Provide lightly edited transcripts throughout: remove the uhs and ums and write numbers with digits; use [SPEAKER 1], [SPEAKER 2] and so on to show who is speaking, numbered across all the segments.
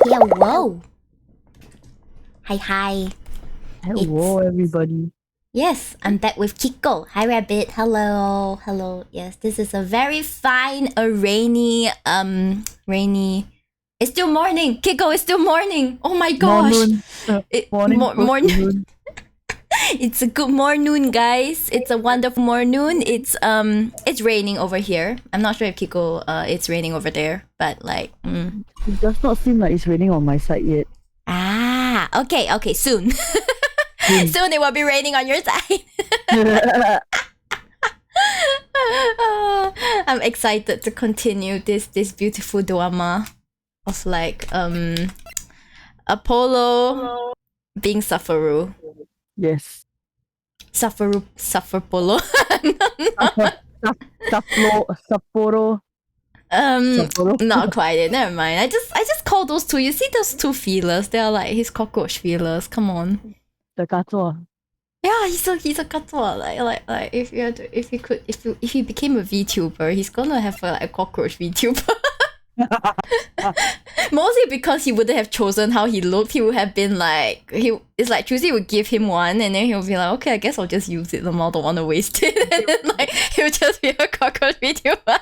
[SPEAKER 1] Hello. Hi.
[SPEAKER 2] Hello, everybody.
[SPEAKER 1] Yes, I'm back with Kiko. Hi, Rabbit. Hello. Yes, this is a very fine, rainy. It's still morning. Kiko, it's still morning. Oh my gosh.
[SPEAKER 2] Morning.
[SPEAKER 1] Morning. It's a good morning, guys. It's a wonderful morning. It's raining over here. I'm not sure if Kiko, it's raining over there, but like,
[SPEAKER 2] It does not seem like it's raining on my side yet.
[SPEAKER 1] Okay, soon. Soon it will be raining on your side. I'm excited to continue this beautiful drama of like Apollo being Safaru.
[SPEAKER 2] Yes.
[SPEAKER 1] Sapporo.
[SPEAKER 2] Sapporo.
[SPEAKER 1] Not quite. Never mind. I just call those two. You see those two feelers? They are like his cockroach feelers. Come on.
[SPEAKER 2] The katsuo.
[SPEAKER 1] Yeah, he's a katsuo. Like if he became a VTuber, he's gonna have a cockroach VTuber. Mostly because he wouldn't have chosen how he looked. He would have been like it's like Chuzi would give him one and then he'll be like, okay, I guess I'll just use it. The mom don't want to waste it. And then like he'll just be a cockroach VTuber.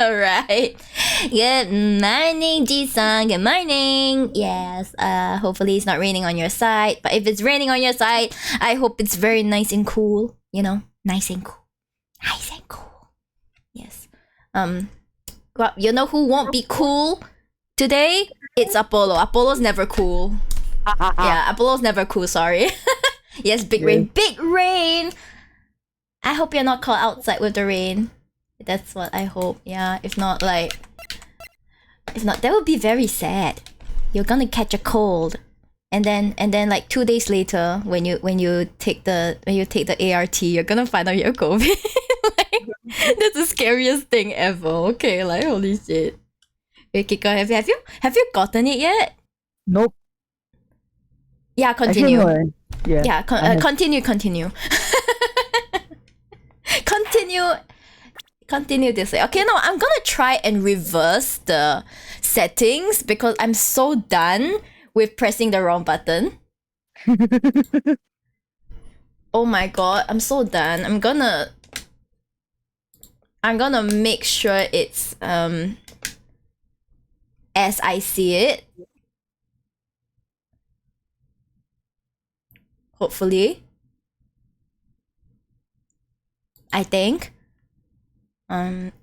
[SPEAKER 1] Right. Good morning, Ji-san. Good morning. Yes. Hopefully it's not raining on your side. But if it's raining on your side, I hope it's very nice and cool. You know, nice and cool. Yes. Well, you know who won't be cool today? It's Apollo. Apollo's never cool. Yeah, Apollo's never cool. Sorry. Yes, big rain. I hope you're not caught outside with the rain. That's what I hope. Yeah, if not, that would be very sad. You're gonna catch a cold, and then like 2 days later, when you take the ART, you're gonna find out you're COVID. Like, that's the scariest thing ever. Okay, like holy shit. Wait, Kiko, have you gotten it yet?
[SPEAKER 2] Nope.
[SPEAKER 1] Yeah, continue.
[SPEAKER 2] Yeah.
[SPEAKER 1] Continue. Continue this way. Okay, no, I'm gonna try and reverse the settings because I'm so done with pressing the wrong button. Oh my god, I'm so done. I'm gonna make sure it's as I see it. Hopefully. I think.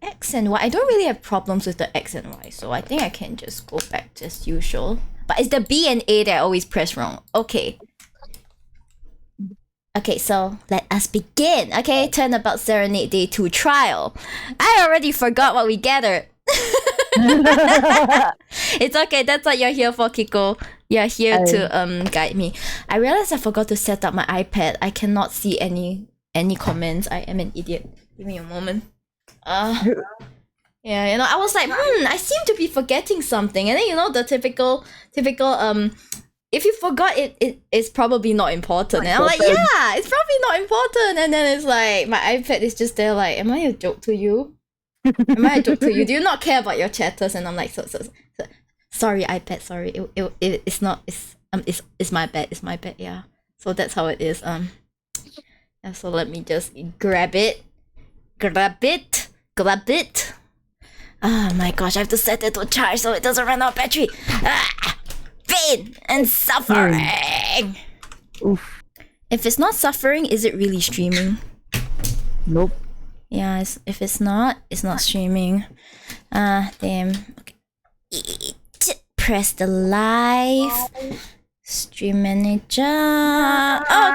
[SPEAKER 1] X and Y. I don't really have problems with the X and Y, so I think I can just go back as usual. But it's the B and A that I always press wrong. Okay, so let us begin. Okay, Turnabout Serenade Day 2 trial. I already forgot what we gathered. It's okay, that's what you're here for, Kiko. You're here to guide me. I realized I forgot to set up my iPad. I cannot see any comments. I am an idiot. Give me a moment. Yeah, you know, I was like, I seem to be forgetting something, and then you know the typical if you forgot it's probably not important. And I'm like, yeah, it's probably not important. And then it's like my iPad is just there like, am I a joke to you? Do you not care about your chatters? And I'm like, so sorry, iPad, sorry. It's not, it's my bad, yeah. So that's how it is. And so let me just grab it. Oh my gosh, I have to set it to charge so it doesn't run out of battery. Pain and suffering.
[SPEAKER 2] Oof.
[SPEAKER 1] If it's not suffering, is it really streaming?
[SPEAKER 2] Nope.
[SPEAKER 1] Yeah, if it's not streaming. Damn. Okay. Press the live. Stream manager.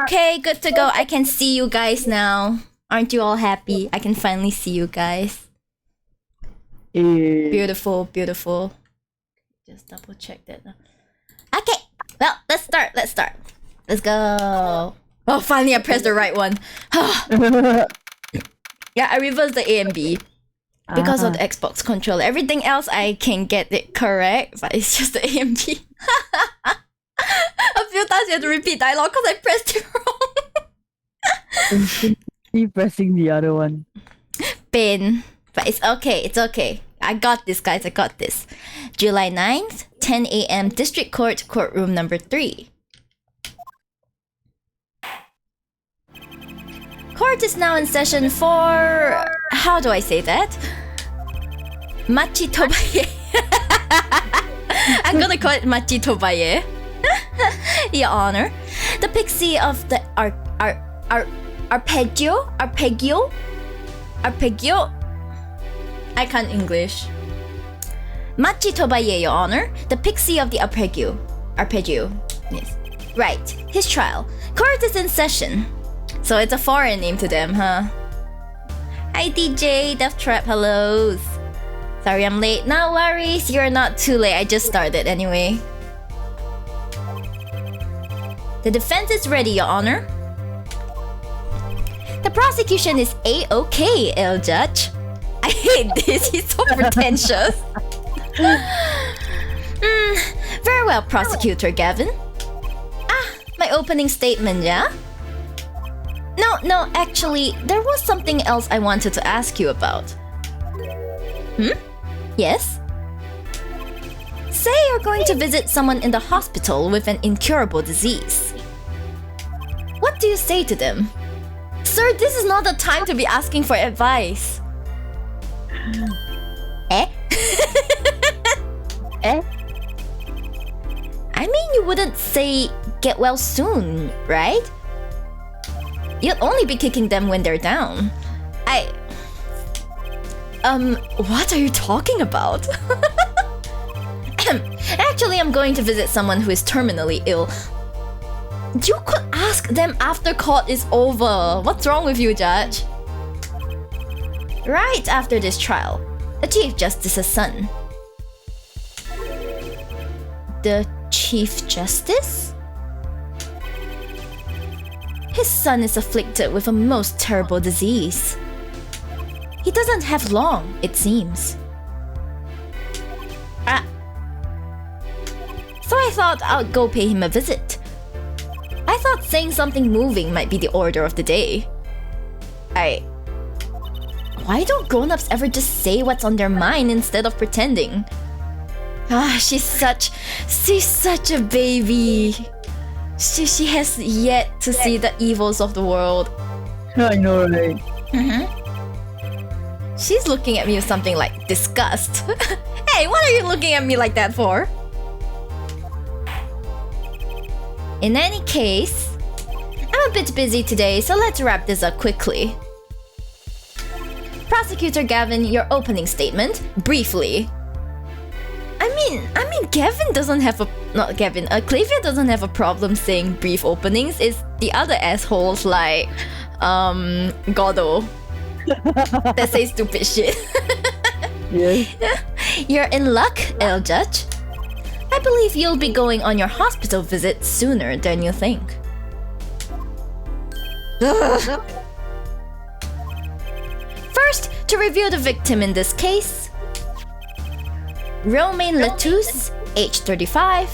[SPEAKER 1] Okay, good to go. I can see you guys now. Aren't you all happy? I can finally see you guys. Beautiful. Just double check that. Okay, well, let's start. Let's go. Oh, finally I pressed the right one. Yeah, I reversed the A and B because of the Xbox controller. Everything else I can get it correct, but it's just the A and B. A few times you have to repeat dialogue because I pressed it wrong.
[SPEAKER 2] Keep pressing the other one.
[SPEAKER 1] Pain. But it's okay. I got this, guys. I got this. July 9th, 10 a.m. District Court, courtroom number 3. Court is now in session for... How do I say that? Machi Tobaye. I'm gonna call it Machi Tobaye. Your Honor. The pixie of the arpeggio? I can't English. Machi Tobaye, Your Honor. The pixie of the arpeggio. Yes. Right. His trial. Court is in session. So it's a foreign name to them, huh? Hi DJ, Death Trap, hellos. Sorry I'm late. No worries, you're not too late. I just started anyway. The defense is ready, Your Honor. The prosecution is A-OK, El Judge. I hate this, he's so pretentious. Very well, Prosecutor Gavin. My opening statement, yeah? No, actually, there was something else I wanted to ask you about. Yes? Say you're going to visit someone in the hospital with an incurable disease. What do you say to them? Sir, this is not the time to be asking for advice. Eh? I mean, you wouldn't say, get well soon, right? You'll only be kicking them when they're down. What are you talking about? Actually, I'm going to visit someone who is terminally ill. You could ask them after court is over. What's wrong with you, Judge? Right after this trial, the Chief Justice's son. The Chief Justice? His son is afflicted with a most terrible disease. He doesn't have long, it seems. So I thought I'll go pay him a visit. I thought saying something moving might be the order of the day. Why don't grown-ups ever just say what's on their mind instead of pretending? She's such a baby. She has yet to see the evils of the world.
[SPEAKER 2] I know, right?
[SPEAKER 1] She's looking at me with something like disgust. Hey, what are you looking at me like that for? In any case, I'm a bit busy today, so let's wrap this up quickly. Prosecutor Gavin, your opening statement, briefly. I mean, Gavin doesn't have a... Not Gavin, Clavia doesn't have a problem saying brief openings. It's the other assholes like, Goddo. That say stupid shit.
[SPEAKER 2] Yeah.
[SPEAKER 1] You're in luck, El Judge. I believe you'll be going on your hospital visit sooner than you think. First, to review the victim in this case. Romain Latouche, age 35.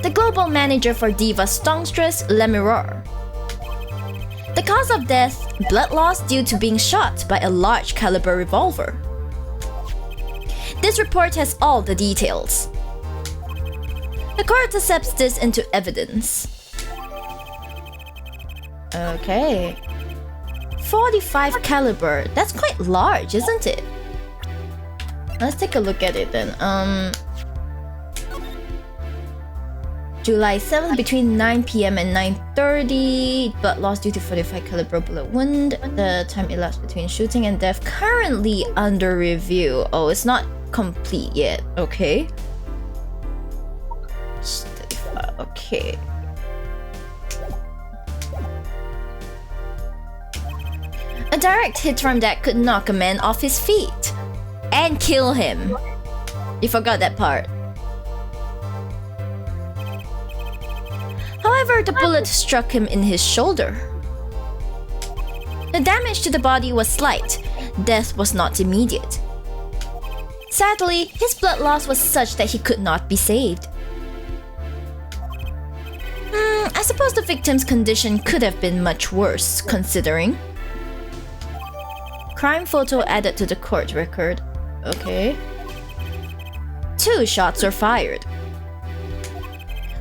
[SPEAKER 1] The global manager for Diva Songstress, Lemirror. The cause of death, blood loss due to being shot by a large caliber revolver. This report has all the details. The court accepts this into evidence. Okay. 45 caliber. That's quite large, isn't it? Let's take a look at it then. July 7th, between 9 p.m. and 9:30. Blood loss due to 45 caliber bullet wound. The time elapsed between shooting and death currently under review. Oh, it's not complete yet. Okay. Okay. A direct hit from that could knock a man off his feet and kill him. You forgot that part. However, the bullet struck him in his shoulder. The damage to the body was slight. Death was not immediate. Sadly, his blood loss was such that he could not be saved. I suppose the victim's condition could have been much worse, considering. Crime photo added to the court record. Okay. 2 shots were fired.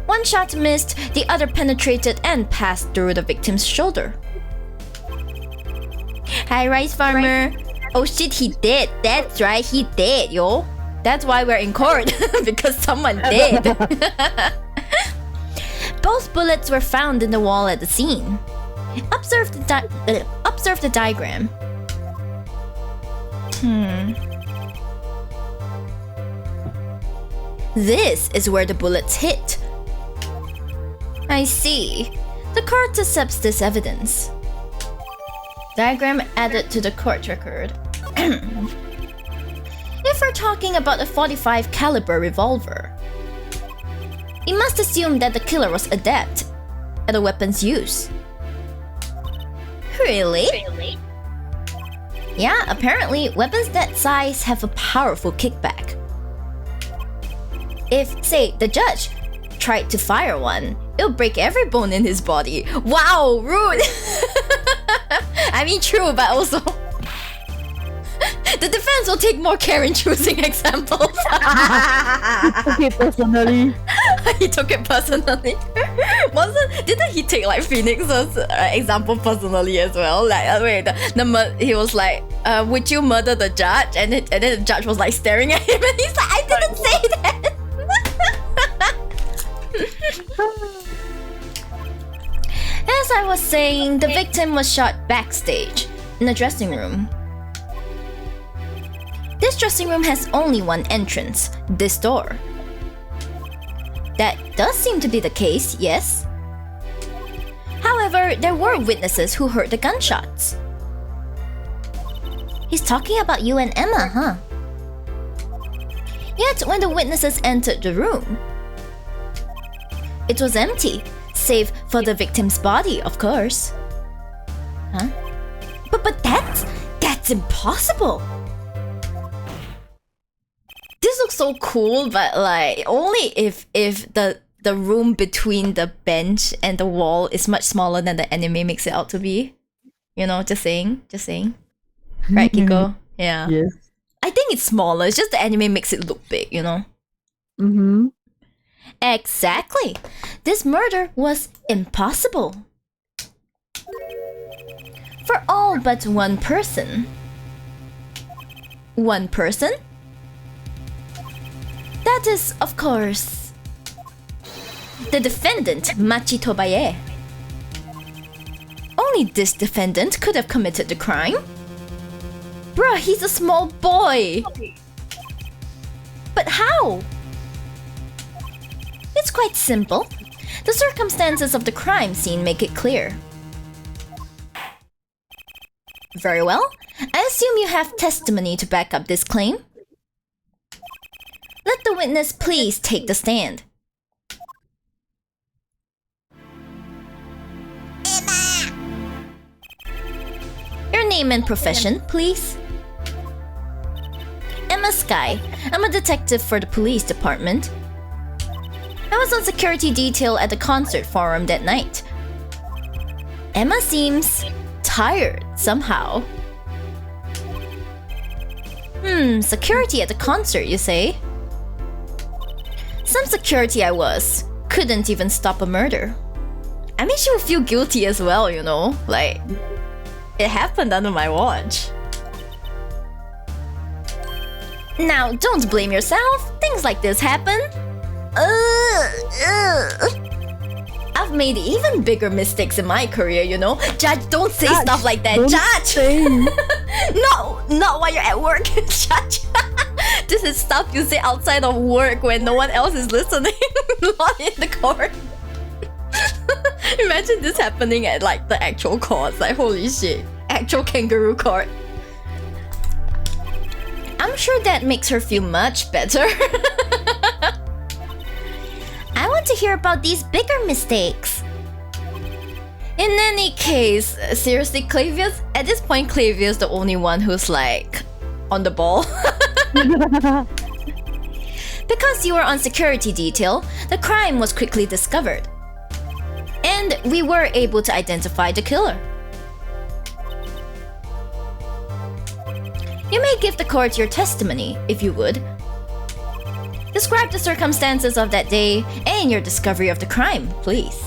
[SPEAKER 1] 1 shot missed, the other penetrated and passed through the victim's shoulder. Hi, Rice Farmer. Oh shit, he did. That's right, he did, yo. That's why we're in court, because someone did. Both bullets were found in the wall at the scene. Observe the diagram. This is where the bullets hit. I see. The court accepts this evidence. Diagram added to the court record. If we're talking about a .45 caliber revolver, we must assume that the killer was adept at the weapon's use. Really? Yeah, apparently weapons that size have a powerful kickback. If, say, the judge tried to fire one, it'll break every bone in his body. Wow, rude! I mean, true, but also... the defense will take more care in choosing examples.
[SPEAKER 2] Okay, personally.
[SPEAKER 1] He took it personally. Didn't he take like Phoenix's example personally as well? Like, wait, he was like, would you murder the judge? And then the judge was like staring at him and he's like, I didn't say that! As I was saying, the victim was shot backstage, in a dressing room. This dressing room has only one entrance, this door. That does seem to be the case, yes. However, there were witnesses who heard the gunshots. He's talking about you and Emma, huh? Yet, when the witnesses entered the room, it was empty, save for the victim's body, of course. Huh? But that's impossible! This looks so cool, but like only if the room between the bench and the wall is much smaller than the anime makes it out to be. You know, just saying. Right, Kiko? Yeah.
[SPEAKER 2] Yes.
[SPEAKER 1] I think it's smaller, it's just the anime makes it look big, you know?
[SPEAKER 2] Mm-hmm.
[SPEAKER 1] Exactly. This murder was impossible. For all but one person. One person? That is, of course, the defendant, Machi Tobaye. Only this defendant could have committed the crime. Bruh, he's a small boy. But how? It's quite simple. The circumstances of the crime scene make it clear. Very well. I assume you have testimony to back up this claim. Let the witness please take the stand. Emma! Your name and profession, please. Emma Sky. I'm a detective for the police department. I was on security detail at the concert forum that night. Emma seems tired somehow. Security at the concert, you say? Some security I was. Couldn't even stop a murder. I mean, she would feel guilty as well, you know? Like, it happened under my watch. Now, don't blame yourself. Things like this happen. I've made even bigger mistakes in my career, you know? Judge, don't say stuff like that. Judge! No, not while you're at work, Judge. This is stuff you say outside of work when no one else is listening. Not in the court. Imagine this happening at like the actual courts. Like, holy shit. Actual kangaroo court. I'm sure that makes her feel much better. I want to hear about these bigger mistakes. In any case, seriously, Clavius? At this point, Clavius the only one who's like on the ball. Because you were on security detail, the crime was quickly discovered. And we were able to identify the killer. You may give the court your testimony, if you would. Describe the circumstances of that day and your discovery of the crime, please.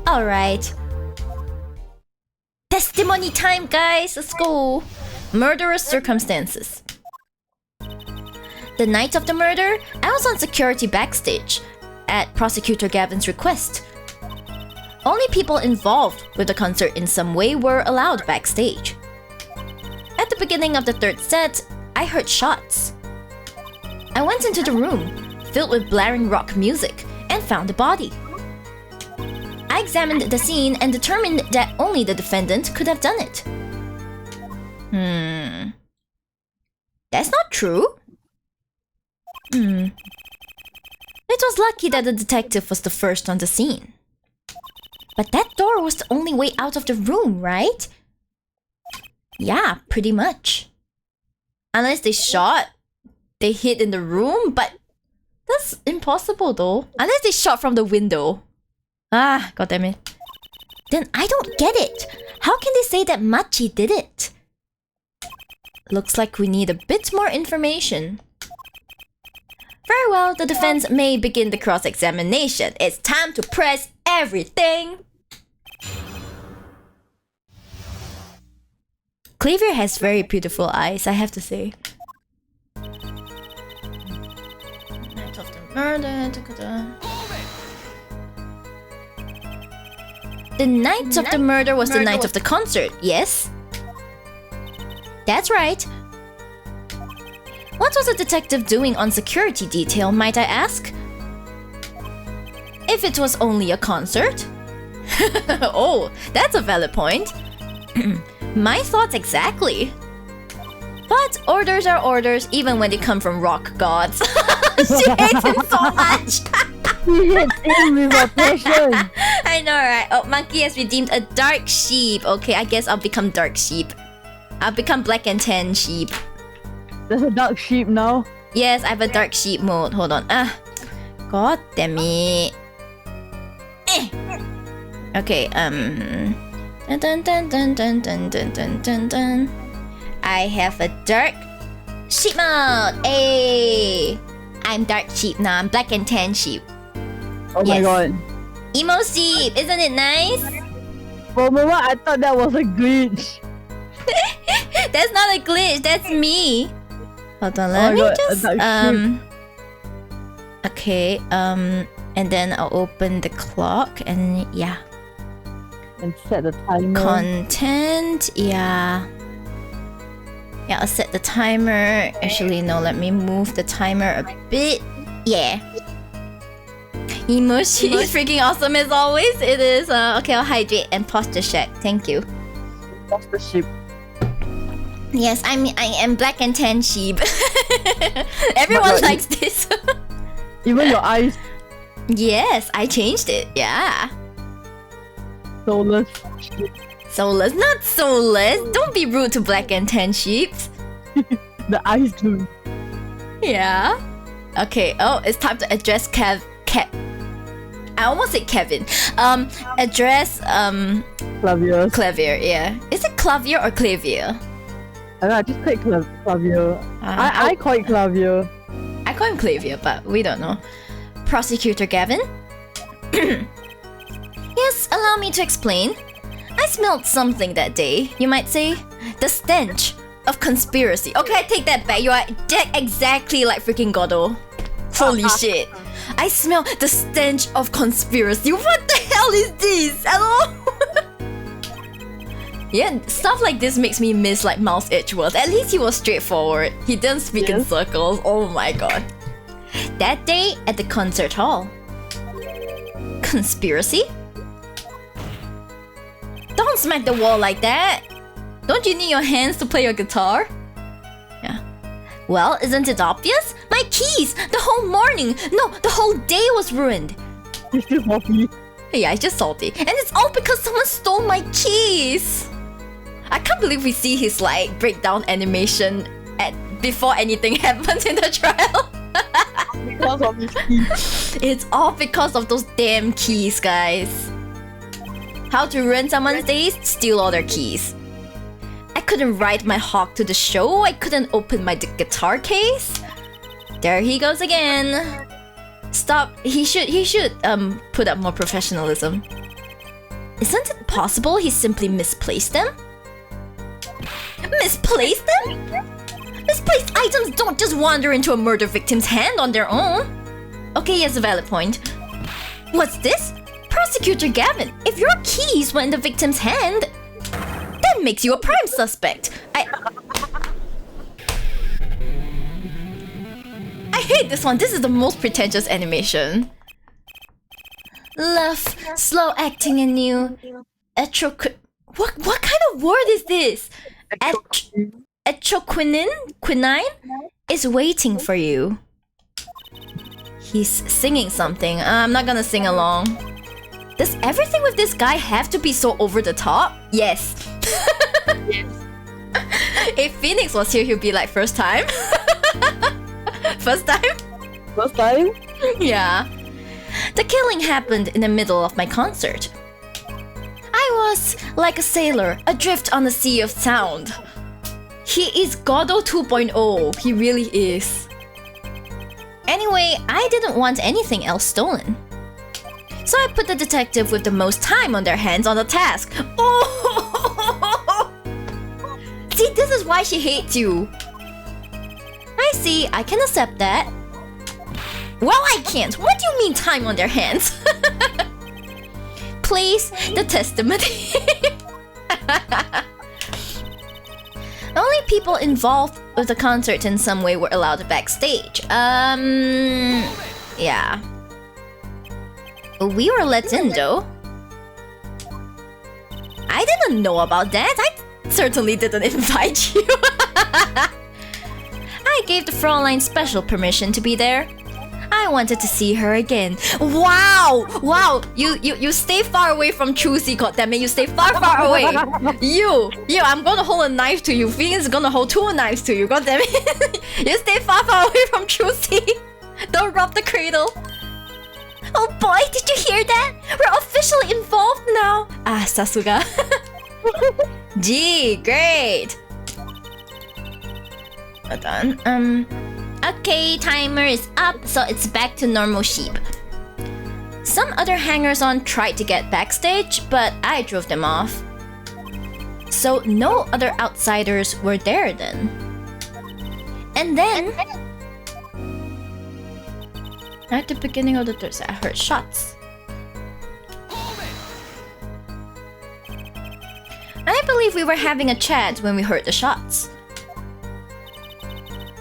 [SPEAKER 1] Alright. Testimony time, guys! Let's go! Murderous circumstances. The night of the murder, I was on security backstage, at Prosecutor Gavin's request. Only people involved with the concert in some way were allowed backstage. At the beginning of the third set, I heard shots. I went into the room, filled with blaring rock music, and found the body. I examined the scene and determined that only the defendant could have done it. That's not true. It was lucky that the detective was the first on the scene. But that door was the only way out of the room, right? Yeah, pretty much. Unless they hid in the room, but that's impossible though. Unless they shot from the window. Ah, goddammit. Then I don't get it. How can they say that Machi did it? Looks like we need a bit more information. Very well, the defense may begin the cross-examination. It's time to press everything. Clavier has very beautiful eyes, I have to say. Night of the murder. The night of the murder was the night of the concert, yes? That's right. What was a detective doing on security detail, might I ask? If it was only a concert? Oh, that's a valid point. My thoughts exactly. But orders are orders even when they come from rock gods. She hates him so much.
[SPEAKER 2] He hits him with a passion.
[SPEAKER 1] I know, right? Oh, Monkey has redeemed a dark sheep. Okay, I guess I'll become dark sheep. I'll become black and tan sheep.
[SPEAKER 2] There's a dark sheep now.
[SPEAKER 1] Yes, I have a dark sheep mode. Hold on. God damn it. Okay, dun dun dun dun dun dun dun dun dun dun. I have a dark sheep mode. Hey, I'm dark sheep now. I'm black and tan sheep.
[SPEAKER 2] Oh my god.
[SPEAKER 1] Emo sheep, isn't it nice?
[SPEAKER 2] For a moment, I thought that was a glitch.
[SPEAKER 1] That's not a glitch. That's me. Hold on, let me just okay, and then I'll open the clock and yeah.
[SPEAKER 2] And set the timer.
[SPEAKER 1] Content, yeah. Yeah, I'll set the timer. Actually, no, let me move the timer a bit. Yeah. Emoji is freaking awesome as always. It is. Okay, I'll hydrate and posture check. Thank you.
[SPEAKER 2] Posture sheep.
[SPEAKER 1] Yes, I am black and tan sheep. Everyone likes this.
[SPEAKER 2] Even your eyes.
[SPEAKER 1] Yes, I changed it. Yeah.
[SPEAKER 2] Soulless.
[SPEAKER 1] Soulless, not soulless. Don't be rude to black and tan sheep.
[SPEAKER 2] The eyes do.
[SPEAKER 1] Yeah. Okay. Oh, it's time to address I almost said Kevin. Address
[SPEAKER 2] Clavier.
[SPEAKER 1] Clavier. Yeah. Is it Clavier or Clavier?
[SPEAKER 2] I don't know, I just call it Clavier. I call it Clavier.
[SPEAKER 1] I call him Clavier, but we don't know. Prosecutor Gavin? Yes, allow me to explain. I smelled something that day, you might say. The stench of conspiracy. Okay, I take that back. You are exactly like freaking Godot. Holy shit. I smell the stench of conspiracy. What the hell is this? Hello? Yeah, stuff like this makes me miss like Miles Edgeworth. At least he was straightforward. He didn't speak in circles. Oh my god. That day at the concert hall. Conspiracy? Don't smack the wall like that. Don't you need your hands to play your guitar? Yeah. Well, isn't it obvious? My keys! The whole morning! No, the whole day was ruined.
[SPEAKER 2] He's just salty.
[SPEAKER 1] Yeah, he's just salty. And it's all because someone stole my keys! I can't believe we see his like breakdown animation before anything happens in the trial.
[SPEAKER 2] Because of his keys.
[SPEAKER 1] It's all because of those damn keys, guys. How to ruin someone's days? Steal all their keys. I couldn't ride my hawk to the show. I couldn't open my guitar case. There he goes again. Stop. He should put up more professionalism. Isn't it possible he simply misplaced them? Misplaced them? Misplaced items don't just wander into a murder victim's hand on their own. Okay, he has a valid point. What's this? Prosecutor Gavin, if your keys were in the victim's hand, that makes you a prime suspect. I hate this one. This is the most pretentious animation. Love, slow acting in you. What kind of word is this? Quinine is waiting for you. He's singing something. I'm not gonna sing along. Does everything with this guy have to be so over the top? Yes. Yes. If Phoenix was here, he'd be like, first time? First time?
[SPEAKER 2] First time?
[SPEAKER 1] Yeah. The killing happened in the middle of my concert. I was like a sailor, adrift on the sea of sound. He is Godot 2.0. He really is. Anyway, I didn't want anything else stolen. So I put the detective with the most time on their hands on the task. Oh! See, this is why she hates you. I see, I can accept that. Well, I can't. What do you mean time on their hands? Please, the testimony. Only people involved with the concert in some way were allowed backstage. Yeah. We were let in though. I didn't know about that. I certainly didn't invite you. I gave the Fraulein special permission to be there. I wanted to see her again. Wow! Wow! You stay far away from Chusi, goddammit. You stay far away. You, I'm gonna hold a knife to you. Phoenix is gonna hold two knives to you, goddammit. You stay far away from Chusi. Don't rob the cradle. Oh boy, did you hear that? We're officially involved now. Ah, Sasuga. Gee, great. Hold on. Okay, timer is up, so it's back to normal sheep. Some other hangers-on tried to get backstage, but I drove them off. So no other outsiders were there then. And then... at the beginning of the third set, I heard shots. I believe we were having a chat when we heard the shots.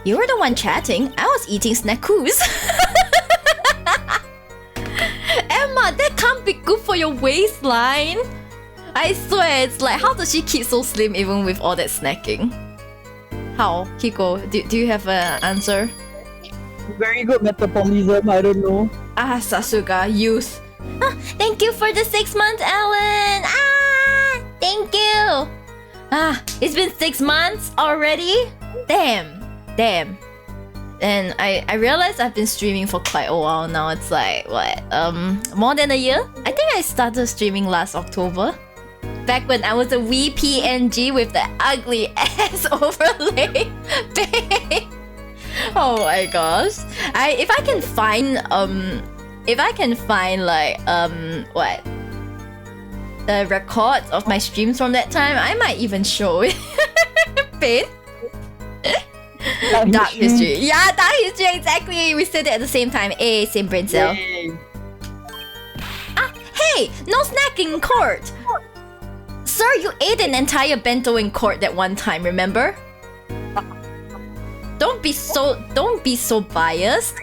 [SPEAKER 1] You were the one chatting. I was eating snackoos. Emma, that can't be good for your waistline. I swear, it's like, how does she keep so slim even with all that snacking? How? Kiko, do you have an answer?
[SPEAKER 2] Very good metabolism, I don't know.
[SPEAKER 1] Ah, Sasuga, youth. Ah, thank you for the 6 months, Ellen. Ah, thank you. Ah, it's been 6 months already? Damn. And I realized I've been streaming for quite a while now. It's like, what, more than a year? I think I started streaming last October. Back when I was a wee PNG with the ugly ass overlay. Oh my gosh. If I can find like what, the records of my streams from that time, I might even show it. Pain. Dark history. Yeah, dark history, exactly. We said it at the same time. Hey, same brain cell.
[SPEAKER 2] Yay.
[SPEAKER 1] Ah, hey, no snacking in court. Sir, you ate an entire bento in court that one time, remember? Don't be so biased.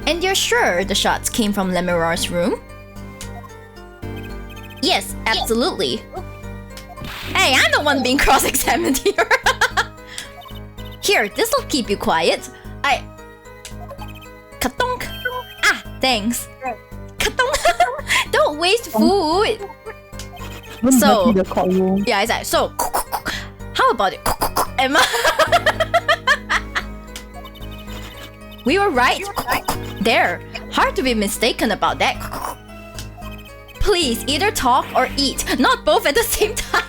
[SPEAKER 1] And you're sure the shots came from Lemirar's room? Yes, absolutely. Hey, I'm the one being cross-examined here. Here, this'll keep you quiet. Katonk. Ah, thanks. Katonk. Don't waste food. So, yeah, exactly. So, how about it, Emma? We were right. There. Hard to be mistaken about that. please either talk or eat, not both at the same time.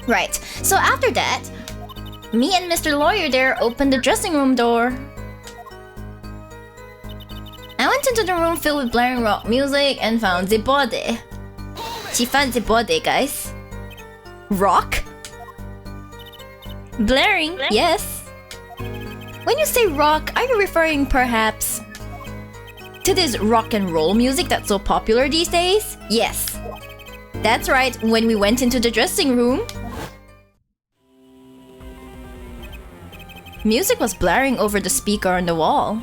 [SPEAKER 1] Right, so after that, me and Mr. Lawyer there opened the dressing room door. I went into the room filled with blaring rock music and found the body. She found the body, guys. Rock? Blaring, yes. When you say rock, are you referring perhaps to this rock and roll music that's so popular these days? Yes. That's right, when we went into the dressing room, music was blaring over the speaker on the wall.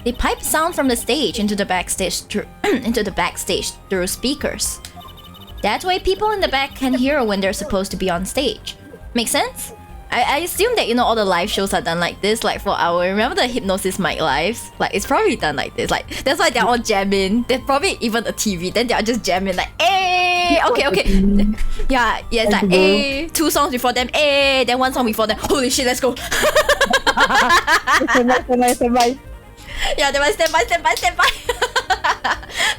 [SPEAKER 1] They piped sound from the stage into the backstage through speakers. That way people in the back can hear when they're supposed to be on stage. Make sense? I assume that, you know, all the live shows are done like this, like for our... Remember the Hypnosis Mic lives? Like, it's probably done like this. Like, that's why they're all jamming. There's probably even a TV. Then they're just jamming like, eh, okay. Yeah, it's like, eh, 2 songs before them, eh, then 1 song before them. Holy shit, let's go.
[SPEAKER 2] Stand by.
[SPEAKER 1] Yeah, they might stand by.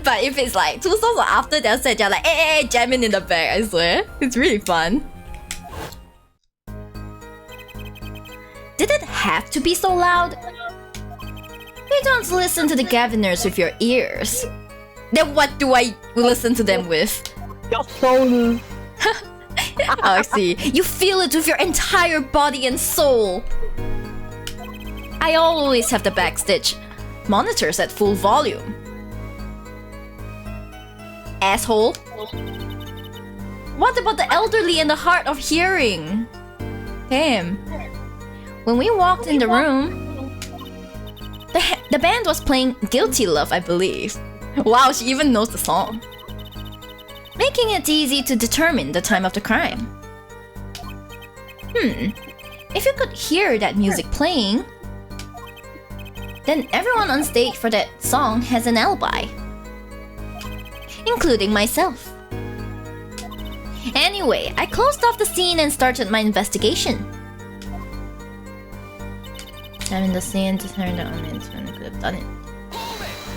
[SPEAKER 1] But if it's like 2 songs after, they're like, eh, jamming in the back, I swear. It's really fun. Did it have to be so loud? You don't listen to the governors with your ears. Then what do I listen to them with?
[SPEAKER 2] Your soul.
[SPEAKER 1] Oh, I see. You feel it with your entire body and soul. I always have the backstage monitors at full volume. Asshole. What about the elderly and the hard of hearing? Damn. When we walked in the room, the band was playing Guilty Love, I believe. Wow, she even knows the song. Making it easy to determine the time of the crime. If you could hear that music playing, then everyone on stage for that song has an alibi. Including myself. Anyway, I closed off the scene and started my investigation. I'm in the scene to turn down when I could have done it.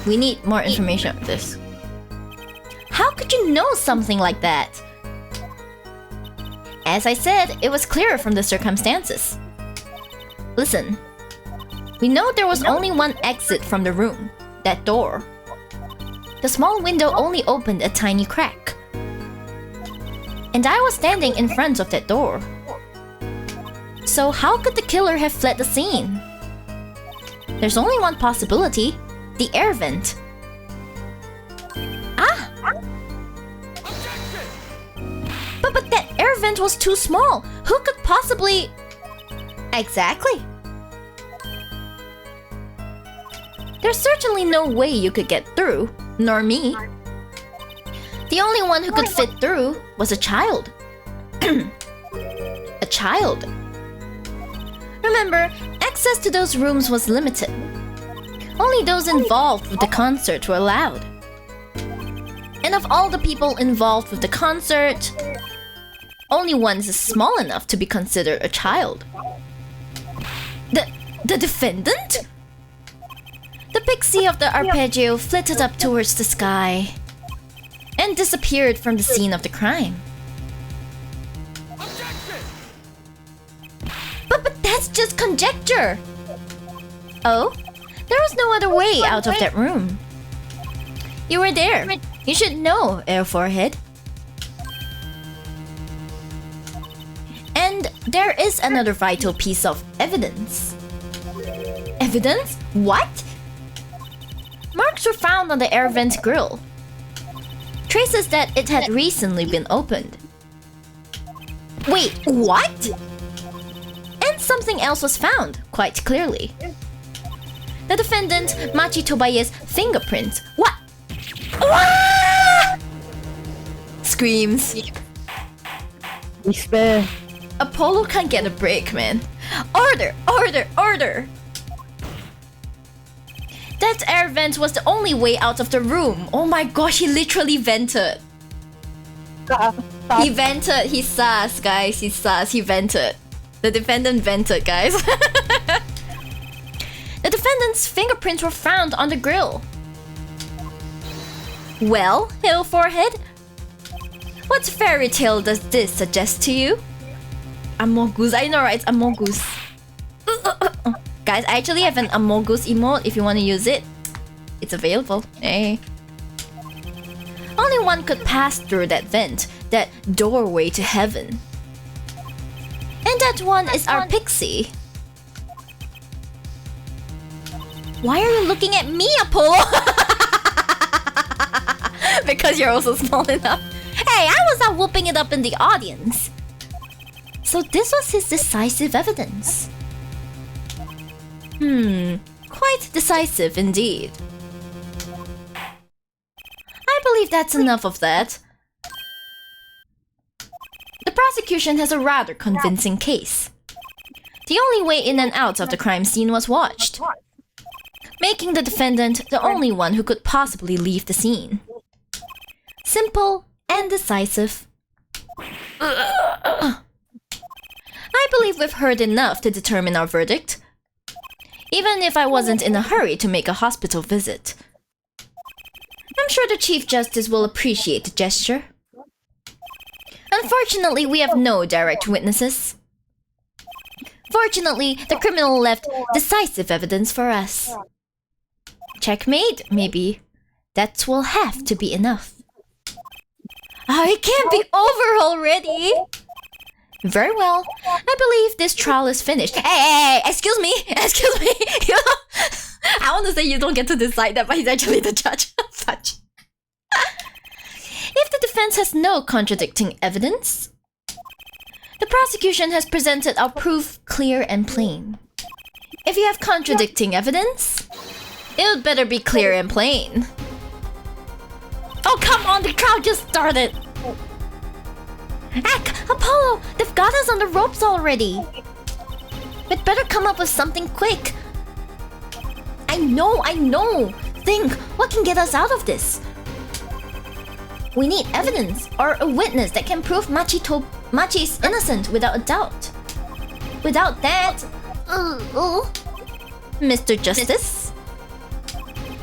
[SPEAKER 1] We need more information on this. How could you know something like that? As I said, it was clear from the circumstances. Listen. We know there was only one exit from the room. That door. The small window only opened a tiny crack. And I was standing in front of that door. So how could the killer have fled the scene? There's only one possibility. The air vent. Ah! But that air vent was too small. Who could possibly... Exactly. There's certainly no way you could get through, nor me. The only one who could fit through was a child. A child. Remember, access to those rooms was limited. Only those involved with the concert were allowed. And of all the people involved with the concert, only one is small enough to be considered a child. The defendant? The pixie of the arpeggio flitted up towards the sky and disappeared from the scene of the crime. But that's just conjecture! Oh? There was no other way out of that room. You were there. You should know, Air Forehead. And there is another vital piece of evidence. Evidence? What? Marks were found on the air vent grill. Traces that it had recently been opened. Wait, what? And something else was found, quite clearly. The defendant, Machi Tobaye's fingerprint. What? Ah! Screams.
[SPEAKER 2] Despair.
[SPEAKER 1] Apollo can't get a break, man. Order! Order! Order! That air vent was the only way out of the room. Oh my gosh, he literally vented. He vented. He sus, guys. He sus. He vented. The defendant vented, guys. The defendant's fingerprints were found on the grill. Well, Hill Forehead, what fairy tale does this suggest to you? Amogus, I know, right? It's Amogus. Guys, I actually have an Amogus emote if you want to use it. It's available. Hey. Only one could pass through that vent, that doorway to heaven. And that one is our pixie. Why are you looking at me, Apollo? Because you're also small enough. Hey, I was not whooping it up in the audience. So this was his decisive evidence. Quite decisive indeed. I believe that's enough of that. The prosecution has a rather convincing case. The only way in and out of the crime scene was watched, making the defendant the only one who could possibly leave the scene. Simple and decisive. I believe we've heard enough to determine our verdict, even if I wasn't in a hurry to make a hospital visit. I'm sure the Chief Justice will appreciate the gesture. Unfortunately, we have no direct witnesses. Fortunately, the criminal left decisive evidence for us. Checkmate, maybe. That will have to be enough. Oh, it can't be over already! Very well. I believe this trial is finished. Hey, excuse me! Excuse me! You know, I want to say you don't get to decide that, but he's actually the judge. Fudge. If the defense has no contradicting evidence, the prosecution has presented our proof clear and plain. If you have contradicting evidence, it would better be clear and plain. Oh, come on, the crowd just started! Heck, Apollo, they've got us on the ropes already. We'd better come up with something quick. I know. Think, what can get us out of this? We need evidence or a witness that can prove Machi's innocent without a doubt. Without that... Mr. Justice?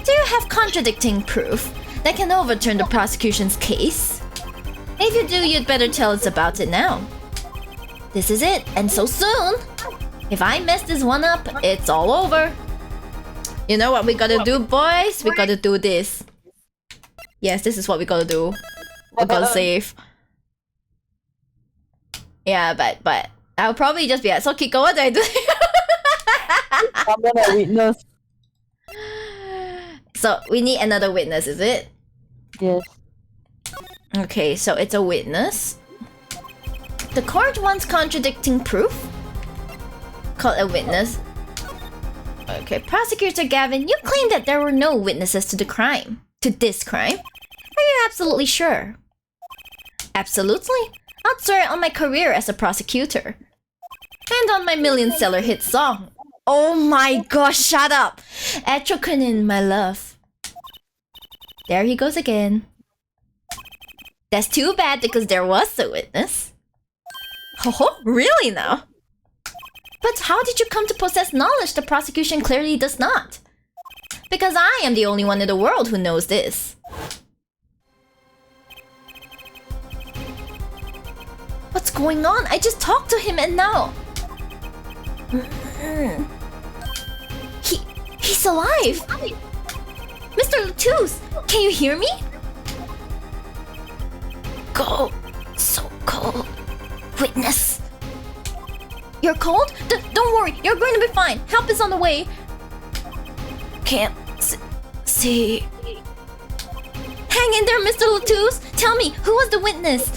[SPEAKER 1] Do you have contradicting proof that can overturn the prosecution's case? If you do, you'd better tell us about it now. This is it, and so soon. If I mess this one up, it's all over. You know what we gotta do, boys? We gotta do this. Yes, this is what we gotta do. We gotta save. Yeah, but I'll probably just be like, so Kiko, what do I do?
[SPEAKER 2] I'm gonna witness.
[SPEAKER 1] So we need another witness, is it?
[SPEAKER 2] Yes.
[SPEAKER 1] Okay, so it's a witness. The court wants contradicting proof. Called a witness. Okay, Prosecutor Gavin, you claim that there were no witnesses to the crime. To this crime? Are you absolutely sure? Absolutely. I'd swear on my career as a prosecutor. And on my million-seller hit song. Oh my gosh, shut up! Atrokunin, my love. There he goes again. That's too bad because there was a witness. Oh, really now? But how did you come to possess knowledge the prosecution clearly does not? Because I am the only one in the world who knows this. What's going on? I just talked to him and now... He's alive! Mr. Latouche, can you hear me? Go, so-called witness. You're cold? Don't worry, you're going to be fine. Help is on the way. Can't see. Hang in there, Mr. Latouche. Tell me, who was the witness?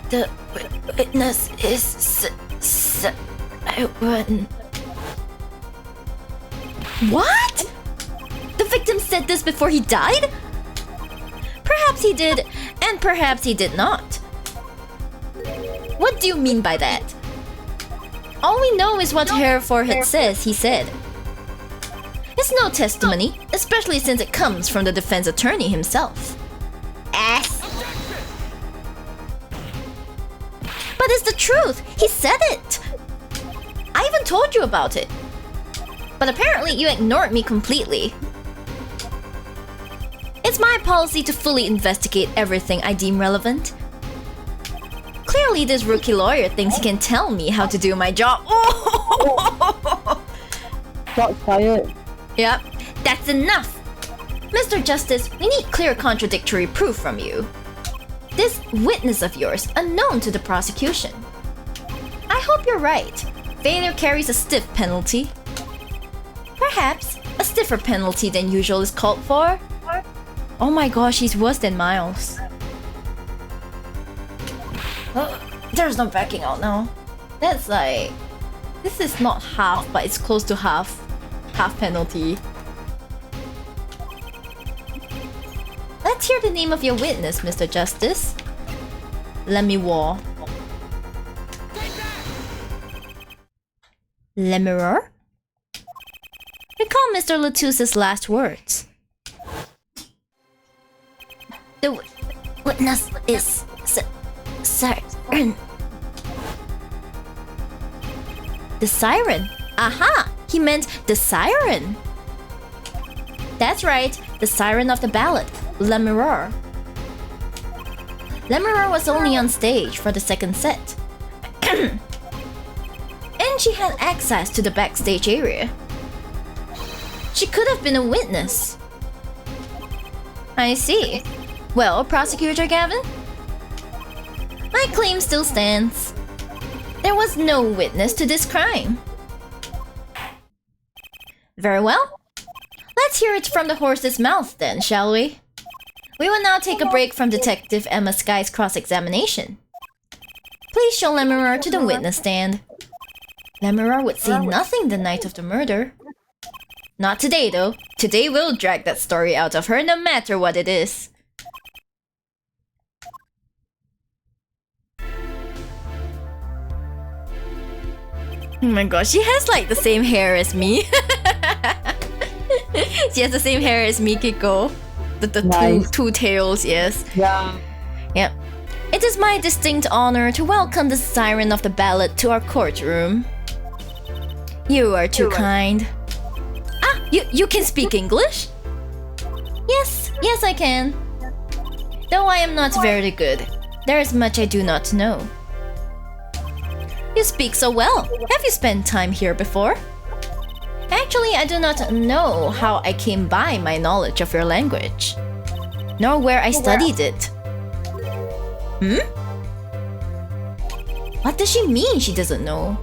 [SPEAKER 1] The witness is What? The victim said this before he died? Perhaps he did, and perhaps he did not. What do you mean by that? All we know is what Hair Forehead says he said. It's no testimony, especially since it comes from the defense attorney himself. Ass. But it's the truth! He said it! I even told you about it. But apparently you ignored me completely. It's my policy to fully investigate everything I deem relevant. Clearly this rookie lawyer thinks he can tell me how to do my job.
[SPEAKER 2] Shots fired.
[SPEAKER 1] Yep, that's enough! Mr. Justice, we need clear contradictory proof from you. This witness of yours, unknown to the prosecution. I hope you're right. Failure carries a stiff penalty. Perhaps a stiffer penalty than usual is called for. Oh my gosh, he's worse than Miles. There's no backing out now. That's like... This is not half, but it's close to half. Half penalty. Let's hear the name of your witness, Mr. Justice. Lemirror. Lemirror? Recall Mr. Latus's last words. The witness is siren. The siren? Aha! He meant the siren! That's right, the siren of the ballad, Lemirror. Lemirror was only on stage for the second set. And she had access to the backstage area. She could have been a witness. I see. Well, Prosecutor Gavin? My claim still stands. There was no witness to this crime. Very well. Let's hear it from the horse's mouth then, shall we? We will now take a break from Detective Emma Sky's cross-examination. Please show Lemirror to the witness stand. Lemirror would say nothing the night of the murder. Not today, though. Today we'll drag that story out of her no matter what it is. Oh my gosh, she has like the same hair as me. She has the same hair as me, Kiko. The nice. two tails, yes.
[SPEAKER 2] Yeah.
[SPEAKER 1] Yep. It is my distinct honor to welcome the siren of the ballad to our courtroom. You are too kind. Ah, you can speak English? Yes, I can. Though I am not very good. There is much I do not know. You speak so well. Have you spent time here before? Actually, I do not know how I came by my knowledge of your language, nor where I studied it. What does she mean she doesn't know?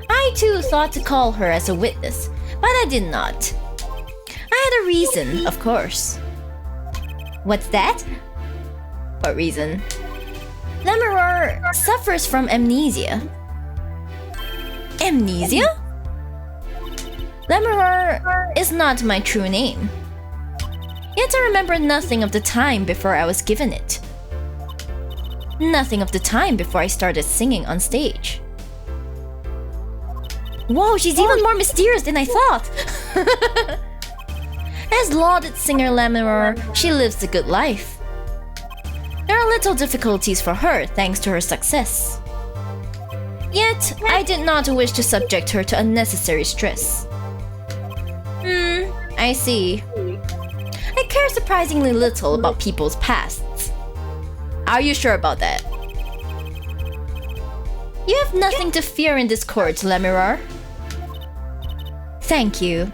[SPEAKER 1] I too thought to call her as a witness, but I did not. I had a reason, of course. What's that? What reason? Lemirror suffers from amnesia. Amnesia? Lemirror is not my true name. Yet I remember nothing of the time before I was given it. Nothing of the time before I started singing on stage. Whoa, she's even more mysterious than I thought! As lauded singer Lemirror, she lives a good life. There are little difficulties for her thanks to her success. Yet, I did not wish to subject her to unnecessary stress. I see. I care surprisingly little about people's pasts. Are you sure about that? You have nothing to fear in this court, Lemirror. Thank you.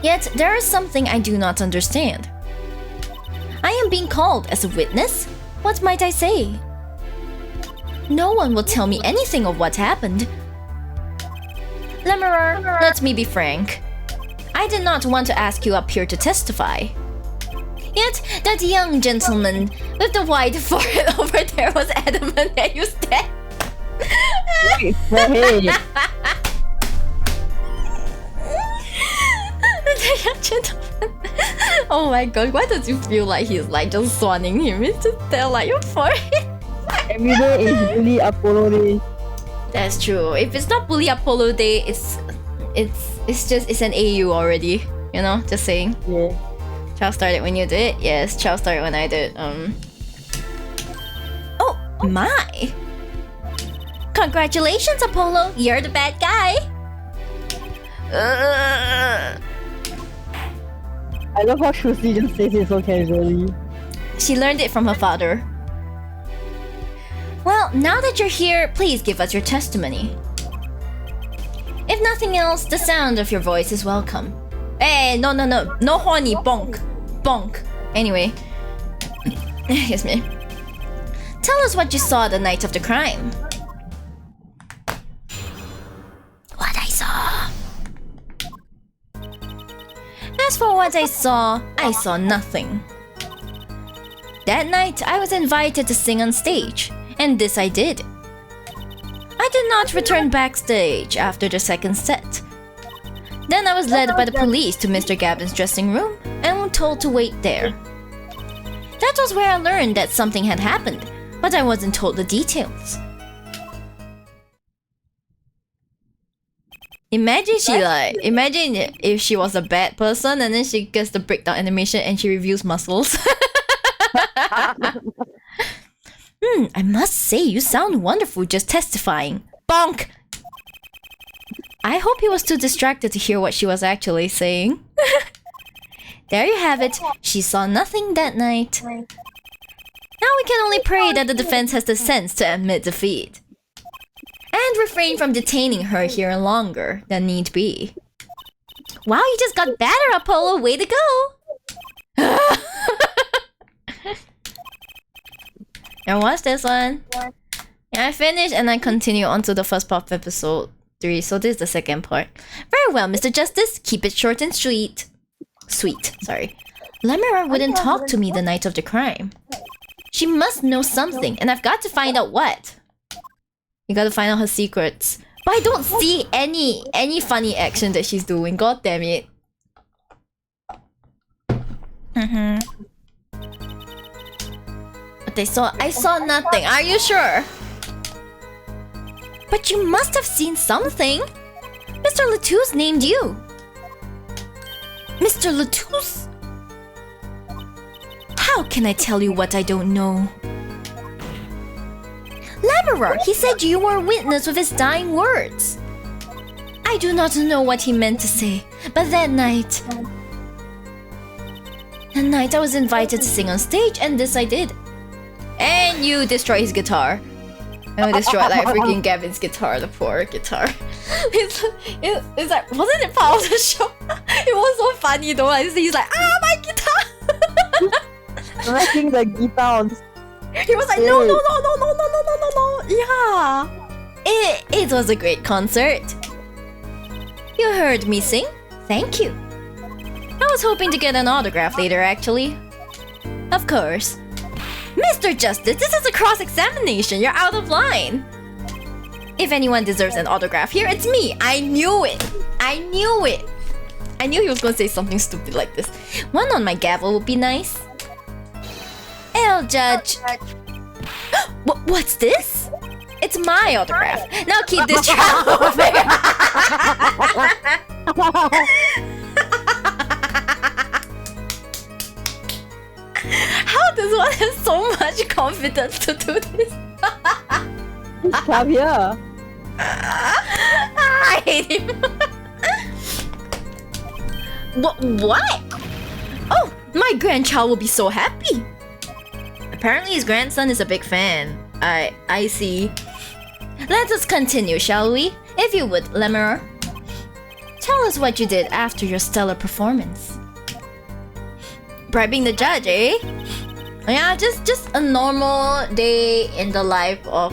[SPEAKER 1] Yet, there is something I do not understand. I am being called as a witness? What might I say? No one will tell me anything of what happened. Lemirror, let me be frank. I did not want to ask you up here to testify. Yet, that young gentleman with the white forehead over there was adamant that you stabbed. The young gentleman. Oh my god, why does you feel like he's like just swanning him? It's just there like your forehead.
[SPEAKER 2] Every day is Bully Apollo Day.
[SPEAKER 1] That's true. If it's not Bully Apollo Day, it's an AU already. You know, just saying.
[SPEAKER 2] Yeah.
[SPEAKER 1] Chow started when you did? Yes, Chow started when I did. Oh my! Congratulations, Apollo! You're the bad guy!
[SPEAKER 2] I love how Shruti just says it so casually.
[SPEAKER 1] She learned it from her father. Well, now that you're here, please give us your testimony. If nothing else, the sound of your voice is welcome. Hey, no horny, bonk. Anyway, excuse me. Tell us what you saw the night of the crime. What I saw. As for what I saw nothing. That night, I was invited to sing on stage, and this I did. I did not return backstage after the second set. Then I was led by the police to Mr. Gavin's dressing room and told to wait there. That was where I learned that something had happened, but I wasn't told the details. Imagine if she was a bad person and then she gets the breakdown animation and she reviews muscles. I must say you sound wonderful just testifying. Bonk! I hope he was too distracted to hear what she was actually saying. There you have it. She saw nothing that night. Now we can only pray that the defense has the sense to admit defeat. And refrain from detaining her here longer than need be. Wow, you just got better, Apollo! Way to go! Now watch this one. Yeah, I finished and I continue on to the first part of episode 3, so this is the second part. Very well, Mr. Justice. Keep it short and sweet. Sorry. Lemira wouldn't talk to me the night of the crime. She must know something, and I've got to find out what. You gotta find out her secrets. But I don't see any funny action that she's doing. God damn it. But I saw nothing. Are you sure? But you must have seen something. Mr. Latouche named you. Mr. Latouche? How can I tell you what I don't know? Lemira, he said you were a witness with his dying words. I do not know what he meant to say, but that night I was invited to sing on stage, and this I did. And you destroy his guitar. And we destroyed like freaking Gavin's guitar, the poor guitar. It's like, wasn't it part of the show? It was so funny though. He's like, my guitar!
[SPEAKER 2] Wrecking the guitar on
[SPEAKER 1] He was like, no. Yeah. It was a great concert. You heard me sing. Thank you. I was hoping to get an autograph later, actually. Of course. Mr. Justice, this is a cross-examination. You're out of line. If anyone deserves an autograph here, it's me. I knew it. I knew he was going to say something stupid like this. One on my gavel would be nice. I'll judge. What's this? It's my autograph. Now keep this child over. How does one have so much confidence to do this?
[SPEAKER 2] Xavier.
[SPEAKER 1] I hate him. What? Oh, my grandchild will be so happy. Apparently his grandson is a big fan. I see. Let us continue, shall we? If you would, Lemira. Tell us what you did after your stellar performance. Bribing the judge, eh? Yeah, just a normal day in the life of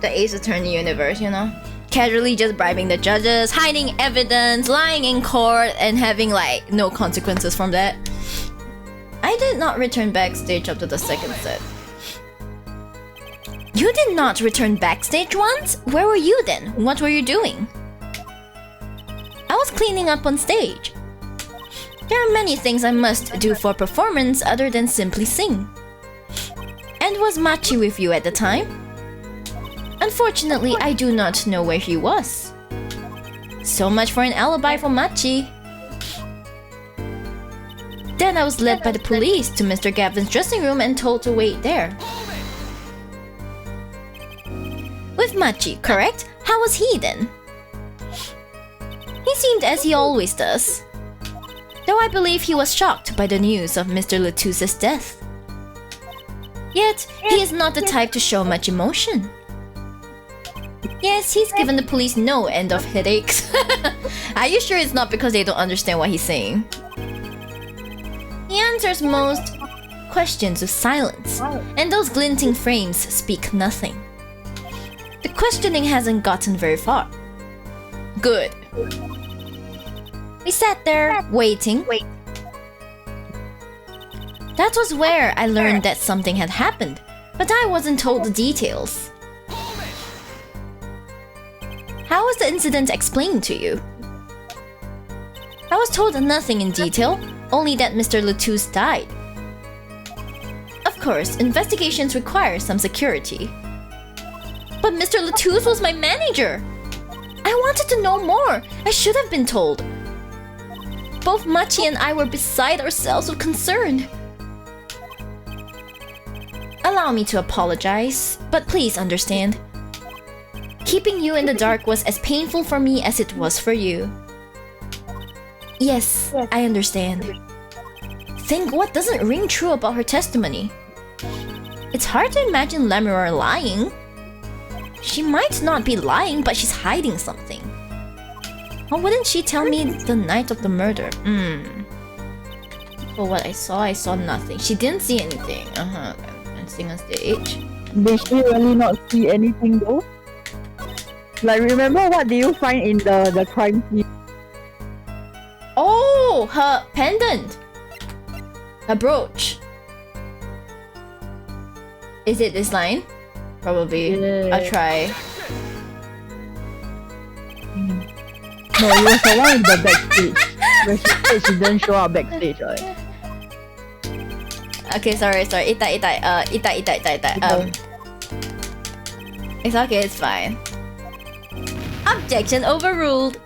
[SPEAKER 1] the Ace Attorney universe, you know? Casually just bribing the judges, hiding evidence, lying in court, and having like no consequences from that. I did not return backstage after the second set. You did not return backstage once? Where were you then? What were you doing? I was cleaning up on stage. There are many things I must do for a performance other than simply sing. And was Machi with you at the time? Unfortunately, I do not know where he was. So much for an alibi for Machi. Then I was led by the police to Mr. Gavin's dressing room and told to wait there. With Machi, correct? How was he then? seemed as he always does. Though I believe he was shocked by the news of Mr. Letus's death. Yet, he is not the type to show much emotion. Yes, he's given the police no end of headaches. Are you sure it's not because they don't understand what he's saying? He answers most questions with silence, and those glinting frames speak nothing. The questioning hasn't gotten very far. Good. We sat there, waiting. That was where I learned that something had happened, but I wasn't told the details. How was the incident explained to you? I was told nothing in detail, only that Mr. Letus died. Of course, investigations require some security. But Mr. Letus was my manager! I wanted to know more! I should have been told! Both Machi and I were beside ourselves with concern. Allow me to apologize, but please understand. Keeping you in the dark was as painful for me as it was for you. Yes, I understand. Think what doesn't ring true about her testimony. It's hard to imagine Lemuror lying. She might not be lying, but she's hiding something. Why wouldn't she tell me the night of the murder? For what I saw nothing. She didn't see anything. Dancing on stage.
[SPEAKER 2] Did she really not see anything though? Like, remember what did you find in the crime scene?
[SPEAKER 1] Oh, her pendant. Her brooch. Is it this line? Probably.
[SPEAKER 2] Yeah.
[SPEAKER 1] I'll try.
[SPEAKER 2] No, it was the one in the backstage. Where she said she didn't show up backstage, right?
[SPEAKER 1] Okay, sorry. Itai. It's okay, it's fine. Objection overruled.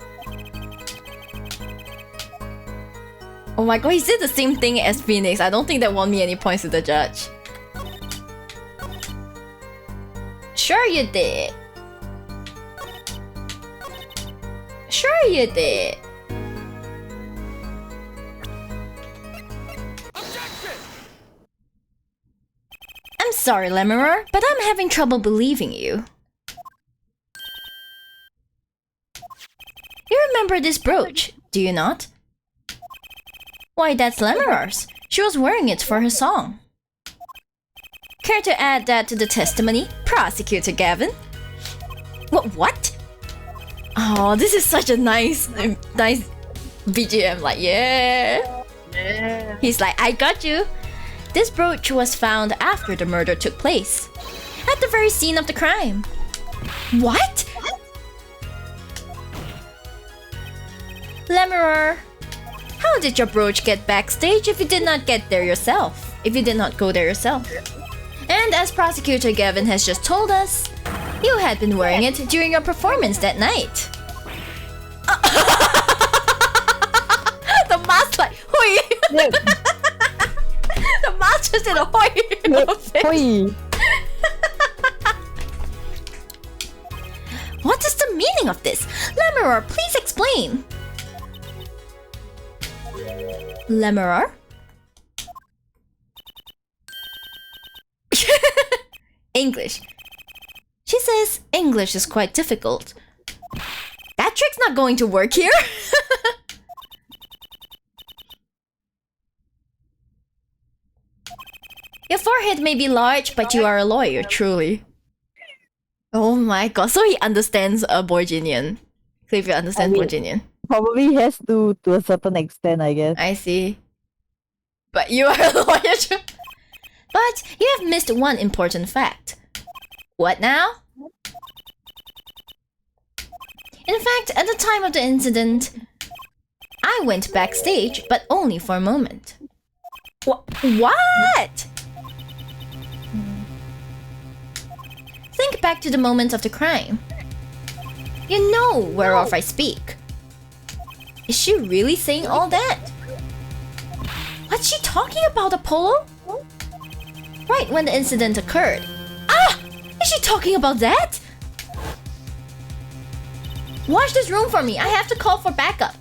[SPEAKER 1] Oh my god, he did the same thing as Phoenix. I don't think that won me any points to the judge. Sure you did. Sure you did. I'm sorry, Lemuror, but I'm having trouble believing you. You remember this brooch, do you not? Why, that's Lemuror's. She was wearing it for her song. Care to add that to the testimony, Prosecutor Gavin? What? Oh, this is such a nice BGM. Like, yeah. He's like, I got you. This brooch was found after the murder took place, at the very scene of the crime. What? Lemuror, how did your brooch get backstage if you did not get there yourself? If you did not go there yourself? And as Prosecutor Gavin has just told us, you had been wearing it during your performance that night. The mask like, hoi! The mask just did a hoi!
[SPEAKER 2] Hoi!
[SPEAKER 1] What is the meaning of this? Lemuror, please explain! Lemuror? English. She says English is quite difficult. That trick's not going to work here. Your forehead may be large, but you are a lawyer, truly. Oh my god, so he understands Borginian. So if you understand Borginian.
[SPEAKER 2] Probably has to a certain extent, I guess.
[SPEAKER 1] I see. But you are a lawyer, too. But you have missed one important fact. What now? In fact, at the time of the incident, I went backstage, but only for a moment. What? Think back to the moment of the crime. You know whereof I speak. Is she really saying all that? What's she talking about, Apollo? Right when the incident occurred. Ah! Is she talking about that? Watch this room for me. I have to call for backup.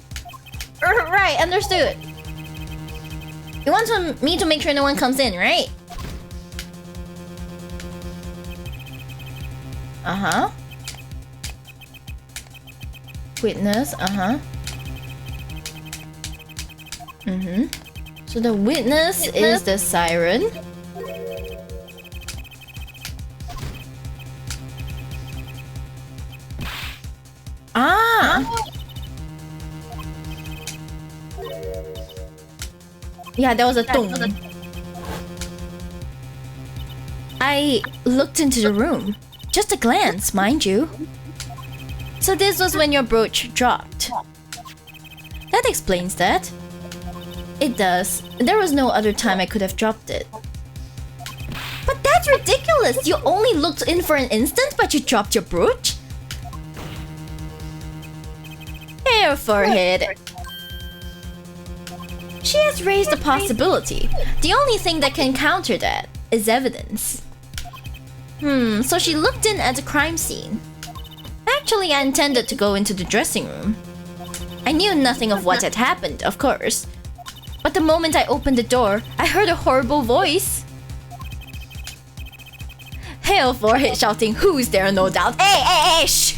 [SPEAKER 1] Right, understood. You want me to make sure no one comes in, right? Uh-huh. Witness, uh-huh. Mm-hmm. So the witness is the siren. Ah! Yeah, there was a tung. I looked into the room. Just a glance, mind you. So this was when your brooch dropped. That explains that. It does. There was no other time I could have dropped it. But that's ridiculous! You only looked in for an instant, but you dropped your brooch? Hair forehead. She has raised a possibility. The only thing that can counter that is evidence. So she looked in at the crime scene. Actually, I intended to go into the dressing room. I knew nothing of what had happened, of course. But the moment I opened the door, I heard a horrible voice. Hail forehead shouting, "Who's there, no doubt?" Hey, shh!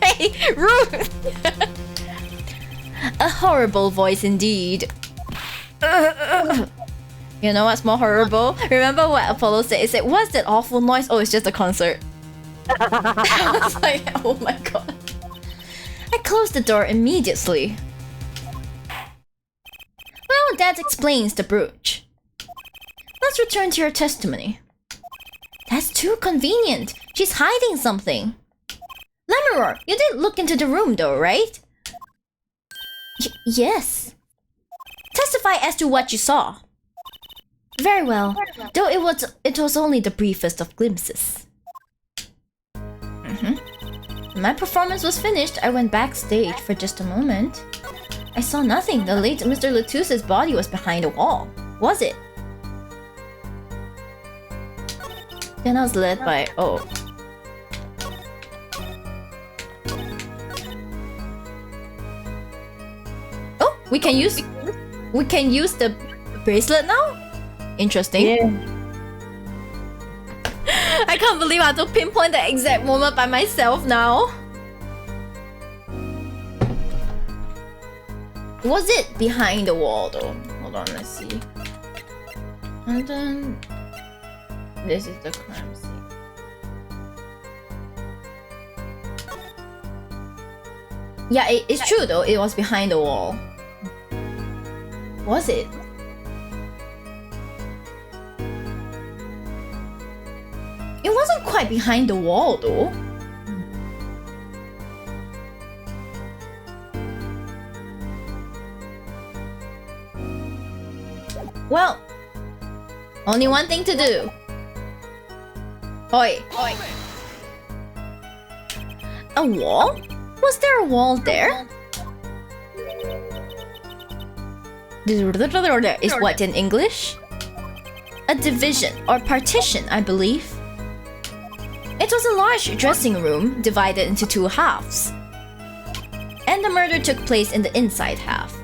[SPEAKER 1] Hey, rude! A horrible voice indeed. You know what's more horrible? Remember what Apollo said? He said, "What's that awful noise?" Oh, it's just a concert. I was like, oh my god. I closed the door immediately. Well, that explains the brooch. Let's return to your testimony. That's too convenient. She's hiding something. Lemuror, you did look into the room though, right? Yes. Testify as to what you saw. Very well, though it was only the briefest of glimpses. When my performance was finished, I went backstage for just a moment. I saw nothing. The late Mr. Latusse's body was behind a wall. Was it? Then I was led by... oh. Oh, we can use the bracelet now? Interesting.
[SPEAKER 2] Yeah.
[SPEAKER 1] I can't believe I have to pinpoint the exact moment by myself now. Was it behind the wall though? Hold on, let's see. And then this is the crime scene. Yeah, it's true though. It was behind the wall. Was it? It wasn't quite behind the wall though. Well, only one thing to do. Oi. A wall? Was there a wall there? Is what in English? A division or partition, I believe. It was a large dressing room divided into two halves. And the murder took place in the inside half.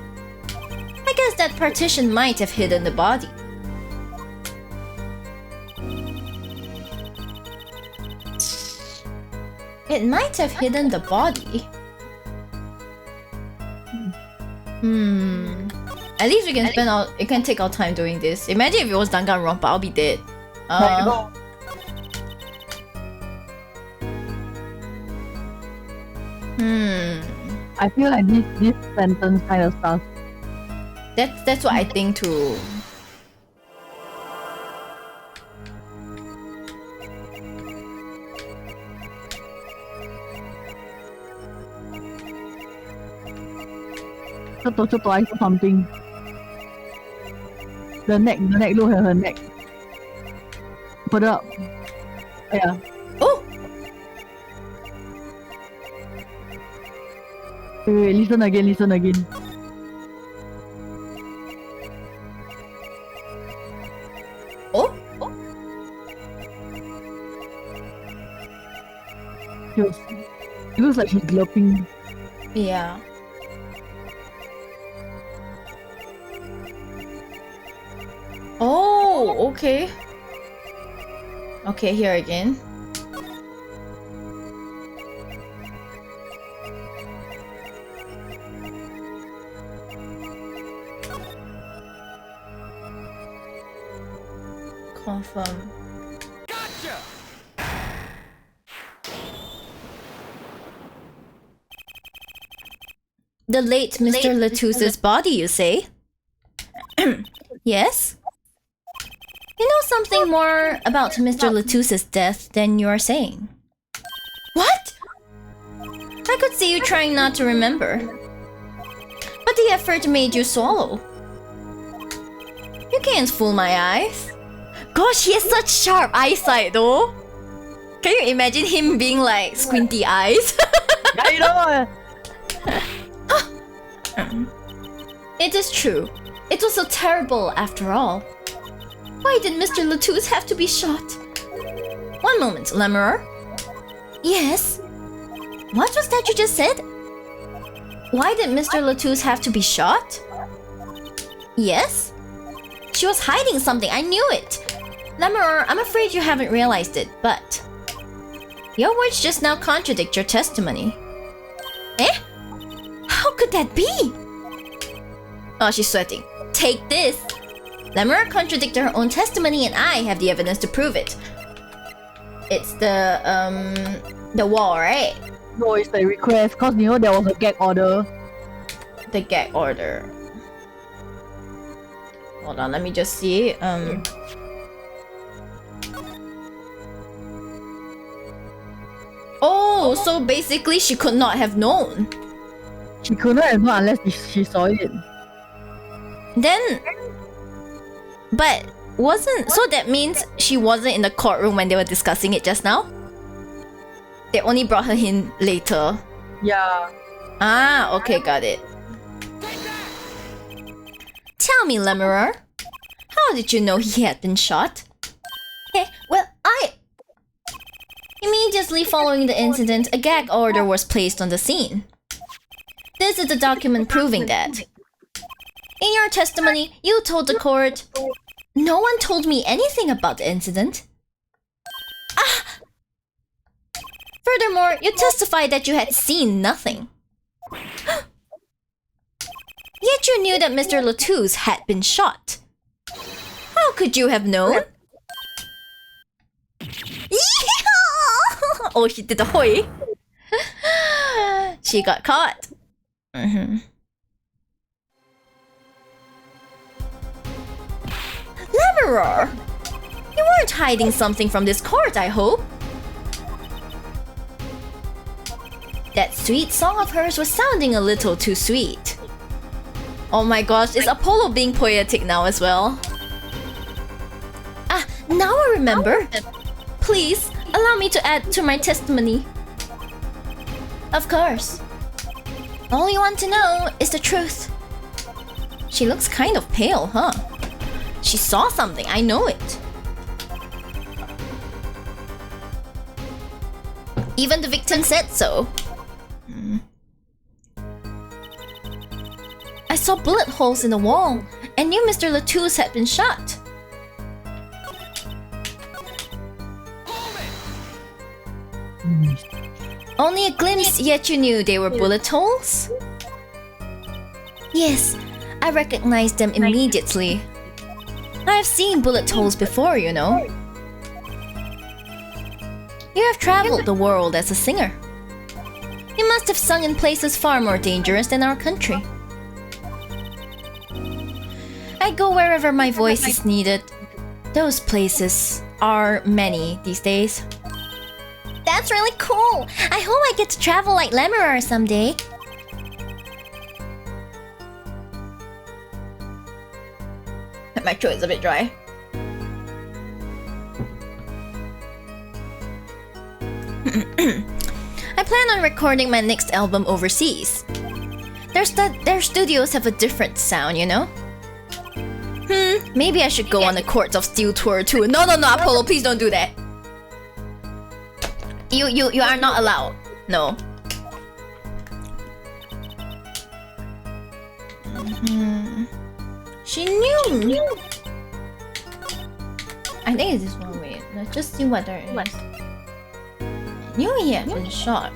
[SPEAKER 1] I guess that partition might have hidden the body. It might have hidden the body. At least we can spend our... it can take our time doing this. Imagine if it was Danganronpa, I'll be dead.
[SPEAKER 2] I feel like this sentence kind of stuff.
[SPEAKER 1] That's what I think too.
[SPEAKER 2] I saw something. The neck, look at her neck. Put it up. Yeah.
[SPEAKER 1] Oh!
[SPEAKER 2] Wait, listen again.
[SPEAKER 1] Oh?
[SPEAKER 2] Yes. It looks like she's slurping.
[SPEAKER 1] Yeah. Oh, okay. Okay, here again. Confirm.
[SPEAKER 3] Gotcha!
[SPEAKER 1] The late Mr. Latuse's body, you say? Yes? You know something more about Mr. Latuse's death than you are saying. What? I could see you trying not to remember. But the effort made you swallow. You can't fool my eyes. Gosh, he has such sharp eyesight though. Can you imagine him being like squinty eyes?
[SPEAKER 2] I know.
[SPEAKER 1] It is true. It was so terrible after all. Why did Mr. Latouche have to be shot? One moment, Lemurer. Yes? What was that you just said? Why did Mr. Latouche have to be shot? Yes? She was hiding something, I knew it. Lemurer, I'm afraid you haven't realized it, but... your words just now contradict your testimony. Eh? How could that be? Oh, she's sweating. Take this! Lemurer contradicted her own testimony and I have the evidence to prove it. It's the wall, right?
[SPEAKER 2] No, it's the request, because you know there was a gag order.
[SPEAKER 1] The gag order. Hold on, let me just see. Oh, so basically she could not have known.
[SPEAKER 2] She couldn't have known unless she saw it.
[SPEAKER 1] Then... but wasn't... so that means she wasn't in the courtroom when they were discussing it just now? They only brought her in later.
[SPEAKER 2] Yeah.
[SPEAKER 1] Ah, okay, got it. Tell me, Lemurer. How did you know he had been shot? Well, immediately following the incident, a gag order was placed on the scene. This is the document proving that. In your testimony, you told the court... no one told me anything about the incident. Ah! Furthermore, you testified that you had seen nothing. Yet you knew that Mr. Latouche had been shot. How could you have known? Oh, she did the hoi. She got caught. Lemurer! You weren't hiding something from this court, I hope? That sweet song of hers was sounding a little too sweet. Oh my gosh, is Apollo being poetic now as well? Ah, now I remember. Please, allow me to add to my testimony. Of course. All you want to know is the truth. She looks kind of pale, huh? She saw something, I know it. Even the victim said so. I saw bullet holes in the wall and knew Mr. Latouche had been shot. Only a glimpse, yet you knew they were bullet holes? Yes, I recognized them immediately. I have seen bullet holes before, you know. You have traveled the world as a singer. You must have sung in places far more dangerous than our country. I go wherever my voice is needed. Those places are many these days. That's really cool! I hope I get to travel like Lemurer someday. My throat is a bit dry. I plan on recording my next album overseas. Their studios have a different sound, you know? Maybe I should go on the Courts of Steel tour too. No, Apollo, please don't do that. You are not allowed. No. She knew. I think it's this one. Wait, let's just see what there is. I knew he had been shot.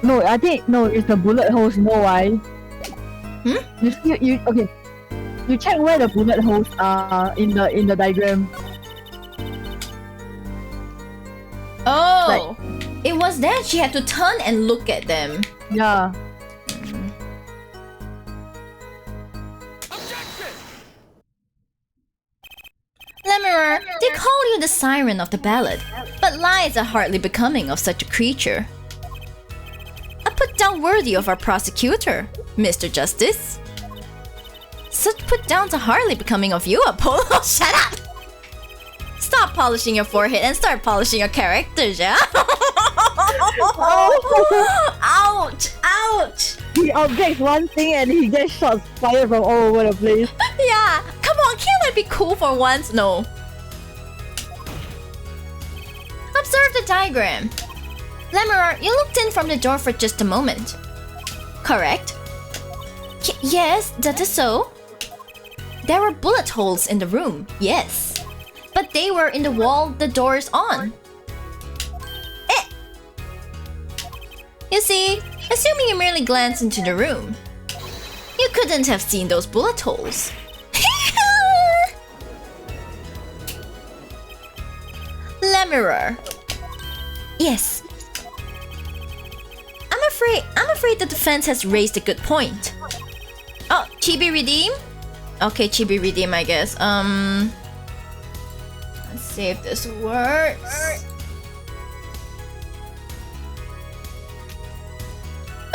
[SPEAKER 2] No, I think it's the bullet holes. You know why? Okay. You check where the bullet holes are in the diagram.
[SPEAKER 1] Oh, it was that she had to turn and look at them.
[SPEAKER 2] Yeah.
[SPEAKER 1] Lemurer, they call you the siren of the ballad, but lies are hardly becoming of such a creature. A put-down worthy of our prosecutor, Mr. Justice. Such put-downs are hardly becoming of you, Apollo. Shut up! Stop polishing your forehead and start polishing your characters, yeah? Ouch! Ouch!
[SPEAKER 2] He objects one thing and he gets shots fired from all over the place.
[SPEAKER 1] Yeah, come on, can't I be cool for once? No. Observe the diagram. Lemurer, you looked in from the door for just a moment. Correct? Yes, that is so. There were bullet holes in the room, yes. But they were in the wall the door is on. You see, assuming you merely glanced into the room, you couldn't have seen those bullet holes. Lemurer. Yes. I'm afraid the defense has raised a good point. Oh, Chibi redeem? Okay, Chibi redeem, I guess. Let's see if this works.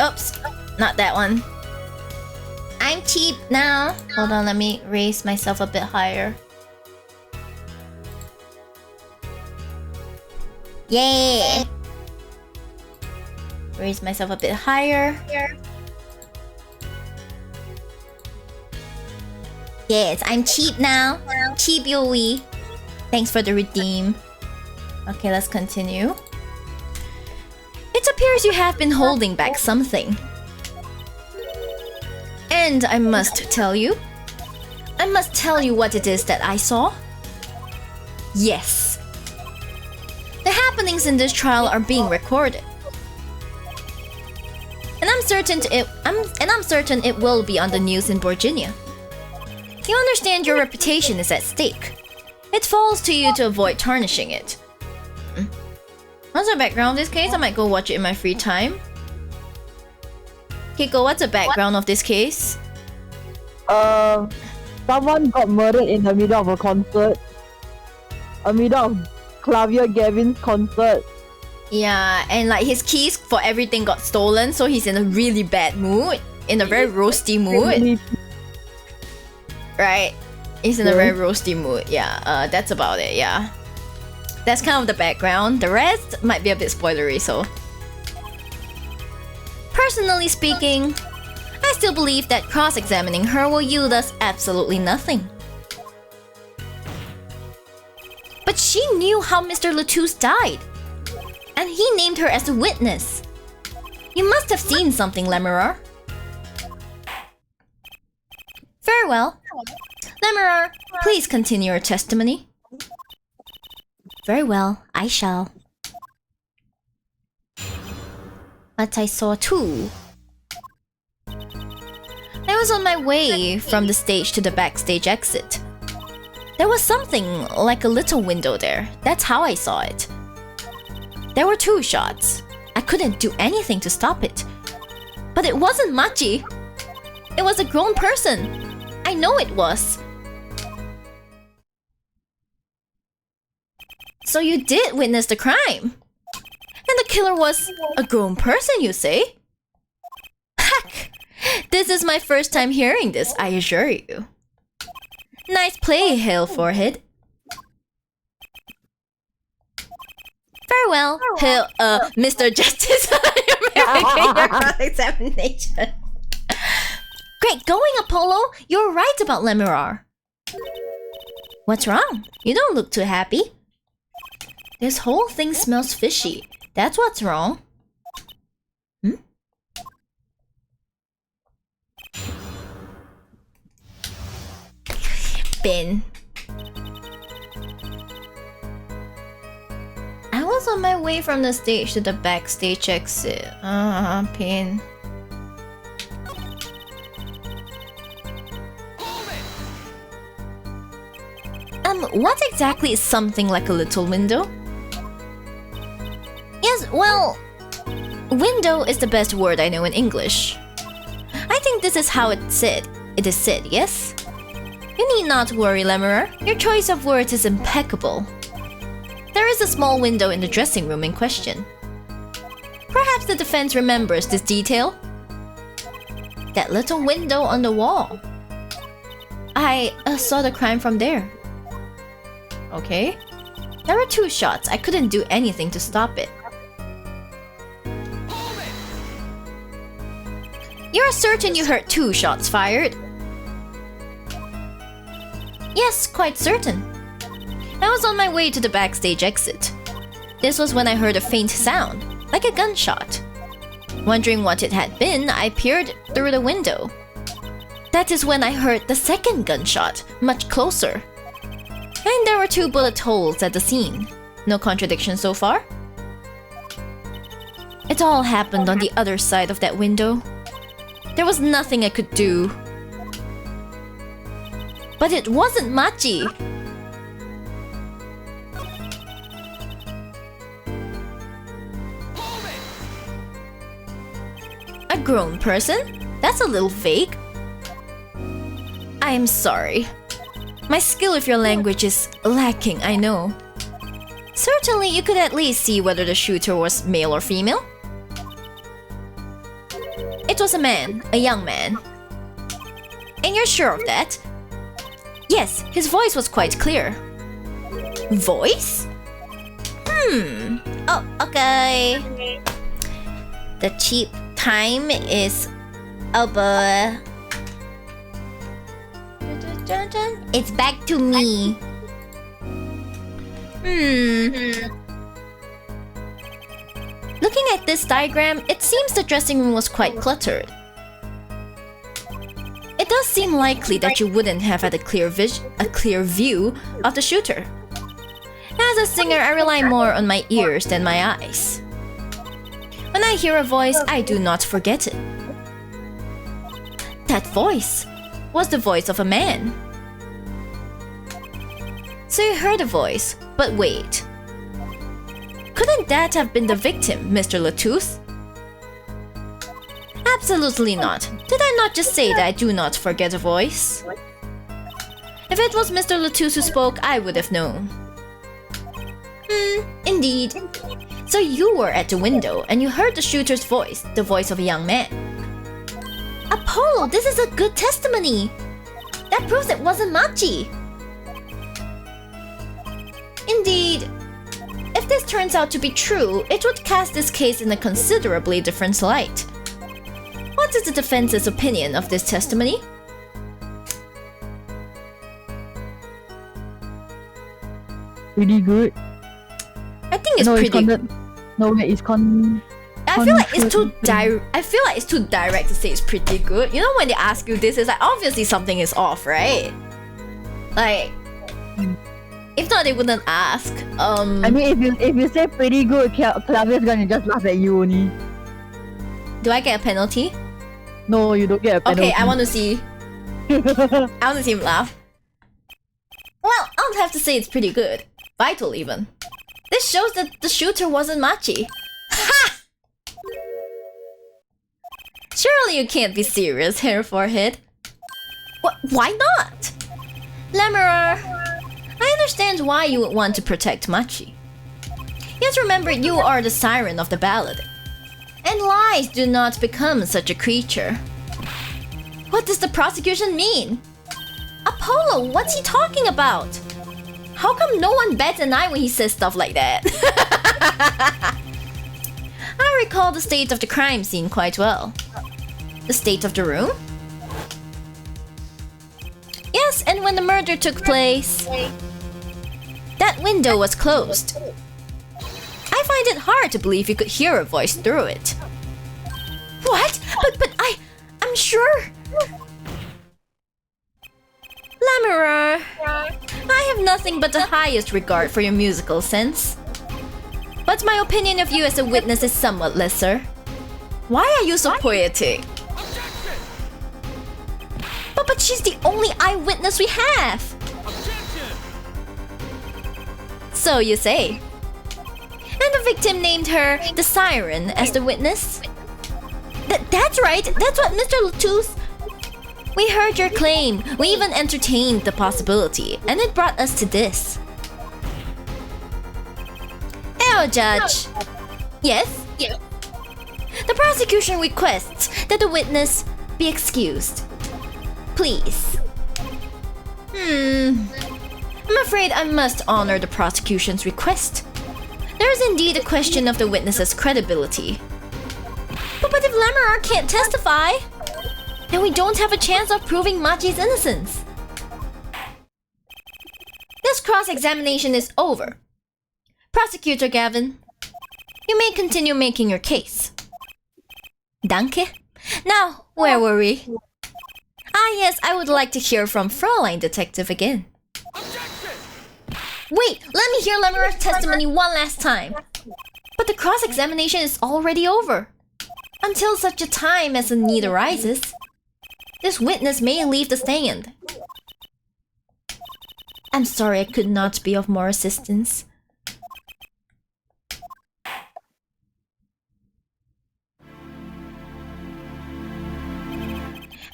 [SPEAKER 1] Oops, not that one. I'm cheap now. Hold on, let me raise myself a bit higher. Yeah. Raise myself a bit higher. Yes, I'm cheap now. Cheap Yui. Thanks for the redeem. Okay, let's continue. It appears you have been holding back something. And I must tell you what it is that I saw. Yes. The happenings in this trial are being recorded. And I'm certain it will be on the news in Virginia. You understand your reputation is at stake. It falls to you to avoid tarnishing it. What's the background of this case? I might go watch it in my free time. Kiko, what's the background of this case?
[SPEAKER 2] Someone got murdered in the middle of a concert. A middle of Clavier Gavin's concert.
[SPEAKER 1] Yeah, and like his keys for everything got stolen, so he's in a really bad mood. In a very roasty mood. Right? He's in a very roasty mood. Yeah, that's about it, yeah. That's kind of the background. The rest might be a bit spoilery, so. Personally speaking, I still believe that cross-examining her will yield us absolutely nothing. But she knew how Mr. Latouche died. And he named her as a witness. You must have seen something, Lemurer. Very well. Lemurer, please continue your testimony. Very well, I shall. But I saw too. I was on my way from the stage to the backstage exit. There was something like a little window there. That's how I saw it. There were 2 shots. I couldn't do anything to stop it. But it wasn't Machi. It was a grown person. I know it was. So you did witness the crime. And the killer was a grown person, you say? Heck! This is my first time hearing this, I assure you. Nice play, Hale Forehead. Very well, Hale, Mr. Justice. You're your cross-examination. Great going, Apollo. You're right about Lemurer. What's wrong? You don't look too happy. This whole thing smells fishy. That's what's wrong. spin. I was on my way from the stage to the backstage exit. Pin. What exactly is something like a little window? Yes, well, window is the best word I know in English. I think this is how it is said, yes? You need not worry, Lemurer. Your choice of words is impeccable. There is a small window in the dressing room in question. Perhaps the defense remembers this detail? That little window on the wall. I saw the crime from there. Okay. There were 2 shots. I couldn't do anything to stop it. You're certain you heard 2 shots fired? Yes, quite certain. I was on my way to the backstage exit. This was when I heard a faint sound, like a gunshot. Wondering what it had been, I peered through the window. That is when I heard the second gunshot, much closer. And there were 2 bullet holes at the scene. No contradiction so far? It all happened on the other side of that window. There was nothing I could do. But it wasn't Machi. A grown person? That's a little vague. I am sorry. My skill with your language is lacking, I know. Certainly, you could at least see whether the shooter was male or female. It was a man, a young man. And you're sure of that? Yes, his voice was quite clear. Voice? Oh, okay. The cheap time is over. It's back to me. Looking at this diagram, it seems the dressing room was quite cluttered. It does seem likely that you wouldn't have had a clear view of the shooter. As a singer, I rely more on my ears than my eyes. When I hear a voice, I do not forget it. That voice was the voice of a man. So you heard a voice, but wait. Couldn't that have been the victim, Mr. Latouche? Absolutely not. Did I not just say that I do not forget a voice? If it was Mr. Latouche who spoke, I would have known. Indeed. So you were at the window and you heard the shooter's voice, the voice of a young man. Apollo, this is a good testimony. That proves it wasn't Machi. Indeed. If this turns out to be true, it would cast this case in a considerably different light. What is the defense's opinion of this testimony?
[SPEAKER 2] Pretty good.
[SPEAKER 1] I think it's pretty. I feel like it's too direct to say it's pretty good. You know, when they ask you this, it's like obviously something is off, right? Like, if not, they wouldn't ask.
[SPEAKER 2] I mean, if you say pretty good, Clavia's gonna just laugh at you only.
[SPEAKER 1] Do I get a penalty?
[SPEAKER 2] No, you don't get a penalty.
[SPEAKER 1] Okay, I want to see. I want to see him laugh. Well, I'll have to say it's pretty good. Vital, even. This shows that the shooter wasn't Machi. Ha! Surely you can't be serious, Hair Forehead. What? Why not? Lemurer, I understand why you would want to protect Machi. Yet remember, you are the siren of the ballad. And lies do not become such a creature. What does the prosecution mean? Apollo, what's he talking about? How come no one bats an eye when he says stuff like that? I recall the state of the crime scene quite well. The state of the room? Yes, and when the murder took place, that window was closed. I find it hard to believe you could hear a voice through it. What? But I'm sure. Lemurer. have nothing but the highest regard for your musical sense. But my opinion of you as a witness is somewhat lesser. Why are you so poetic? But she's the only eyewitness we have! So you say. And the victim named her the Siren as the witness? That's right! That's what Mr. Latouche... We heard your claim. We even entertained the possibility. And it brought us to this. Oh, Judge. Yes? Yes. The prosecution requests that the witness be excused. Please. I'm afraid I must honor the prosecution's request. There is indeed a question of the witness's credibility. But if Lamoureux can't testify, then we don't have a chance of proving Machi's innocence. This cross-examination is over. Prosecutor Gavin, you may continue making your case. Danke. Now, where were we? Ah yes, I would like to hear from Fraulein Detective again. Objection! Wait, let me hear Lamoureux's testimony one last time. But the cross-examination is already over. Until such a time as a need arises, this witness may leave the stand. I'm sorry I could not be of more assistance.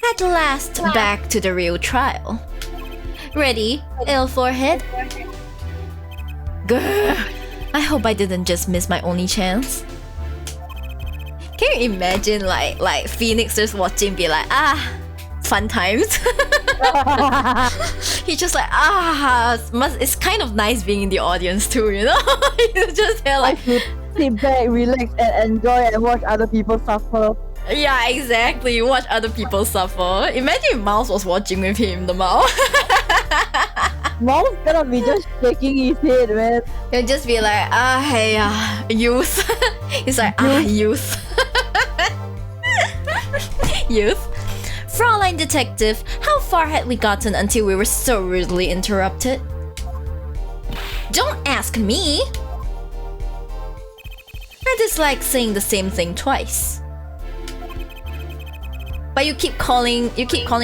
[SPEAKER 1] At last, back to the real trial. Ready, ill forehead? Grr, I hope I didn't just miss my only chance. Can you imagine like Phoenix just watching be like, fun times? He's just like, it's kind of nice being in the audience too, you know? You just feel like...
[SPEAKER 2] Sit back, relax and enjoy and watch other people suffer.
[SPEAKER 1] Yeah, exactly. Watch other people suffer. Imagine if Miles was watching with him, the Miles.
[SPEAKER 2] Miles gonna be just shaking his head, man.
[SPEAKER 1] He'll just be like, hey, youth. He's like, youth. Youth. Fraulein Detective, how far had we gotten until we were so rudely interrupted? Don't ask me! I dislike saying the same thing twice. But you keep calling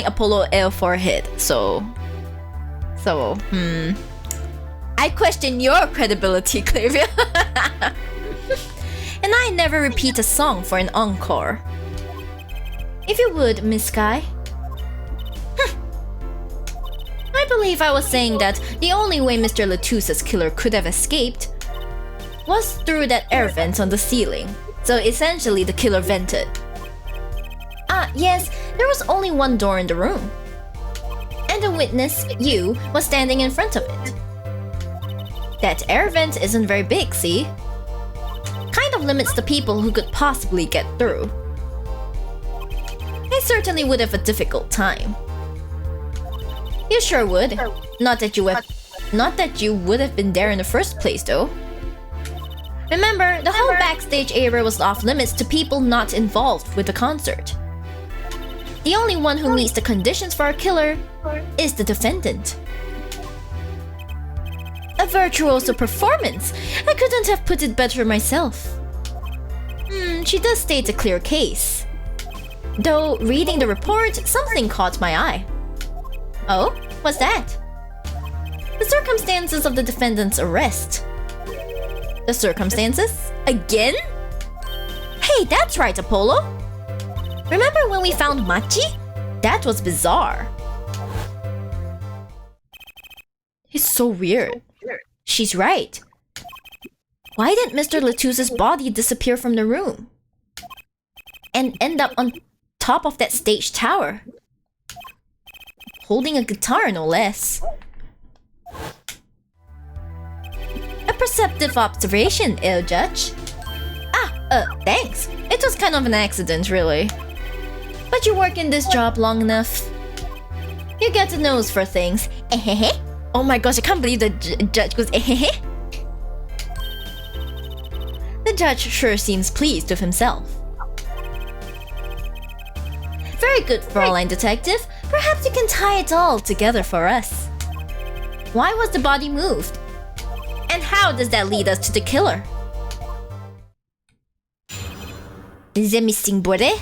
[SPEAKER 1] Apollo L forehead, so I question your credibility, Clavia. And I never repeat a song for an encore. If you would, Miss Sky. I believe I was saying that the only way Mr. Latouche's killer could have escaped was through that air vent on the ceiling. So essentially the killer vented. Yes, there was only one door in the room. And the witness, you, was standing in front of it. That air vent isn't very big, see? Kind of limits the people who could possibly get through. I certainly would have a difficult time. You sure would. Not that you would have been there in the first place, though. Remember, the whole backstage area was off limits to people not involved with the concert. The only one who meets the conditions for a killer is the defendant. A virtuoso performance! I couldn't have put it better myself. She does state a clear case. Though, reading the report, something caught my eye. Oh? What's that? The circumstances of the defendant's arrest. The circumstances? Again? Hey, that's right, Apollo! Remember when we found Machi? That was bizarre. He's so weird. She's right. Why didn't Mr. Latouche's body disappear from the room? And end up on top of that stage tower? Holding a guitar, no less. A perceptive observation, ill judge. Thanks. It was kind of an accident, really. But you work in this job long enough. You get a nose for things. Oh my gosh, I can't believe the judge goes The judge sure seems pleased with himself. Very good, Fraulein Detective. Perhaps you can tie it all together for us. Why was the body moved? And how does that lead us to the killer? The missing body?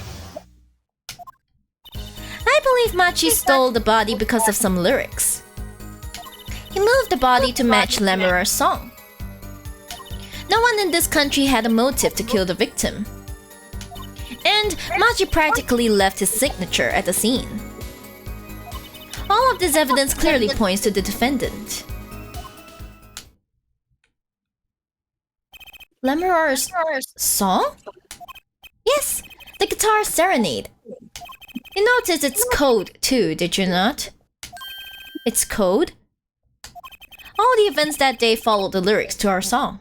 [SPEAKER 1] I believe Machi stole the body because of some lyrics. He moved the body to match Lemurer's song. No one in this country had a motive to kill the victim. And Machi practically left his signature at the scene. All of this evidence clearly points to the defendant. Lemurer's song? Yes, the guitar serenade. You noticed it's code too, did you not? It's code? All the events that day followed the lyrics to our song.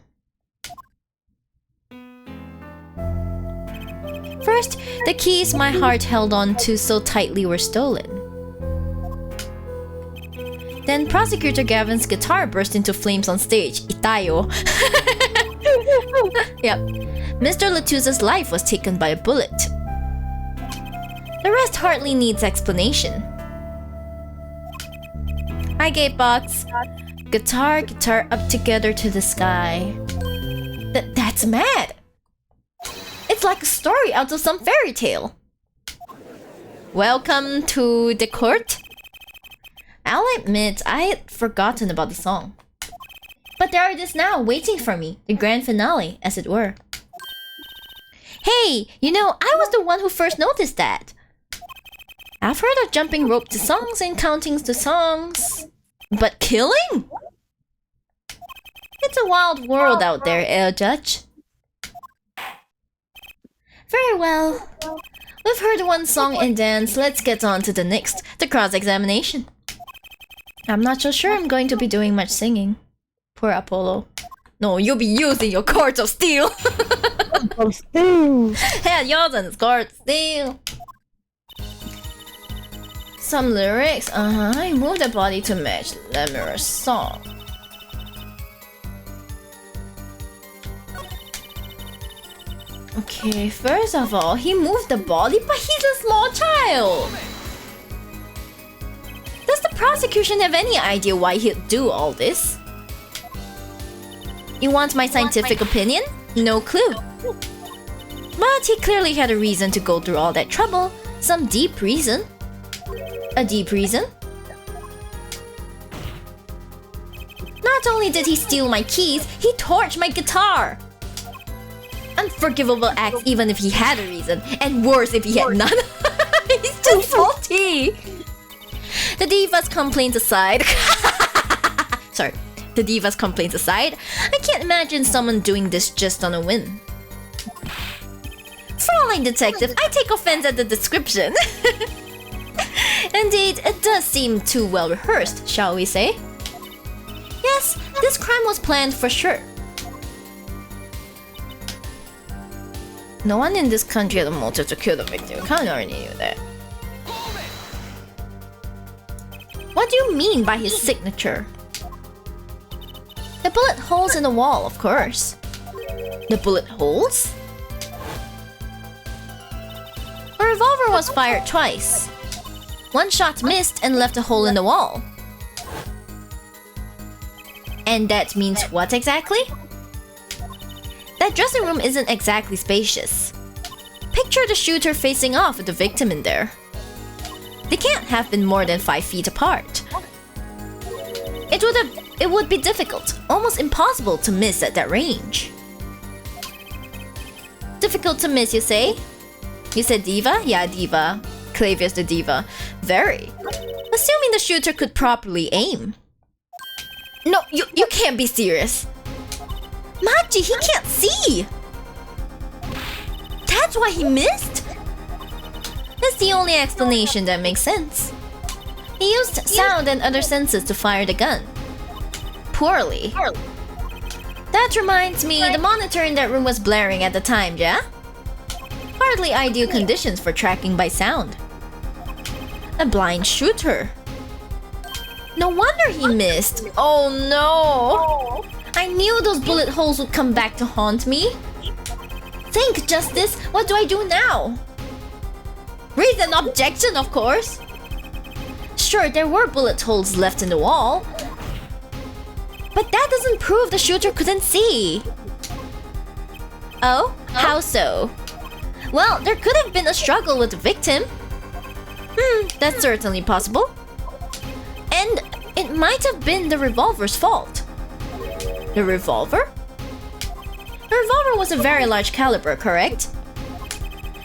[SPEAKER 1] First, the keys my heart held on to so tightly were stolen. Then Prosecutor Gavin's guitar burst into flames on stage. Itayo. Yep. Mr. Latuza's life was taken by a bullet. The rest hardly needs explanation. Hi, Gatebox. Guitar up together to the sky. That's mad. It's like a story out of some fairy tale. Welcome to the court. I'll admit, I had forgotten about the song. But there it is now, waiting for me. The grand finale, as it were. Hey, you know, I was the one who first noticed that. I've heard of jumping rope to songs and counting to songs. But killing? It's a wild world out there, Judge. Very well. We've heard one song and dance, let's get on to the next, the cross-examination. I'm not so sure I'm going to be doing much singing. Poor Apollo. No, you'll be using your cords of steel.
[SPEAKER 2] Of steel.
[SPEAKER 1] Had yours and cords of steel. Some lyrics. I moved the body to match Lemurer's song. Okay, first of all, he moved the body, but he's a small child. Does the prosecution have any idea why he'd do all this? You want my scientific opinion? No clue. But he clearly had a reason to go through all that trouble. Some deep reason. A deep reason? Not only did he steal my keys, he torched my guitar. Unforgivable act even if he had a reason, and worse if he had none. He's just salty. The diva's complaints aside... Sorry. The diva's complaints aside, I can't imagine someone doing this just on a whim. Fraulein Detective, I take offense at the description. Indeed, it does seem too well rehearsed, shall we say? Yes, this crime was planned for sure. No one in this country had a motive to kill the victim. Kind of already knew that. What do you mean by his signature? The bullet holes in the wall, of course. The bullet holes? A revolver was fired twice. One shot missed and left a hole in the wall. And that means what exactly? That dressing room isn't exactly spacious. Picture the shooter facing off with the victim in there. They can't have been more than 5 feet apart. It would be difficult, almost impossible to miss at that range. Difficult to miss, you say? You said diva? Yeah, diva. Clavius the diva. Very. Assuming the shooter could properly aim. No, you can't be serious. Machi, he can't see! That's why he missed? That's the only explanation that makes sense. He used sound and other senses to fire the gun. Poorly. That reminds me, the monitor in that room was blaring at the time, yeah? Hardly ideal conditions for tracking by sound. A blind shooter. No wonder he missed. Oh no! I knew those bullet holes would come back to haunt me. Think, Justice, what do I do now? Raise an objection, of course. Sure, there were bullet holes left in the wall. But that doesn't prove the shooter couldn't see. Oh? How so? Well, there could have been a struggle with the victim. That's certainly possible. And it might have been the revolver's fault. The revolver? The revolver was a very large caliber, correct?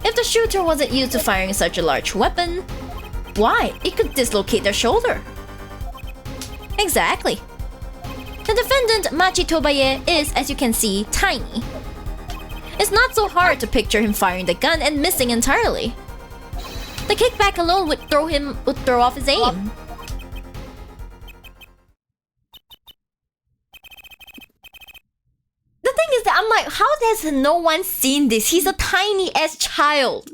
[SPEAKER 1] If the shooter wasn't used to firing such a large weapon, why? It could dislocate their shoulder. Exactly. The defendant, Machi Tobaye, is, as you can see, tiny. It's not so hard to picture him firing the gun and missing entirely. The kickback alone would throw off his aim. The thing is that I'm like, how has no one seen this? He's a tiny-ass child.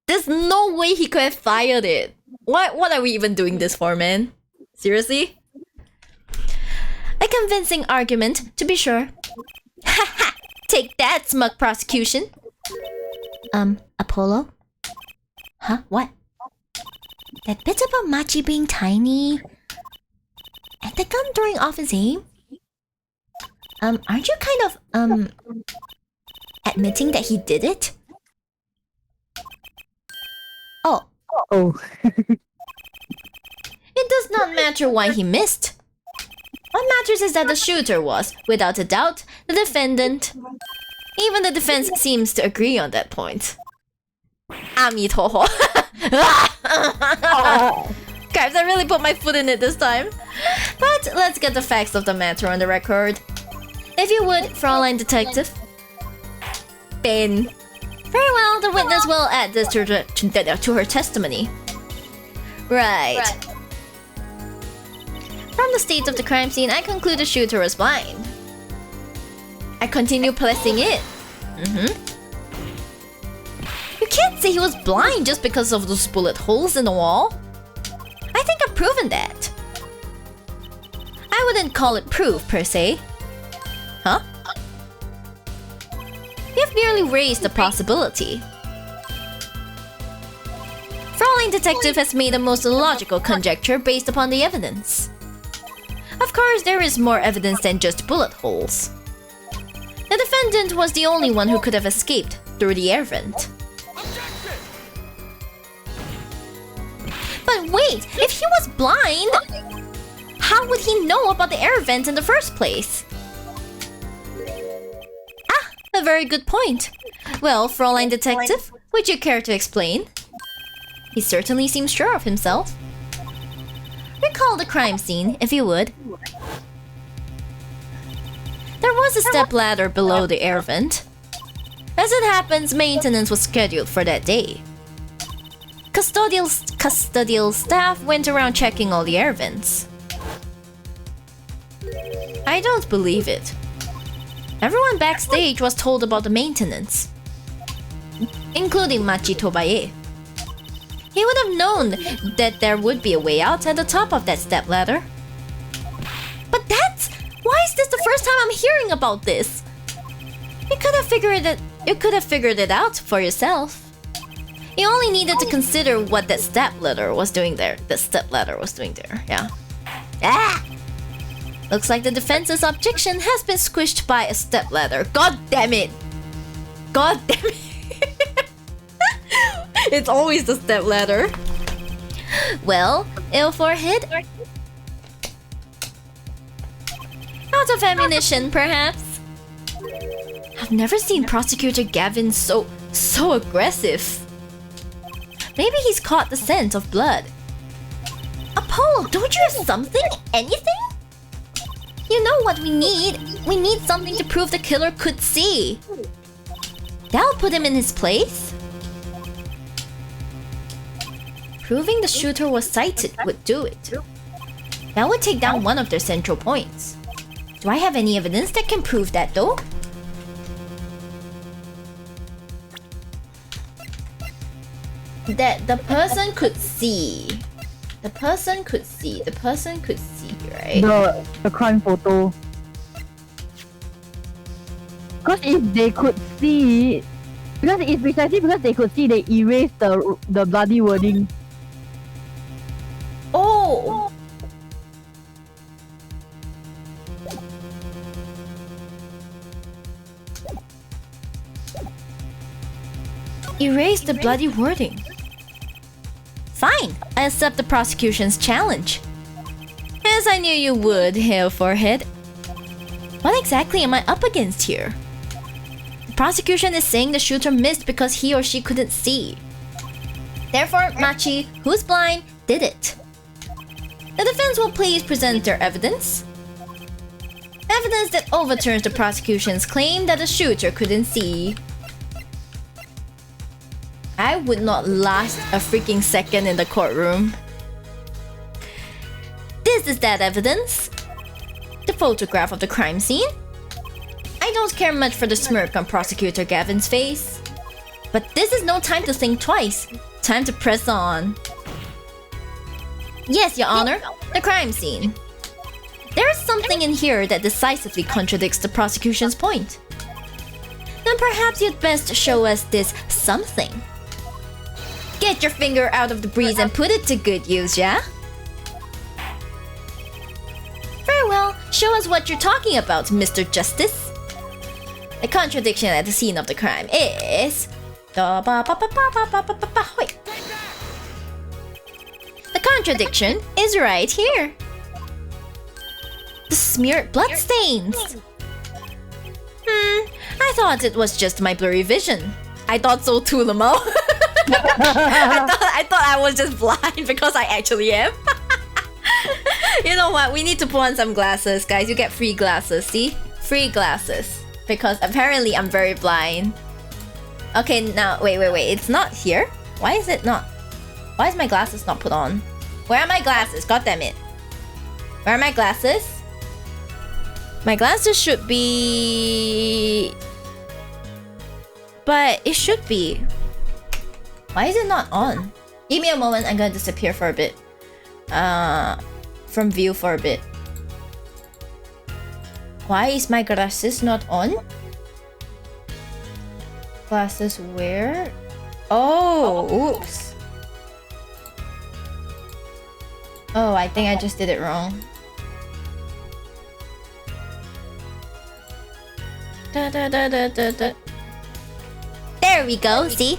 [SPEAKER 1] There's no way he could have fired it. What are we even doing this for, man? Seriously? A convincing argument, to be sure. Haha! Take that, smug prosecution. Apollo? Huh? What? That bit about Machi being tiny and the gun throwing off his aim? Aren't you kind of, admitting that he did it? Oh.
[SPEAKER 2] It
[SPEAKER 1] does not matter why he missed. What matters is that the shooter was, without a doubt, the defendant. Even the defense seems to agree on that point. Amitoho. Guys, I really put my foot in it this time. But let's get the facts of the matter on the record. If you would, Fraulein Detective. Ben. Very well, the witness will add this to her testimony. Right. From the state of the crime scene, I conclude the shooter was blind. I continue pressing it. You can't say he was blind just because of those bullet holes in the wall. I think I've proven that. I wouldn't call it proof, per se. Huh? You've merely raised the possibility. Fraulein Detective has made the most logical conjecture based upon the evidence. Of course, there is more evidence than just bullet holes. The defendant was the only one who could have escaped through the air vent. But wait, if he was blind, how would he know about the air vent in the first place? Ah, a very good point. Well, Fraulein Detective, would you care to explain? He certainly seems sure of himself. Recall the crime scene, if you would. There was a step ladder below the air vent. As it happens, maintenance was scheduled for that day. Custodial staff went around checking all the air vents. I don't believe it. Everyone backstage was told about the maintenance, including Machi Tobaye. He would have known that there would be a way out at the top of that stepladder. But that's... Why is this the first time I'm hearing about this? You could have figured it out for yourself. You only needed to consider what that stepladder was doing there. Yeah. Ah! Looks like the defense's objection has been squished by a stepladder. God damn it! God damn it! It's always the stepladder. Well, ill forehead? Out of ammunition, perhaps? I've never seen Prosecutor Gavin so aggressive. Maybe he's caught the scent of blood. Apollo, don't you have something? Anything? You know what we need? We need something to prove the killer could see. That'll put him in his place. Proving the shooter was sighted would do it. That would take down one of their central points. Do I have any evidence that can prove that though? That the person could see. The person could see, right?
[SPEAKER 2] The crime photo. Because if they could see, because it's precisely because they could see, they erased the bloody wording.
[SPEAKER 1] Oh! Erase the bloody wording. Fine, I accept the prosecution's challenge. As I knew you would, Hail Forehead. What exactly am I up against here? The prosecution is saying the shooter missed because he or she couldn't see. Therefore, Machi, who's blind, did it. The defense will please present their evidence. Evidence that overturns the prosecution's claim that the shooter couldn't see. I would not last a freaking second in the courtroom. This is that evidence. The photograph of the crime scene. I don't care much for the smirk on Prosecutor Gavin's face. But this is no time to think twice. Time to press on. Yes, Your Honor, the crime scene. There is something in here that decisively contradicts the prosecution's point. Then perhaps you'd best show us this something. Get your finger out of the breeze and put it to good use, yeah? Very well, show us what you're talking about, Mr. Justice. The contradiction at the scene of the crime is... The contradiction is right here. The smeared bloodstains. I thought it was just my blurry vision. I thought so too, Lamau. I thought I was just blind because I actually am. You know what? We need to put on some glasses, guys. You get free glasses, see? Free glasses. Because apparently I'm very blind. Okay, now, wait. It's not here? Why is it not? Why is my glasses not put on? Where are my glasses? God damn it. Where are my glasses? My glasses should be... But it should be. Why is it not on? Give me a moment, I'm gonna disappear for a bit. From view for a bit. Why is my glasses not on? Glasses where? Oh, oops. Oh, I think I just did it wrong. There we go, see?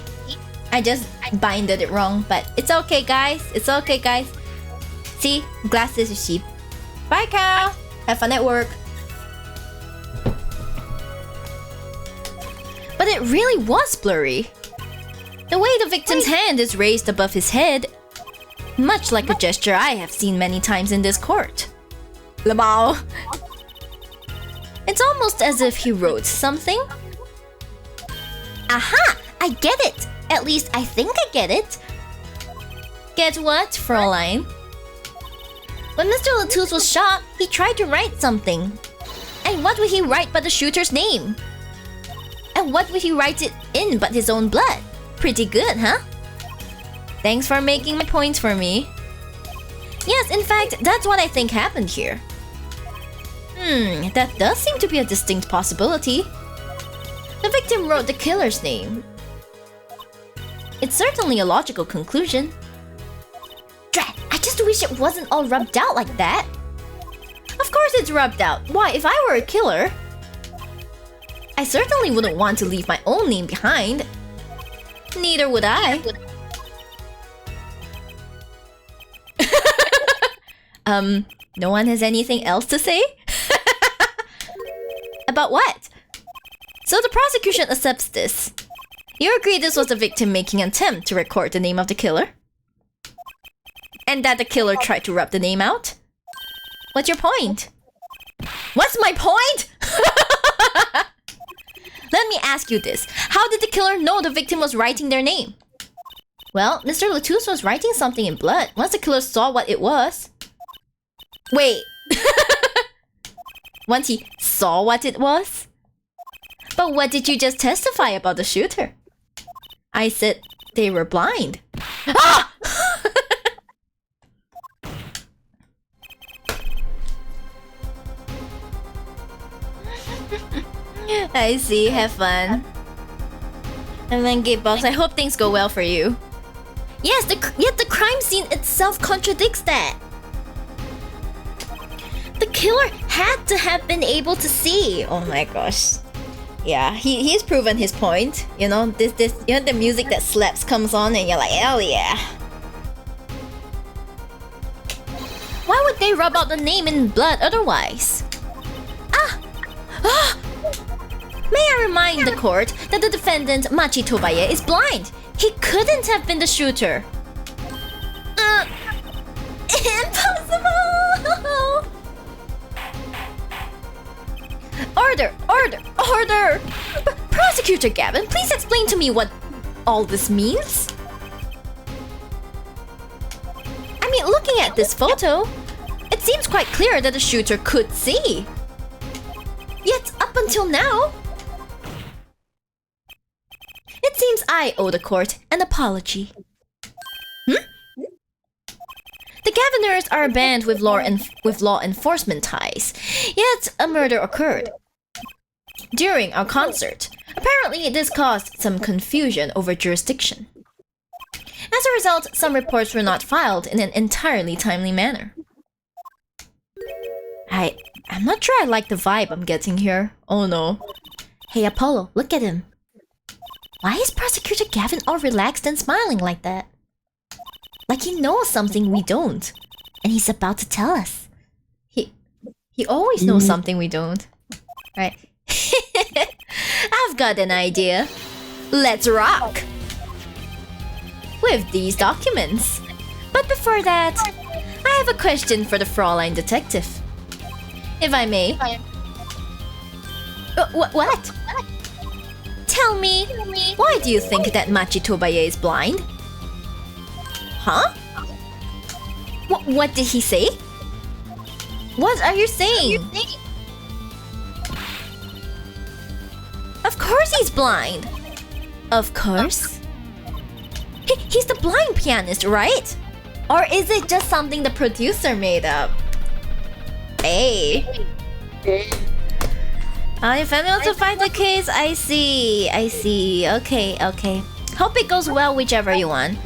[SPEAKER 1] I just binded it wrong, but it's okay, guys. It's okay, guys. See? Glasses is cheap. Bye, Cal. Have fun at work. But it really was blurry. The way the victim's hand is raised above his head, much like a gesture I have seen many times in this court. Lamau. It's almost as if he wrote something. Aha! I get it! At least I think I get it. Get what, Fräulein? When Mr. Latouche was shot, he tried to write something. And what would he write but the shooter's name? And what would he write it in but his own blood? Pretty good, huh? Thanks for making my points for me. Yes, in fact, that's what I think happened here. That does seem to be a distinct possibility. The victim wrote the killer's name. It's certainly a logical conclusion. Drat, I just wish it wasn't all rubbed out like that. Of course it's rubbed out. Why, if I were a killer, I certainly wouldn't want to leave my own name behind. Neither would I. No one has anything else to say? About what? So the prosecution accepts this. You agree this was the victim making an attempt to record the name of the killer? And that the killer tried to rub the name out? What's your point? What's my point? Let me ask you this. How did the killer know the victim was writing their name? Well, Mr. Latouche was writing something in blood once the killer saw what it was. Wait. Once he saw what it was? But what did you just testify about the shooter? I said they were blind. Ah! I see, have fun. And then Gitbox, I hope things go well for you. Yes, yet the crime scene itself contradicts that. The killer had to have been able to see. Oh my gosh. Yeah, he's proven his point. You know, this the music that slaps comes on and you're like, hell yeah. Why would they rub out the name in blood otherwise? May I remind the court that the defendant, Machi Tobaye, is blind. He couldn't have been the shooter. Impossible! Order! Prosecutor Gavin, please explain to me what all this means. I mean, looking at this photo, it seems quite clear that the shooter could see. Yet, up until now, it seems I owe the court an apology. The Gaviners are a band with law enforcement ties, yet a murder occurred during our concert. Apparently, this caused some confusion over jurisdiction. As a result, some reports were not filed in an entirely timely manner. I'm not sure I like the vibe I'm getting here. Oh no. Hey Apollo, look at him. Why is Prosecutor Gavin all relaxed and smiling like that? Like he knows something we don't. And he's about to tell us. He always knows something we don't. Right. I've got an idea. Let's rock! With these documents. But before that, I have a question for the Fraulein detective. If I may. What? Tell me, why do you think that Machi Tobaye is blind? Huh? What did he say? What are you saying? Of course he's blind. Of course? He's the blind pianist, right? Or is it just something the producer made up? Hey. If I'm able to find the case, I see. Okay. Hope it goes well, whichever you want.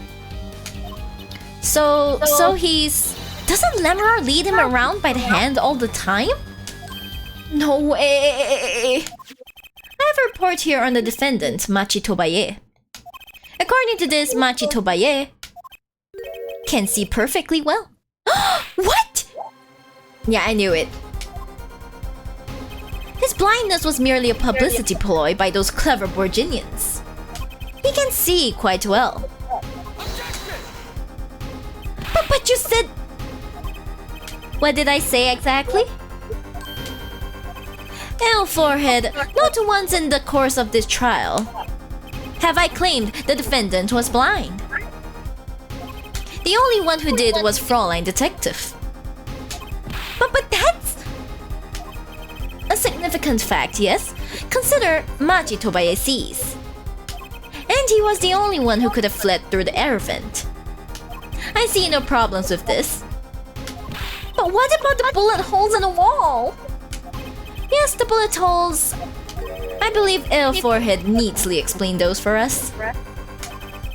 [SPEAKER 1] So he's... Doesn't Lemuror lead him around by the hand all the time? No way! I have a report here on the defendant, Machi Tobaye. According to this, Machi Tobaye can see perfectly well. What? Yeah, I knew it. His blindness was merely a publicity ploy by those clever Borginians. He can see quite well. But you said... What did I say exactly? Forehead, not once in the course of this trial have I claimed the defendant was blind. The only one who did was Fraulein detective. But that's a significant fact, yes? Consider Machi Tobaye sees. And he was the only one who could have fled through the air vent. I see no problems with this. But what about the bullet holes in the wall? Yes, the bullet holes. I believe Forehead neatly explained those for us.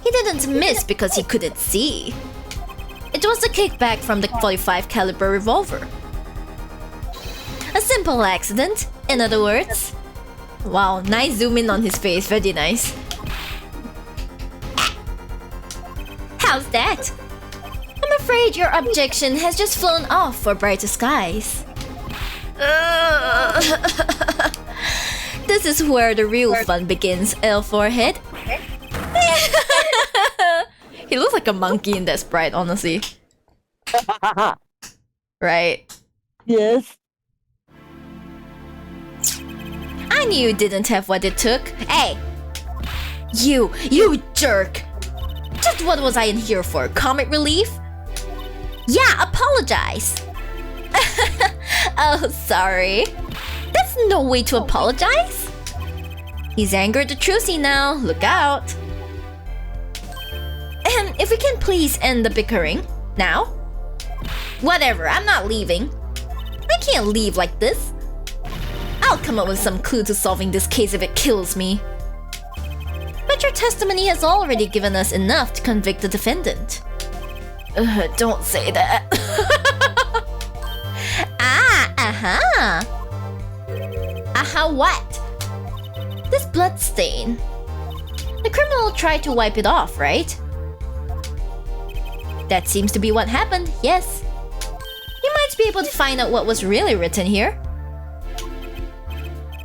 [SPEAKER 1] He didn't miss because he couldn't see. It was the kickback from the 45 caliber revolver. A simple accident, in other words. Wow, nice zoom in on his face, very nice. How's that? I'm afraid your objection has just flown off for brighter skies. This is where the real fun begins, Forehead. He looks like a monkey in that sprite, honestly. Right.
[SPEAKER 2] Yes.
[SPEAKER 1] I knew you didn't have what it took. Hey! You jerk! Just what was I in here for? Comic relief? Yeah, apologize! Oh, sorry. That's no way to apologize. He's angered the Trucy now. Look out. If we can please end the bickering now. Whatever, I'm not leaving. I can't leave like this. I'll come up with some clue to solving this case if it kills me. But your testimony has already given us enough to convict the defendant. Don't say that. Aha what? This blood stain. The criminal tried to wipe it off, right? That seems to be what happened, yes. You might be able to find out what was really written here.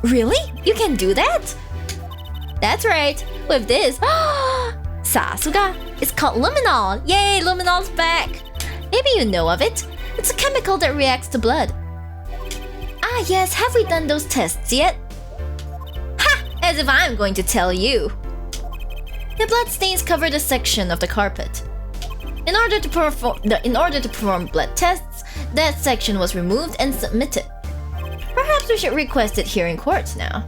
[SPEAKER 1] Really? You can do that? That's right. With this, Sasuga. It's called luminol. Yay, luminol's back. Maybe you know of it. It's a chemical that reacts to blood. Ah yes, have we done those tests yet? Ha! As if I'm going to tell you. The blood stains covered a section of the carpet. In order to perform blood tests, that section was removed and submitted. Perhaps we should request it here in court now.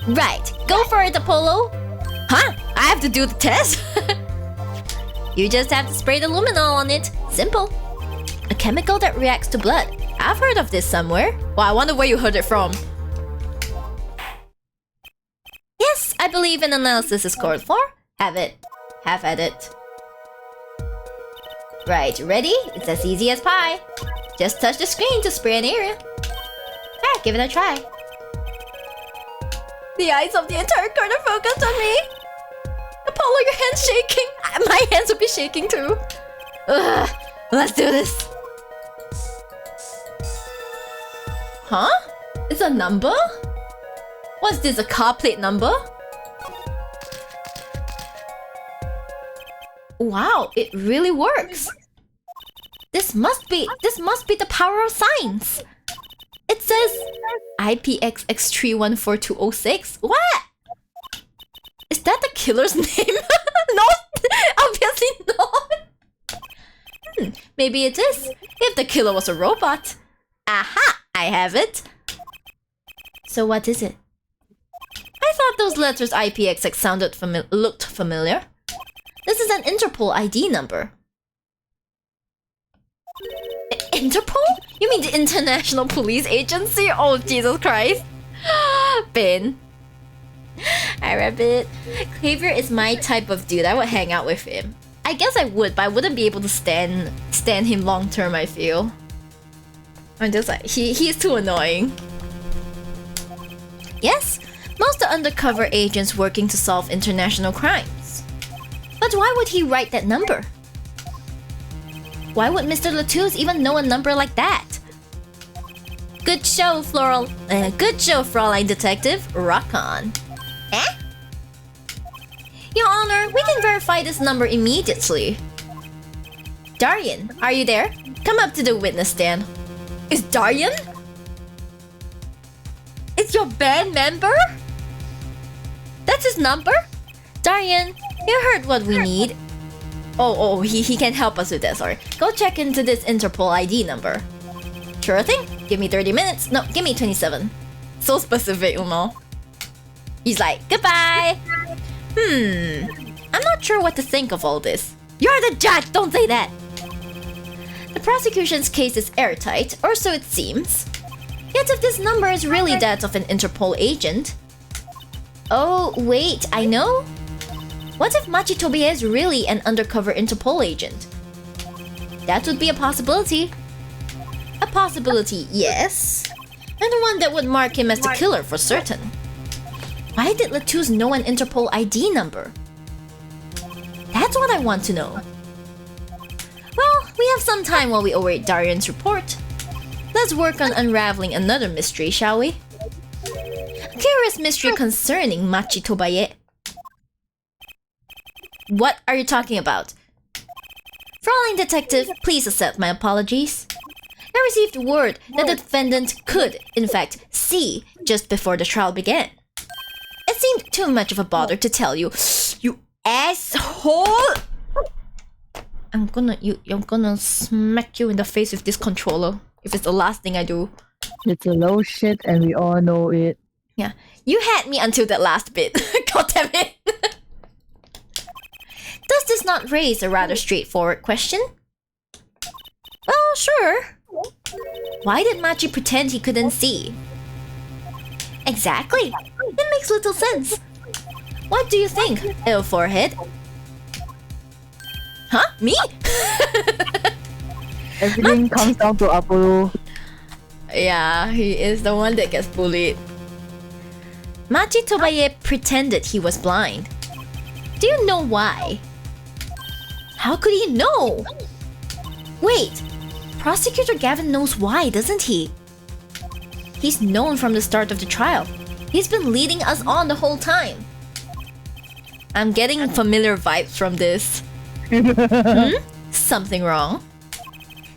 [SPEAKER 1] Right, go for it, Apollo. Huh? I have to do the test? You just have to spray the luminol on it. Simple. A chemical that reacts to blood. I've heard of this somewhere. Well, I wonder where you heard it from. Yes, I believe an analysis is called for. Have at it. Right, ready? It's as easy as pie. Just touch the screen to spray an area. Alright, give it a try. The eyes of the entire court are focused on me. Apollo, your hand's shaking. My hands will be shaking too. Ugh, let's do this. Huh? It's a number? What's this, a car plate number? Wow, it really works. This must be the power of science. It says IPXX314206. What? Is that the killer's name? No, obviously not. Maybe it is. If the killer was a robot. Aha! I have it. So what is it? I thought those letters IPXX looked familiar. This is an Interpol ID number. Interpol? You mean the International Police Agency? Oh, Jesus Christ. Bin. I rabbit. Xavier is my type of dude. I would hang out with him. I guess I would, but I wouldn't be able to stand him long term, I feel. I'm just like, he's too annoying. Yes, most are undercover agents working to solve international crimes. But why would he write that number? Why would Mr. Latouche even know a number like that? Good show, good show, Fraulein Detective. Rock on. Eh? Your Honor, we can verify this number immediately. Darian, are you there? Come up to the witness stand. Is Darian? Is your band member? That's his number? Darian, you heard what we need. Oh, he can help us with that, sorry. Go check into this Interpol ID number. Sure thing. Give me 30 minutes. No, give me 27. So specific, Umo. He's like, goodbye. I'm not sure what to think of all this. You're the judge, don't say that. The prosecution's case is airtight, or so it seems. Yet if this number is really that of an Interpol agent... Oh, wait, I know? What if Machitobe is really an undercover Interpol agent? That would be a possibility. A possibility, yes. And one that would mark him as the killer for certain. Why did Latouche know an Interpol ID number? That's what I want to know. Well, we have some time while we await Darian's report. Let's work on unraveling another mystery, shall we? A curious mystery concerning Machitobaye. What are you talking about? Fraulein Detective, please accept my apologies. I received word that the defendant could, in fact, see just before the trial began. It seemed too much of a bother to tell you. You asshole! I'm gonna smack you in the face with this controller if it's the last thing I do.
[SPEAKER 2] It's a low shit and we all know it.
[SPEAKER 1] Yeah, you had me until that last bit. God damn it. Does this not raise a rather straightforward question? Well, sure. Why did Machi pretend he couldn't see? Exactly. It makes little sense. What do you think, ill forehead? Huh? Me?
[SPEAKER 2] Everything comes down to Apollo.
[SPEAKER 1] Yeah, he is the one that gets bullied. Machi Tobaye pretended he was blind. Do you know why? How could he know? Wait, Prosecutor Gavin knows why, doesn't he? He's known from the start of the trial. He's been leading us on the whole time. I'm getting familiar vibes from this. Something wrong?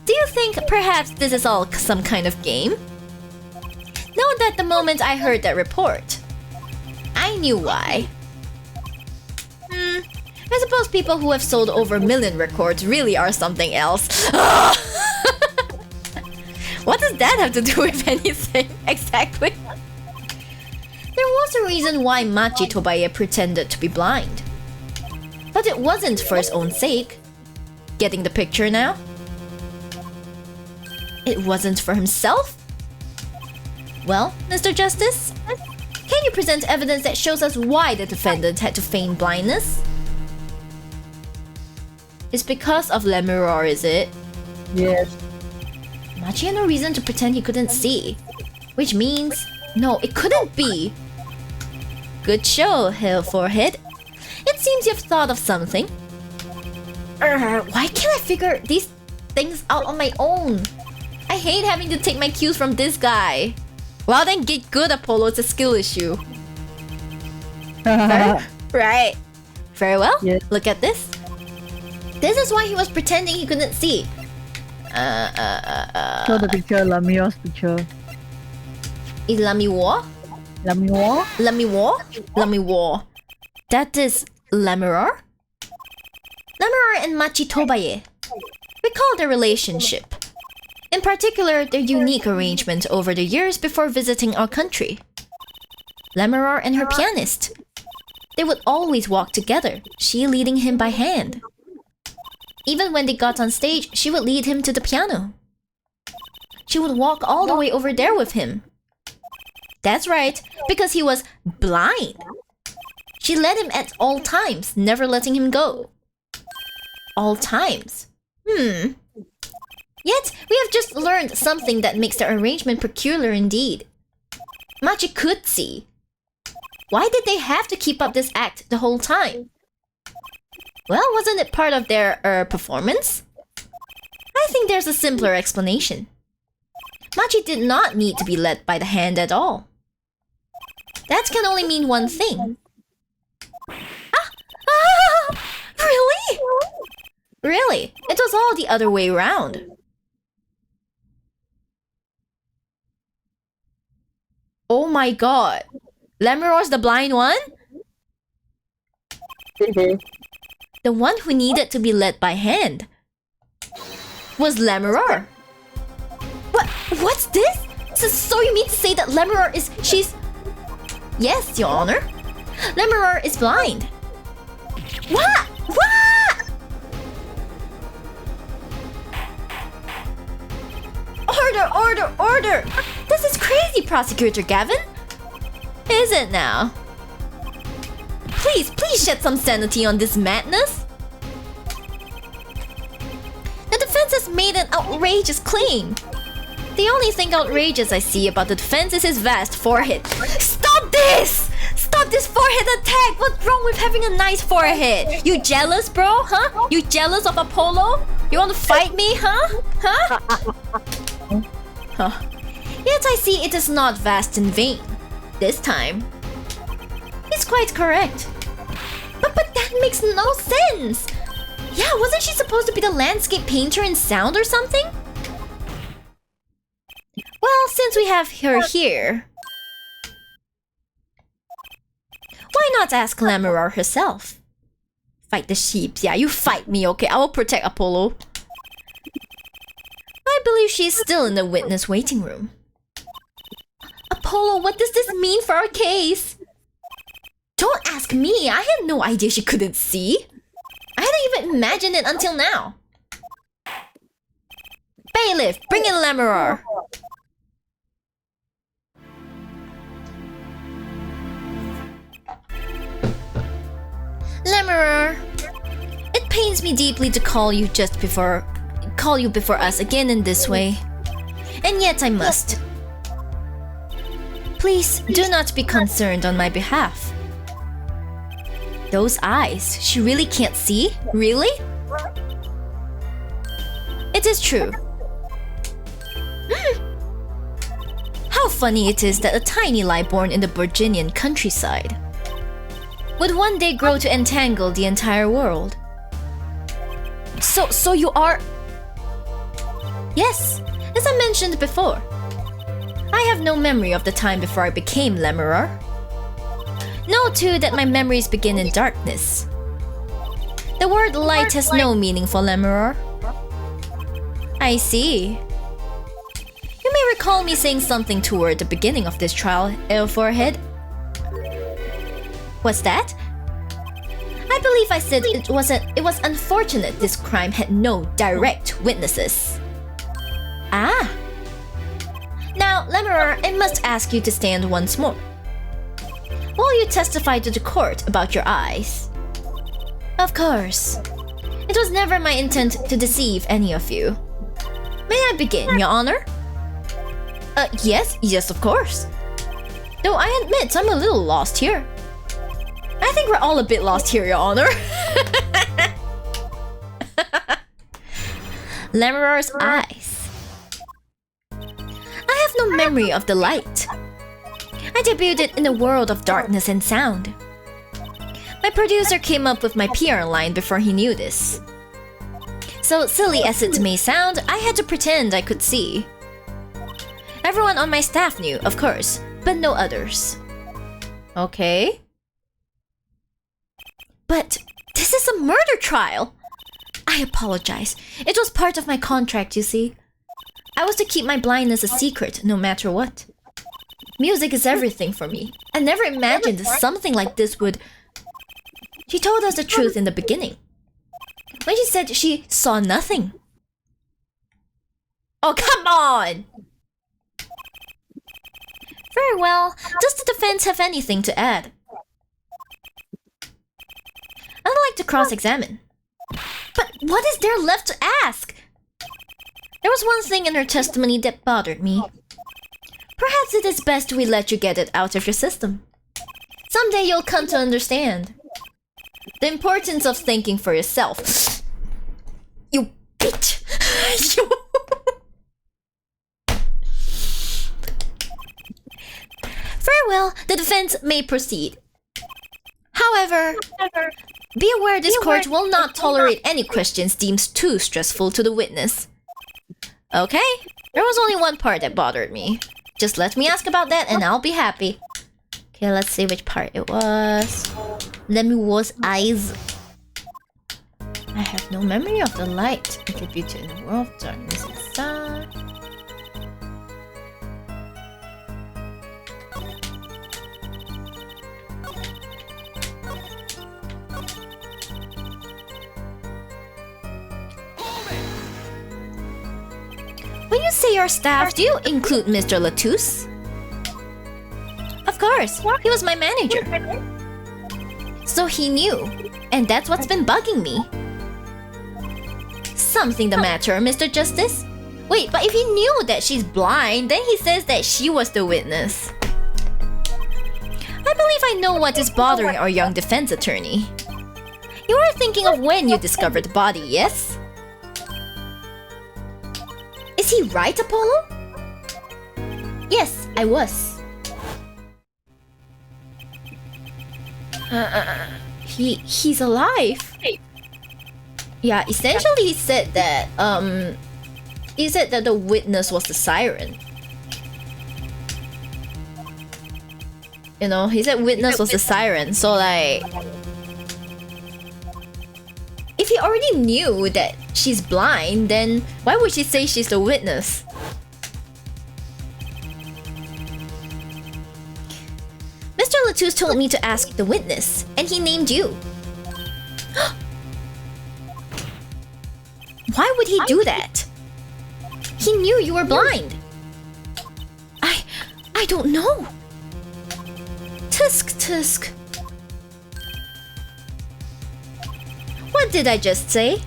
[SPEAKER 1] Do you think perhaps this is all some kind of game? Know that the moment I heard that report, I knew why. I suppose people who have sold over a million records really are something else. What does that have to do with anything? Exactly. There was a reason why Machi Tobaye pretended to be blind. But it wasn't for his own sake. Getting the picture now? It wasn't for himself? Well, Mr. Justice, can you present evidence that shows us why the defendant had to feign blindness? It's because of Le Mirror, is it?
[SPEAKER 2] Yes.
[SPEAKER 1] Machi had no reason to pretend he couldn't see. Which means... no, it couldn't be! Good show, Hail Forehead. It seems you've thought of something. Why can't I figure these things out on my own? I hate having to take my cues from this guy. Well then get good, Apollo, it's a skill issue. Right. Very well,
[SPEAKER 2] yes.
[SPEAKER 1] Look at this. This is why he was pretending he couldn't see.
[SPEAKER 2] Show the picture, Lamior's picture.
[SPEAKER 1] Is Lamior?
[SPEAKER 2] Lamior?
[SPEAKER 1] Lamior? Lamior. That is Lamior? Lamior and Machi Tobaye. Recall their relationship. In particular, their unique arrangement over the years before visiting our country. Lamior and her pianist. They would always walk together, she leading him by hand. Even when they got on stage, she would lead him to the piano. She would walk all the way over there with him. That's right, because he was blind. She led him at all times, never letting him go. All times. Yet, we have just learned something that makes the arrangement peculiar indeed. Machi could see. Why did they have to keep up this act the whole time? Well, wasn't it part of their performance? I think there's a simpler explanation. Machi did not need to be led by the hand at all. That can only mean one thing. Really? Really? It was all the other way around. Oh my god. Lamior's the blind one? The one who needed to be led by hand was Lamior. What's this? So you mean to say that Lamior is... she's... Yes, Your Honor. Lamior is blind. What? What? Order, order, order! This is crazy, Prosecutor Gavin. Is it now? Please shed some sanity on this madness. The defense has made an outrageous claim. The only thing outrageous I see about the defense is his vast forehead. Stop this! Stop this forehead attack! What's wrong with having a nice forehead? You jealous, bro? Huh? You jealous of Apollo? You want to fight me, huh? Huh? Yet I see it is not vast in vain. This time. He's quite correct. But that makes no sense! Yeah, wasn't she supposed to be the landscape painter in sound or something? Well, since we have her here, why not ask Lamior herself? Fight the sheep. Yeah, you fight me, okay? I will protect Apollo. I believe she's still in the witness waiting room. Apollo, what does this mean for our case? Don't ask me. I had no idea she couldn't see. I hadn't even imagined it until now. Bailiff, bring in Lamior. Lamior, it pains me deeply to call you before us again in this way. And yet I must. Please do not be concerned on my behalf. Those eyes, she really can't see? Really? It is true. How funny it is that a tiny lie born in the Virginian countryside would one day grow to entangle the entire world. So you are... Yes, as I mentioned before. I have no memory of the time before I became Lemuror. Know too that my memories begin in darkness. The word light has no meaning for Lemuror. I see. You may recall me saying something toward the beginning of this trial, Forehead. What's that? I believe I said it was unfortunate this crime had no direct witnesses. Ah. Now, Lemuror, I must ask you to stand once more. Will you testify to the court about your eyes? Of course. It was never my intent to deceive any of you. May I begin, Your Honor? Yes, of course. Though I admit I'm a little lost here. I think we're all a bit lost here, Your Honor. Lemuror's eyes. I have no memory of the light. I debuted in a world of darkness and sound. My producer came up with my PR line before he knew this. So silly as it may sound, I had to pretend I could see. Everyone on my staff knew, of course, but no others. Okay. But this is a murder trial! I apologize. It was part of my contract, you see. I was to keep my blindness a secret, no matter what. Music is everything for me. I never imagined something like this would... She told us the truth in the beginning. When she said she saw nothing. Oh, come on! Very well. Does the defense have anything to add? I'd like to cross-examine. But what is there left to ask? There was one thing in her testimony that bothered me. Perhaps it is best we let you get it out of your system. Someday you'll come to understand the importance of thinking for yourself. You bitch! You... Very well, the defense may proceed. However, be aware this court will not tolerate any questions deemed too stressful to the witness. Okay, there was only one part that bothered me. Just let me ask about that and I'll be happy. Okay, let's see which part it was. Lemuror's eyes. I have no memory of the light. Attributed in the world of darkness and sound. When you say your staff, do you include Mr. Latouche? Of course, he was my manager. So he knew, and that's what's been bugging me. Something the matter, Mr. Justice? Wait, but if he knew that she's blind, then he says that she was the witness. I believe I know what is bothering our young defense attorney. You are thinking of when you discovered the body, yes? Is he right, Apollo? Yes, I was. He's alive. Yeah, essentially he said that the witness was the siren. You know, he said witness was the siren, so like if he already knew that she's blind, then why would she say she's the witness? Mr. Latouche told me to ask the witness, and he named you. Why would he do that? He knew you were blind. I don't know. Tusk. What did I just say?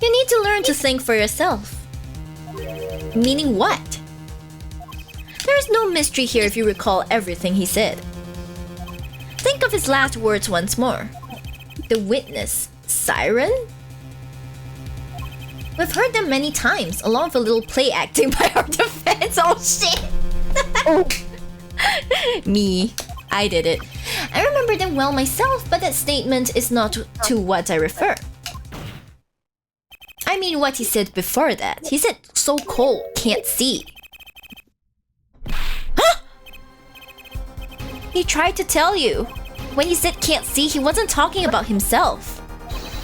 [SPEAKER 1] You need to learn to think for yourself. Meaning what? There is no no mystery here if you recall everything he said. Think of his last words once more. The witness. Siren? We've heard them many times, along with a little play acting by our defense. Oh shit!
[SPEAKER 2] Oh.
[SPEAKER 1] Me. I did it. I remember them well myself, but that statement is not to what I refer. I mean what he said before that. He said, so cold, can't see. Huh? He tried to tell you. When he said can't see, he wasn't talking about himself.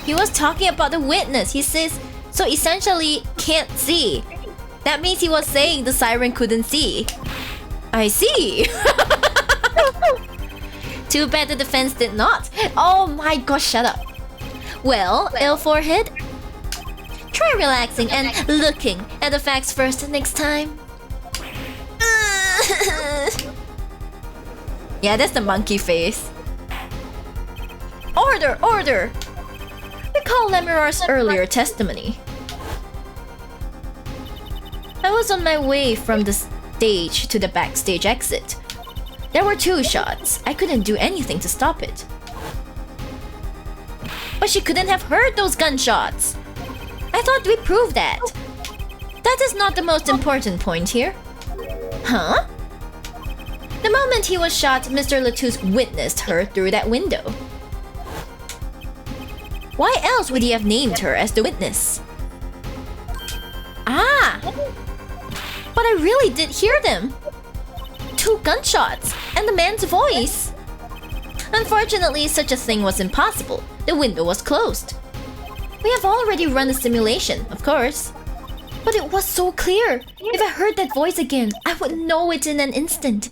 [SPEAKER 1] He was talking about the witness. He says, so essentially, can't see. That means he was saying the siren couldn't see. I see. Too bad the defense did not. Oh my gosh, shut up. Well, ill forehead, try relaxing and looking at the facts first next time. Yeah, that's the monkey face. Order, order! Recall Lemirar's earlier testimony. I was on my way from the stage to the backstage exit. There were 2 shots. I couldn't do anything to stop it. But she couldn't have heard those gunshots. I thought we proved that. That is not the most important point here. Huh? The moment he was shot, Mr. Latouche witnessed her through that window. Why else would he have named her as the witness? Ah! But I really did hear them. 2 gunshots, and the man's voice. Unfortunately, such a thing was impossible. The window was closed. We have already run a simulation, of course. But it was so clear. If I heard that voice again, I would know it in an instant.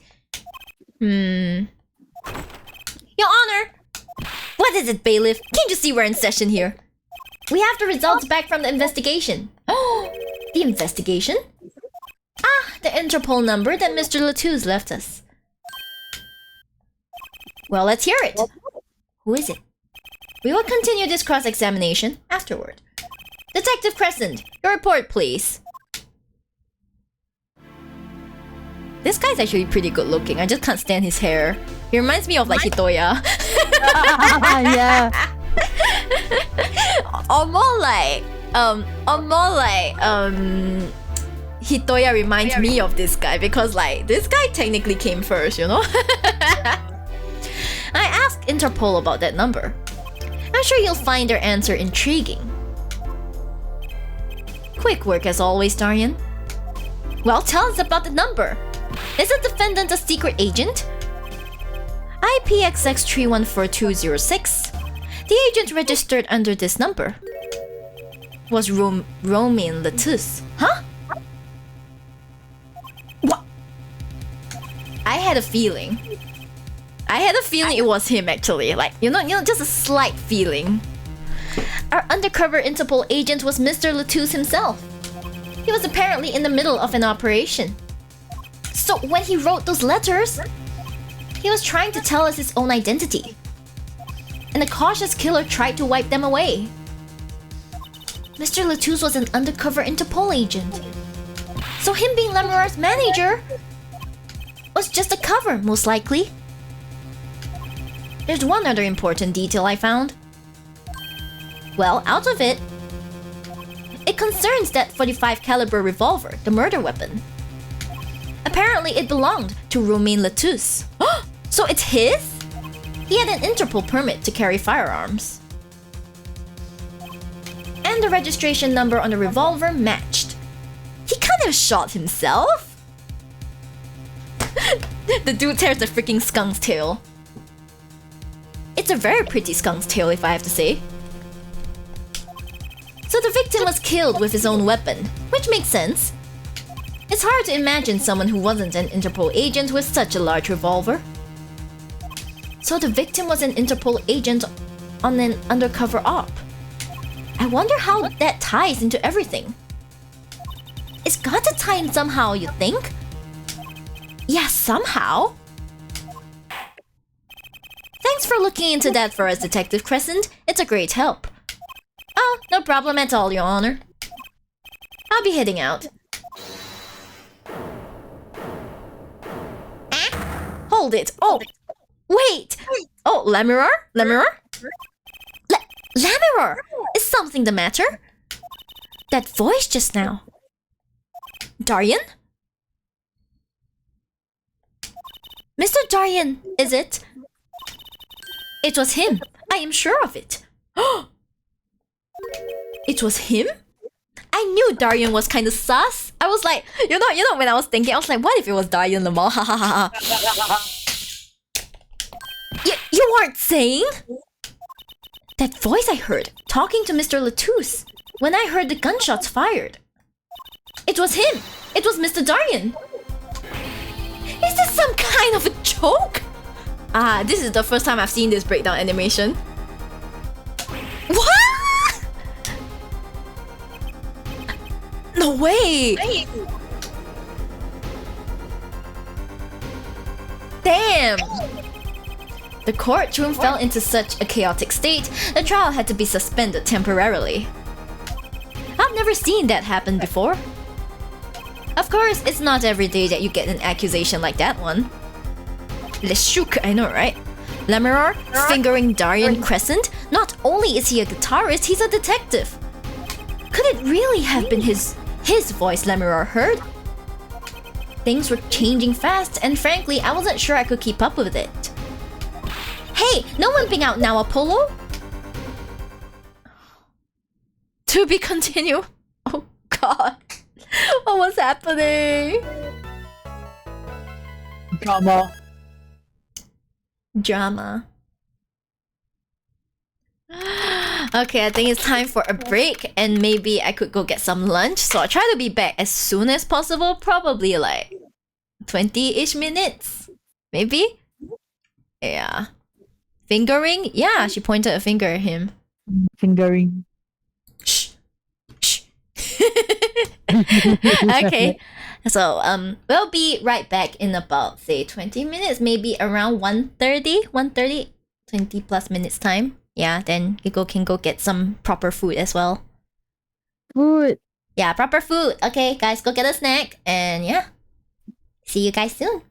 [SPEAKER 1] Your Honor! What is it, bailiff? Can't you see we're in session here? We have the results back from the investigation. Oh, the investigation? Ah, the Interpol number that Mr. Latouche left us. Well, let's hear it. Who is it? We will continue this cross-examination afterward. Detective Crescent, your report, please. This guy's actually pretty good looking. I just can't stand his hair. He reminds me of like Hitoya.
[SPEAKER 2] Yeah.
[SPEAKER 1] or more like Hitoya reminds me of this guy because like this guy technically came first, you know? I asked Interpol about that number. I'm sure you'll find their answer intriguing. Quick work as always, Darian. Well, tell us about the number. Is the defendant a secret agent? IPXX314206. The agent registered under this number was Romain Latouche. Huh? What? I had a feeling. It was him actually. Like, you know, just a slight feeling. Our undercover Interpol agent was Mr. Latouche himself. He was apparently in the middle of an operation. So when he wrote those letters, he was trying to tell us his own identity. And the cautious killer tried to wipe them away. Mr. Latouche was an undercover Interpol agent. So him being Lemirar's manager was just a cover, most likely. There's one other important detail I found. Well, out of it, it concerns that 45 caliber revolver, the murder weapon. Apparently, it belonged to Romain Latouche. So it's his? He had an Interpol permit to carry firearms. And the registration number on the revolver matched. He can't have shot himself. The dude tears the freaking skunk's tail. It's a very pretty skunk's tail, if I have to say. So the victim was killed with his own weapon, which makes sense. It's hard to imagine someone who wasn't an Interpol agent with such a large revolver. So the victim was an Interpol agent on an undercover op. I wonder how that ties into everything. It's got to tie in somehow, you think? Yeah, somehow. Thanks for looking into that for us, Detective Crescent. It's a great help. Oh, no problem at all, Your Honor. I'll be heading out. Hold it. Oh, wait. Oh, Lamirar? Lamirar! Is something the matter? That voice just now. Darien? Mr. Darien, is it? It was him. I am sure of it. It was him? I knew Darien was kind of sus. I was like, you know, when I was thinking, I was like, what if it was Darien Lamar? Ha ha ha ha. You weren't saying? That voice I heard, talking to Mr. Latouche, when I heard the gunshots fired. It was him! It was Mr. Darien! Is this some kind of a joke? Ah, this is the first time I've seen this breakdown animation. What? No way! Damn! The courtroom fell into such a chaotic state, the trial had to be suspended temporarily. I've never seen that happen before. Of course, it's not every day that you get an accusation like that one. Leshuk, I know, right? Lamirar fingering Darien Crescent? Not only is he a guitarist, he's a detective. Could it really have been his voice Lamirar heard? Things were changing fast, and frankly, I wasn't sure I could keep up with it. Hey, no one being out now, Apollo? To be continued. Oh god. What was happening? Drama. Okay, I think it's time for a break and maybe I could go get some lunch. So I'll try to be back as soon as possible. Probably like 20-ish minutes. Maybe? Yeah. Fingering? Yeah, she pointed a finger at him.
[SPEAKER 2] Fingering.
[SPEAKER 1] Shh. Shh. Okay. So we'll be right back in about say 20 minutes, maybe around 1:30, 20 plus minutes time. Yeah, then Kiko can go get some proper food as well.
[SPEAKER 2] Food.
[SPEAKER 1] Yeah, proper food. Okay, guys, go get a snack and yeah. See you guys soon.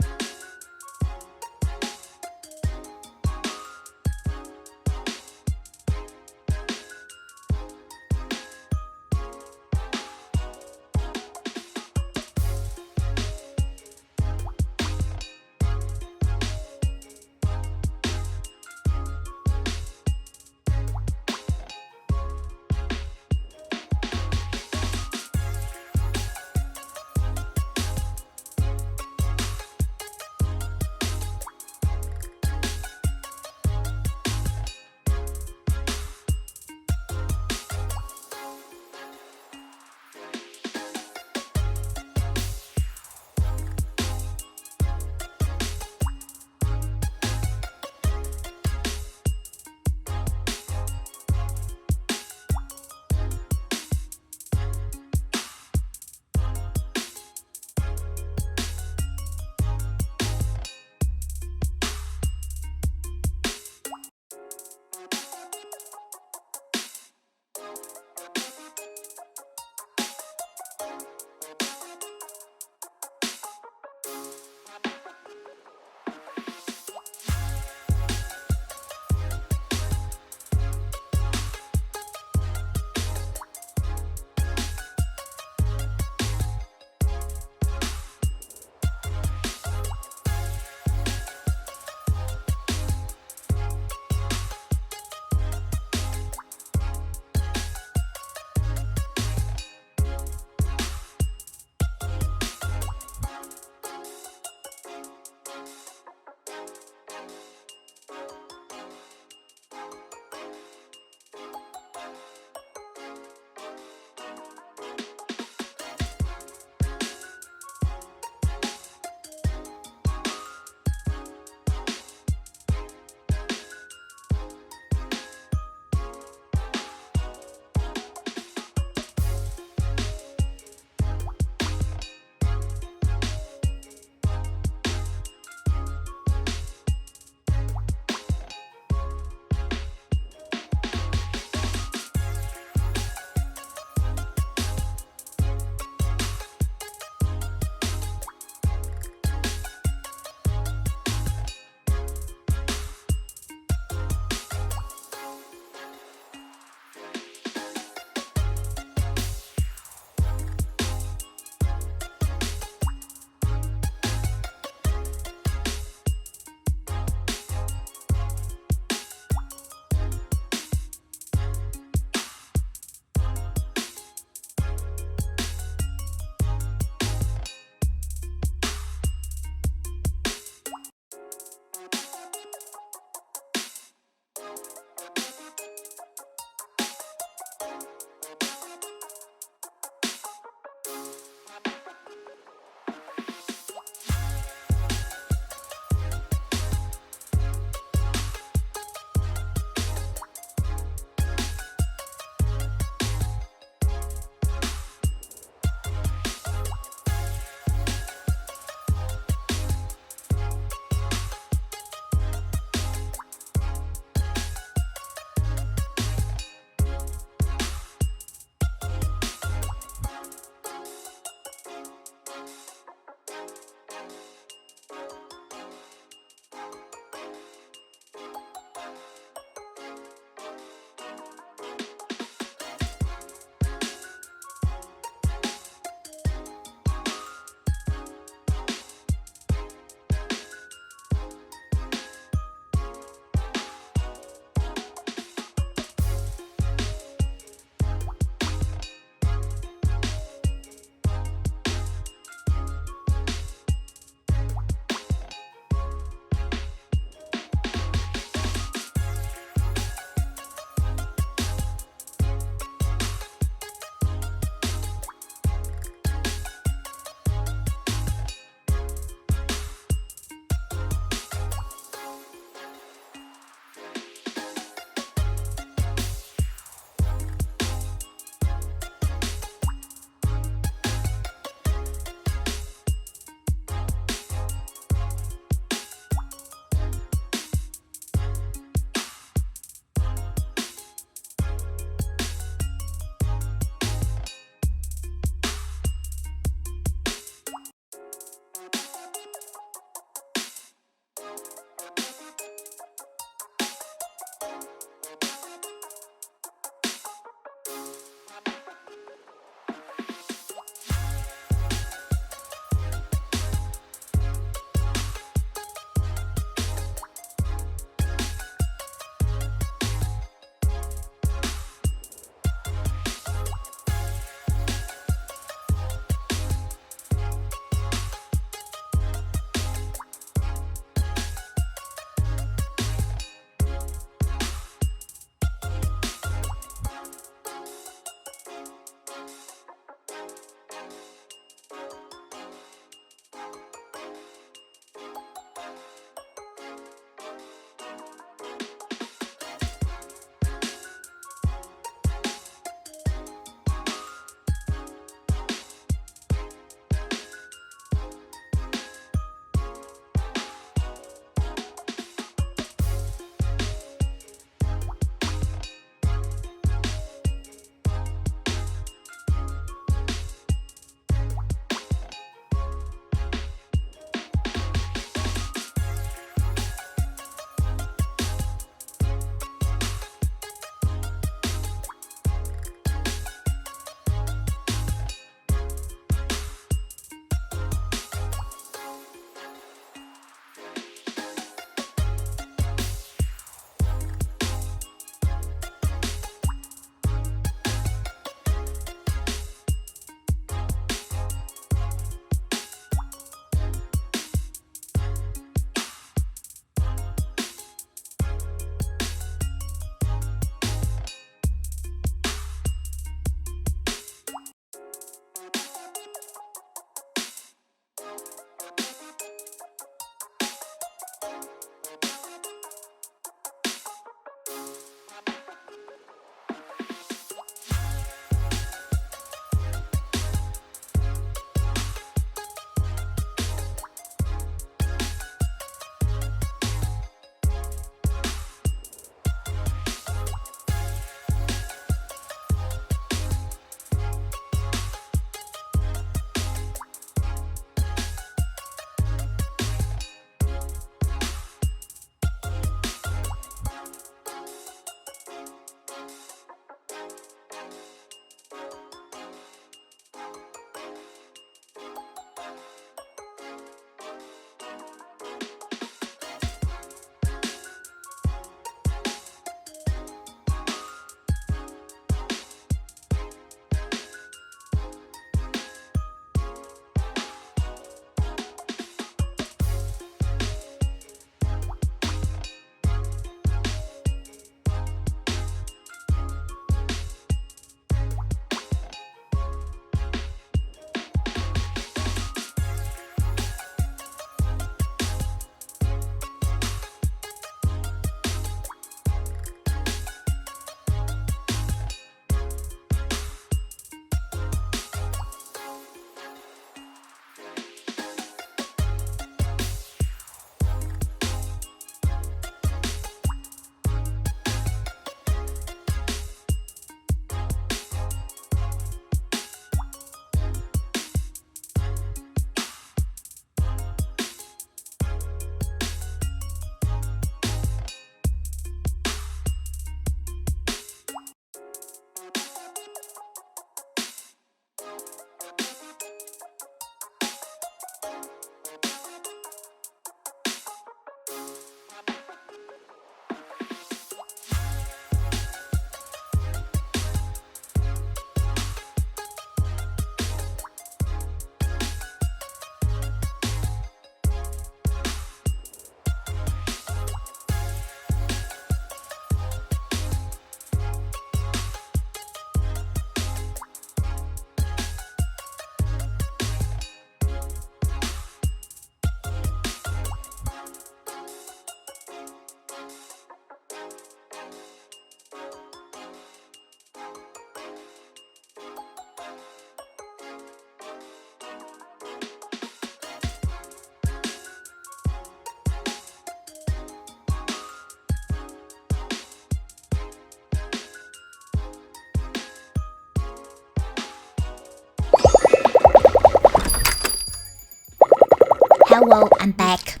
[SPEAKER 1] Hello, I'm back.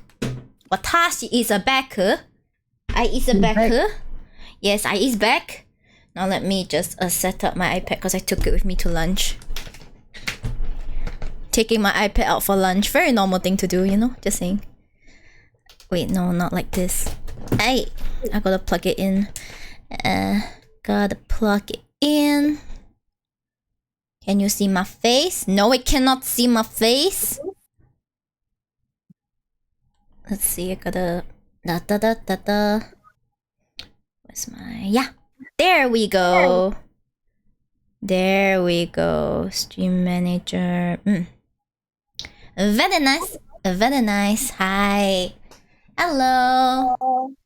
[SPEAKER 1] 他 she is a backer. I is a backer. Yes, I is back. Now let me just set up my iPad because I took it with me to lunch. Taking my iPad out for lunch. Very normal thing to do, you know? Just saying. Wait, no, not like this. Hey, I gotta plug it in. Gotta plug it in. Can you see my face? No, it cannot see my face. Let's see, I gotta... Where's my... Yeah. There we go. There we go. Stream manager. Very nice. Very nice. Hi. Hello.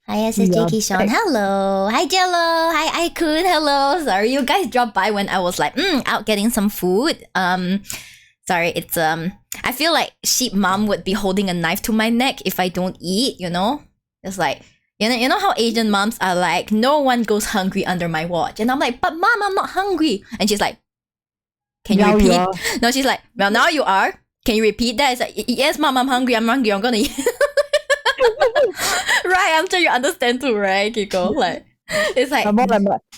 [SPEAKER 1] Hi, SSG Kishon. Hello. Hi, Jello. Hi, Aikun. Hello. Sorry, you guys dropped by when I was like, out getting some food. Sorry, it's I feel like sheep mom would be holding a knife to my neck if I don't eat, you know? It's like, you know how Asian moms are like, no one goes hungry under my watch. And I'm like, but mom, I'm not hungry. And she's like, can you repeat? No, she's like, well, now you are. Can you repeat that? It's like, yes, mom, I'm hungry. I'm gonna eat. Right, I'm sure you understand too, right, Kiko? Like, it's like...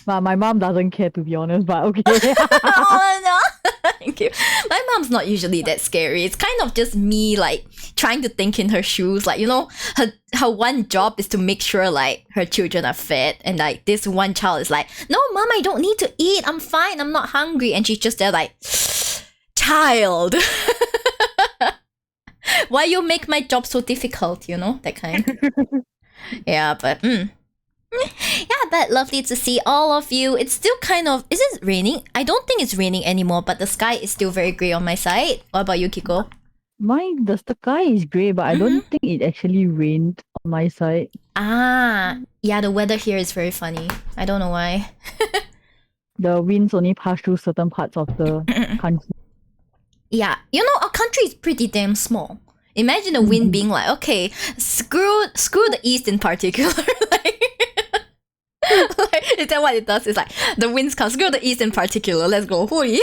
[SPEAKER 2] My mom doesn't care, to be honest, but okay.
[SPEAKER 1] Oh, no. Thank you. My mom's not usually that scary. It's kind of just me, like, trying to think in her shoes. Like, you know, her one job is to make sure, like, her children are fed. And, like, this one child is like, no, mom, I don't need to eat. I'm fine. I'm not hungry. And she's just there like, child. Why you make my job so difficult, you know? That kind. Yeah, but... Yeah, but lovely to see all of you. It's still kind of... Is it raining? I don't think it's raining anymore, but the sky is still very grey on my side. What about you, Kiko?
[SPEAKER 2] The sky is grey, but I don't think it actually rained on my side.
[SPEAKER 1] Ah, yeah, the weather here is very funny. I don't know why.
[SPEAKER 2] The winds only pass through certain parts of the country.
[SPEAKER 1] Yeah, you know, our country is pretty damn small. Imagine the wind being like, okay, screw the east in particular. Like, is that what it does? It's like, the winds come, screw the east in particular, let's go. Hui.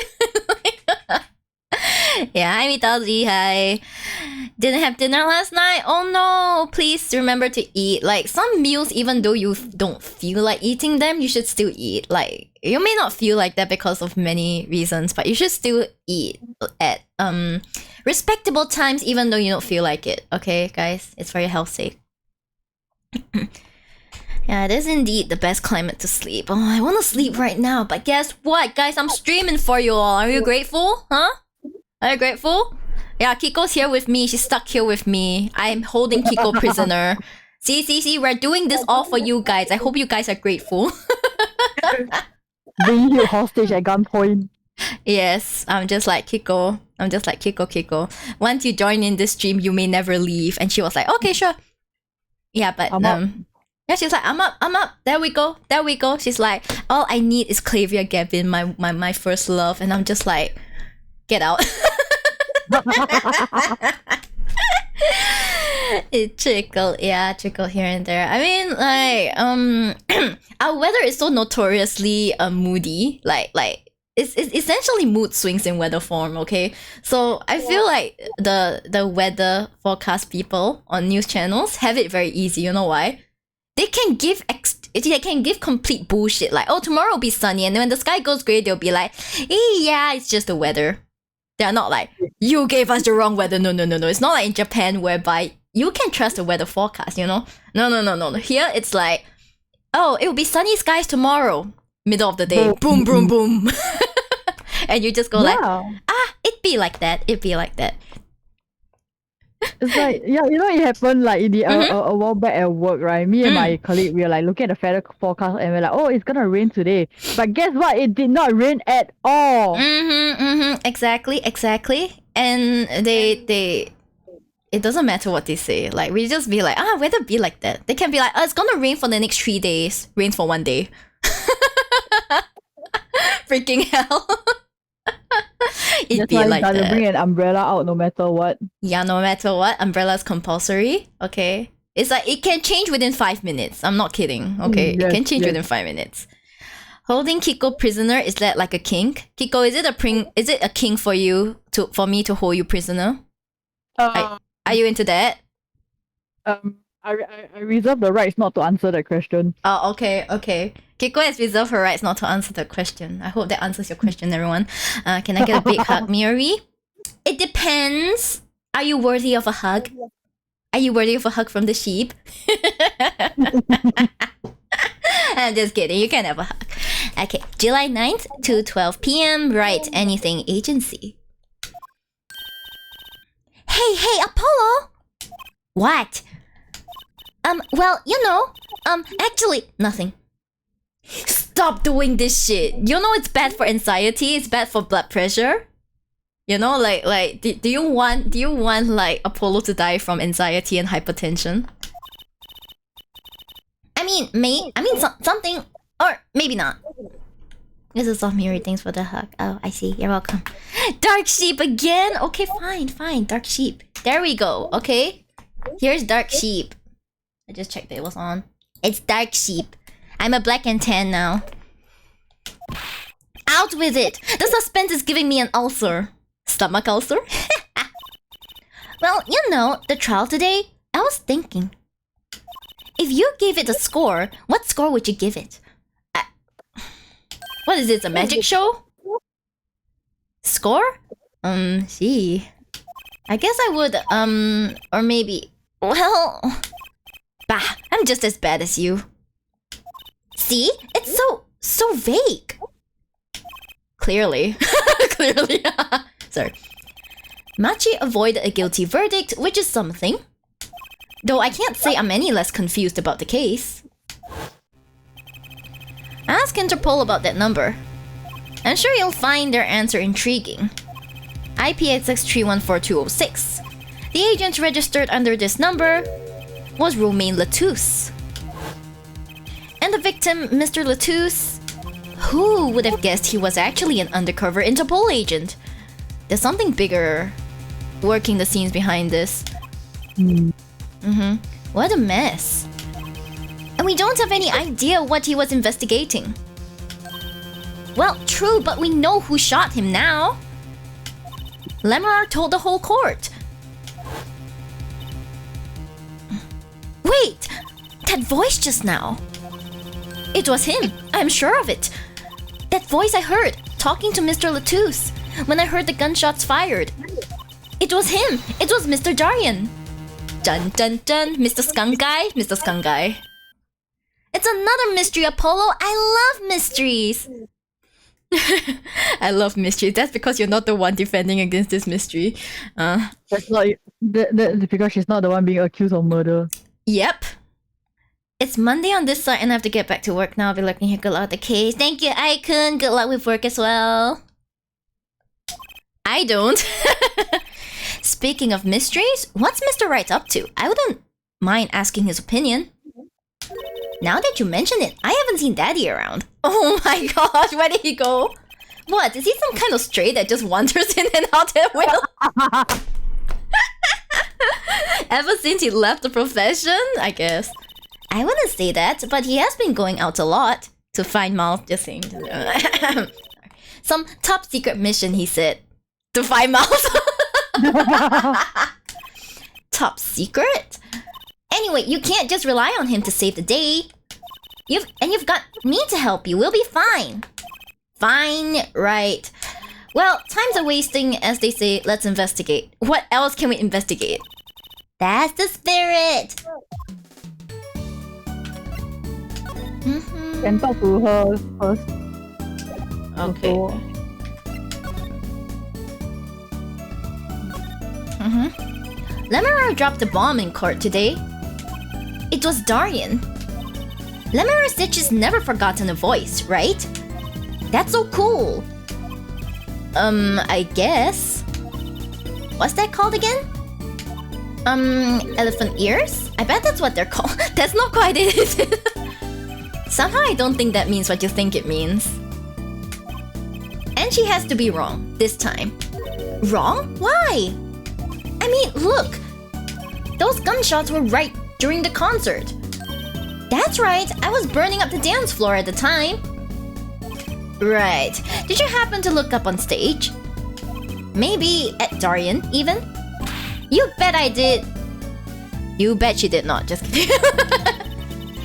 [SPEAKER 1] Yeah, hi Mitaji, hi. Didn't have dinner last night? Oh no, please remember to eat. Like, some meals, even though you don't feel like eating them, you should still eat. Like, you may not feel like that because of many reasons, but you should still eat at respectable times, even though you don't feel like it. Okay, guys? It's for your health's sake. Yeah, it is indeed the best climate to sleep. Oh, I want to sleep right now, but guess what, guys? I'm streaming for you all. Are you grateful? Huh? Are you grateful? Yeah, Kiko's here with me. She's stuck here with me. I'm holding Kiko prisoner. See, we're doing this all for you guys. I hope you guys are grateful.
[SPEAKER 2] Being held hostage at gunpoint.
[SPEAKER 1] Yes, I'm just like Kiko. Kiko. Once you join in this stream, you may never leave. And she was like, okay, sure. Yeah, but yeah, she's like, I'm up. There we go. She's like, all I need is Clavia Gavin, my first love. And I'm just like, get out. It trickled here and there. I mean, like, our weather is so notoriously moody. Like it's essentially mood swings in weather form. Okay, so I feel like the weather forecast people on news channels have it very easy. You know why? They can give complete bullshit. Like, oh, tomorrow will be sunny, and then when the sky goes grey, they'll be like, yeah, it's just the weather. They're not like, you gave us the wrong weather. No. It's not like in Japan whereby you can trust the weather forecast, you know? No. Here, it's like, oh, it will be sunny skies tomorrow. Middle of the day. Boom, boom, boom. And you just go like, it be like that.
[SPEAKER 2] It's like, yeah, you know, it happened like in the a while back at work, right? Me and my colleague, we were like looking at the weather forecast and we're like, oh, it's gonna rain today. But guess what? It did not rain at all.
[SPEAKER 1] Exactly. And they it doesn't matter what they say. Like, we just be like, weather be like that. They can be like, it's gonna rain for the next 3 days. Rain for 1 day. Freaking hell. It'd be like that.
[SPEAKER 2] Bring an umbrella out no matter what.
[SPEAKER 1] Yeah, no matter what. Umbrella's compulsory. Okay. It's like, it can change within 5 minutes. I'm not kidding. Okay. It can change within 5 minutes. Holding Kiko prisoner, is that like a kink? Kiko, is it a kink for you for me to hold you prisoner? Are you into that?
[SPEAKER 2] I reserve the rights not to answer that question.
[SPEAKER 1] Oh, okay. Kiko has reserved her rights not to answer the question. I hope that answers your question, everyone. Can I get a big hug, Miori? It depends. Are you worthy of a hug? Are you worthy of a hug from the sheep? I'm just kidding. You can have a hug. Okay, July 9th to 12 p.m. Write anything agency. Hey, Apollo! What? Well, actually, nothing. Stop doing this shit. You know it's bad for anxiety, it's bad for blood pressure. You know, do you want like Apollo to die from anxiety and hypertension? Something, or maybe not. This is off Miri, thanks for the hug. Oh, I see, you're welcome. Dark sheep again? Okay, fine, dark sheep. There we go, okay? Here's dark sheep. I just checked that it was on. It's dark sheep. I'm a black and tan now. Out with it! The suspense is giving me an ulcer. Stomach ulcer? Well, the trial today, I was thinking. If you gave it a score, what score would you give it? What is this, a magic show? Score? See. I guess I would, or maybe... Well... Bah, I'm just as bad as you. See? It's so vague. Clearly. Clearly. Sorry. Machi avoided a guilty verdict, which is something. Though I can't say I'm any less confused about the case. Ask Interpol about that number. I'm sure you'll find their answer intriguing. IPXX 314206. The agent registered under this number was Romain Latousse. And the victim, Mr. Latousse, who would have guessed he was actually an undercover Interpol agent? There's something bigger working the scenes behind this. What a mess. And we don't have any idea what he was investigating. Well, true, but we know who shot him now. Lemurar told the whole court. Wait! That voice just now. It was him. I'm sure of it. That voice I heard, talking to Mr. Latousse, when I heard the gunshots fired. It was him. It was Mr. Darian. Dun dun dun. Mr. Skunk Guy. Mr. Skunk Guy. It's another mystery, Apollo. I love mysteries. I love mysteries. That's because you're not the one defending against this mystery.
[SPEAKER 2] That's not that's because she's not the one being accused of murder.
[SPEAKER 1] Yep. It's Monday on this side and I have to get back to work now. I'll be looking here. Good luck with the case. Thank you, Icon. Good luck with work as well. I don't. Speaking of mysteries, what's Mr. Wright up to? I wouldn't mind asking his opinion. Now that you mention it, I haven't seen Daddy around. Oh my gosh, where did he go? What, is he some kind of stray that just wanders in and out at will? Ever since he left the profession, I guess. I wouldn't say that, but he has been going out a lot to find Miles. Just saying. Some top secret mission, he said. To find Miles. Top secret? Anyway, you can't just rely on him to save the day. You've got me to help you. We'll be fine. Fine, right. Well, time's a wasting, as they say. Let's investigate. What else can we investigate? That's the spirit.
[SPEAKER 2] Can talk to her first.
[SPEAKER 1] Okay. Lemurar dropped a bomb in court today. It was Darian. Lemurar said she's never forgotten a voice, right? That's so cool. I guess. What's that called again? Elephant ears? I bet that's what they're called. That's not quite it. Somehow I don't think that means what you think it means. And she has to be wrong, this time. Wrong? Why? I mean, look! Those gunshots were right during the concert. That's right, I was burning up the dance floor at the time. Right. Did you happen to look up on stage? Maybe at Darian, even? You bet I did. You bet you did not. Just kidding.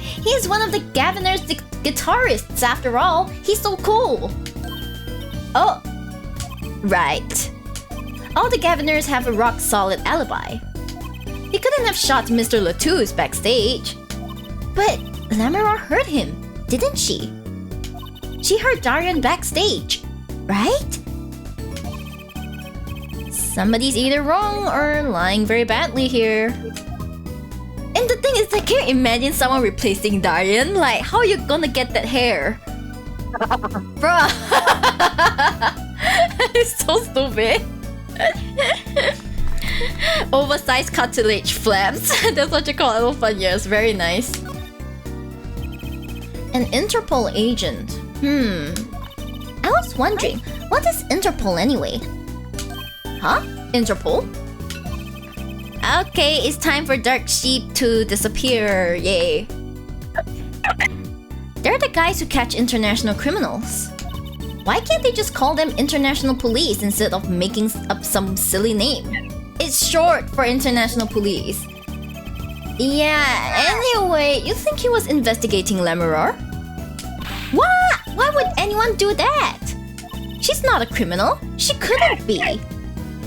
[SPEAKER 1] He's one of the Governor's guitarists after all. He's so cool. Oh. Right. All the Governors have a rock-solid alibi. He couldn't have shot Mr. Latouche backstage. But Lamora heard him, didn't she? She heard Darian backstage, right? Somebody's either wrong or lying very badly here. And the thing is, I can't imagine someone replacing Darian. Like, how are you gonna get that hair? Bruh. It's so stupid. Oversized cartilage flaps. That's what you call it. Oh, fun, yes, very nice. An Interpol agent. I was wondering, what is Interpol anyway? Huh? Interpol? Okay, it's time for Dark Sheep to disappear. Yay. They're the guys who catch international criminals. Why can't they just call them International Police instead of making up some silly name? It's short for International Police. Yeah, anyway, you think he was investigating Lamora? What? Why would anyone do that? She's not a criminal. She couldn't be.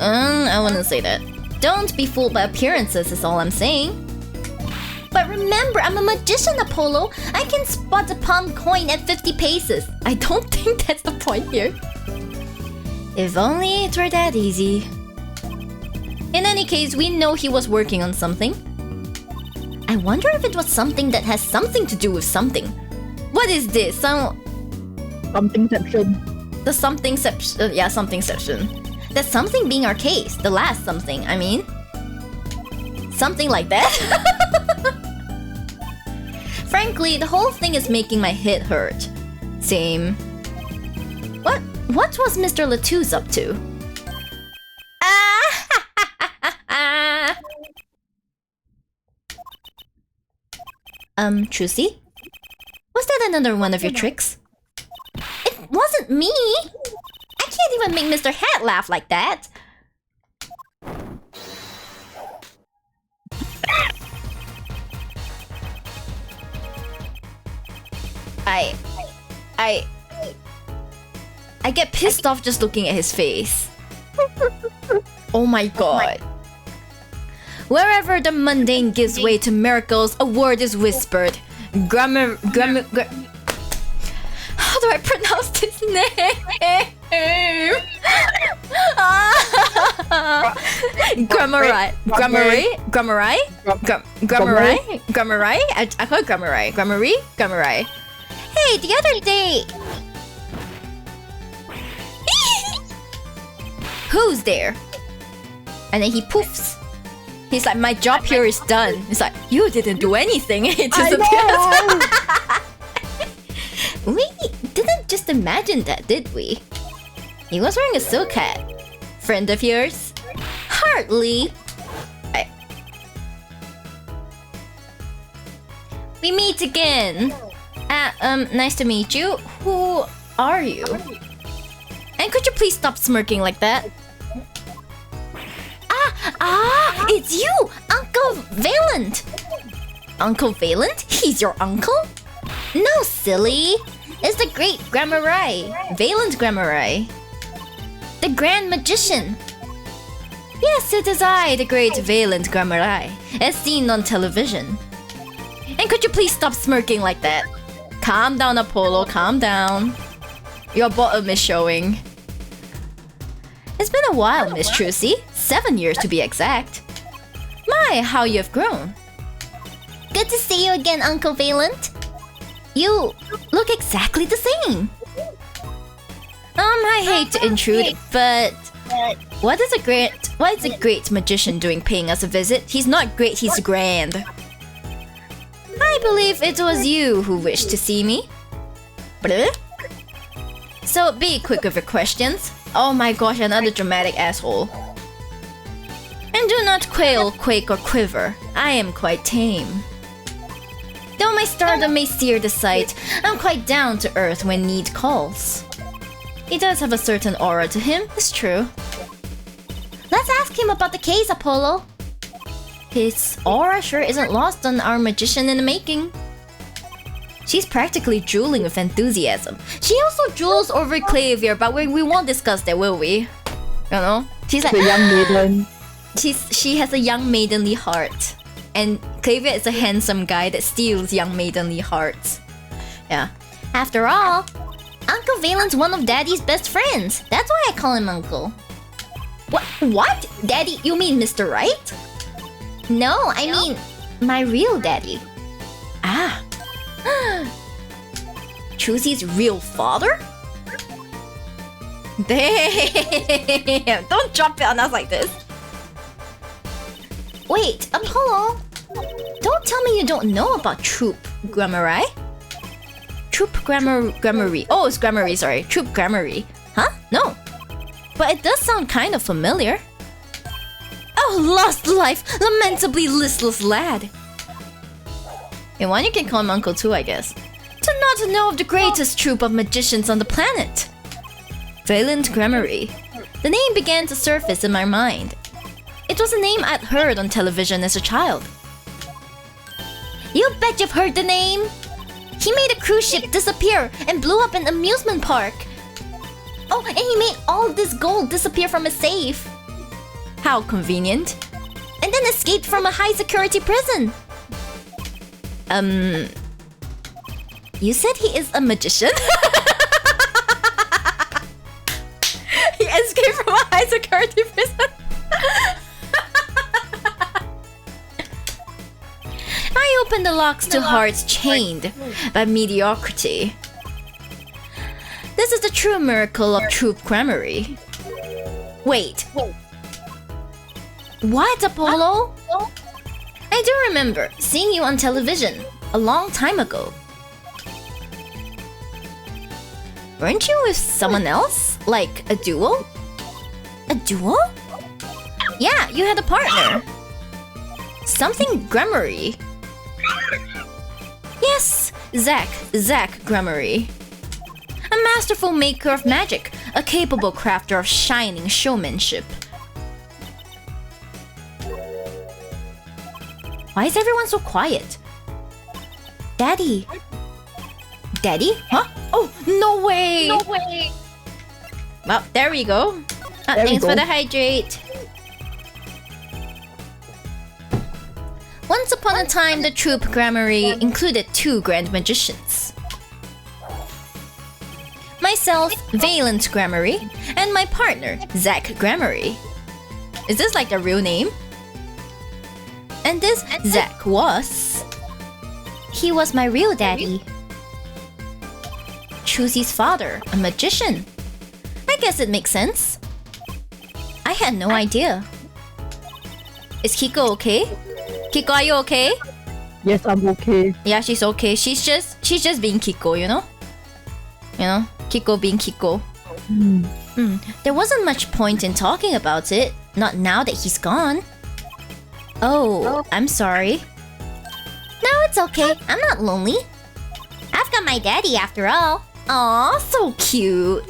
[SPEAKER 1] I wouldn't say that. Don't be fooled by appearances is all I'm saying. But remember, I'm a magician, Apollo. I can spot the palm coin at 50 paces. I don't think that's the point here. If only it were that easy. In any case, we know he was working on something. I wonder if it was something that has something to do with something. What is this?
[SPEAKER 2] Somethingception.
[SPEAKER 1] The somethingception. Yeah, somethingception. That something being our case. The last something, I mean. Something like that? Frankly, the whole thing is making my head hurt. Same. What was Mr. Latouche up to? Trucy? Was that another one of your tricks? It wasn't me! I can't even make Mr. Hat laugh like that! I get pissed off just looking at his face. Oh my god. Wherever the mundane gives way to miracles, a word is whispered. How do I pronounce this name? Grammari. I call it Grammari. Hey, the other day. Who's there? And then he poofs. He's like, my job here is done. He's like, you didn't do anything. He disappears. We didn't just imagine that, did we? He was wearing a silk hat. Friend of yours? Hardly. We meet again. Nice to meet you. Who are you? And could you please stop smirking like that? It's you, Uncle Valent. Uncle Valent? He's your uncle? No, silly. It's the great Grammari. Valent Grammari. The Grand Magician. Yes, it is I, the great Valent Grammari, as seen on television. And could you please stop smirking like that? Calm down, Apollo, calm down. Your bottom is showing. It's been a while, Miss Trucy. 7 years to be exact. My, how you've grown. Good to see you again, Uncle Valent. You look exactly the same. I hate to intrude, but what is a great magician doing paying us a visit? He's not great, he's grand. I believe it was you who wished to see me. Bleh? So be quick with your questions. Oh my gosh, another dramatic asshole. And do not quail, quake, or quiver. I am quite tame. Though my stardom may sear the sight, I'm quite down to earth when need calls. He does have a certain aura to him, it's true. Let's ask him him about the case, Apollo. His aura sure isn't lost on our magician in the making. She's practically drooling with enthusiasm. She also drools over Clavier, but we won't discuss that, will we? You know? She's like...
[SPEAKER 2] The young maiden.
[SPEAKER 1] She has a young maidenly heart. And Clavier is a handsome guy that steals young maidenly hearts. Yeah. After all, Uncle Valen's one of Daddy's best friends. That's why I call him Uncle. What? Daddy? You mean Mr. Right? No, I mean my real daddy. Ah. Chusie's real father? Damn! Don't drop it on us like this. Wait, Apollo. Don't tell me you don't know about Troop Grammari. Troop Grammari. Oh, it's Grammari, sorry. Troop Grammari. Huh? No. But it does sound kind of familiar. Oh, lost life! Lamentably listless lad. Yeah, one you can call him Uncle too, I guess. To not know of the greatest troop of magicians on the planet. Valent Grammari. The name began to surface in my mind. It was a name I'd heard on television as a child. You bet you've heard the name! He made a cruise ship disappear and blew up an amusement park. Oh, and he made all this gold disappear from a safe. How convenient. And then escaped from a high-security prison. You said he is a magician? He escaped from a high-security prison? I opened the locks to hearts chained by mediocrity. This is the true miracle of Troop Grammari. Wait. What, Apollo? I do remember seeing you on television a long time ago. Weren't you with someone else? Like a duo? A duo? Yeah, you had a partner. Something Grammari. Yes, Zach Grammari. A masterful maker of magic, a capable crafter of shining showmanship. Why is everyone so quiet? Daddy? Daddy? Huh? Oh, no way!
[SPEAKER 3] No way!
[SPEAKER 1] Well, there we go. Thanks for the hydrate. Once upon a time, the Troop Grammari included 2 grand magicians. Myself, Valent Grammari, and my partner, Zach Grammari. Is this like a real name? And this Zach was... He was my real daddy. Chusie's father, a magician. I guess it makes sense. I had no idea. Is Kiko okay? Kiko, are you okay?
[SPEAKER 2] Yes, I'm okay.
[SPEAKER 1] Yeah, she's okay. She's just being Kiko, you know? You know? Kiko being Kiko. There wasn't much point in talking about it. Not now that he's gone. Oh, I'm sorry. No, it's okay. I'm not lonely. I've got my daddy after all. Aw, so cute.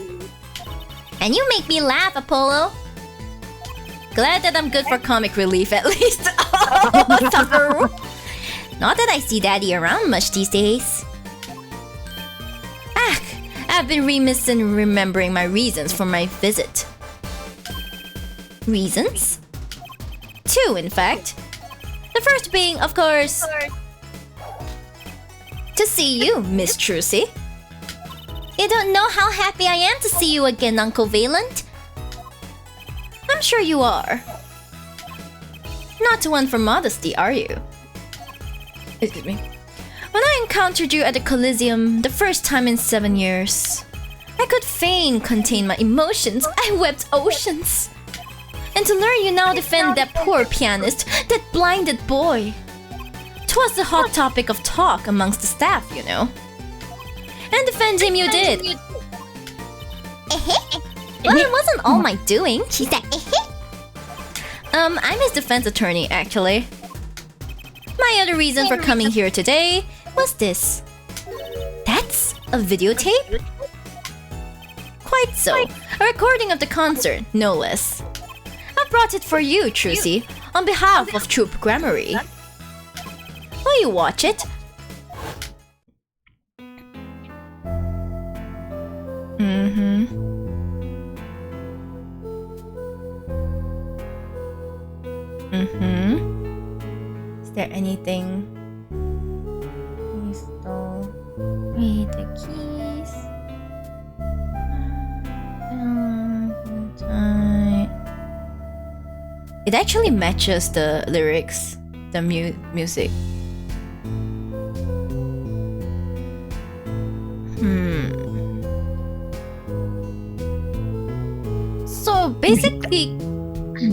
[SPEAKER 1] And you make me laugh, Apollo. Glad that I'm good for comic relief at least. Oh, suffer. Not that I see daddy around much these days. I've been remiss in remembering my reasons for my visit. Reasons? 2, in fact. The first being, of course, to see you, Miss Trucy. You don't know how happy I am to see you again, Uncle Valent. I'm sure you are. Not one for modesty, are you? Excuse me. When I encountered you at the Coliseum the first time in 7 years, I could fain contain my emotions. I wept oceans. And to learn you now defend that poor pianist, that blinded boy. 'Twas the hot topic of talk amongst the staff, you know. And defend him you did. Well, it wasn't all my doing. She said, I'm his defense attorney, actually. My other reason for coming here today was this. That's a videotape? Quite so. A recording of the concert, no less. A brought it for you, Trucy, on behalf of True Programmery. Will you watch it? Is there anything? Read the keys. It actually matches the lyrics, the music. So basically,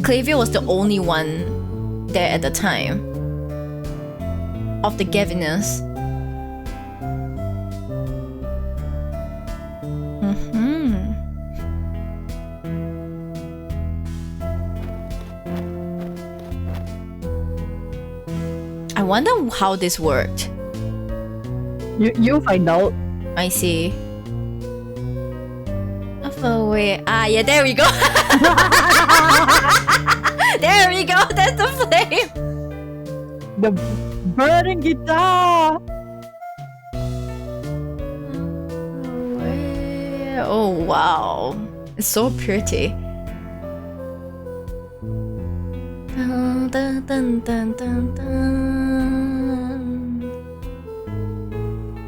[SPEAKER 1] Clavia was the only one there at the time of the Gaviners. I wonder how this worked.
[SPEAKER 2] You find out.
[SPEAKER 1] I see. Away. Ah, yeah, there we go. There we go. That's the flame.
[SPEAKER 2] The burning guitar.
[SPEAKER 1] Oh wow, it's so pretty. Dun, dun, dun, dun, dun, dun.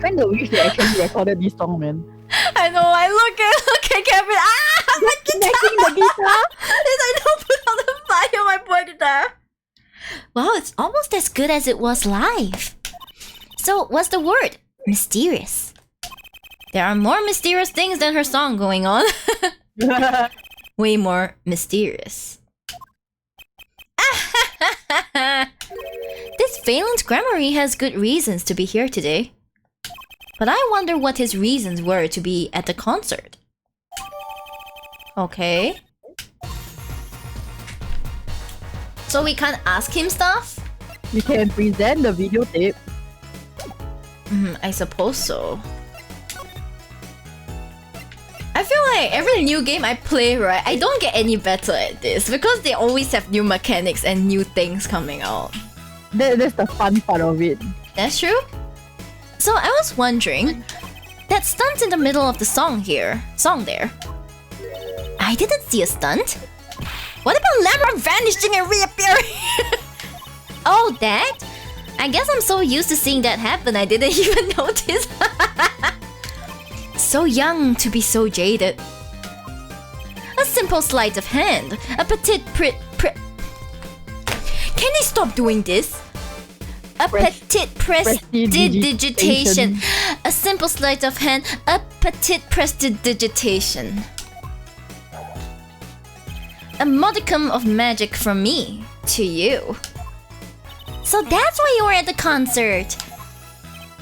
[SPEAKER 2] Kind of wish they actually recorded this song, man.
[SPEAKER 1] I know. I look at Kevin. Ah, my guitar.
[SPEAKER 2] The guitar.
[SPEAKER 1] I don't put on the fire my poor guitar. Wow, it's almost as good as it was live. So, what's the word? Mysterious. There are more mysterious things than her song going on. Way more mysterious. This Phelan's Grammary has good reasons to be here today. But I wonder what his reasons were to be at the concert. Okay. So we can't ask him stuff?
[SPEAKER 2] You can present the videotape.
[SPEAKER 1] I suppose so. I feel like every new game I play, right, I don't get any better at this because they always have new mechanics and new things coming out.
[SPEAKER 2] That's the fun part of it.
[SPEAKER 1] That's true. So I was wondering, that stunt in the middle of the song there. I didn't see a stunt. What about Lamar vanishing and reappearing? Oh, that? I guess I'm so used to seeing that happen I didn't even notice. So young to be so jaded. A simple sleight of hand. A petite Can they stop doing this? A petite prestidigitation. A simple sleight of hand. A petite prestidigitation. A modicum of magic from me to you. So that's why you were at the concert.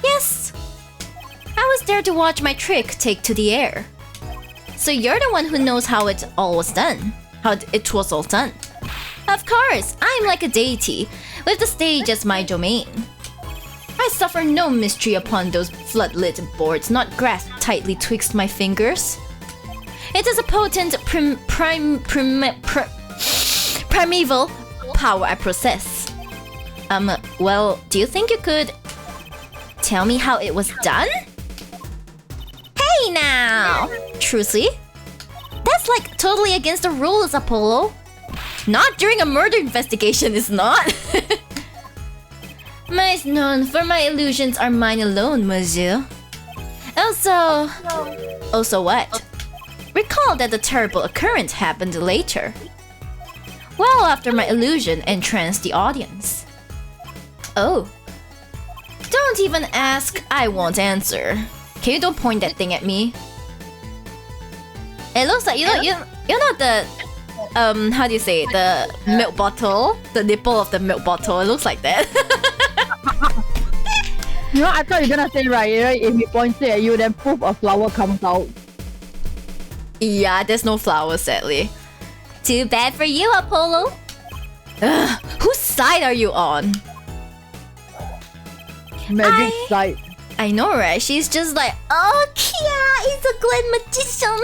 [SPEAKER 1] Yes. I was there to watch my trick take to the air. So you're the one who knows how it all was done. How it was all done. Of course, I'm like a deity, with the stage as my domain. I suffer no mystery upon those floodlit boards not grasped tightly twixt my fingers. It is a potent primeval power I possess. Well, do you think you could tell me how it was done? Hey now! Truly? That's like totally against the rules, Apollo. Not during a murder investigation, it's not. Mais non, for my illusions are mine alone, monsieur. Also what? Recall that the terrible occurrence happened later. Well after my illusion entranced the audience. Oh. Don't even ask, I won't answer. Can you don't point that thing at me? It looks like, you know the, how do you say it? The milk bottle? The nipple of the milk bottle, it looks like that.
[SPEAKER 2] You know, I thought you were gonna say right, if he points it at you, then poof, a flower comes out.
[SPEAKER 1] Yeah, there's no flowers, sadly. Too bad for you, Apollo. Ugh, whose side are you on?
[SPEAKER 2] Magic side.
[SPEAKER 1] I know, right? She's just like, oh, Kia is a Glen magician.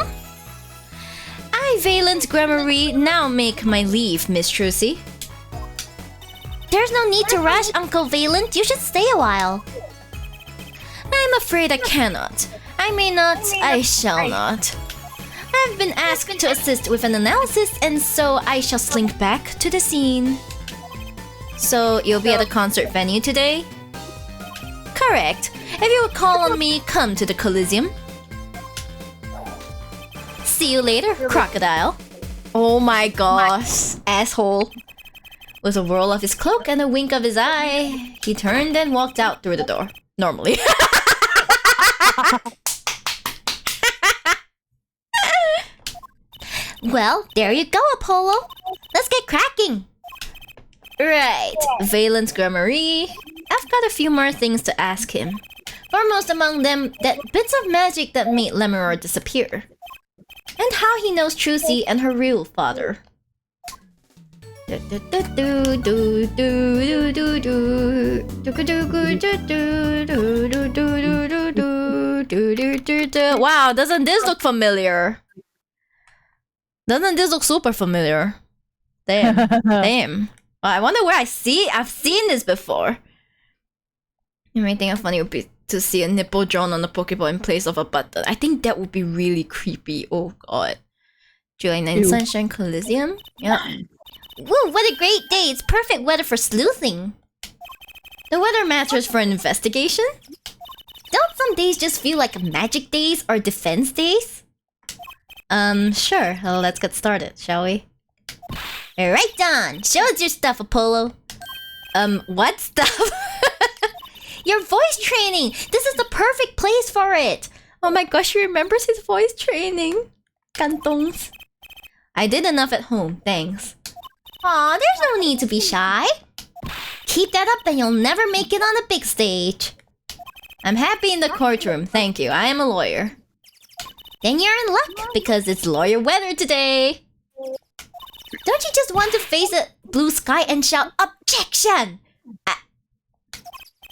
[SPEAKER 1] I, Valent Gramarye, now make my leave, Miss Trucy.
[SPEAKER 3] There's no need to rush, Uncle Valent. You should stay a while.
[SPEAKER 1] I'm afraid I cannot. I may not, I shall not. I've been asked to assist with an analysis, and so I shall slink back to the scene. So, you'll be at the concert venue today? Correct. If you would call on me, come to the Coliseum. See you later, crocodile. Oh my gosh, asshole. With a whirl of his cloak and a wink of his eye, he turned and walked out through the door. Normally.
[SPEAKER 3] Well, there you go, Apollo. Let's get cracking.
[SPEAKER 1] Right, Valent Gramarye. I've got a few more things to ask him. Foremost among them, that bits of magic that made Lemuror disappear. And how he knows Trucy and her real father. Wow, doesn't this look familiar? Doesn't this look super familiar? Damn, damn. Well, I wonder where I've seen this before. You might think how funny it would be to see a nipple drawn on a Pokeball in place of a button. I think that would be really creepy. Oh god. July 9th, Sunshine Coliseum? Yeah.
[SPEAKER 3] Woo, what a great day. It's perfect weather for sleuthing.
[SPEAKER 1] The weather matters for an investigation?
[SPEAKER 3] Don't some days just feel like magic days or defense days?
[SPEAKER 1] Sure. Let's get started, shall we?
[SPEAKER 3] Right on. Show us your stuff, Apollo.
[SPEAKER 1] What stuff?
[SPEAKER 3] Your voice training. This is the perfect place for it.
[SPEAKER 1] Oh my gosh, he remembers his voice training. Kantongs. I did enough at home, thanks.
[SPEAKER 3] Aw, there's no need to be shy. Keep that up and you'll never make it on the big stage.
[SPEAKER 1] I'm happy in the courtroom, thank you. I am a lawyer.
[SPEAKER 3] Then you're in luck because it's lawyer weather today. Don't you just want to face a blue sky and shout objection?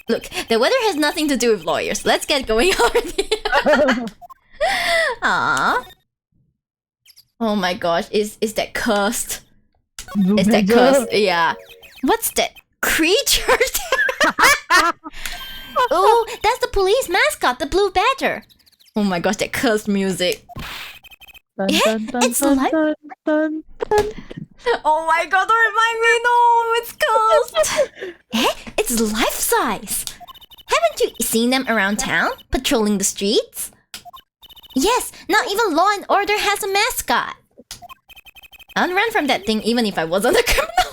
[SPEAKER 1] Look, the weather has nothing to do with lawyers. Let's get going already. Aww. Oh my gosh, is that cursed? Is that cursed? Yeah. What's that creature?
[SPEAKER 3] Oh, that's the police mascot, the blue badger.
[SPEAKER 1] Oh my gosh, that cursed music.
[SPEAKER 3] It's live.
[SPEAKER 1] Oh my god, don't remind me, no, it's cursed.
[SPEAKER 3] It's life size. Haven't you seen them around town, patrolling the streets? Yes, not even Law and Order has a mascot.
[SPEAKER 1] I'd run from that thing even if I wasn't a criminal.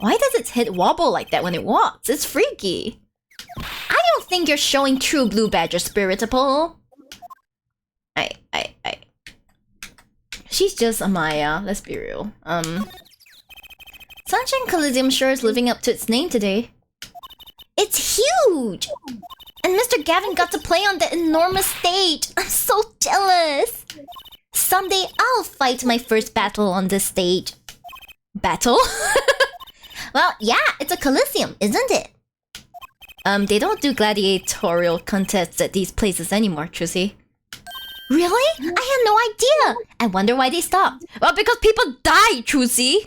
[SPEAKER 1] Why does its head wobble like that when it walks? It's freaky.
[SPEAKER 3] I don't think you're showing true blue badger spirit, Apollo.
[SPEAKER 1] She's just a Maya, let's be real. Sunshine Coliseum sure is living up to its name today.
[SPEAKER 3] It's huge! And Mr. Gavin got to play on that enormous stage. I'm so jealous. Someday I'll fight my first battle on this stage.
[SPEAKER 1] Battle?
[SPEAKER 3] Well, yeah, it's a Coliseum, isn't it?
[SPEAKER 1] They don't do gladiatorial contests at these places anymore, Trucy.
[SPEAKER 3] Really? I had no idea. I wonder why they stopped.
[SPEAKER 1] Well, because people died, Trucy.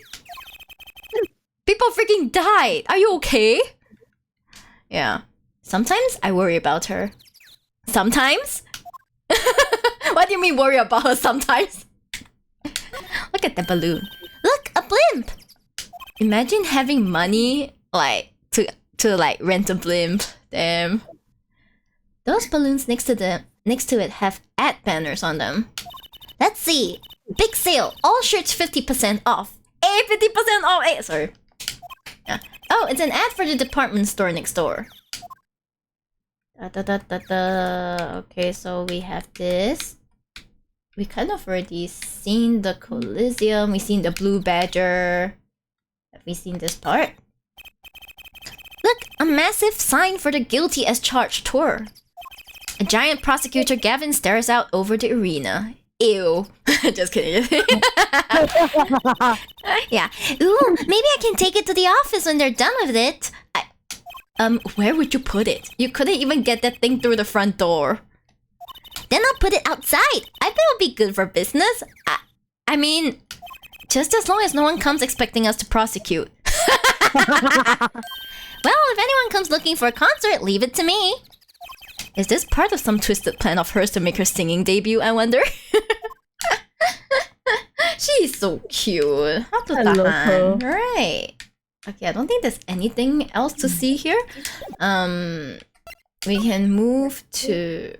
[SPEAKER 1] People freaking died. Are you okay? Yeah. Sometimes I worry about her. Sometimes? What do you mean worry about her sometimes? Look at that balloon.
[SPEAKER 3] Look, a blimp.
[SPEAKER 1] Imagine having money, like, to like rent a blimp. Damn. Those balloons next to it have ad banners on them.
[SPEAKER 3] Let's see. Big sale. All shirts 50% off.
[SPEAKER 1] Hey, 50% off. Hey, sorry. Yeah. Oh, it's an ad for the department store next door. Okay, so we have this. We kind of already seen the Coliseum. We've seen the Blue Badger. Have we seen this part?
[SPEAKER 3] Look, a massive sign for the Guilty as Charged tour.
[SPEAKER 1] A giant prosecutor Gavin stares out over the arena. Ew. Just kidding.
[SPEAKER 3] Yeah. Ooh, maybe I can take it to the office when they're done with it.
[SPEAKER 1] Where would you put it? You couldn't even get that thing through the front door.
[SPEAKER 3] Then I'll put it outside. I bet it'll be good for business. I mean, just as long as no one comes expecting us to prosecute. Well, if anyone comes looking for a concert, leave it to me. Is this part of some twisted plan of hers to make her singing debut, I wonder? She's so cute. How to tahan. Right. Okay, I don't think there's anything else to see here. We can move to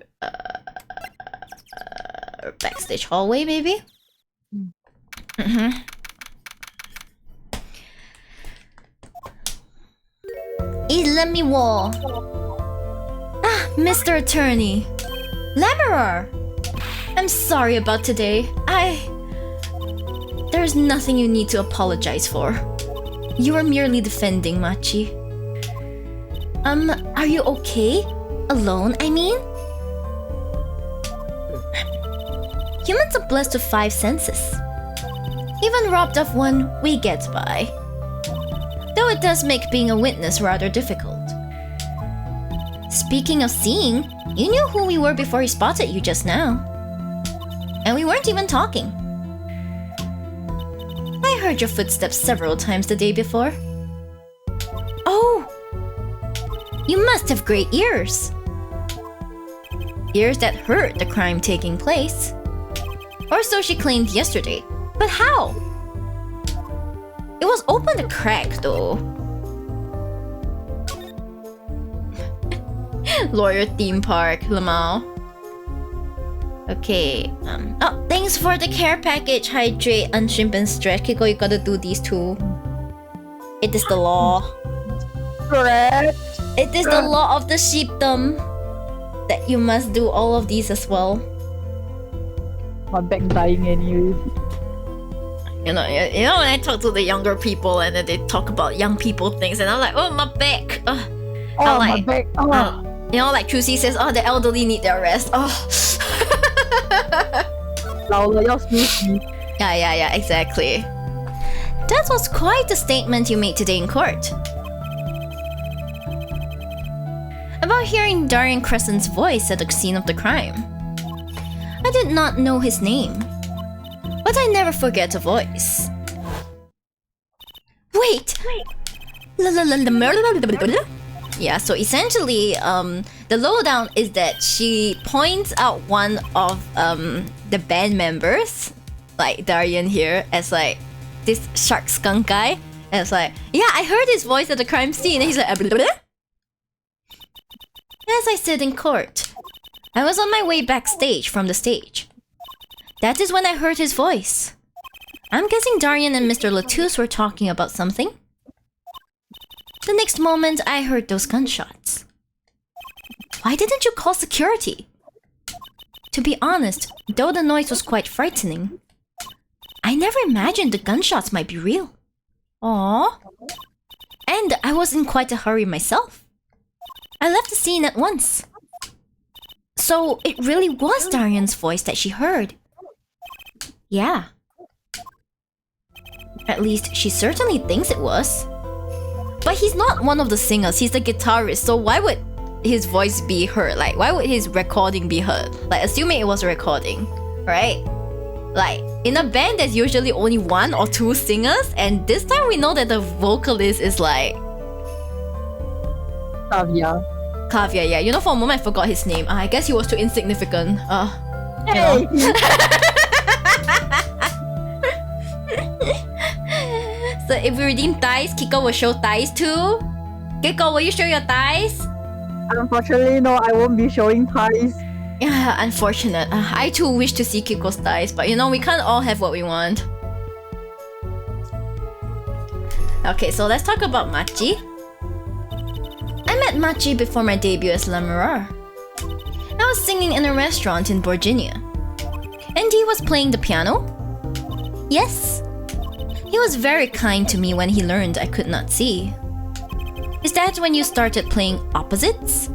[SPEAKER 3] backstage hallway, maybe? Let me walk. Mr. Attorney. Lamoureux! I'm sorry about today. There's nothing you need to apologize for. You were merely defending Machi. Are you okay? Alone, I mean? Humans are blessed with 5 senses. Even robbed of one, we get by. Though it does make being a witness rather difficult. Speaking of seeing, you knew who we were before he spotted you just now. And we weren't even talking. I heard your footsteps several times the day before. Oh! You must have great ears. Ears that heard the crime taking place. Or so she claimed yesterday. But how? It was open a crack though. Lawyer theme park, Lamau. Okay. Oh, thanks for the care package. Hydrate, unshrimp, and stretch. Kiko, you gotta do these too. It is the law.
[SPEAKER 2] Correct.
[SPEAKER 3] It is the law of the sheepdom that you must do all of these as well.
[SPEAKER 2] My back dying anyway.
[SPEAKER 1] You know when I talk to the younger people and then they talk about young people things and I'm like, oh, my back.
[SPEAKER 2] My back.
[SPEAKER 1] You know, like Chusi says, oh, the elderly need their rest. Oh.
[SPEAKER 2] 老了要休息.
[SPEAKER 1] Yeah, exactly.
[SPEAKER 3] That was quite the statement you made today in court. About hearing Darian Crescent's voice at the scene of the crime. I did not know his name, but I never forget a voice. Wait! Yeah, so essentially, the lowdown is that she points out one of the band members, like Darian here, as like this shark skunk guy. And it's like, yeah, I heard his voice at the crime scene. And he's like, As I said in court, I was on my way backstage from the stage. That is when I heard his voice. I'm guessing Darian and Mr. Latouche were talking about something. The next moment, I heard those gunshots. Why didn't you call security? To be honest, though the noise was quite frightening, I never imagined the gunshots might be real. Aww. And I was in quite a hurry myself. I left the scene at once. So it really was Darian's voice that she heard. Yeah. At least she certainly thinks it was. But he's not one of the singers, he's the guitarist, so why would his voice be heard? Like, why would his recording be heard? Like, assuming it was a recording, right? Like, in a band there's usually only 1 or 2 singers, and this time we know that the vocalist is like... Kavya, yeah. You know, for a moment I forgot his name. I guess he was too insignificant. You know. So if we redeem thighs, Kiko will show thighs too. Kiko, will you show your thighs?
[SPEAKER 2] Unfortunately, no, I won't be showing thighs.
[SPEAKER 1] Yeah, unfortunate. I too wish to see Kiko's thighs, but you know, we can't all have what we want. Okay, so let's talk about Machi. I met Machi before my debut as Lamoureux. I was singing in a restaurant in Virginia. And he was playing the piano? Yes. He was very kind to me when he learned I could not see. Is that when you started playing opposites?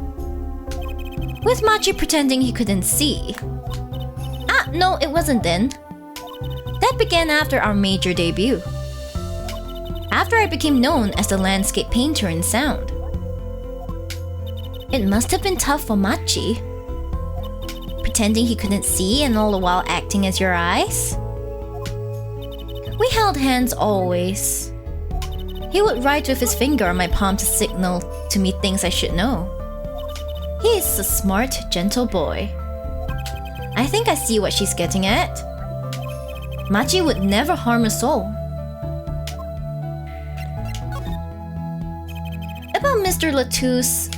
[SPEAKER 1] With Machi pretending he couldn't see. No, it wasn't then. That began after our major debut. After I became known as the landscape painter in sound. It must have been tough for Machi.
[SPEAKER 3] pretending he couldn't see and all the while acting as your eyes? We held hands always. He would write with his finger on my palm to signal to me things I should know. He is a smart, gentle boy. I think I see what she's getting at. Machi would never harm a soul. About Mr. Latouche...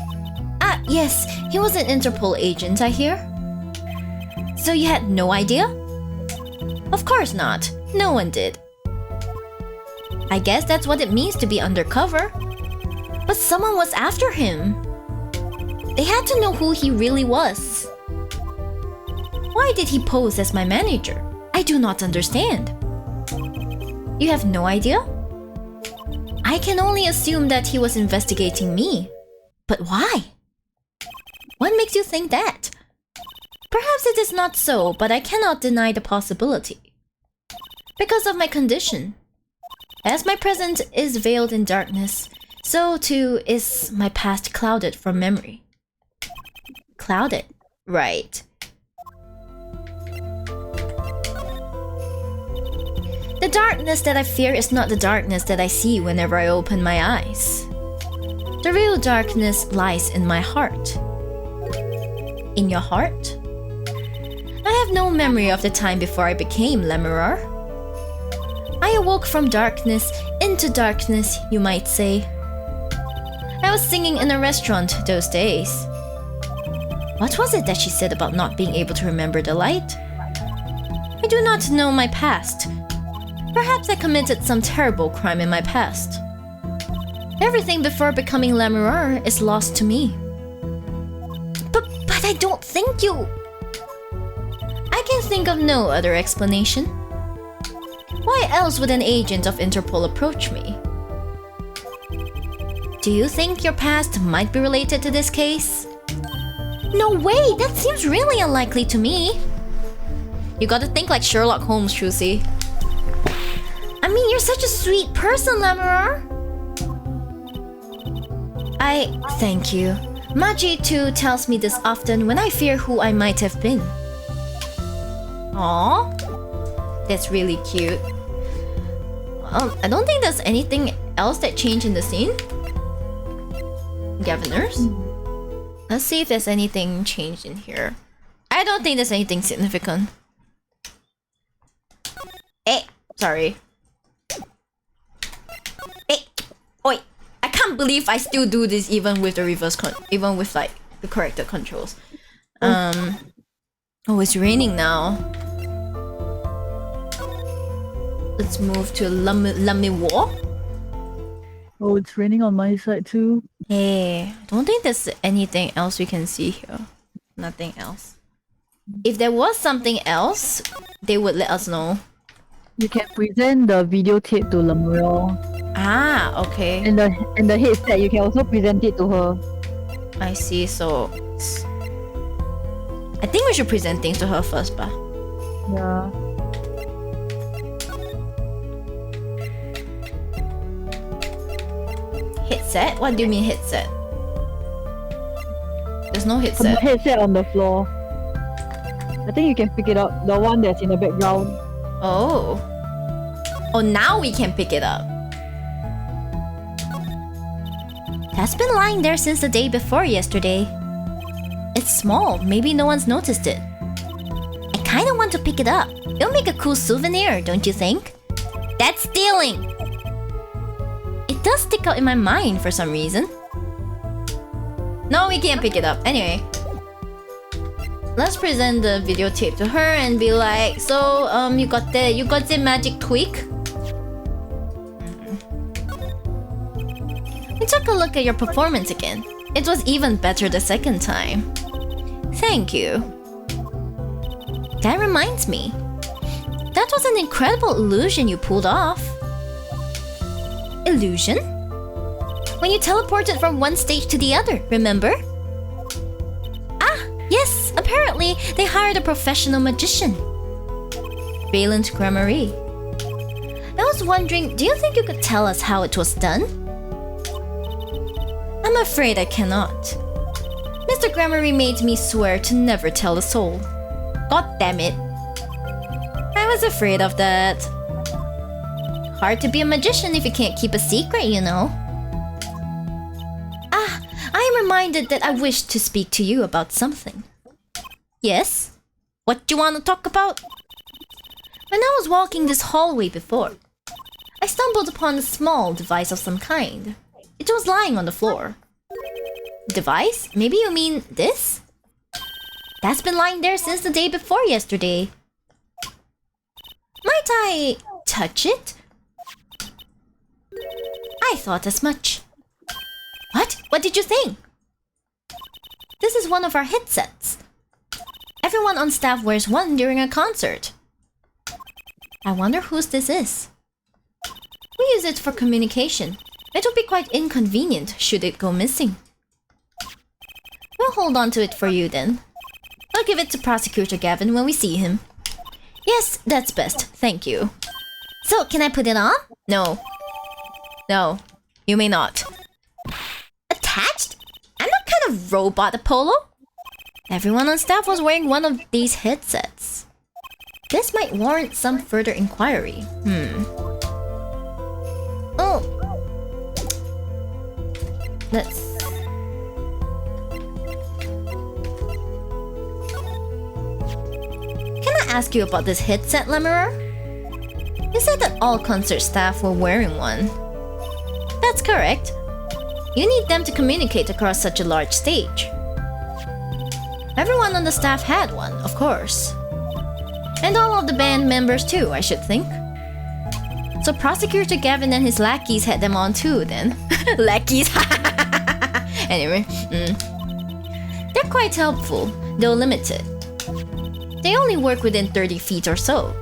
[SPEAKER 3] Ah, yes, he was an Interpol agent, I hear. So you had no idea? Of course not. No one did. I guess that's what it means to be undercover. But someone was after him. They had to know who he really was. Why did he pose as my manager? I do not understand. You have no idea? I can only assume that he was investigating me. But why? What makes you think that? Perhaps it is not so, but I cannot deny the possibility. Because of my condition. As my present is veiled in darkness, so too is my past clouded from memory. Clouded, right. The darkness that I fear is not the darkness that I see whenever I open my eyes. The real darkness lies in my heart. In your heart? I have no memory of the time before I became Lemurr. I awoke from darkness into darkness, you might say. I was singing in a restaurant those days. What was it that she said about not being able to remember the light? I do not know my past. Perhaps I committed some terrible crime in my past. Everything before becoming Lemurr is lost to me. But I don't think you... I can think of no other explanation. Why else would an agent of Interpol approach me? Do you think your past might be related to this case? No way! That seems really unlikely to me. You gotta think like Sherlock Holmes, Trucy. I mean, you're such a sweet person, Lemurr. I thank you. Maji too tells me this often when I fear who I might have been. Aww. That's really cute. I don't think there's anything else that changed in the scene. Governors? Let's see if there's anything changed in here. I don't think there's anything significant. Eh, sorry. Eh, oi! I can't believe I still do this even with the reverse even with like the corrected controls. Oh, it's raining now. Let's move to Lamiwo.
[SPEAKER 2] Oh, it's raining on my side too.
[SPEAKER 3] Hey, I don't think there's anything else we can see here. Nothing else. If there was something else, they would let us know.
[SPEAKER 2] You can present the videotape to Lemurr.
[SPEAKER 3] Ah, okay.
[SPEAKER 2] And the headset, you can also present it to her.
[SPEAKER 3] I see, so... I think we should present things to her first, bah.
[SPEAKER 2] Yeah.
[SPEAKER 3] Headset? What do you mean headset? There's no
[SPEAKER 2] The
[SPEAKER 3] headset.
[SPEAKER 2] headset on the floor. I think you can pick it up. The one that's in the background.
[SPEAKER 3] Oh. Oh, now we can pick it up. That's been lying there since the day before yesterday. It's small, maybe no one's noticed it. I kinda want to pick it up. It'll make a cool souvenir, don't you think? That's stealing! It does stick out in my mind for some reason. No, we can't pick it up. Anyway. Let's present the videotape to her and be like, so, you got the magic tweak? We took a look at your performance again. It was even better the second time. Thank you. That reminds me. That was an incredible illusion you pulled off. Illusion? When you teleported from one stage to the other, remember? Ah, yes, apparently they hired a professional magician. Valent Gramarye. I was wondering, do you think you could tell us how it was done? I'm afraid I cannot. Mr. Gramarye made me swear to never tell a soul. God damn it. I was afraid of that. Hard to be a magician if you can't keep a secret, you know. Ah, I am reminded that I wish to speak to you about something. Yes? What do you want to talk about? When I was walking this hallway before, I stumbled upon a small device of some kind. It was lying on the floor. Device? Maybe you mean this? That's been lying there since the day before yesterday. Might I touch it? I thought as much. What? What did you think? This is one of our headsets. Everyone on staff wears one during a concert. I wonder whose this is. We use it for communication. It would be quite inconvenient should it go missing. We'll hold on to it for you then. I'll give it to Prosecutor Gavin when we see him. Yes, that's best. Thank you. So, can I put it on? No. No, you may not. Attached? I'm not kind of robot, Apollo. Everyone on staff was wearing one of these headsets. This might warrant some further inquiry. Oh. Let's... Can I ask you about this headset, Lemurer? You said that all concert staff were wearing one. That's correct. You need them to communicate across such a large stage. Everyone on the staff had one, of course. And all of the band members too, I should think. So Prosecutor Gavin and his lackeys had them on too, then. Lackeys? Anyway, they're quite helpful, though limited. They only work within 30 feet or so.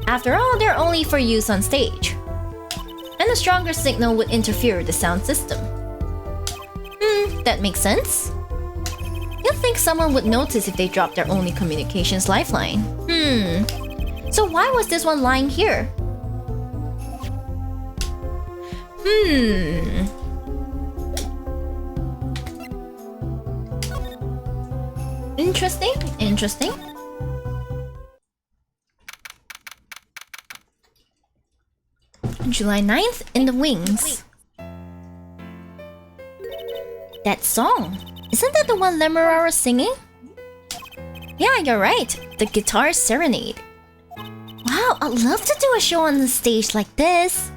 [SPEAKER 3] After all, they're only for use on stage. And a stronger signal would interfere with the sound system. That makes sense. You'd think someone would notice if they dropped their only communications lifeline. So why was this one lying here? Interesting, interesting. July 9th in the wings. That song. Isn't that the one Lemurer was singing? Yeah, you're right. The Guitar Serenade. Wow, I'd love to do a show on the stage like this.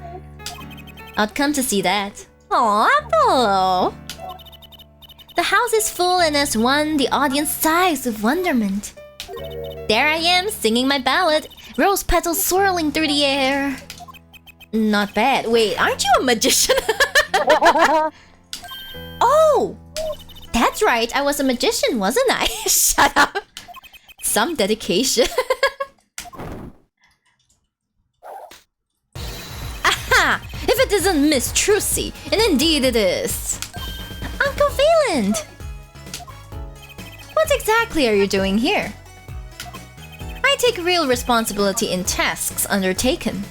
[SPEAKER 3] I'd come to see that. Aw, Apollo. The house is full and as one, the audience sighs with wonderment. There I am, singing my ballad. Rose petals swirling through the air. Not bad. Wait, aren't you a magician? Oh! That's right, I was a magician, wasn't I? Shut up. Some dedication. Aha! If it isn't Miss Trucy, and indeed it is. Uncle Valand! What exactly are you doing here? I take real responsibility in tasks undertaken.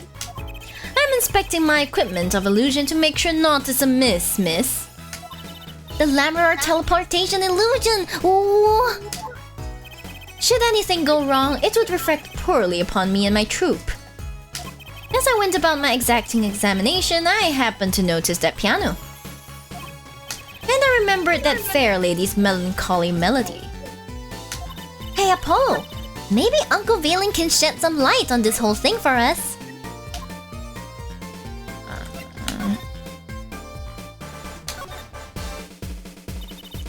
[SPEAKER 3] I'm inspecting my equipment of illusion to make sure naught is amiss, miss. The Lemurer teleportation illusion! Ooh. Should anything go wrong, it would reflect poorly upon me and my troupe. As I went about my exacting examination, I happened to notice that piano. And I remembered that fair lady's melancholy melody. Hey Apollo, maybe Uncle Valand can shed some light on this whole thing for us.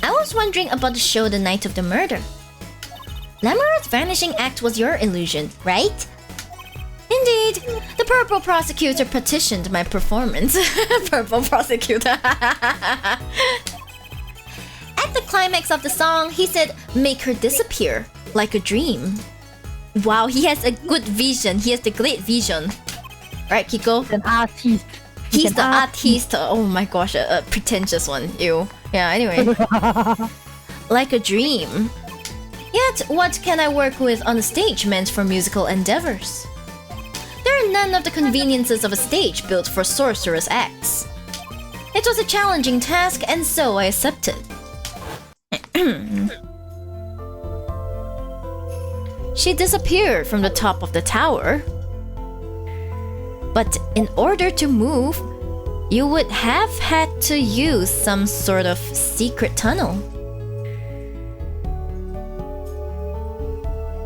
[SPEAKER 3] I was wondering about the show the night of the murder. Lemurer's vanishing act was your illusion, right? Indeed, the Purple Prosecutor petitioned my performance. Purple Prosecutor. At the climax of the song, he said, "Make her disappear, like a dream." Wow, he has a good vision. He has the great vision. Right, Kiko?
[SPEAKER 2] An artist.
[SPEAKER 3] He's the artist. Oh my gosh, a pretentious one. Ew. Yeah, anyway. Like a dream. Yet, what can I work with on a stage meant for musical endeavors? There are none of the conveniences of a stage built for sorcerous acts. It was a challenging task, and so I accepted. she disappeared from the top of the tower. But in order to move, you would have had to use some sort of secret tunnel.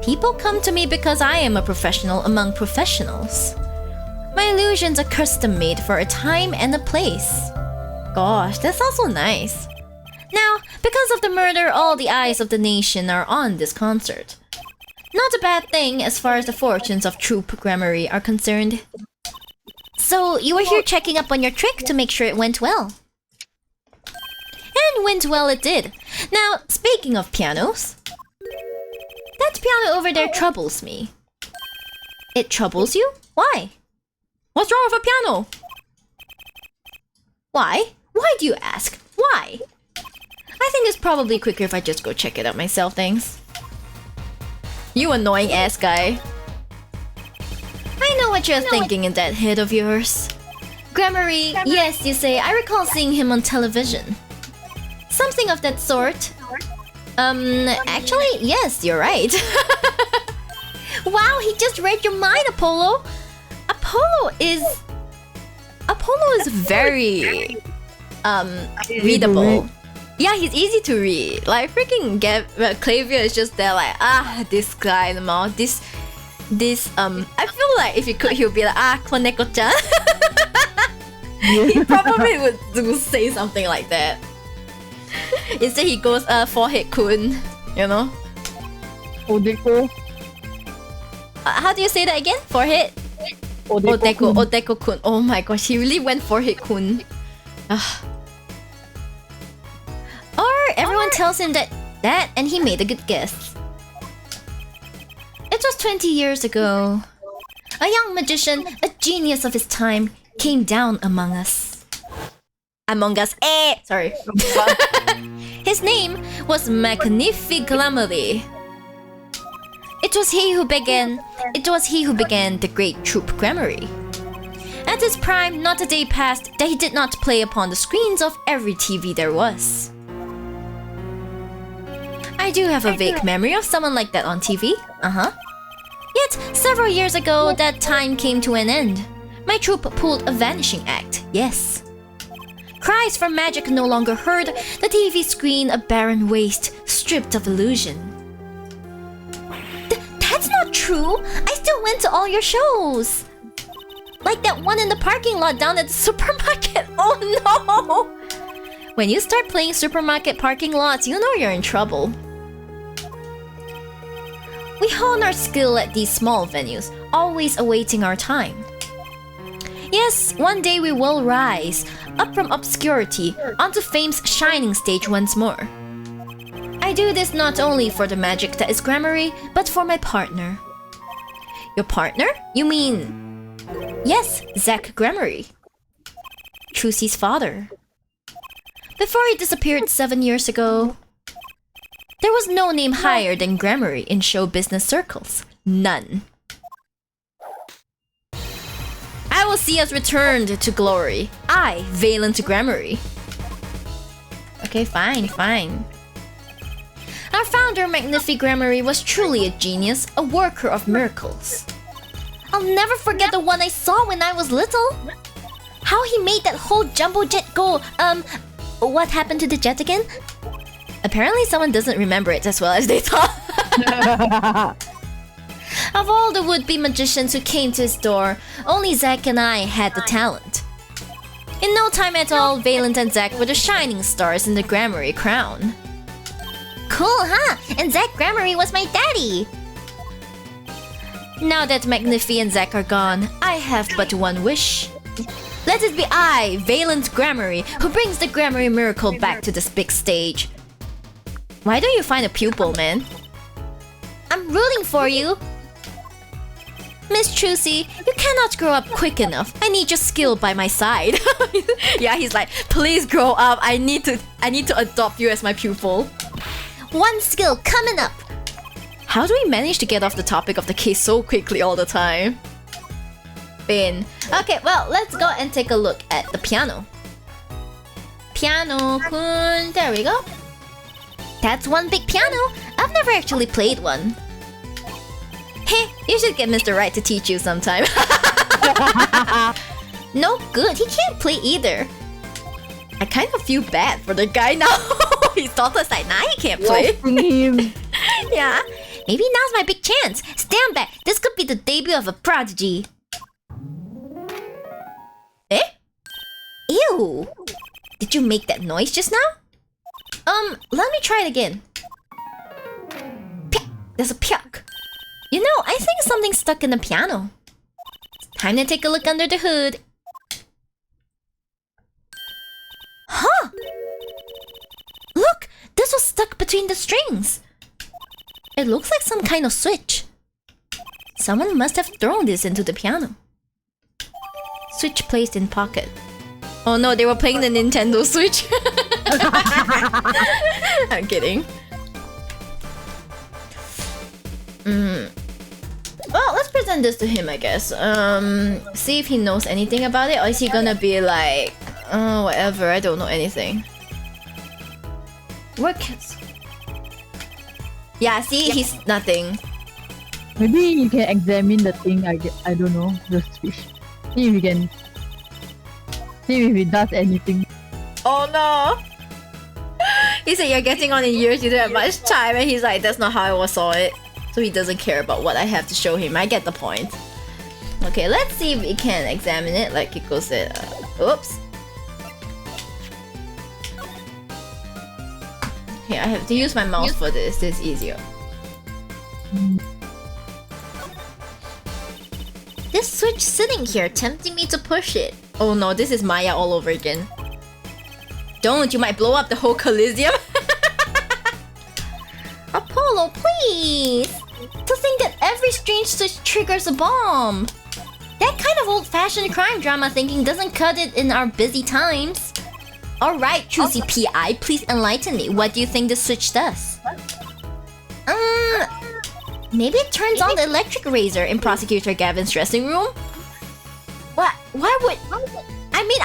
[SPEAKER 3] People come to me because I am a professional among professionals. My illusions are custom-made for a time and a place. Gosh, that sounds so nice. Now, because of the murder, all the eyes of the nation are on this concert. Not a bad thing as far as the fortunes of true Gramarye are concerned. So, you were here checking up on your trick to make sure it went well. And went well it did. Now, speaking of pianos, that piano over there troubles me. It troubles you? Why? What's wrong with a piano? Why? Why do you ask? Why? I think it's probably quicker if I just go check it out myself, thanks. You annoying ass guy. I know what you're thinking in that head of yours. Gramarye, yes, you say, I recall seeing him on television. Something of that sort. Actually, yes, you're right. Wow, he just read your mind, Apollo. Apollo is very readable. Yeah, he's easy to read. Like freaking Clavia is just there like, this guy, I feel like if he could, he'll be like, Koneko-chan. He probably would say something like that. Instead he goes, forehead-kun, you know?
[SPEAKER 2] Odeko.
[SPEAKER 3] How do you say that again? Forehead? Odeko-kun. Oh my gosh, he really went forehead-kun. Or everyone tells him that and he made a good guess. It was 20 years ago. A young magician, a genius of his time, came down among us. Sorry. His name was Magnificlamely. It was he who began the great troupe Gramarye. At his prime, not a day passed that he did not play upon the screens of every TV there was. I do have a vague memory of someone like that on TV. Yet, several years ago, that time came to an end. My troupe pulled a vanishing act, yes. Cries for magic no longer heard, the TV screen a barren waste, stripped of illusion. That's not true! I still went to all your shows! Like that one in the parking lot down at the supermarket, oh no! When you start playing supermarket parking lots, you know you're in trouble. We hone our skill at these small venues, always awaiting our time. Yes, one day we will rise, up from obscurity, onto fame's shining stage once more. I do this not only for the magic that is Gramarye, but for my partner. Your partner? You mean... Yes, Zach Gramarye. Trucy's father. Before he disappeared 7 years ago, there was no name higher than Gramarye in show business circles. None. I will see us returned to glory. I, Valent Gramarye. Okay, fine. Our founder, Gramarye, was truly a genius, a worker of miracles. I'll never forget the one I saw when I was little. How he made that whole jumbo jet go, what happened to the jet again? Apparently someone doesn't remember it as well as they thought. Of all the would-be magicians who came to his door, only Zack and I had the talent. In no time at all, Valent and Zack were the shining stars in the Gramarye crown. Cool, huh? And Zack Gramarye was my daddy! Now that Magnifi and Zack are gone, I have but one wish. Let it be I, Valent Gramarye, who brings the Gramarye miracle back to this big stage. Why don't you find a pupil, man? I'm rooting for you! Miss Trucy, you cannot grow up quick enough. I need your skill by my side. Yeah, he's like, please grow up. I need to adopt you as my pupil. One skill coming up. How do we manage to get off the topic of the case so quickly all the time? Bin. Okay, well, let's go and take a look at the piano. Piano-kun. There we go. That's one big piano. I've never actually played one. Hey, you should get Mr. Right to teach you sometime. No good, he can't play either. I kind of feel bad for the guy now. His daughter's like, nah, he can't play.
[SPEAKER 2] Him.
[SPEAKER 3] Yeah. Maybe now's my big chance. Stand back. This could be the debut of a prodigy. Eh? Ew. Did you make that noise just now? Let me try it again. Pyak. There's a pyak. You know, I think something's stuck in the piano. Time to take a look under the hood. Huh? Look! This was stuck between the strings. It looks like some kind of switch. Someone must have thrown this into the piano. Switch placed in pocket. Oh no, they were playing the Nintendo Switch. I'm kidding. Well, let's present this to him, I guess. See if he knows anything about it, or is he gonna be like, oh, whatever, I don't know anything. Work. Yeah, see, he's nothing.
[SPEAKER 2] Maybe you can examine the thing. I don't know, the switch. See if you can. See if it does anything.
[SPEAKER 3] Oh no! He said you're getting on in years, you don't have much time, and he's like, that's not how I was saw it. So he doesn't care about what I have to show him. I get the point. Okay, let's see if we can examine it, like Kiko said. Oops. Okay, I have to use my mouse for this. This is easier. This switch sitting here, tempting me to push it. Oh no, this is Maya all over again. Don't, you might blow up the whole Coliseum. Apollo, please! To think that every strange switch triggers a bomb. That kind of old-fashioned crime drama thinking doesn't cut it in our busy times. Alright, choosy PI, please enlighten me. What do you think the switch does? Maybe it turns on the electric razor in Prosecutor Gavin's dressing room? What? Why would... I mean,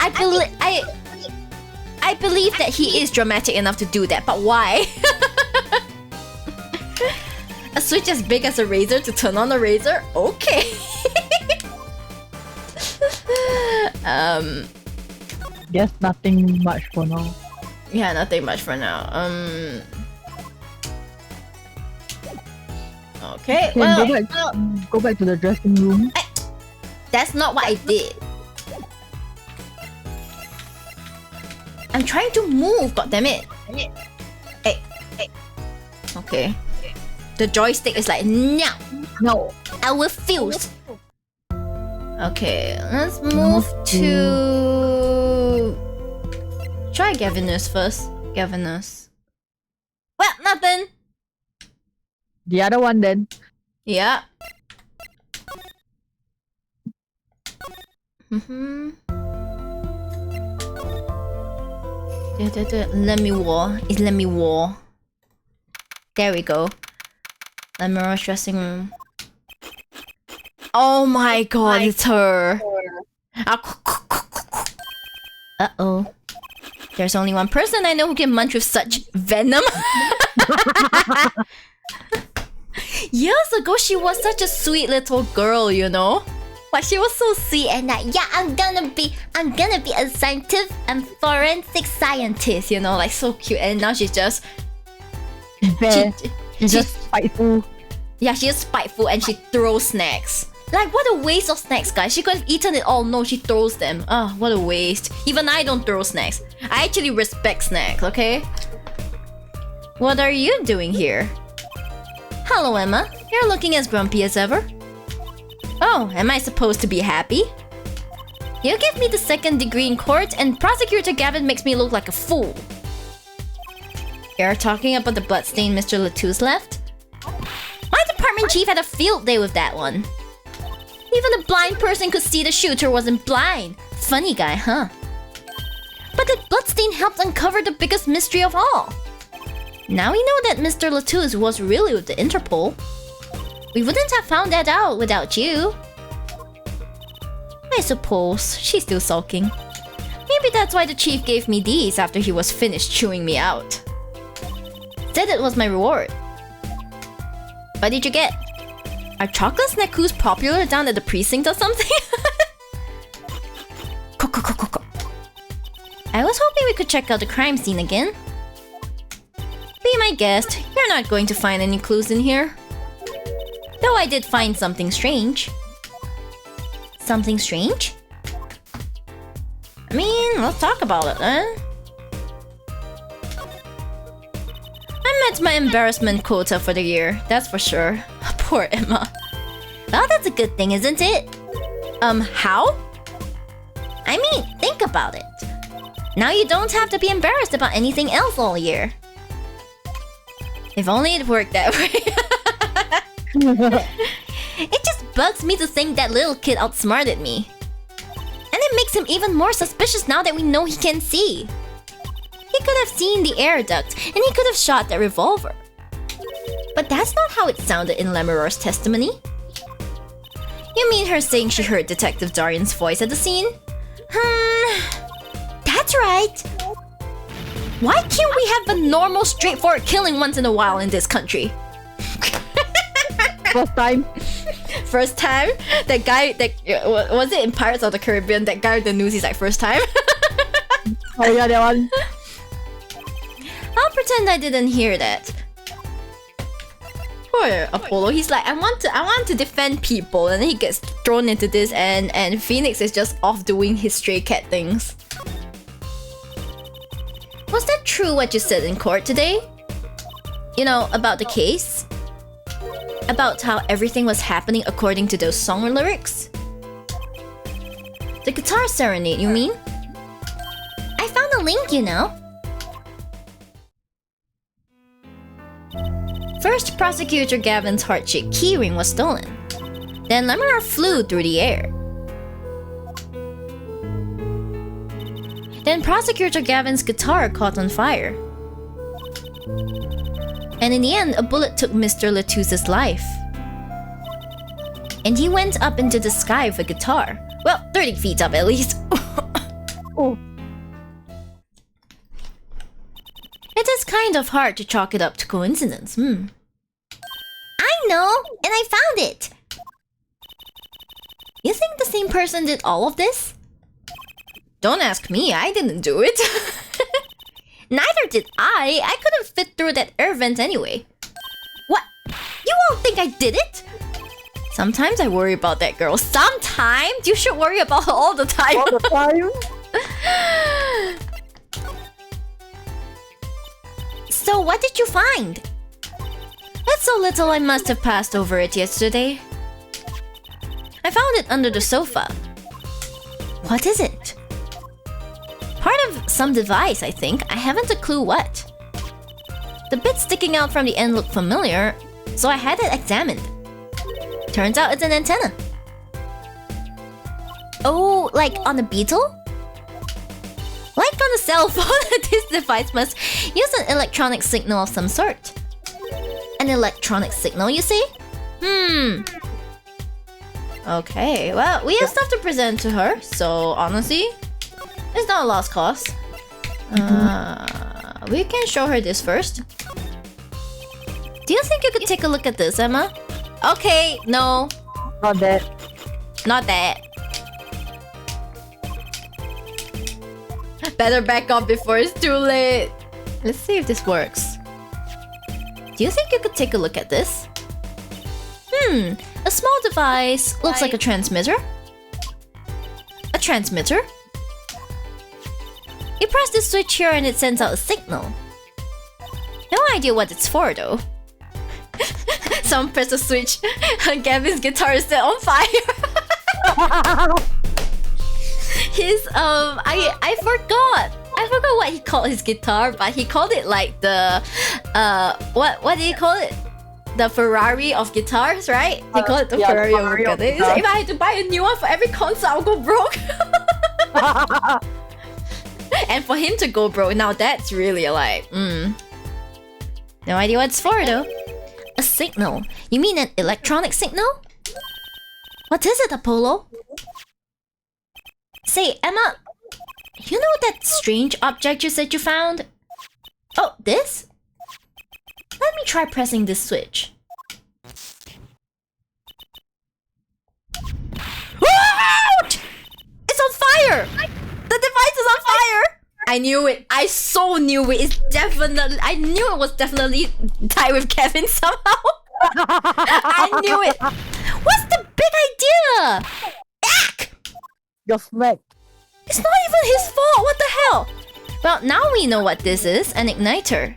[SPEAKER 3] I believe that he is dramatic enough to do that, but why? A switch as big as a razor to turn on the razor? Okay.
[SPEAKER 2] Guess nothing much for now.
[SPEAKER 3] Yeah, nothing much for now. Okay, well...
[SPEAKER 2] Go back to the dressing room.
[SPEAKER 3] That's not what I did. I'm trying to move, goddammit. Hey. Okay. The joystick is like, no, I refuse. Okay, let's move to... Try Gavinus first. Gavinus. Well, nothing.
[SPEAKER 2] The other one then.
[SPEAKER 3] Yeah. Let me war. It's let me war. There we go. Lemura's dressing room. Oh my god, it's her. Uh-oh. There's only one person I know who can munch with such venom. Years ago, she was such a sweet little girl, you know? But she was so sweet and like, yeah, I'm gonna be a scientific and forensic scientist, you know, like so cute. And now she's just...
[SPEAKER 2] She's just spiteful.
[SPEAKER 3] Yeah, she is spiteful and she throws snacks. Like, what a waste of snacks, guys. She could have eaten it all. No, she throws them. Oh, what a waste. Even I don't throw snacks. I actually respect snacks, okay? What are you doing here? Hello, Emma. You're looking as grumpy as ever. Oh, am I supposed to be happy? You give me the second degree in court and Prosecutor Gavin makes me look like a fool. You're talking about the bloodstain Mr. Latouche left? My department chief had a field day with that one. Even a blind person could see the shooter wasn't blind. Funny guy, huh? But that bloodstain helped uncover the biggest mystery of all. Now we know that Mr. Latouche was really with the Interpol. We wouldn't have found that out without you. I suppose. She's still sulking. Maybe that's why the chief gave me these after he was finished chewing me out. Said it was my reward. What did you get? Are chocolate snackoos popular down at the precinct or something? I was hoping we could check out the crime scene again. Be my guest, you're not going to find any clues in here. Though I did find something strange. Something strange? I mean, let's talk about it, eh? I met my embarrassment quota for the year, that's for sure. Poor Emma. Well, that's a good thing, isn't it? How? I mean, think about it. Now you don't have to be embarrassed about anything else all year. If only it worked that way. It just bugs me to think that little kid outsmarted me. And it makes him even more suspicious now that we know he can see. He could have seen the air duct, and he could have shot that revolver. But that's not how it sounded in Lemuror's testimony. You mean her saying she heard Detective Darian's voice at the scene? That's right. Why can't we have a normal, straightforward killing once in a while in this country?
[SPEAKER 2] First time.
[SPEAKER 3] First time? That guy, was it in Pirates of the Caribbean? That guy with the news, he's like, first time?
[SPEAKER 2] Oh yeah, that one.
[SPEAKER 3] I'll pretend I didn't hear that. Poor Apollo, he's like, I want to defend people, and then he gets thrown into this, and Phoenix is just off doing his stray cat things. Was that true what you said in court today? You know, about the case? About how everything was happening according to those song lyrics? The guitar serenade, you mean? I found a link, you know. First, Prosecutor Gavin's heart-shaped keyring was stolen. Then Lemuror flew through the air. Then Prosecutor Gavin's guitar caught on fire. And in the end, a bullet took Mr. Letus's life. And he went up into the sky with a guitar. Well, 30 feet up at least.
[SPEAKER 2] Oh.
[SPEAKER 3] It is kind of hard to chalk it up to coincidence, I know, and I found it! You think the same person did all of this? Don't ask me, I didn't do it. Neither did I. I couldn't fit through that air vent anyway. What? You won't think I did it? Sometimes I worry about that girl. Sometimes? You should worry about her all the time.
[SPEAKER 2] All the time?
[SPEAKER 3] So what did you find? That's so little I must have passed over it yesterday. I found it under the sofa. What is it? Part of some device, I think. I haven't a clue what. The bit sticking out from the end looked familiar, so I had it examined. Turns out it's an antenna. Oh, like on a beetle? Like on a cell phone, this device must use an electronic signal of some sort. An electronic signal, you see? Okay, well, we have stuff to present to her, so honestly, it's not a lost cause. We can show her this first. Do you think you could take a look at this, Emma? Okay, no.
[SPEAKER 2] Not that.
[SPEAKER 3] Not that. Better back up before it's too late. Let's see if this works. Do you think you could take a look at this? A small device. Looks like a transmitter. A transmitter? You press the switch here and it sends out a signal. No idea what it's for though. Someone press the switch and Gavin's guitar is set on fire. His I forgot what he called his guitar, but he called it like the what did he call it? The Ferrari of guitars, right? He called it the Ferrari of guitars. He said, if I had to buy a new one for every concert, I'll go broke. And for him to go broke, now that's really like, No idea what it's for though. A signal? You mean an electronic signal? What is it, Apollo? Say, Emma, you know that strange object you said you found? Oh, this? Let me try pressing this switch.
[SPEAKER 1] I knew it. I so knew it. It's definitely. I knew it was definitely tied with Kevin somehow. I knew it. What's the big idea? Ack!
[SPEAKER 2] You're smacked.
[SPEAKER 1] It's not even his fault. What the hell? Well, now we know what this is. An igniter.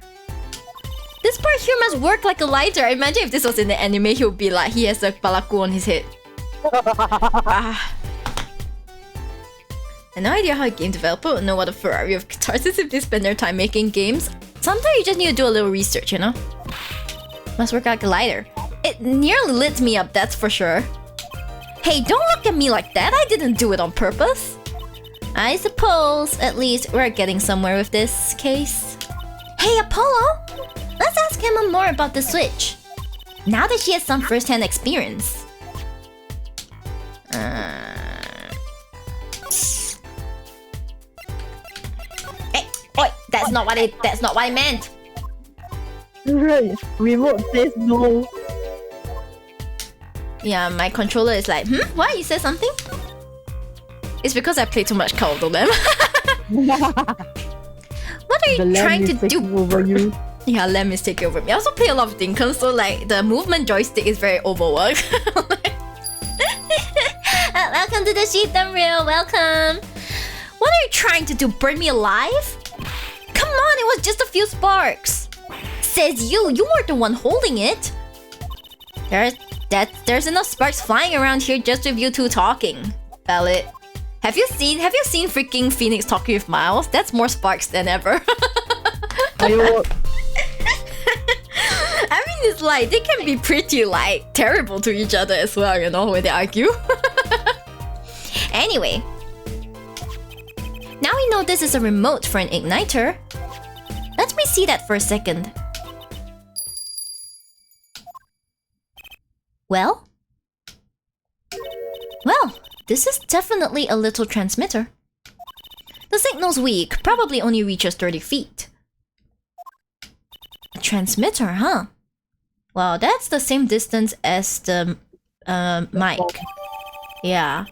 [SPEAKER 1] This part here must work like a lighter. Imagine if this was in the anime, he would be like, he has a palaku on his head. Ah. I have no idea how a game developer would know what a Ferrari of guitars is if they spend their time making games. Sometimes you just need to do a little research, you know? Must work like a lighter. It nearly lit me up, that's for sure. Hey, don't look at me like that. I didn't do it on purpose. I suppose, at least, we're getting somewhere with this case. Hey, Apollo! Let's ask him more about the Switch. Now that she has some first-hand experience. Hey, oi! That's not what I meant.
[SPEAKER 2] Right. Remote says no.
[SPEAKER 1] Yeah, my controller is like, what? You said something? It's because I play too much Call of Duty. What are you trying to do?
[SPEAKER 2] Over you.
[SPEAKER 1] Yeah, let me take over me. I also play a lot of Dinkum, so like the movement joystick is very overworked. Welcome to the sheet thumbnail. Welcome. What are you trying to do? Burn me alive? Come on, it was just a few sparks. Says you. You were the one holding it. There's enough sparks flying around here just with you two talking. Valid. Have you seen freaking Phoenix talking with Miles? That's more sparks than ever. I mean, it's like they can be pretty like terrible to each other as well, you know, when they argue. Anyway, now we know this is a remote for an igniter. Let me see that for a second. Well, this is definitely a little transmitter. The signal's weak, probably only reaches 30 feet. A transmitter, huh? Well, that's the same distance as the mic. Yeah.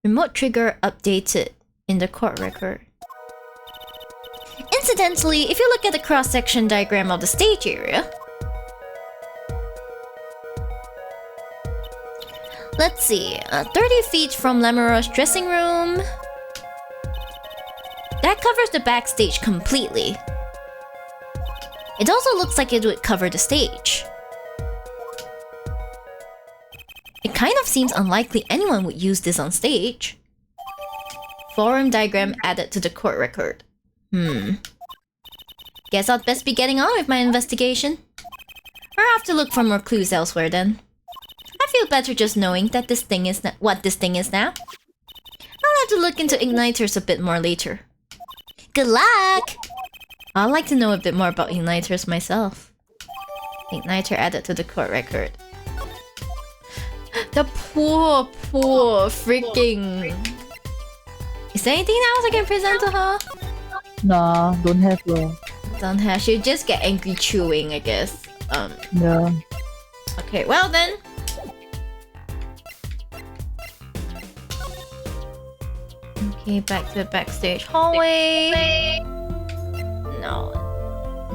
[SPEAKER 1] Remote trigger updated in the court record. Incidentally, if you look at the cross-section diagram of the stage area, let's see, 30 feet from Lamoura's dressing room. That covers the backstage completely. It also looks like it would cover the stage. It kind of seems unlikely anyone would use this on stage. Forum diagram added to the court record. Guess I'd best be getting on with my investigation. Or I'll have to look for more clues elsewhere then. I feel better just knowing that this thing is what this thing is now. I'll have to look into igniters a bit more later. Good luck! I'd like to know a bit more about igniters myself. Igniter added to the court record. The poor freaking... Is there anything else I can present to her?
[SPEAKER 2] Nah, don't have though.
[SPEAKER 1] Don't have. She'll just get angry chewing, I guess.
[SPEAKER 2] Yeah.
[SPEAKER 1] Okay, well then. Okay, back to the backstage hallway. No.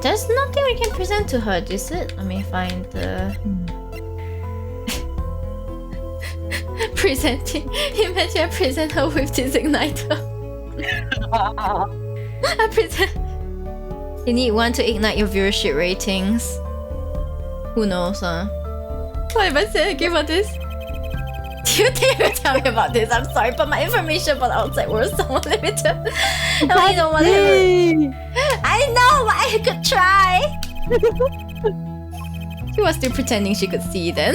[SPEAKER 1] There's nothing we can present to her, is it? Let me find the... Presenting. Imagine I present her with this igniter. I present... You need one to ignite your viewership ratings. Who knows, huh? What if I say I give her this? Do you think you'll tell me about this? I'm sorry, but my information about outside world is somewhat limited. I know what I know, but I could try. She was still pretending she could see then.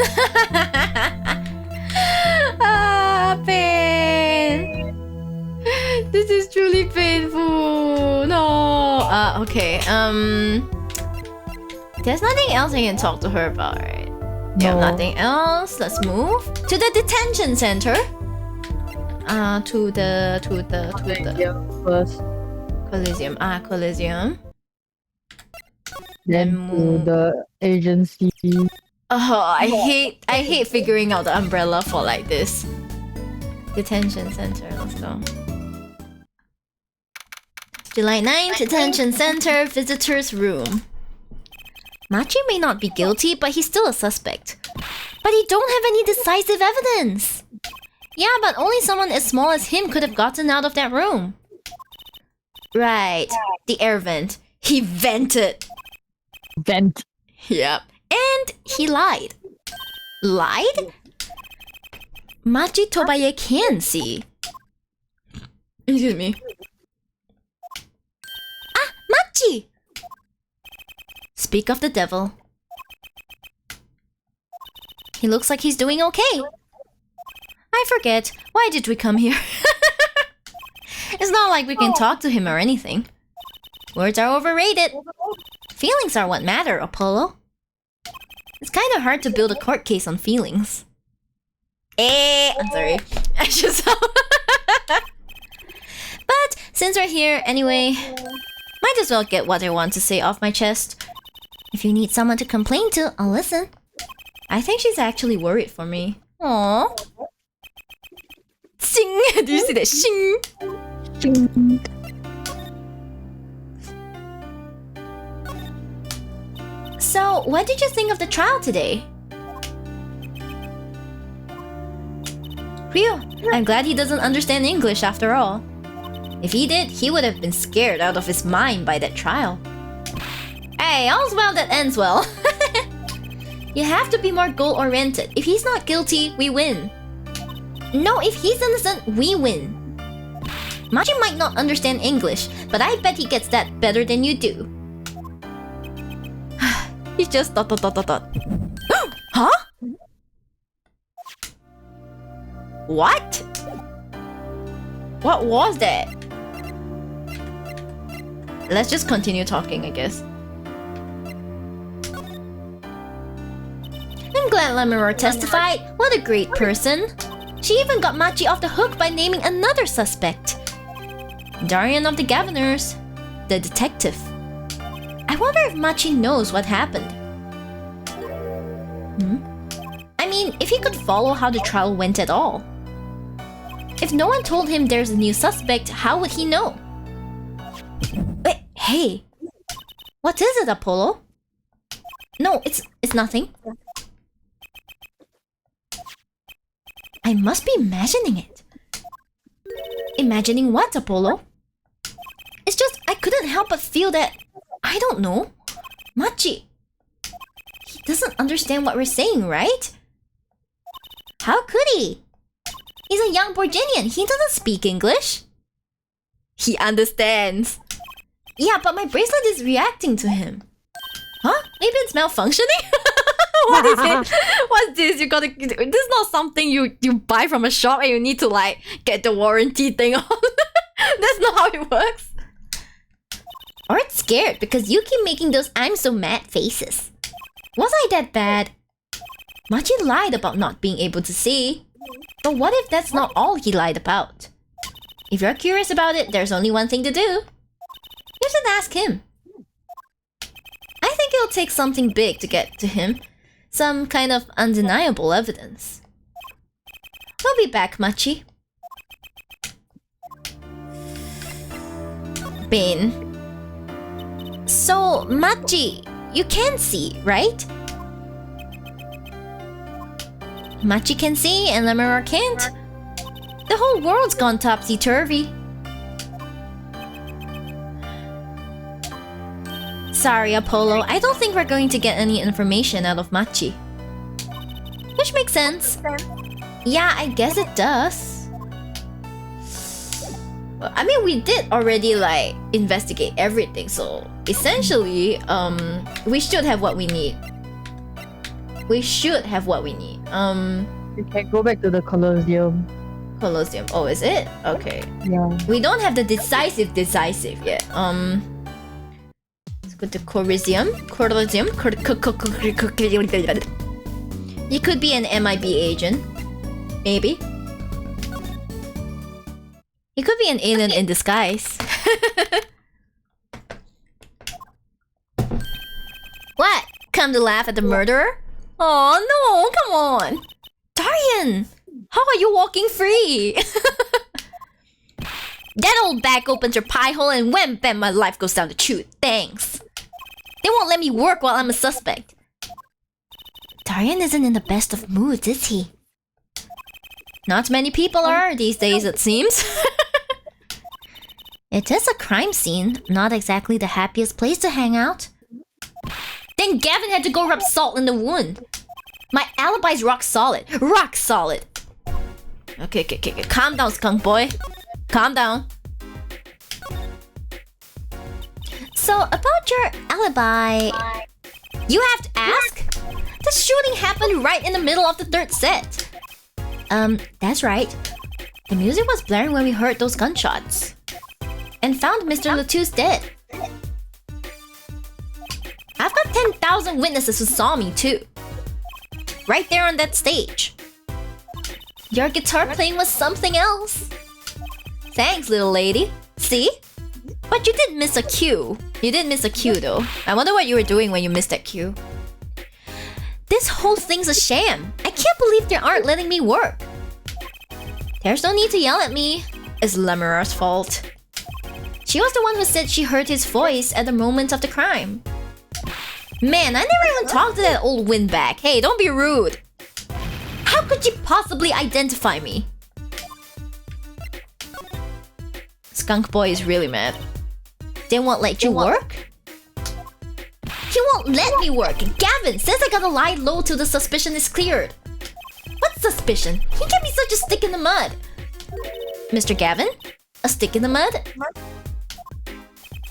[SPEAKER 1] Pain. This is truly painful. No. Okay. There's nothing else I can talk to her about, right? Yeah, nothing else. Let's move to the detention center. To the
[SPEAKER 2] First.
[SPEAKER 1] Coliseum. Coliseum.
[SPEAKER 2] Then to the agency.
[SPEAKER 1] Oh, I hate figuring out the umbrella for like this. Detention center. Let's go.
[SPEAKER 3] July 9th, Detention Center, Visitor's Room. Machi may not be guilty, but he's still a suspect. But he don't have any decisive evidence. Yeah, but only someone as small as him could have gotten out of that room. Right, the air vent. He vented.
[SPEAKER 2] Vent.
[SPEAKER 3] Yep. And he lied. Lied? Machi Tobaye can see. Excuse me. Ah, Machi! Speak of the devil. He looks like he's doing okay. I forget. Why did we come here? It's not like we can talk to him or anything. Words are overrated. Feelings are what matter, Apollo. It's kind of hard to build a court case on feelings. I'm sorry. I just... But since we're here anyway, might as well get what I want to say off my chest. If you need someone to complain to, I'll listen. I think she's actually worried for me. Aww. Sing! Do you see that? Shing!
[SPEAKER 2] Ching.
[SPEAKER 3] So, what did you think of the trial today? Phew, I'm glad he doesn't understand English after all. If he did, he would have been scared out of his mind by that trial. Hey, all's well that ends well. You have to be more goal-oriented. If he's not guilty, we win. No, if he's innocent, we win. Machi might not understand English, but I bet he gets that better than you do. He's just ... Huh? What? What was that? Let's just continue talking, I guess. I'm glad Lemuror testified. What a great person. She even got Machi off the hook by naming another suspect. Darian of the Governors, the detective. I wonder if Machi knows what happened. I mean, if he could follow how the trial went at all. If no one told him there's a new suspect, how would he know? Wait, hey. What is it, Apollo? No, it's nothing. I must be imagining it. Imagining what, Apollo? It's just, I couldn't help but feel that... I don't know. Machi. He doesn't understand what we're saying, right? How could he? He's a young Borginian. He doesn't speak English. He understands. Yeah, but my bracelet is reacting to him. Huh? Maybe it's malfunctioning? What is it? What's this? You gotta... This is not something you buy from a shop and you need to like get the warranty thing on. That's not how it works. Or it's scared because you keep making those I'm so mad faces. Was I that bad? Machi lied about not being able to see. But what if that's not all he lied about? If you're curious about it, there's only one thing to do. You should ask him. I think it'll take something big to get to him. Some kind of undeniable evidence. We'll be back, Machi. Bane. So, Machi, you can see, right? Machi can see and Lemuror can't. The whole world's gone topsy-turvy. Sorry, Apollo. I don't think we're going to get any information out of Machi. Which makes sense. Yeah, I guess it does. I mean, we did already, like, investigate everything, so... Essentially, we should have what we need. We should have what we need.
[SPEAKER 2] You can go back to the Colosseum.
[SPEAKER 3] Colosseum. Oh, is it? Okay.
[SPEAKER 2] Yeah.
[SPEAKER 3] We don't have the decisive yet. Let's go to Colosseum. You could be an MIB agent. Maybe. He could be an alien in disguise. What? Come to laugh at the murderer? Oh no, come on. Darian! How are you walking free? That old bag opens your pie hole and wham bam, my life goes down the chute. Thanks. They won't let me work while I'm a suspect. Darian isn't in the best of moods, is he? Not many people are these days, it seems. It is a crime scene, not exactly the happiest place to hang out. Then Gavin had to go rub salt in the wound. My alibi's rock solid. Rock solid. Okay. Calm down, skunk boy. Calm down. So, about your alibi... You have to ask? The shooting happened right in the middle of the third set. That's right. The music was blaring when we heard those gunshots. And found Mr. Latouche dead. I've got 10,000 witnesses who saw me too. Right there on that stage. Your guitar playing was something else. Thanks, little lady. See? But you did miss a cue. You did miss a cue though. I wonder what you were doing when you missed that cue. This whole thing's a sham. I can't believe they aren't letting me work. There's no need to yell at me. It's Lemura's fault. She was the one who said she heard his voice at the moment of the crime. Man, I never even talked to that old windbag. Hey, don't be rude. How could she possibly identify me? Skunk boy is really mad. They won't let you work? He won't let me work. Gavin says I gotta lie low till the suspicion is cleared. What suspicion? He can be such a stick in the mud. Mr. Gavin? A stick in the mud?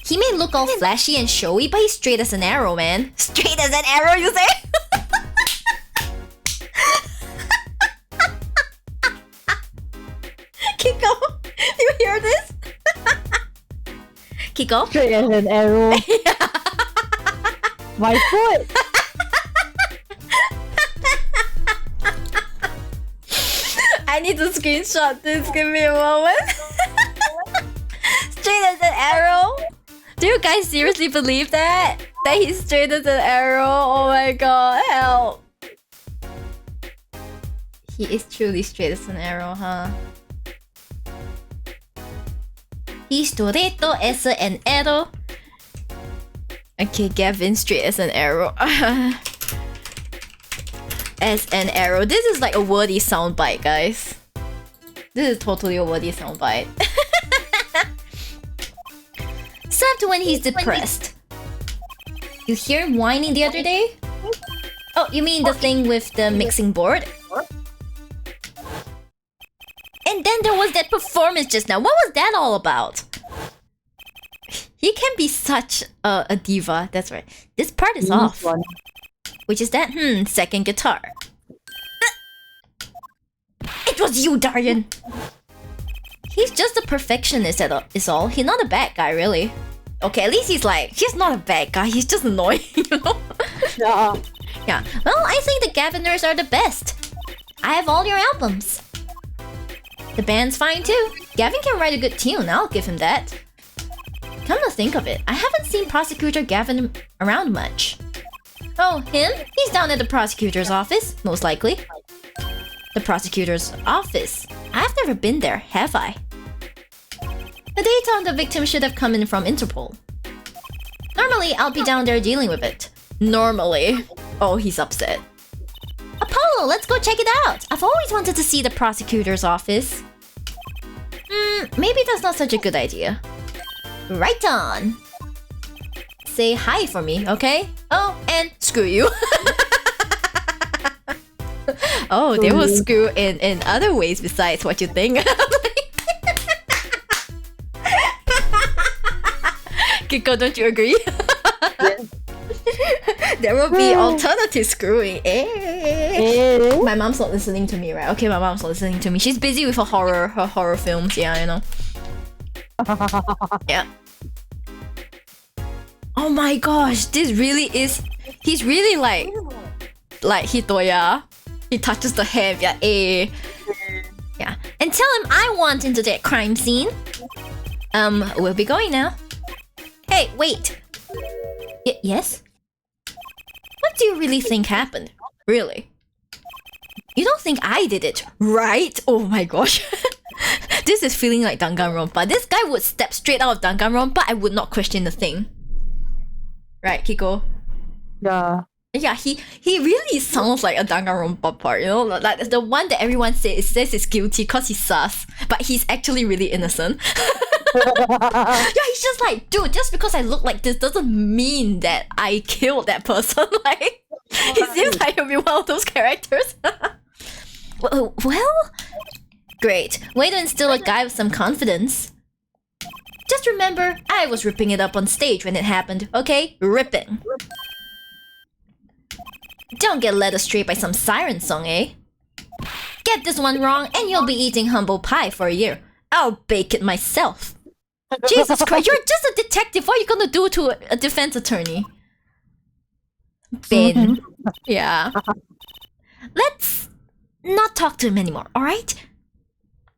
[SPEAKER 3] He may look all flashy and showy, but he's straight as an arrow, man. Straight as an arrow, you say? Kiko, you hear this? Kiko?
[SPEAKER 2] Straight as an arrow. My foot!
[SPEAKER 1] I need to screenshot this. Give me a moment. Straight as an arrow? Do you guys seriously believe that? That he's straight as an arrow? Oh my god, help. He is truly straight as an arrow, huh?
[SPEAKER 3] Historieto es an arrow.
[SPEAKER 1] Okay, Gavin, straight as an arrow. As an arrow. This is like a wordy soundbite, guys. This is totally a wordy soundbite.
[SPEAKER 3] Except when he's depressed. You hear him whining the other day? Oh, you mean the thing with the mixing board? And then there was that performance just now. What was that all about?
[SPEAKER 1] He can be such a diva. That's right. This part is off.
[SPEAKER 3] Which is that? Second guitar. It was you, Darian!
[SPEAKER 1] He's just a perfectionist is all. He's not a bad guy, really. Okay, at least he's not a bad guy. He's just annoying, you know?
[SPEAKER 2] Yeah.
[SPEAKER 3] Yeah. Well, I think the Gaviners are the best. I have all your albums. The band's fine too. Gavin can write a good tune, I'll give him that. Come to think of it, I haven't seen Prosecutor Gavin around much. Oh, him? He's down at the prosecutor's office, most likely. The prosecutor's office? I've never been there, have I? The data on the victim should have come in from Interpol. Normally, I'll be down there dealing with it.
[SPEAKER 1] Normally. Oh, he's upset.
[SPEAKER 3] Apollo, let's go check it out! I've always wanted to see the prosecutor's office. Maybe that's not such a good idea. Right on! Say hi for me, okay? Oh, and screw you.
[SPEAKER 1] Oh, they will screw in other ways besides what you think. Kiko, don't you agree?
[SPEAKER 2] Yes.
[SPEAKER 1] There will be alternative screwing. My mom's not listening to me, right? Okay, my mom's not listening to me. She's busy with her horror films. Yeah, you know. Yeah. Oh my gosh, this really is. He's really like Hitoya. He touches the hem. Yeah, yeah.
[SPEAKER 3] And tell him I want into that crime scene.
[SPEAKER 1] We'll be going now.
[SPEAKER 3] Hey, wait. Yes?
[SPEAKER 1] What do you really think happened? Really? You don't think I did it, right? Oh my gosh.
[SPEAKER 3] this is feeling like Danganronpa. This guy would step straight out of Danganronpa. I would not question the thing. Right, Kiko?
[SPEAKER 2] Yeah.
[SPEAKER 3] Yeah, he really sounds like a Danganronpa part, you know? Like the one that everyone says is guilty because he's sus, but he's actually really innocent. Yeah, he's just like, dude, just because I look like this doesn't mean that I killed that person. Like, he seems like he'll be one of those characters. well, great. Way to instill a guy with some confidence. Just remember, I was ripping it up on stage when it happened, okay? Ripping. Don't get led astray by some siren song, eh? Get this one wrong and you'll be eating humble pie for a year. I'll bake it myself. Jesus Christ, you're just a detective. What are you gonna do to a defense attorney? Ben. Yeah. Let's not talk to him anymore, alright?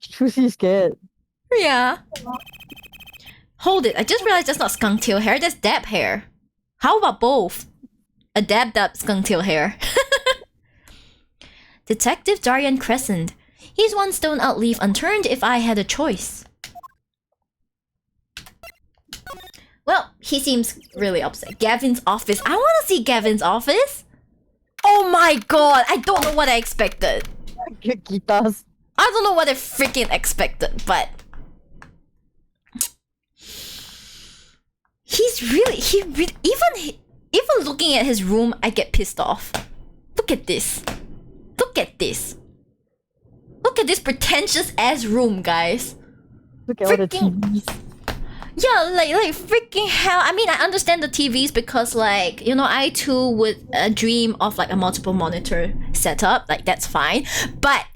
[SPEAKER 2] She's scared.
[SPEAKER 3] Yeah. Hold it, I just realized that's not skunk tail hair, that's dab hair. How about both? A dabbed up skunk tail hair. Detective Darian Crescent. He's one stone I'd leave unturned if I had a choice. Well, he seems really upset. Gavin's office. I want to see Gavin's office. Oh my god, I don't know what I expected.
[SPEAKER 2] Guitars.
[SPEAKER 3] I don't know what I freaking expected, but... Even looking at his room, I get pissed off. Look at this. Look at this. Look at this pretentious ass room, guys.
[SPEAKER 2] Look at all the TVs.
[SPEAKER 3] Yeah, like freaking hell. I mean, I understand the TVs because, like, you know, I too would dream of like a multiple monitor setup. Like, that's fine. But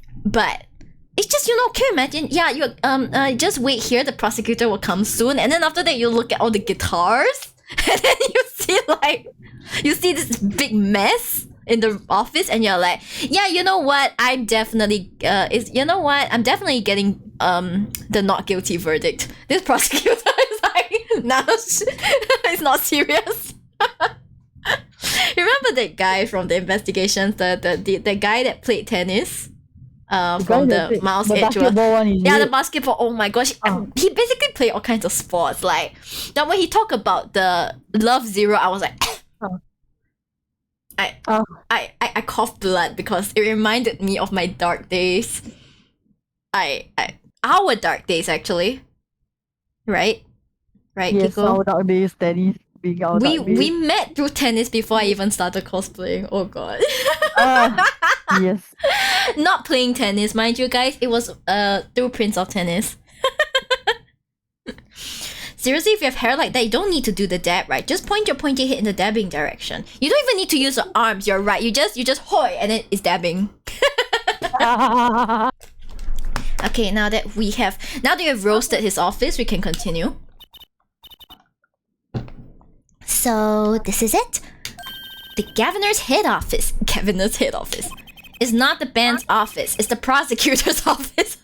[SPEAKER 3] it's just, you know, can you imagine? Yeah, you just wait here. The prosecutor will come soon, and then after that, you look at all the guitars, and then you see this big mess in the office, and you're like, yeah, you know what? I'm definitely I'm definitely getting the not guilty verdict. This prosecutor is like, no, it's not serious. Remember that guy from the investigations, the guy that played tennis? From the mouse edge. Yeah, the basketball. Oh my gosh, he basically played all kinds of sports. Like, now when he talked about the Love Zero, I was like, I coughed blood because it reminded me of my dark days. Our dark days actually. Right,
[SPEAKER 2] Yes,
[SPEAKER 3] Kiko?
[SPEAKER 2] our dark days, tennis being our dark days.
[SPEAKER 3] We met through tennis before I even started cosplaying. Oh god.
[SPEAKER 2] Yes.
[SPEAKER 3] Not playing tennis, mind you guys. It was through Prince of Tennis. Seriously, if you have hair like that, you don't need to do the dab, right? Just point your pointy head in the dabbing direction. You don't even need to use your arms. You're right. You just hoy and then it's dabbing. Okay, now that you have roasted his office, we can continue. So this is it. The governor's head office. Governor's head office. It's not the band's office. It's the prosecutor's office.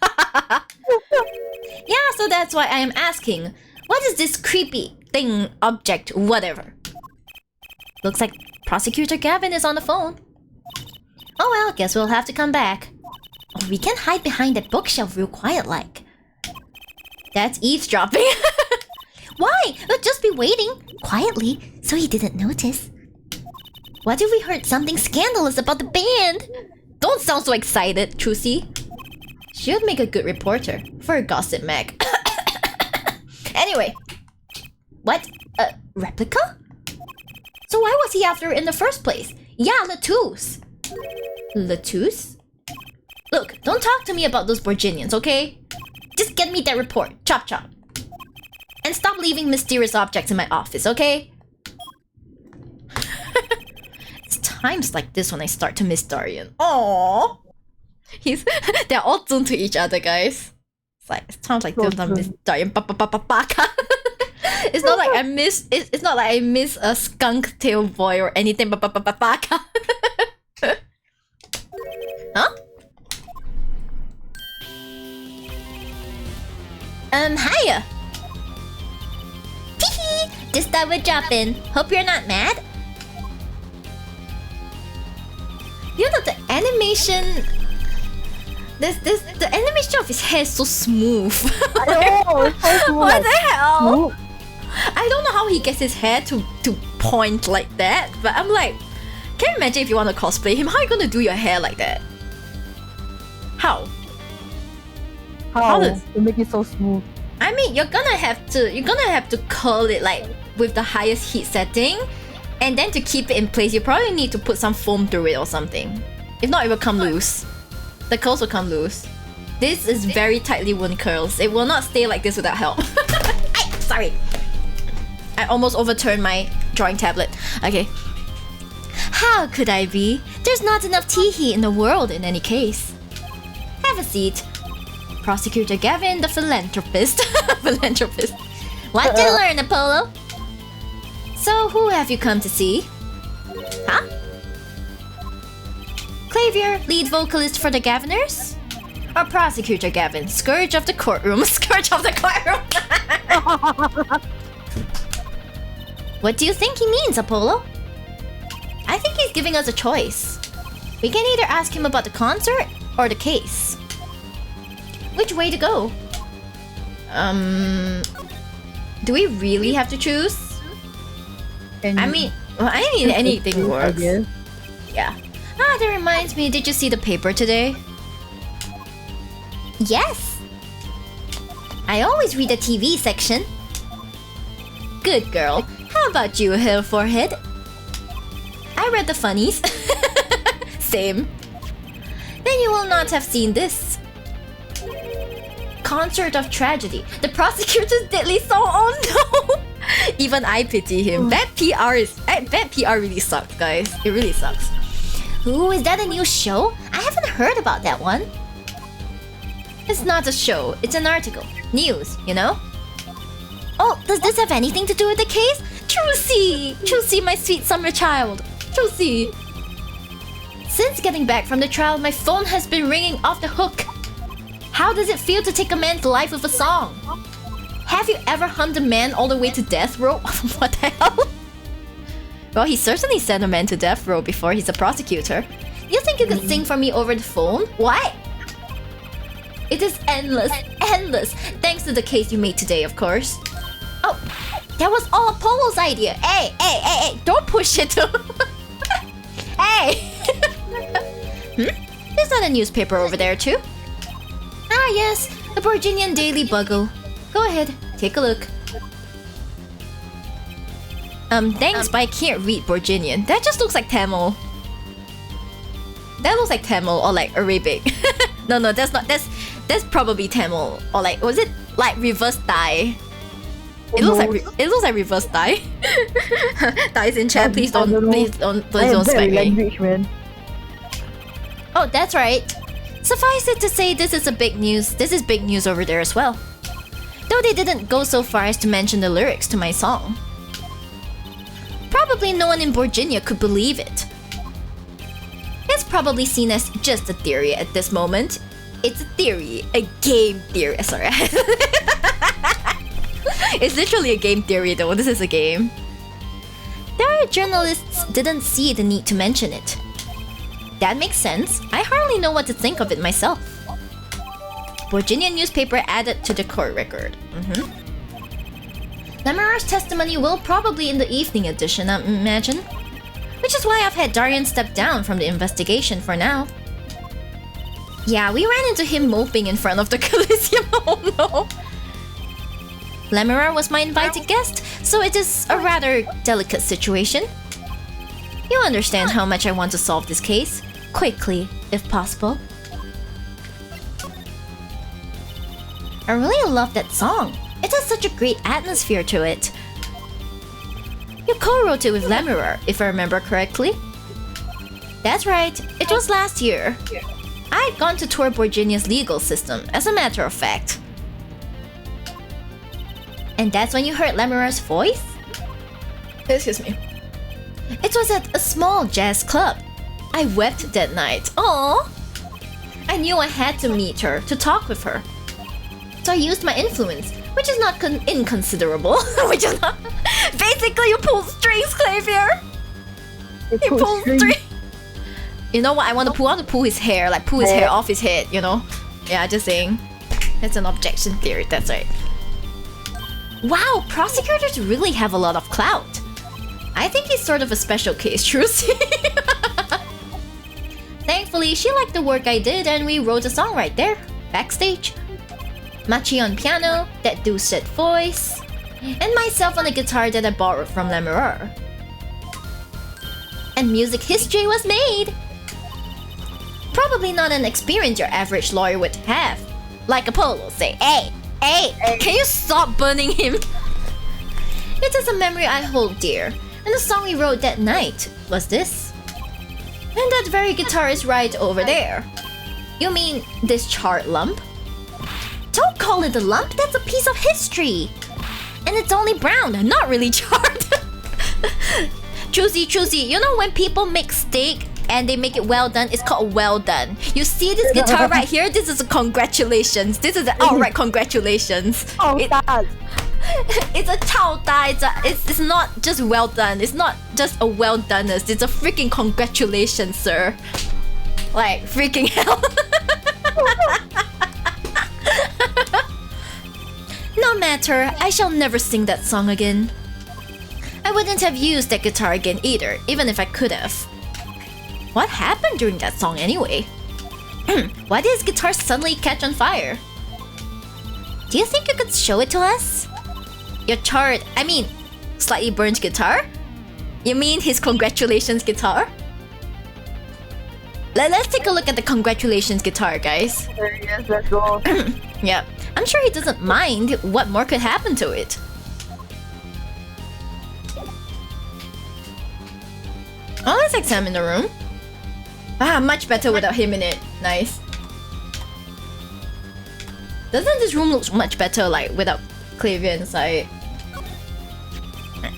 [SPEAKER 3] Yeah, so that's why I am asking. What is this creepy thing, object, whatever? Looks like Prosecutor Gavin is on the phone. Oh well, guess we'll have to come back. Oh, we can hide behind that bookshelf real quiet like. That's eavesdropping. Why? We'll just be waiting quietly so he didn't notice. What if we heard something scandalous about the band? Don't sound so excited, Trucy. She'd make a good reporter for a gossip mag. Anyway. What? A replica? So why was he after her in the first place? Yeah, Latouche. Latouche? Look, don't talk to me about those Borginians, okay? Just get me that report. Chop chop. And stop leaving mysterious objects in my office, okay? It's times like this when I start to miss Darian. Aww. They're all tuned to each other, guys. It sounds like this when I miss Darian. Baka. It's not like I miss. It's not like I miss a skunk tail boy or anything. Baka. Huh? Hiya. Teehee. Just thought we'd drop in. Hope you're not mad. You know the animation the animation of his hair is so smooth.
[SPEAKER 2] I know, it's so smooth,
[SPEAKER 3] What
[SPEAKER 2] like,
[SPEAKER 3] the hell?
[SPEAKER 2] smooth.
[SPEAKER 3] I don't know how he gets his hair to point like that, but I'm like, can you imagine if you want to cosplay him? How are you gonna do your hair like that? How?
[SPEAKER 2] How
[SPEAKER 3] does-
[SPEAKER 2] to make it so smooth?
[SPEAKER 3] I mean, you're gonna have to curl it like with the highest heat setting, and then to keep it in place, you probably need to put some foam through it or something. If not, it will come loose. The curls will come loose. This is very tightly wound curls. It will not stay like this without help. Sorry. I almost overturned my drawing tablet. Okay. How could I be? There's not enough tea in the world in any case. Have a seat. Prosecutor Gavin, the philanthropist. Philanthropist. Want to learn, Apollo? So, who have you come to see? Huh? Clavier, lead vocalist for the Gaviners? Or Prosecutor Gavin, scourge of the courtroom? Scourge of the courtroom! What do you think he means, Apollo? I think he's giving us a choice. We can either ask him about the concert or the case. Which way to go? Do we really have to choose? I mean, anything works. Yeah. Ah, that reminds me, did you see the paper today? Yes. I always read the TV section. Good girl. How about you, Hill Forehead? I read the funnies. Same. Then you will not have seen this. Concert of Tragedy. The prosecutor's deadly song. Oh no! Even I pity him. Bad PR really sucks, guys. It really sucks. Ooh, is that a new show? I haven't heard about that one. It's not a show. It's an article. News, you know? Oh, does this have anything to do with the case? Trucy! Trucy, my sweet summer child. Trucy! Since getting back from the trial, my phone has been ringing off the hook. How does it feel to take a man's life with a song? Have you ever hummed a man all the way to death row? What the hell? Well, he certainly sent a man to death row before he's a prosecutor. You think you could sing for me over the phone? What? It is endless, endless. Thanks to the case you made today, of course. Oh, that was all Apollo's idea. Hey, don't push it to... Hey! There's not a newspaper over there, too. Ah, yes, the Virginian Daily Bugle. Go ahead, take a look. Thanks, but I can't read Virginian. That just looks like Tamil. That looks like Tamil or like Arabic. No, that's not. That's probably Tamil or like, was it like reverse Thai? It looks like reverse Thai. Thai's in chat. Please don't smack me.
[SPEAKER 2] Language, man.
[SPEAKER 3] Oh, that's right. Suffice it to say, this is big news over there as well. Though they didn't go so far as to mention the lyrics to my song. Probably no one in Virginia could believe it. It's probably seen as just a theory at this moment. It's a theory, a game theory. Sorry. It's literally a game theory though, this is a game. There are journalists didn't see the need to mention it. That makes sense. I hardly know what to think of it myself. Virginia newspaper added to the court record. Lamar's testimony will probably in the evening edition, I imagine. Which is why I've had Darian step down from the investigation for now. Yeah, we ran into him moping in front of the Coliseum. Oh no! Lamirar was my invited guest, so it is a rather delicate situation. You understand how much I want to solve this case. Quickly, if possible. I really love that song. It has such a great atmosphere to it. You co-wrote it with Lamirar, if I remember correctly. That's right, it was last year. I had gone to tour Virginia's legal system, as a matter of fact. And that's when you heard Lamirar's voice?
[SPEAKER 1] Excuse me.
[SPEAKER 3] It was at a small jazz club. I wept that night. Aww! I knew I had to meet her, to talk with her. So I used my influence, which is not inconsiderable. Which is not... Basically, you pulled strings, Clavier! You pulled strings!
[SPEAKER 1] You know what? I want to pull out to pull his hair, like pull his hair off his head. You know? Yeah, just saying. That's an objection theory. That's right. Wow, prosecutors really have a lot of clout. I think he's sort of a special case, Trucy. Thankfully, she liked the work I did and we wrote a song right there, backstage. Machi on piano, that dulcet voice, and myself on a guitar that I borrowed from La Mirror. And music history was made! Probably not an experience your average lawyer would have. Like Apollo say, hey, can you stop burning him? It is a memory I hold dear, and the song we wrote that night was this. And that very guitar is right over there. You mean this charred lump? Don't call it a lump, that's a piece of history! And it's only brown, not really charred. Choosy, you know when people make steak and they make it well done, it's called well done. You see this guitar right here? This is a congratulations. This is an outright congratulations. It's a 超大, it's not just well done. It's not just a well doneness. It's a freaking congratulations, sir. Like freaking hell. No matter, I shall never sing that song again. I wouldn't have used that guitar again either, even if I could have. What happened during that song anyway? Why did his guitar suddenly catch on fire? Do you think you could show it to us? Your charred, slightly burnt guitar? You mean his congratulations guitar? Let's take a look at the congratulations guitar, guys.
[SPEAKER 2] Yes, let's go.
[SPEAKER 1] Yeah, I'm sure he doesn't mind. What more could happen to it? Oh, let's examine the room. Ah, much better without him in it. Nice. Doesn't this room look much better, like, without Clavia inside?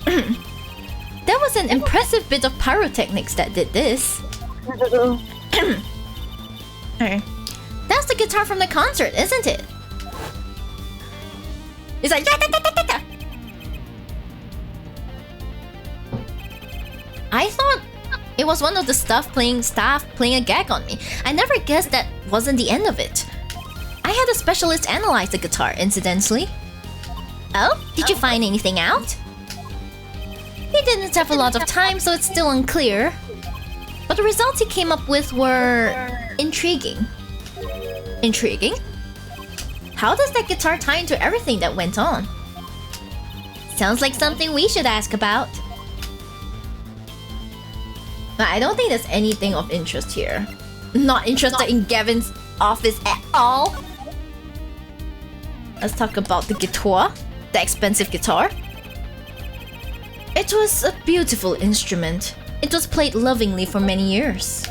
[SPEAKER 1] That was an impressive bit of pyrotechnics that did this. That's the guitar from the concert, isn't it? It's like yeah. I thought it was one of the staff playing a gag on me. I never guessed that wasn't the end of it. I had a specialist analyze the guitar, incidentally. Oh, did you find anything out? He didn't have a lot of time, so it's still unclear. But the results he came up with were intriguing. Intriguing? How does that guitar tie into everything that went on? Sounds like something we should ask about. I don't think there's anything of interest here. Not interested in Gavin's office at all. Let's talk about the guitar. The expensive guitar. It was a beautiful instrument. It was played lovingly for many years.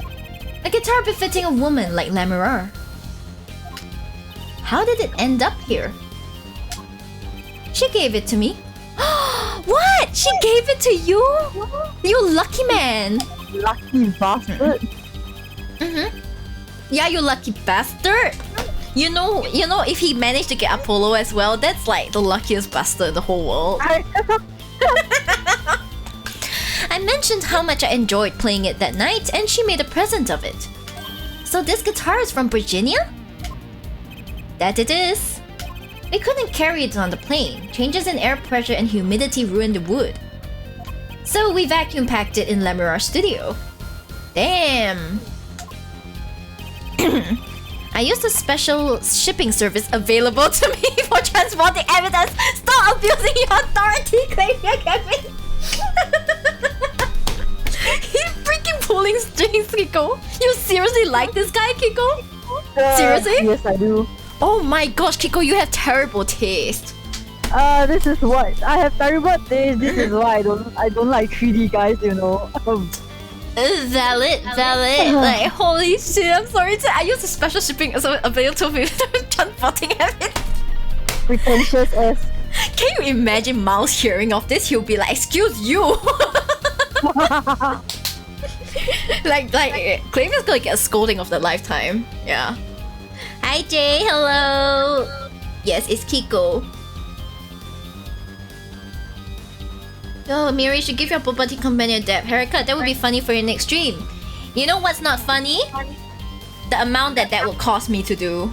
[SPEAKER 1] A guitar befitting a woman like La Mirror. How did it end up here? She gave it to me. What? She gave it to you? You lucky man.
[SPEAKER 2] Lucky bastard.
[SPEAKER 1] Yeah, you lucky bastard. You know, if he managed to get Apollo as well, that's like the luckiest bastard in the whole world. I mentioned how much I enjoyed playing it that night, and she made a present of it. So this guitar is from Virginia? That it is. We couldn't carry it on the plane. Changes in air pressure and humidity ruined the wood. So we vacuum packed it in La Mirror studio. Damn. I used a special shipping service available to me for transporting evidence. Stop abusing your authority, Kevin. He's freaking pulling strings, Kiko. You seriously like this guy, Kiko? Seriously?
[SPEAKER 2] Yes, I do.
[SPEAKER 1] Oh my gosh, Kiko, you have terrible taste.
[SPEAKER 2] This is what I have terrible taste. This is why I don't like 3D guys, you know.
[SPEAKER 1] Valid. Like, holy shit, I'm sorry. I used a special shipping available to me transporting everything.
[SPEAKER 2] Pretentious ass.
[SPEAKER 1] Can you imagine Miles hearing of this? He'll be like, excuse you. like, Clavia's gonna get a scolding of the lifetime. Yeah. Hi Jay, hello. Yes, it's Kiko. Yo, Miri should give your Bubba Tea companion a dab haircut. That would be funny for your next stream.
[SPEAKER 3] You know what's not funny? The amount that will cost me to do.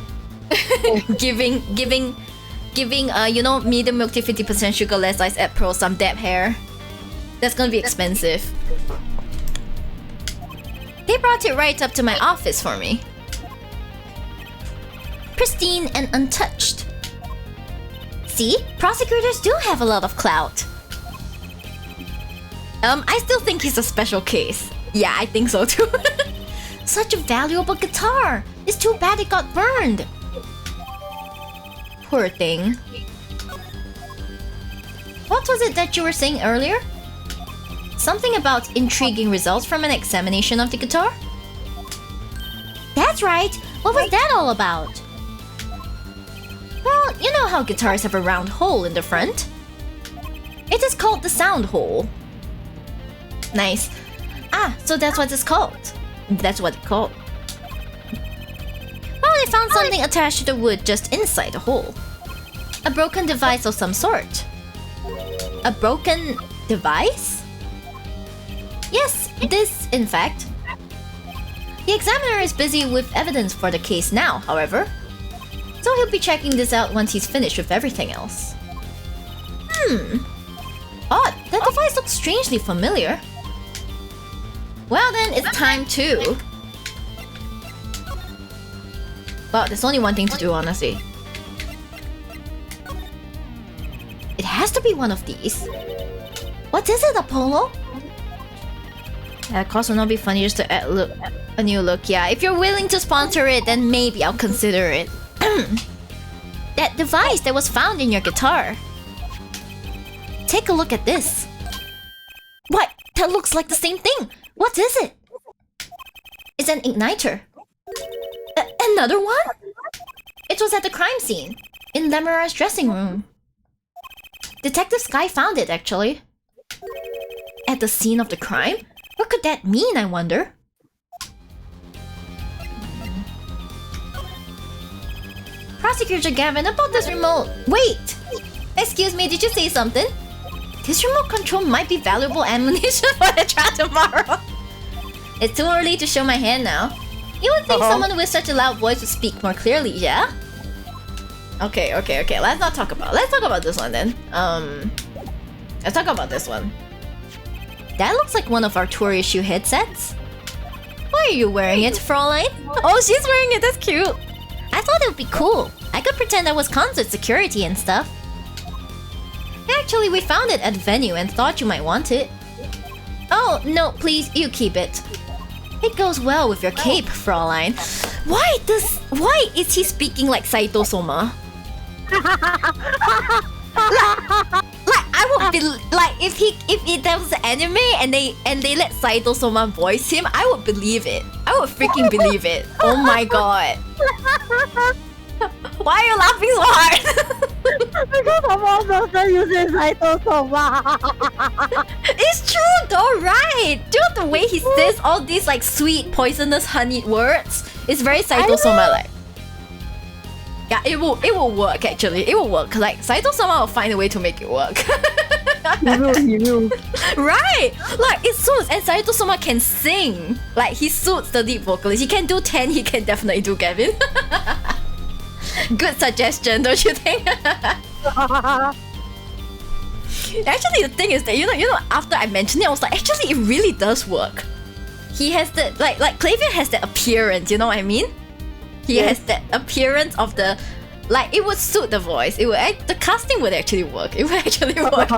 [SPEAKER 3] giving you know, medium milk tea 50% sugar, less ice, Ep3, some dab hair. That's gonna be expensive. They brought it right up to my office for me. Pristine and untouched. See? Prosecutors do have a lot of clout. I still think he's a special case. Yeah, I think so too. Such a valuable guitar. It's too bad it got burned. Poor thing. What was it that you were saying earlier? Something about intriguing results from an examination of the guitar? That's right! What was that all about? Well, you know how guitars have a round hole in the front? It is called the sound hole. Nice. Ah, so that's what it's called. That's what it's called. Well, I found something attached to the wood just inside the hole. A broken device of some sort. A broken device? Yes, this, in fact. The examiner is busy with evidence for the case now, however. So he'll be checking this out once he's finished with everything else. Odd, that device looks strangely familiar. Well then, it's time to... Well, there's only one thing to do, honestly. It has to be one of these. What is it, Apollo? Of course, will not be funny just to add a new look. Yeah, if you're willing to sponsor it, then maybe I'll consider it. That device that was found in your guitar. Take a look at this. What? That looks like the same thing. What is it? It's an igniter. Another one? It was at the crime scene, in Lemura's dressing room. Detective Sky found it, actually. At the scene of the crime? What could that mean, I wonder? Prosecutor Gavin, about this remote... Wait! Excuse me, did you say something? This remote control might be valuable ammunition for the trial tomorrow. It's too early to show my hand now. You would think someone with such a loud voice would speak more clearly, yeah? Okay. Let's talk about this one then. Let's talk about this one. That looks like one of our tour issue headsets. Why are you wearing it, Fraulein? Oh, she's wearing it. That's cute. I thought it would be cool. I could pretend I was concert security and stuff. Actually, we found it at the venue and thought you might want it. Oh, no, please, you keep it. It goes well with your cape, Fraulein. Why is he speaking like Saito Soma? like I would be like if there was an anime and they let Saito Soma voice him, I would believe it. I would freaking believe it. Oh my god. Why are you laughing so hard?
[SPEAKER 2] Because I'm also using Saito Soma.
[SPEAKER 3] It's true though, right? Do you know the way he says all these like sweet, poisonous, honeyed words? It's very Saito Soma like. Yeah, it will work actually. It will work. Like Saito Soma will find a way to make it work.
[SPEAKER 2] He will.
[SPEAKER 3] Right! Like it suits, and Saito Soma can sing. Like he suits the lead vocalist. He can do 10, he can definitely do Gavin. Good suggestion, don't you think? Actually, the thing is that you know, after I mentioned it, I was like, actually, it really does work. He has the like Clavier has that appearance. You know what I mean? He has that appearance of the like. It would suit the voice. It would the casting would actually work. It would actually work.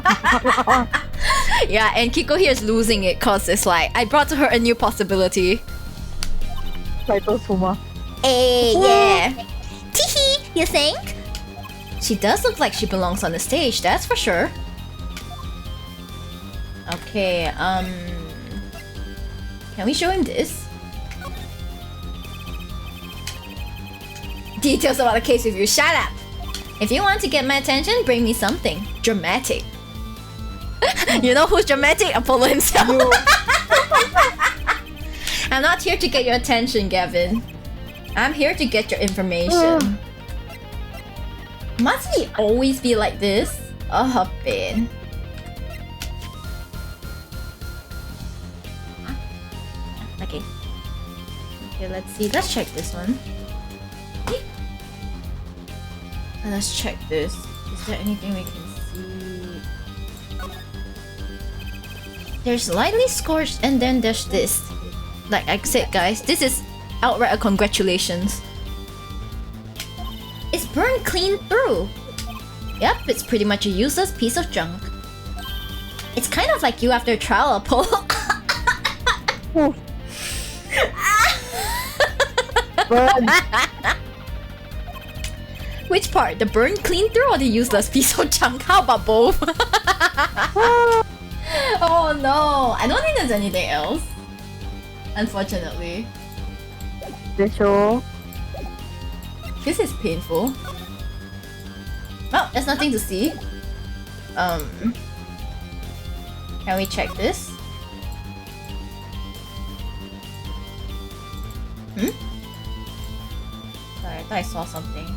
[SPEAKER 3] Yeah, and Kiko here is losing it cause it's like I brought to her a new possibility.
[SPEAKER 2] Saito Soma.
[SPEAKER 3] Hey, yeah. Teehee, you think? She does look like she belongs on the stage, that's for sure. Okay, can we show him this? Details about the case review, shut up! If you want to get my attention, bring me something dramatic. You know who's dramatic? Apollo himself. I'm not here to get your attention, Gavin. I'm here to get your information. Must he always be like this? Oh, Ben. Okay. Okay, let's see. Let's check this one. Let's check this. Is there anything we can see? There's lightly scorched and then there's this. Like I said, guys, this is outright a congratulations. It's burned clean through. Yep, it's pretty much a useless piece of junk. It's kind of like you after a trial pull. Which part? The burned clean through or the useless piece of junk? How about both? Oh no, I don't think there's anything else. Unfortunately. This is painful. Oh, there's nothing to see. Can we check this? Sorry, I thought I saw something.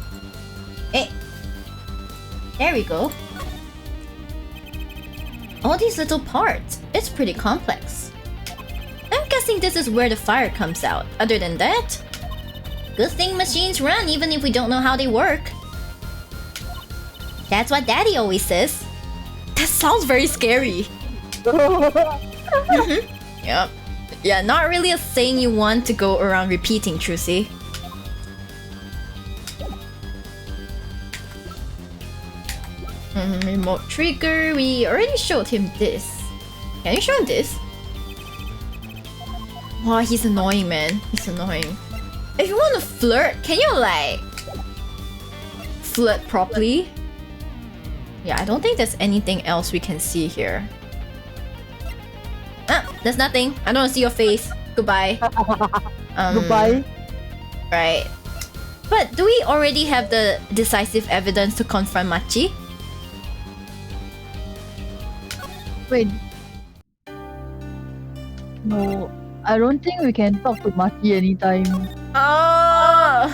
[SPEAKER 3] Hey! There we go. All these little parts. It's pretty complex. I'm guessing this is where the fire comes out. Other than that, good thing machines run even if we don't know how they work. That's what Daddy always says. That sounds very scary. Yep. Yeah, not really a saying you want to go around repeating, Trucy. Remote trigger. We already showed him this. Can you show him this? Wow, he's annoying, man. He's annoying. If you want to flirt, can you like flirt properly? Yeah, I don't think there's anything else we can see here. Ah, there's nothing. I don't want to see your face. Goodbye.
[SPEAKER 2] Goodbye.
[SPEAKER 3] Right. But do we already have the decisive evidence to confront Machi?
[SPEAKER 2] Wait. No, I don't think we can talk to Maki anytime.
[SPEAKER 3] Oh!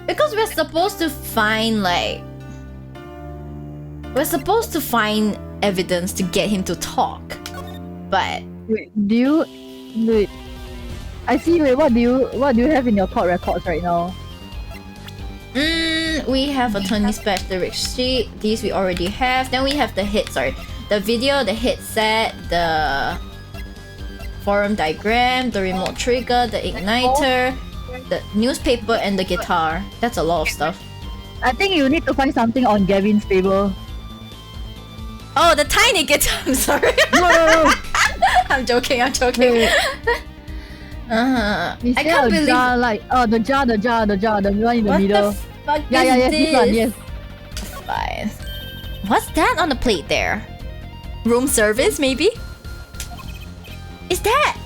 [SPEAKER 3] Because we're supposed to find like... We're supposed to find evidence to get him to talk. But...
[SPEAKER 2] Wait, do you... Wait. I see, wait, what do you have in your court records right now?
[SPEAKER 3] We have attorney's badge, the rich sheet. These we already have. Then we have the hit, sorry. The video, the headset, the forum diagram, the remote trigger, the igniter, the newspaper, and the guitar. That's a lot of stuff.
[SPEAKER 2] I think you need to find something on Gavin's table.
[SPEAKER 3] Oh, the tiny guitar. I'm sorry.
[SPEAKER 2] No.
[SPEAKER 3] I'm joking. I'm joking. I can't believe.
[SPEAKER 2] Jar, like the jar, the one in the middle.
[SPEAKER 3] Fuck
[SPEAKER 2] Yeah, this one, yes.
[SPEAKER 3] Fine. What's that on the plate there? Room service, maybe? Is that?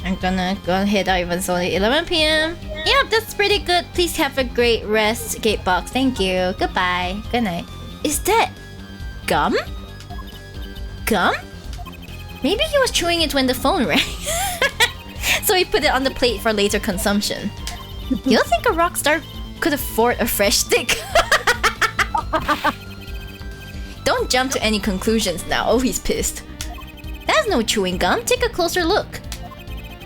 [SPEAKER 3] I'm gonna go ahead out even it's only 11 p.m. Yep, that's pretty good. Please have a great rest, Gatebox. Thank you. Goodbye. Good night. Is that gum? Gum? Maybe he was chewing it when the phone rang. So he put it on the plate for later consumption. You don't think a rock star could afford a fresh stick? Don't jump to any conclusions now. Oh, he's pissed. That's no chewing gum. Take a closer look.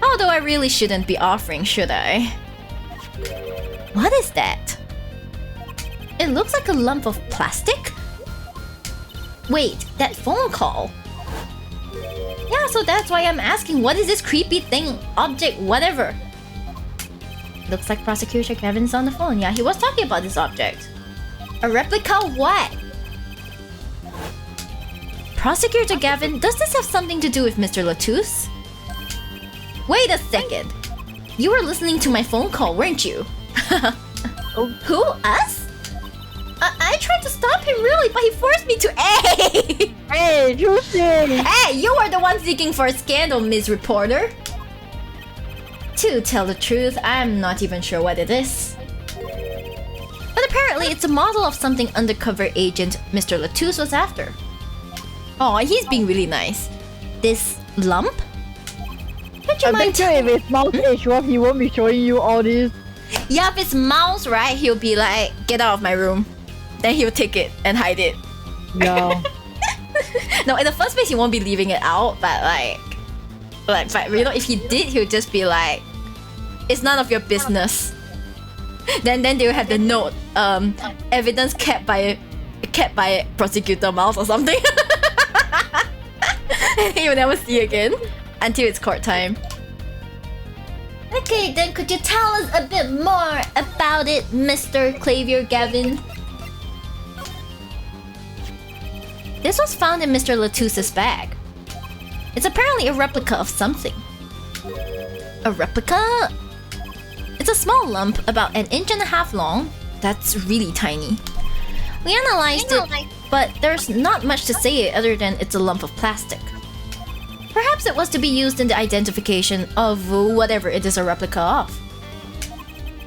[SPEAKER 3] Although I really shouldn't be offering, should I? What is that? It looks like a lump of plastic? Wait, that phone call. Yeah, so that's why I'm asking, what is this creepy thing, object, whatever? Looks like Prosecutor Kevin's on the phone. Yeah, he was talking about this object. A replica of what? Prosecutor Gavin, does this have something to do with Mr. Latouche? Wait a second. You were listening to my phone call, weren't you? Who? Us? I tried to stop him really, but he forced me to. Hey!
[SPEAKER 2] Hey, Juicy!
[SPEAKER 3] Hey, you are the one seeking for a scandal, Ms. Reporter. To tell the truth, I'm not even sure what it is. But apparently it's a model of something undercover agent Mr. Latouche was after. Oh, he's being really nice. This lump? Would you mind
[SPEAKER 2] if it's mouse age, well, he won't be showing you all this.
[SPEAKER 3] Yeah, if it's mouse, right, he'll be like, get out of my room. Then he'll take it and hide it.
[SPEAKER 2] Yeah.
[SPEAKER 3] No, in the first place, he won't be leaving it out, but like...
[SPEAKER 1] Like, but you know, if he did, he would just be like, "It's none of your business." Then they will have the note, evidence kept by prosecutor Mouse or something. And he will never see again until it's court time.
[SPEAKER 3] Okay, then could you tell us a bit more about it, Mr. Clavier Gavin? This was found in Mr. Latuse's bag. It's apparently a replica of something. A replica? It's a small lump about 1.5 inches long. That's really tiny. We analyzed it, but there's not much to say other than it's a lump of plastic. Perhaps it was to be used in the identification of whatever it is a replica of.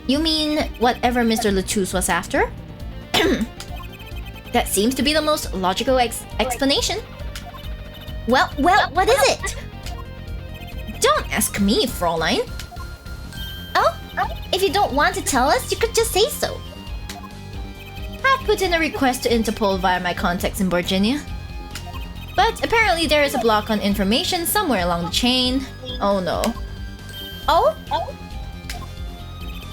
[SPEAKER 3] You mean whatever Mr. Latouche was after? That seems to be the most logical explanation. Well, what is it? Don't ask me, Fräulein. Oh, if you don't want to tell us, you could just say so. I've put in a request to Interpol via my contacts in Virginia. But apparently there is a block on information somewhere along the chain. Oh no. Oh?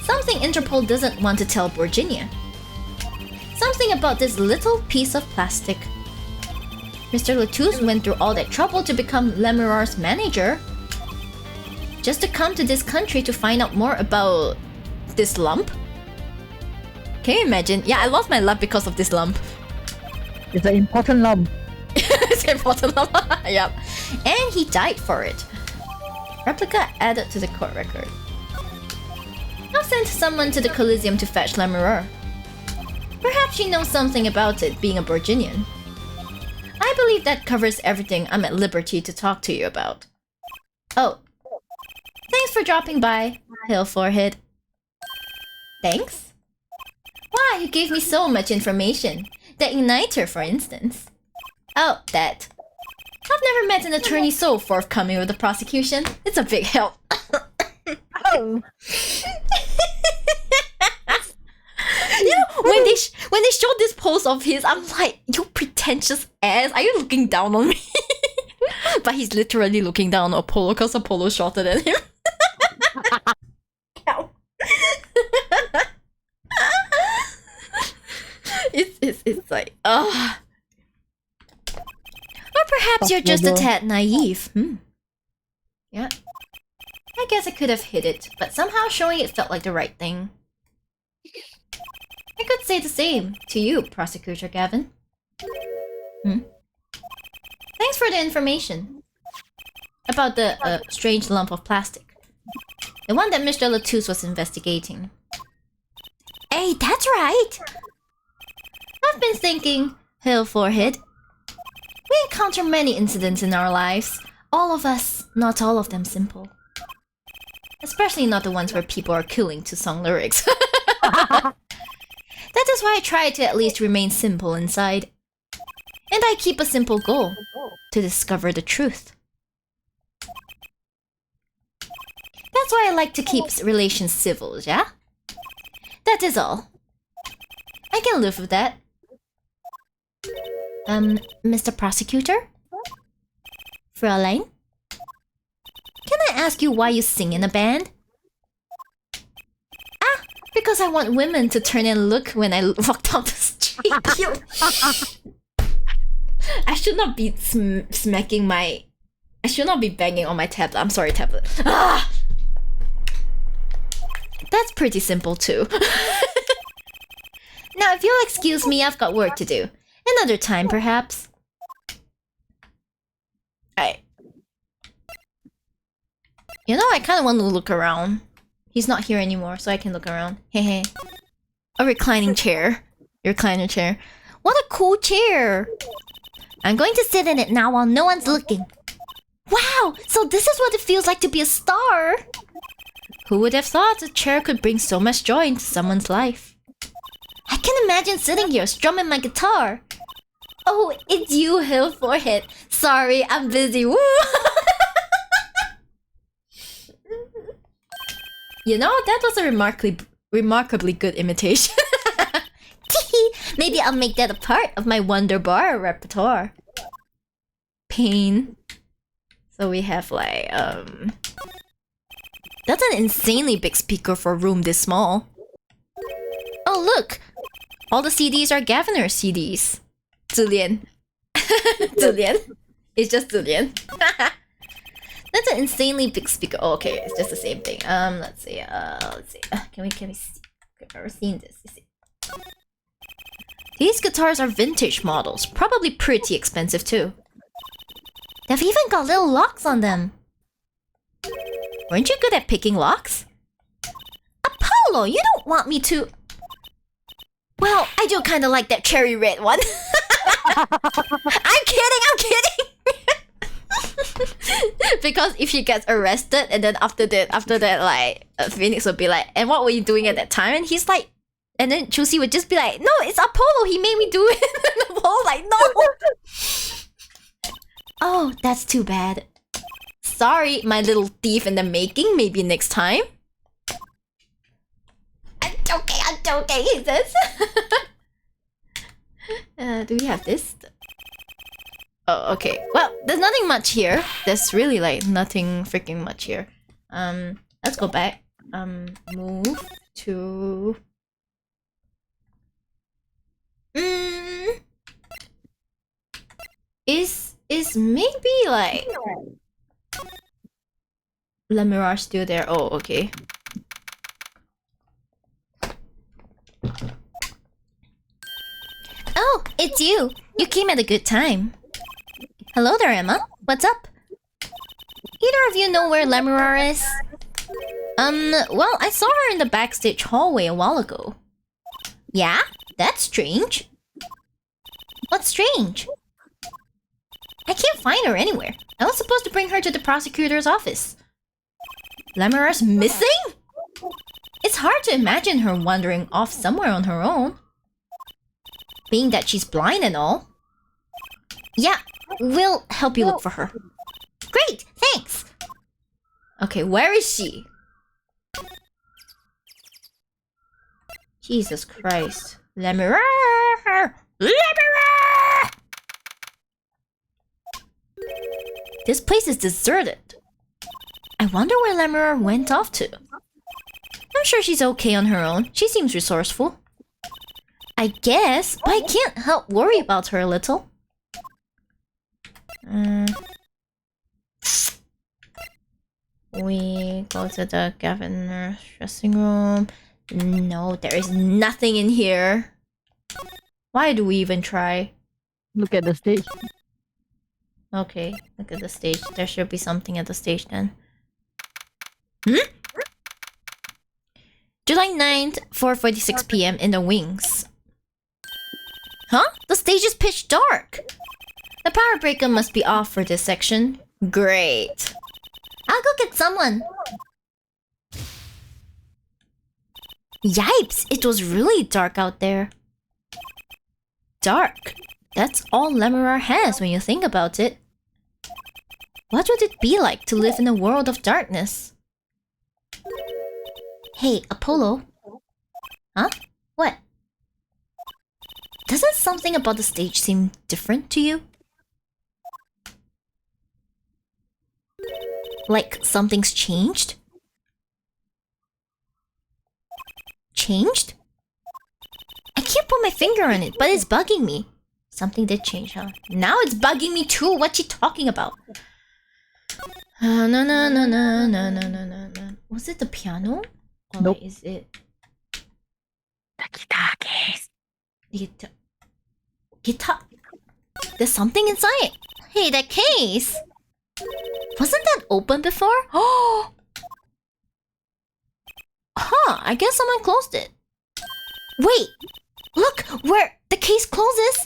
[SPEAKER 3] Something Interpol doesn't want to tell Virginia. Something about this little piece of plastic. Mr. Latouche went through all that trouble to become Lemurar's manager. Just to come to this country to find out more about this lump? Can you imagine? Yeah, I lost my lump because of this lump.
[SPEAKER 2] It's an important lump.
[SPEAKER 1] It's important lump. Yep. And he died for it. Replica added to the court record. I'll send someone to the Coliseum to fetch Lemurer. Perhaps she knows something about it, being a Virginian. I believe that covers everything I'm at liberty to talk to you about. Oh. Thanks for dropping by, Hill Forehead. Thanks? Wow, you gave me so much information. The igniter, for instance. Oh, that. I've never met an attorney so forthcoming with the prosecution. It's a big help.
[SPEAKER 2] Oh.
[SPEAKER 1] You know, when they showed this post of his, I'm like, you pretentious ass, are you looking down on me? But he's literally looking down on Apollo because Apollo's shorter than him. It's like, ugh. Or perhaps you're just a tad naive. Yeah. I guess I could have hid it, but somehow showing it felt like the right thing. I could say the same to you, Prosecutor Gavin. Thanks for the information. About the strange lump of plastic. The one that Mr. Latouche was investigating. Hey, that's right! I've been thinking, Hill Forehead. We encounter many incidents in our lives. All of us, not all of them simple. Especially not the ones where people are killing to song lyrics. That is why I try to at least remain simple inside. And I keep a simple goal. To discover the truth. That's why I like to keep relations civil, yeah? That is all. I can live with that. Mr. Prosecutor? Fräulein? Can I ask you why you sing in a band? Ah, because I want women to turn and look when I walk down the street. I should not be smacking my... I should not be banging on my tablet. I'm sorry, tablet. Ah! That's pretty simple too. Now, if you'll excuse me, I've got work to do. Another time, perhaps. You know, I kind of want to look around. He's not here anymore, so I can look around. Hehe. A reclining chair. Recliner chair. What a cool chair! I'm going to sit in it now while no one's looking. Wow! So this is what it feels like to be a star! Who would have thought a chair could bring so much joy into someone's life? I can imagine sitting here strumming my guitar. Oh, it's you, Hill Forehead. Sorry, I'm busy. Woo! You know, that was a remarkably good imitation. Maybe I'll make that a part of my Wonder Bar repertoire. Pain. So we have like that's an insanely big speaker for a room this small. Oh look! All the CDs are Gaviner's CDs. 自恋. 自恋. It's just 自恋. That's an insanely big speaker. Oh, okay, it's just the same thing. Let's see. Can we see? Okay, I've never seen this. You see. These guitars are vintage models, probably pretty expensive too. They've even got little locks on them. Weren't you good at picking locks? Apollo, you don't want me to... Well, I do kind of like that cherry red one. I'm kidding! Because if she gets arrested and then after that, like, Phoenix would be like, and what were you doing at that time? And he's like, and then Chusi would just be like, no, it's Apollo, he made me do it. And Apollo's like, no! Oh, that's too bad. Sorry, my little thief in the making, maybe next time. I'm joking, he says. Do we have this? Oh, okay. Well, there's nothing much here. There's really like nothing freaking much here. Let's go back. Move to... Is maybe like... Lemirar still there? Oh, okay. Oh, it's you! You came at a good time. Hello there, Emma. What's up? Either of you know where Lemirar is? Well, I saw her in the backstage hallway a while ago. Yeah? That's strange. What's strange? I can't find her anywhere. I was supposed to bring her to the prosecutor's office. Lemirar's missing? It's hard to imagine her wandering off somewhere on her own. Being that she's blind and all. Yeah, we'll help you look for her. Great, thanks! Okay, where is she? Jesus Christ. Lemirar! Lemirar! This place is deserted. I wonder where Lemirar went off to. I'm sure she's okay on her own. She seems resourceful. I guess, but I can't help worry about her a little. We go to the governor's dressing room. No, there is nothing in here. Why do we even try?
[SPEAKER 2] Look at the stage.
[SPEAKER 1] Okay, look at the stage. There should be something at the stage then. July 9th, 4:46 p.m. in the wings. Huh? The stage is pitch dark! The power breaker must be off for this section. Great. I'll go get someone. Yipes! It was really dark out there. Dark? That's all Lemirar has when you think about it. What would it be like to live in a world of darkness? Hey, Apollo. Huh? What? Doesn't something about the stage seem different to you? Like something's changed? Changed? I can't put my finger on it, but it's bugging me. Something did change, huh? Now it's bugging me too. What's she talking about? No. Was it the piano? Or
[SPEAKER 2] nope.
[SPEAKER 1] Like, is it
[SPEAKER 2] the guitar case?
[SPEAKER 1] Guitar? There's something inside. Hey, that case. Wasn't that open before? Oh. Huh, I guess someone closed it. Wait! Look! Where the case closes!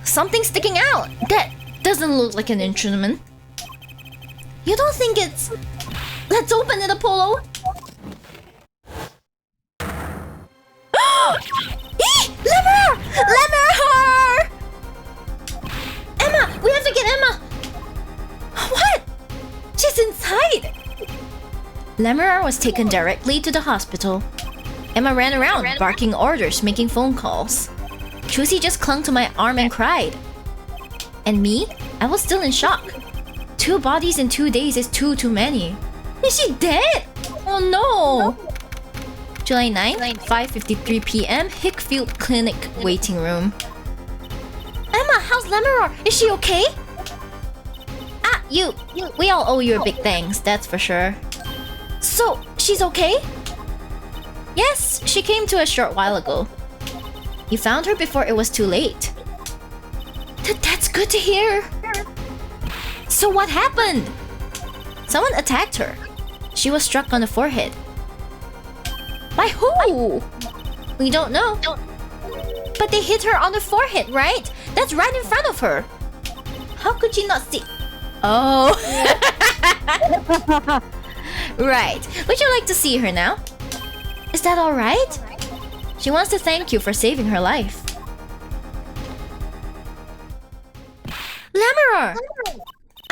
[SPEAKER 1] Something's sticking out! That doesn't look like an instrument. You don't think it's... Let's open it, Apollo! Lemirar! Lemirar! Emma! We have to get Emma! What? She's inside! Lemirar was taken directly to the hospital. Emma ran around, barking orders, making phone calls. Chusi just clung to my arm and cried.
[SPEAKER 3] And me? I was still in shock. 2 bodies in 2 days is too many. Is she dead? Oh no! July 9th, 5:53 p.m. Hickfield Clinic waiting room. Emma, how's Lemuror? Is she okay? Ah, you. We all owe you a big thanks, that's for sure. So, she's okay? Yes, she came to a short while ago. You found her before it was too late. That's good to hear. So what happened? Someone attacked her. She was struck on the forehead. By who? We don't know. But they hit her on the forehead, right? That's right in front of her. How could you not see? Oh. Right. Would you like to see her now? Is that alright? She wants to thank you for saving her life. Lemuror!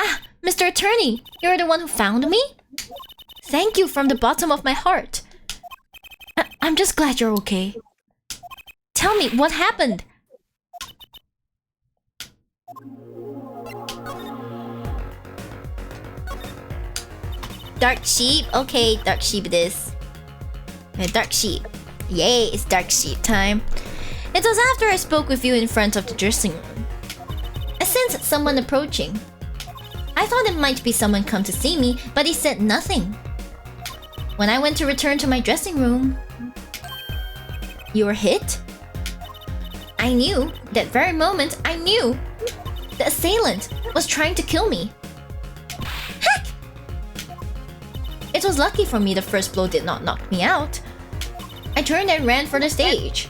[SPEAKER 3] Ah, Mr. Attorney, you're the one who found me? Thank you from the bottom of my heart. I'm just glad you're okay. Tell me, what happened? Dark sheep? Okay, dark sheep it is. Dark sheep. Yay, it's dark sheep time. It was after I spoke with you in front of the dressing room. I sensed someone approaching. I thought it might be someone come to see me, but he said nothing. When I went to return to my dressing room... You were hit? I knew, that very moment, I knew! The assailant was trying to kill me. Heck! It was lucky for me the first blow did not knock me out. I turned and ran for the stage.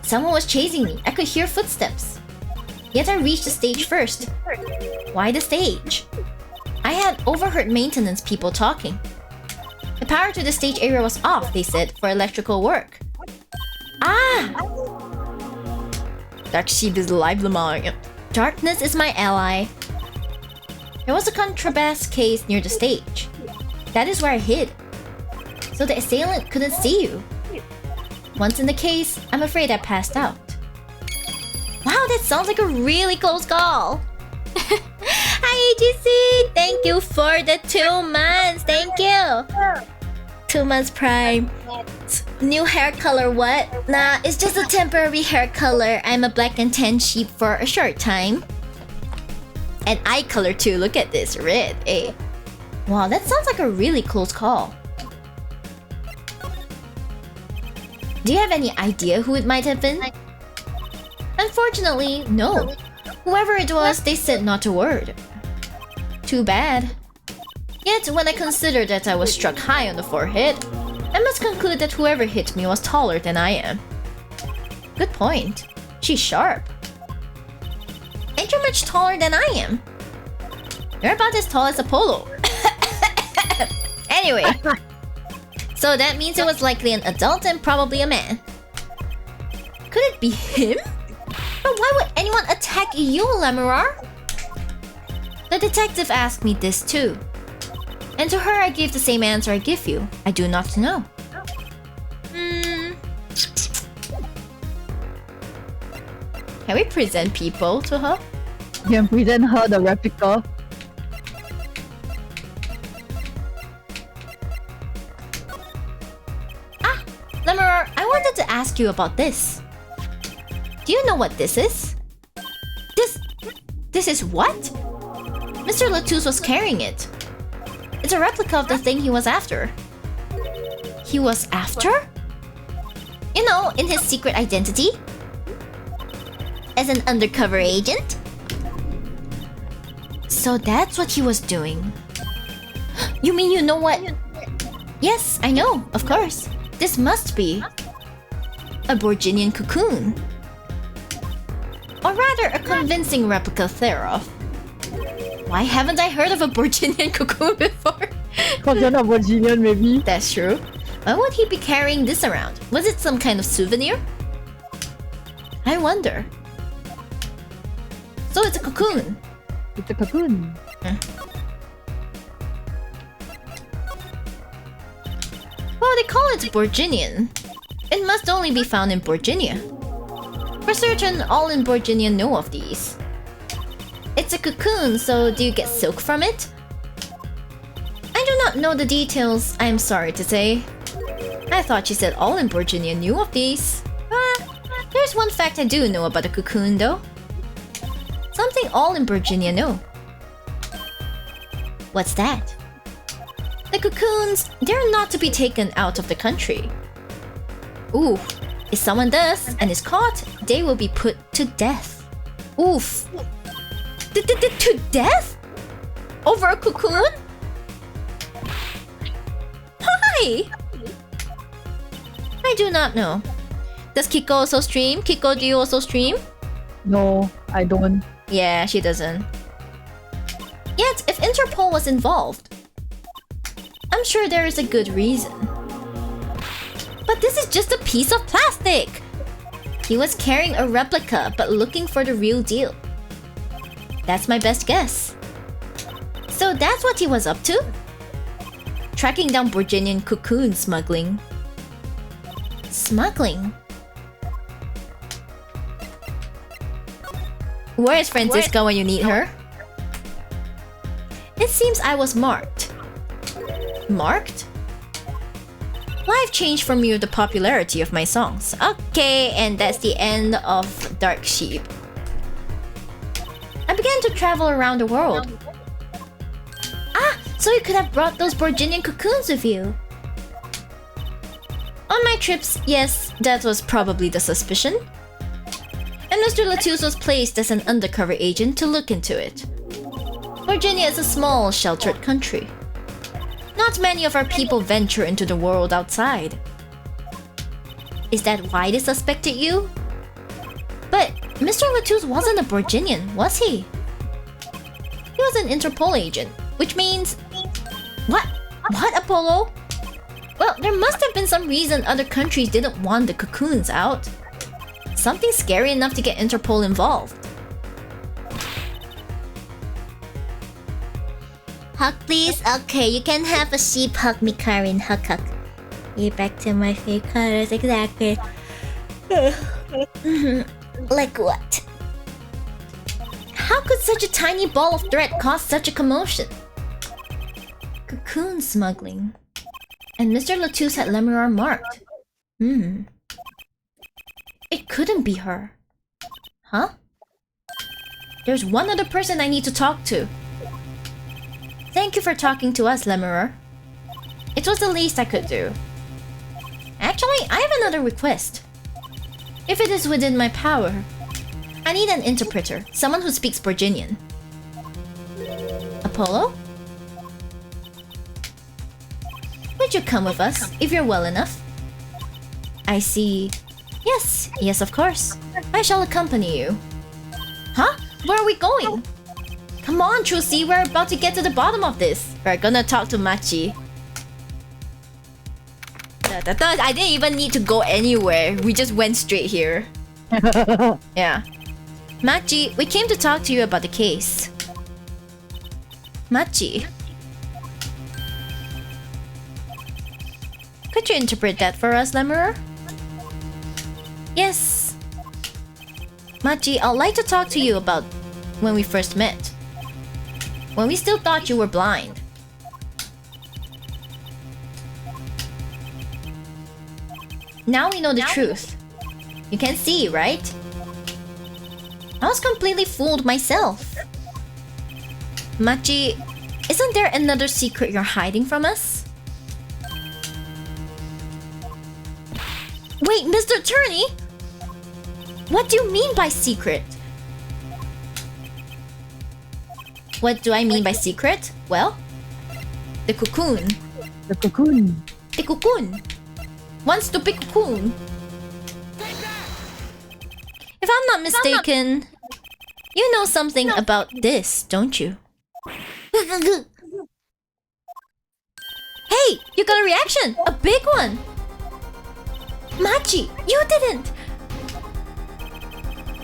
[SPEAKER 3] Someone was chasing me. I could hear footsteps. Yet I reached the stage first. Why the stage? I had overheard maintenance people talking. The power to the stage area was off, they said, for electrical work. Ah! Dark sheep is live lamang. Darkness is my ally. There was a contrabass case near the stage. That is where I hid. So the assailant couldn't see you. Once in the case, I'm afraid I passed out. Wow, that sounds like a really close call. Hi, AGC! Thank you for the 2 months. Thank you. 2 months prime. New hair color, what? Nah, it's just a temporary hair color. I'm a black and tan sheep for a short time. And eye color too. Look at this, red. Eh? Wow, that sounds like a really close call. Do you have any idea who it might have been? Unfortunately, no. Whoever it was, they said not a word. Too bad. Yet, when I consider that I was struck high on the forehead, I must conclude that whoever hit me was taller than I am. Good point. She's sharp. And you're much taller than I am. You're about as tall as Apollo. Anyway. So that means it was likely an adult and probably a man. Could it be him? But why would anyone attack you, Lemuror? The detective asked me this too. And to her I gave the same answer I give you. I do not know. Can we present people to her?
[SPEAKER 2] You can present her the replica.
[SPEAKER 3] Ah! Lemuror, I wanted to ask you about this. Do you know what this is? This is what? Mr. Latouche was carrying it. It's a replica of the thing he was after. He was after? You know, in his secret identity? As an undercover agent? So that's what he was doing. You mean you know what? Yes, I know, of course. This must be a Borginian cocoon. Or rather, a convincing replica thereof. Why haven't I heard of a Borginian cocoon before?
[SPEAKER 2] Because you're not Virginian, maybe.
[SPEAKER 3] That's true. Why would he be carrying this around? Was it some kind of souvenir? I wonder. So it's a cocoon.
[SPEAKER 2] It's a cocoon.
[SPEAKER 3] Well, they call it Borginian. It must only be found in Borginia. For certain, all in Borginia know of these. It's a cocoon, so do you get silk from it? I do not know the details, I am sorry to say. I thought you said all in Virginia knew of these. There's one fact I do know about a cocoon though. Something all in Virginia know. What's that? The cocoons, they're not to be taken out of the country. Ooh, if someone does and is caught, they will be put to death. Oof. To death? Over a cocoon? Why? I do not know. Does Kiko also stream? Kiko, do you also stream?
[SPEAKER 2] No, I don't.
[SPEAKER 3] Yeah, she doesn't. Yet, if Interpol was involved, I'm sure there is a good reason. But this is just a piece of plastic! He was carrying a replica, but looking for the real deal. That's my best guess. So that's what he was up to? Tracking down Virginian cocoon smuggling. Smuggling? Where is Francisca when you need her? It seems I was marked. Marked? Life changed from you the popularity of my songs. Okay, and that's the end of Dark Sheep. I began to travel around the world. Ah, so you could have brought those Virginian cocoons with you. On my trips, yes, that was probably the suspicion. And Mr. Latus was placed as an undercover agent to look into it. Virginia is a small, sheltered country. Not many of our people venture into the world outside. Is that why they suspected you? But Mr. Latus wasn't a Virginian, was he? He was an Interpol agent, which means... What? What, Apollo? Well, there must have been some reason other countries didn't want the cocoons out. Something scary enough to get Interpol involved. Hug please? Okay, you can have a sheep hug me, Karin. Hug hug. Yeah, back to my favorite colors, exactly. Like what? How could such a tiny ball of thread cause such a commotion? Cocoon smuggling. And Mr. Latus had Lemurar marked. It couldn't be her. Huh? There's one other person I need to talk to. Thank you for talking to us, Lemurar. It was the least I could do. Actually, I have another request. If it is within my power, I need an interpreter, someone who speaks Virginian. Apollo? Would you come with us, if you're well enough? I see. Yes, yes, of course. I shall accompany you. Huh? Where are we going? Come on, Trucy, we're about to get to the bottom of this. We're gonna talk to Machi. I didn't even need to go anywhere. We just went straight here. Yeah. Machi, we came to talk to you about the case. Machi. Could you interpret that for us, Lemurar? Yes. Machi, I'd like to talk to you about when we first met. When we still thought you were blind. Now we know the truth. You can see, right? I was completely fooled myself. Machi, isn't there another secret you're hiding from us? Wait, Mr. Attorney! What do you mean by secret? What do I mean by secret? Well, the cocoon.
[SPEAKER 2] The cocoon.
[SPEAKER 3] The cocoon. One stupid cocoon. If I'm not mistaken, you know something about this, don't you? Hey, you got a reaction! A big one! Machi, you didn't!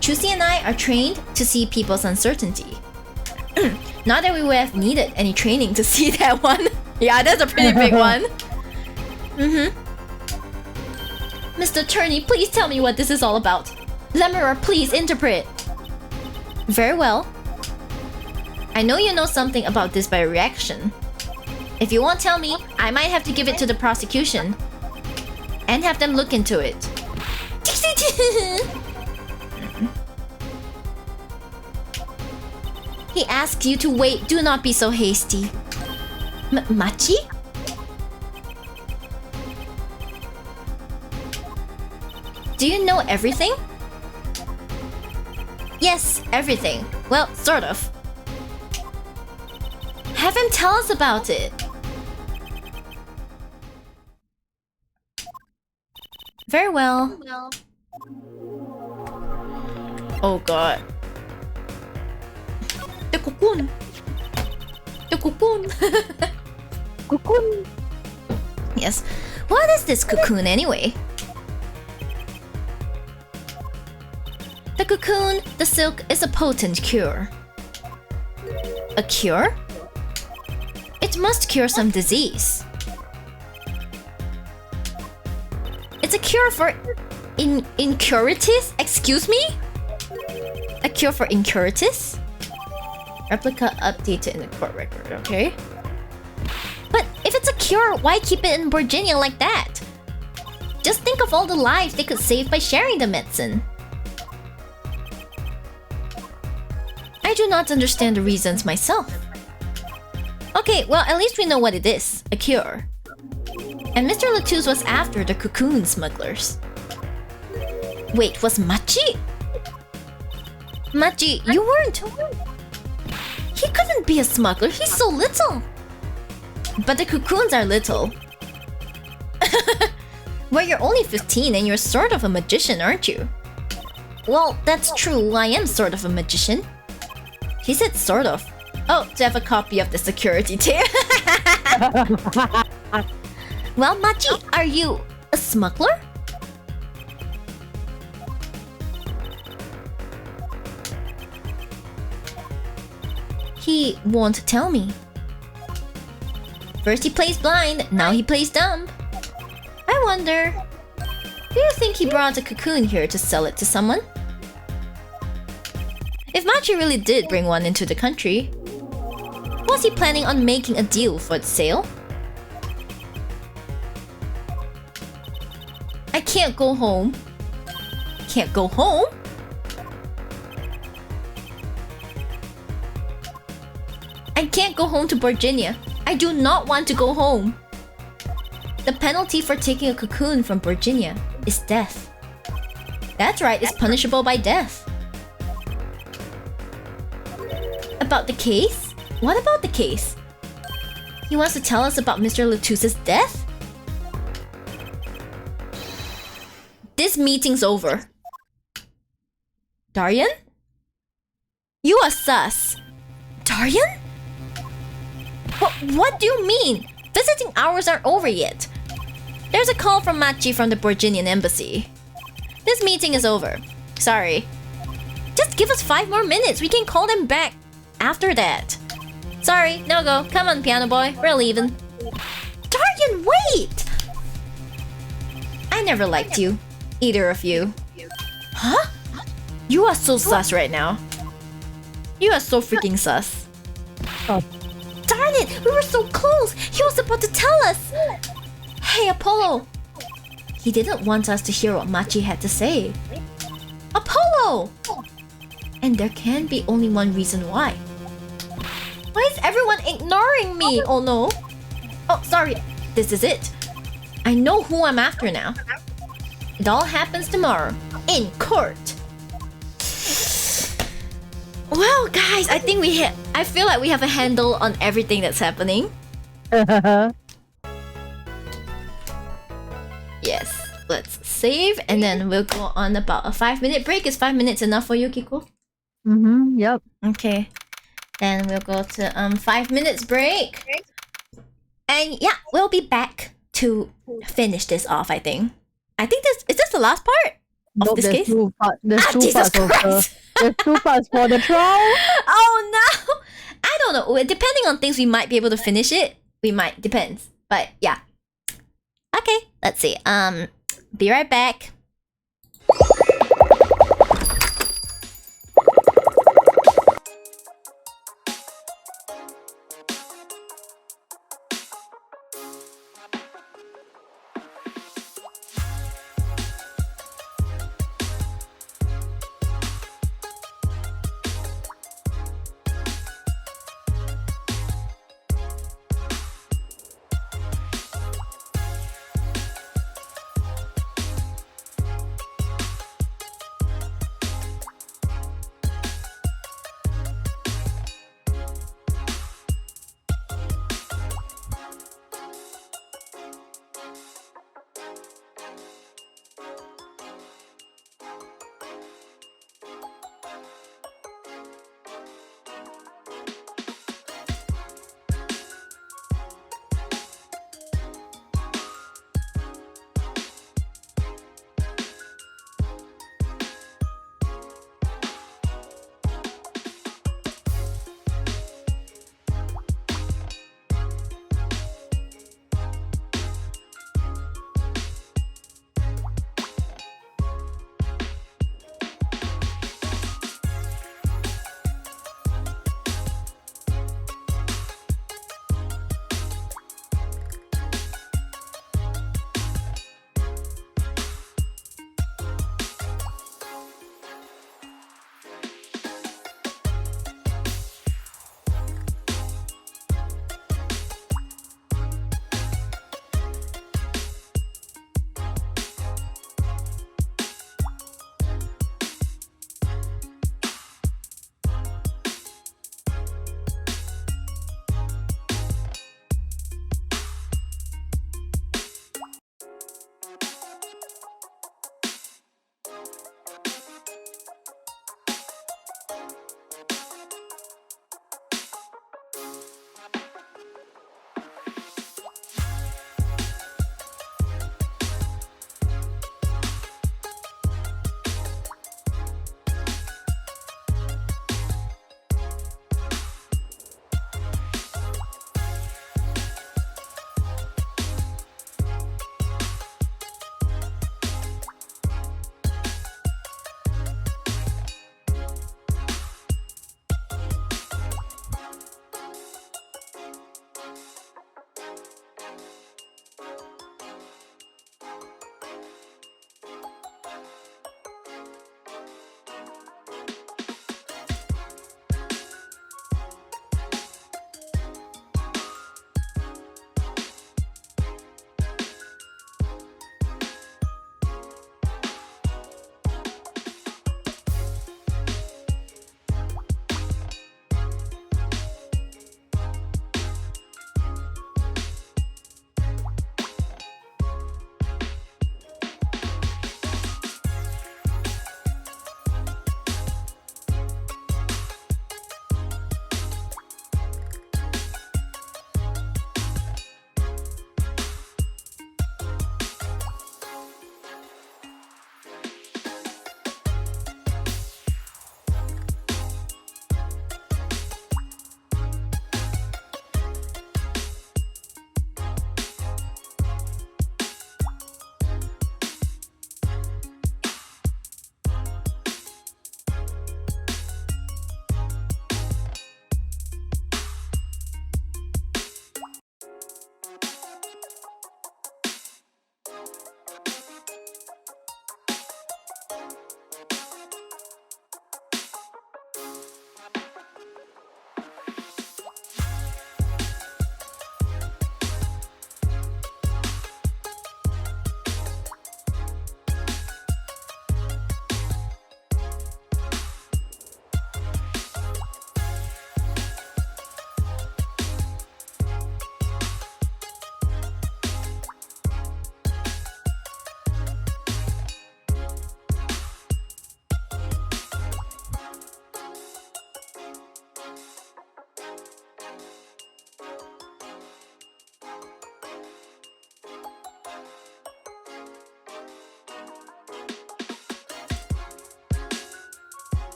[SPEAKER 3] Trucy and I are trained to see people's uncertainty. Not that we would have needed any training to see that one. Yeah, that's a pretty big one. Mr. Attorney, please tell me what this is all about. Lemurar, please interpret. Very well. I know you know something about this by reaction. If you won't tell me, I might have to give it to the prosecution. And have them look into it. He asks you to wait. Do not be so hasty. Machi? Do you know everything? Yes, everything. Well, sort of. Have him tell us about it. Very well. Oh god. The cocoon. The cocoon.
[SPEAKER 2] Cocoon.
[SPEAKER 3] Yes. What is this cocoon anyway? The cocoon, the silk, is a potent cure. A cure? It must cure some disease. It's a cure for incurities? Excuse me? A cure for incurities? Replica updated in the court record, okay? But if it's a cure, why keep it in Virginia like that? Just think of all the lives they could save by sharing the medicine. I do not understand the reasons myself. Okay, well, at least we know what it is. A cure. And Mr. Latouche was after the cocoon smugglers. Wait, was Machi? Machi, you weren't... He couldn't be a smuggler, he's so little. But the cocoons are little. Well, you're only 15 and you're sort of a magician, aren't you? Well, that's true, I am sort of a magician. He said sort of. Oh, to have a copy of the security tape. Well, Machi, are you a smuggler? He won't tell me. First he plays blind, now he plays dumb. I wonder... Do you think he brought a cocoon here to sell it to someone? If Machi really did bring one into the country, was he planning on making a deal for its sale? I can't go home. Can't go home? I can't go home to Virginia. I do not want to go home. The penalty for taking a cocoon from Virginia is death. That's right, it's punishable by death. About the case? What about the case? He wants to tell us about Mr. Latouche's death? This meeting's over. Darian? You are sus. Darian? What do you mean? Visiting hours aren't over yet. There's a call from Machi from the Virginian embassy. This meeting is over. Sorry. Just give us 5 more minutes. We can call them back after that. Sorry, no go. Come on, piano boy. We're leaving. Darian, wait! I never liked you. Either of you. Huh? You are so sus right now. You are so freaking sus.
[SPEAKER 2] Oh.
[SPEAKER 3] Darn it! We were so close! He was about to tell us! Hey, Apollo! He didn't want us to hear what Machi had to say. Apollo! And there can be only one reason why. Why is everyone ignoring me? Oh no. Oh, sorry. This is it. I know who I'm after now. It all happens tomorrow. In court. Well, guys, I think I feel like we have a handle on everything that's happening. Yes. Let's save and then we'll go on about a 5-minute break. Is 5 minutes enough for you, Kiko?
[SPEAKER 2] Yep.
[SPEAKER 3] Okay. Then we'll go to 5 minutes break. And yeah, we'll be back to finish this off, I think. I think is this the last part of this case?
[SPEAKER 2] There's two parts for the trial.
[SPEAKER 3] Oh no! I don't know. Depending on things, we might be able to finish it. We might. Depends. But yeah. Okay, let's see. Be right back.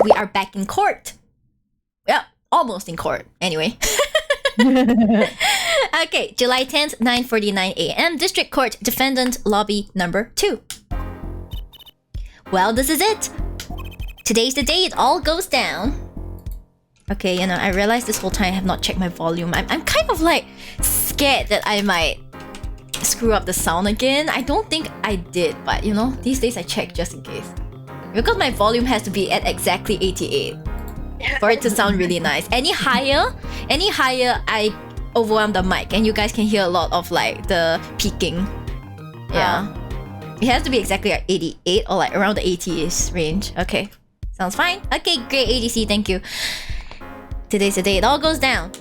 [SPEAKER 3] we are back in court. Yeah, almost in court. Anyway. Okay, July 10th, 9:49 a.m. District Court, Defendant Lobby number 2. Well, this is it. Today's the day it all goes down. Okay, you know, I realized this whole time I have not checked my volume. I'm kind of like scared that I might screw up the sound again. I don't think I did, but you know, these days I check just in case. Because my volume has to be at exactly 88 for it to sound really nice. Any higher, I overwhelm the mic and you guys can hear a lot of like the peaking. Yeah. It has to be exactly at 88 or like around the 80-ish range. Okay. Sounds fine. Okay, great ADC, thank you. Today's the day it all goes down.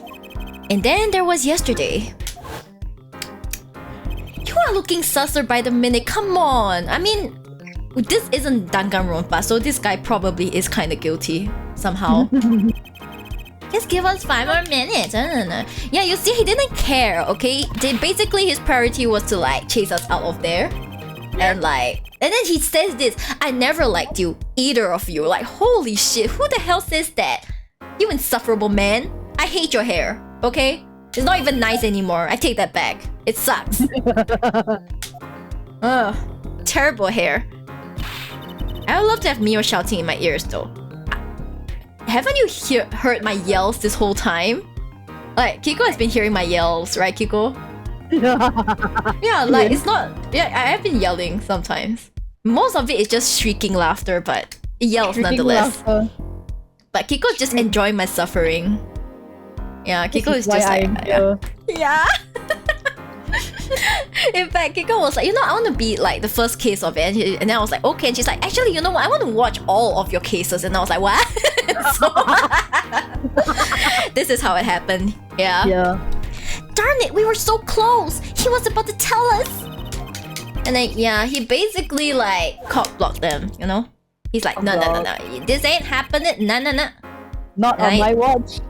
[SPEAKER 3] And then there was yesterday. You are looking susser by the minute, come on. I mean, this isn't Danganronpa, so this guy probably is kind of guilty somehow. Just give us 5 more minutes. Yeah, you see, he didn't care, okay? Basically, his priority was to like chase us out of there. And then he says this, I never liked you, either of you. Like, holy shit, who the hell says that? You insufferable man. I hate your hair, okay? It's not even nice anymore. I take that back. It sucks. Ugh, terrible hair. I would love to have Mio shouting in my ears though. Haven't you heard my yells this whole time? Like, Kiko has been hearing my yells, right, Kiko? Yeah, like, it's not... Yeah, I have been yelling sometimes. Most of it is just shrieking laughter, but it yells nonetheless. Laughter. But Kiko's just enjoying my suffering. Yeah, Kiko is just like... Yeah. In fact, Kiko was like, you know, I want to be like the first case of it. And then I was like, okay. And she's like, actually, you know what? I want to watch all of your cases. And I was like, what? So, this is how it happened. Yeah. Darn it, we were so close. He was about to tell us. And then, yeah, he basically like cock blocked them, you know? He's like, no. This ain't happening. No.
[SPEAKER 2] Not on my watch.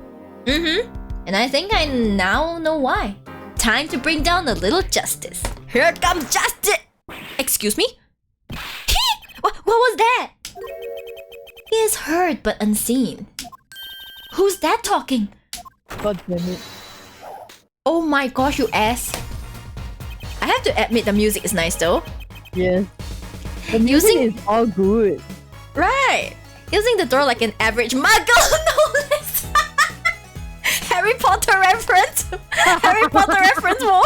[SPEAKER 3] And I think I now know why. Time to bring down a little justice. Here comes justice! Excuse me? What was that? He is heard but unseen. Who's that talking?
[SPEAKER 2] God damn it.
[SPEAKER 3] Oh my gosh, you ass. I have to admit the music is nice though.
[SPEAKER 2] Yes. The music is all good.
[SPEAKER 3] Right. Using the door like an average muggle, no less. Harry Potter reference. Harry Potter reference more.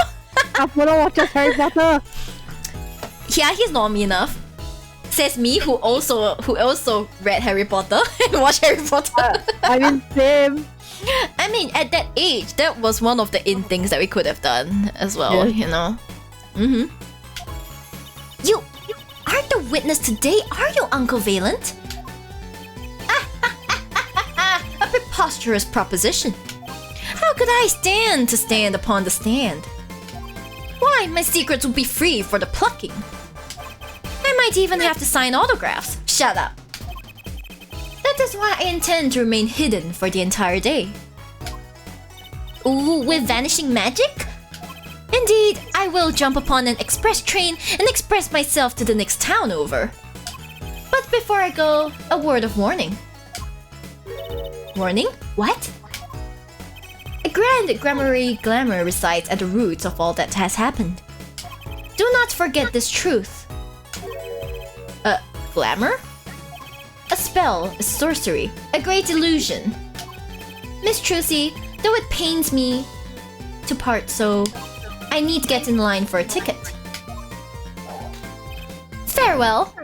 [SPEAKER 2] I wanna watch Harry Potter.
[SPEAKER 3] Yeah, he's not me enough. Says me who also read Harry Potter and watched Harry Potter.
[SPEAKER 2] I mean, same.
[SPEAKER 3] I mean, at that age, that was one of the in things that we could have done as well, you know. You aren't the witness today, are you, Uncle Valent? A preposterous proposition. How could I stand to stand upon the stand? Why, my secrets would be free for the plucking. I might even have to sign autographs. Shut up. That is why I intend to remain hidden for the entire day. Ooh, with vanishing magic? Indeed, I will jump upon an express train and express myself to the next town over. But before I go, a word of warning. Warning? What? A grand glamour resides at the roots of all that has happened. Do not forget this truth. Glamour? A spell, a sorcery, a great illusion. Miss Trucy, though it pains me to part so, I need to get in line for a ticket. Farewell.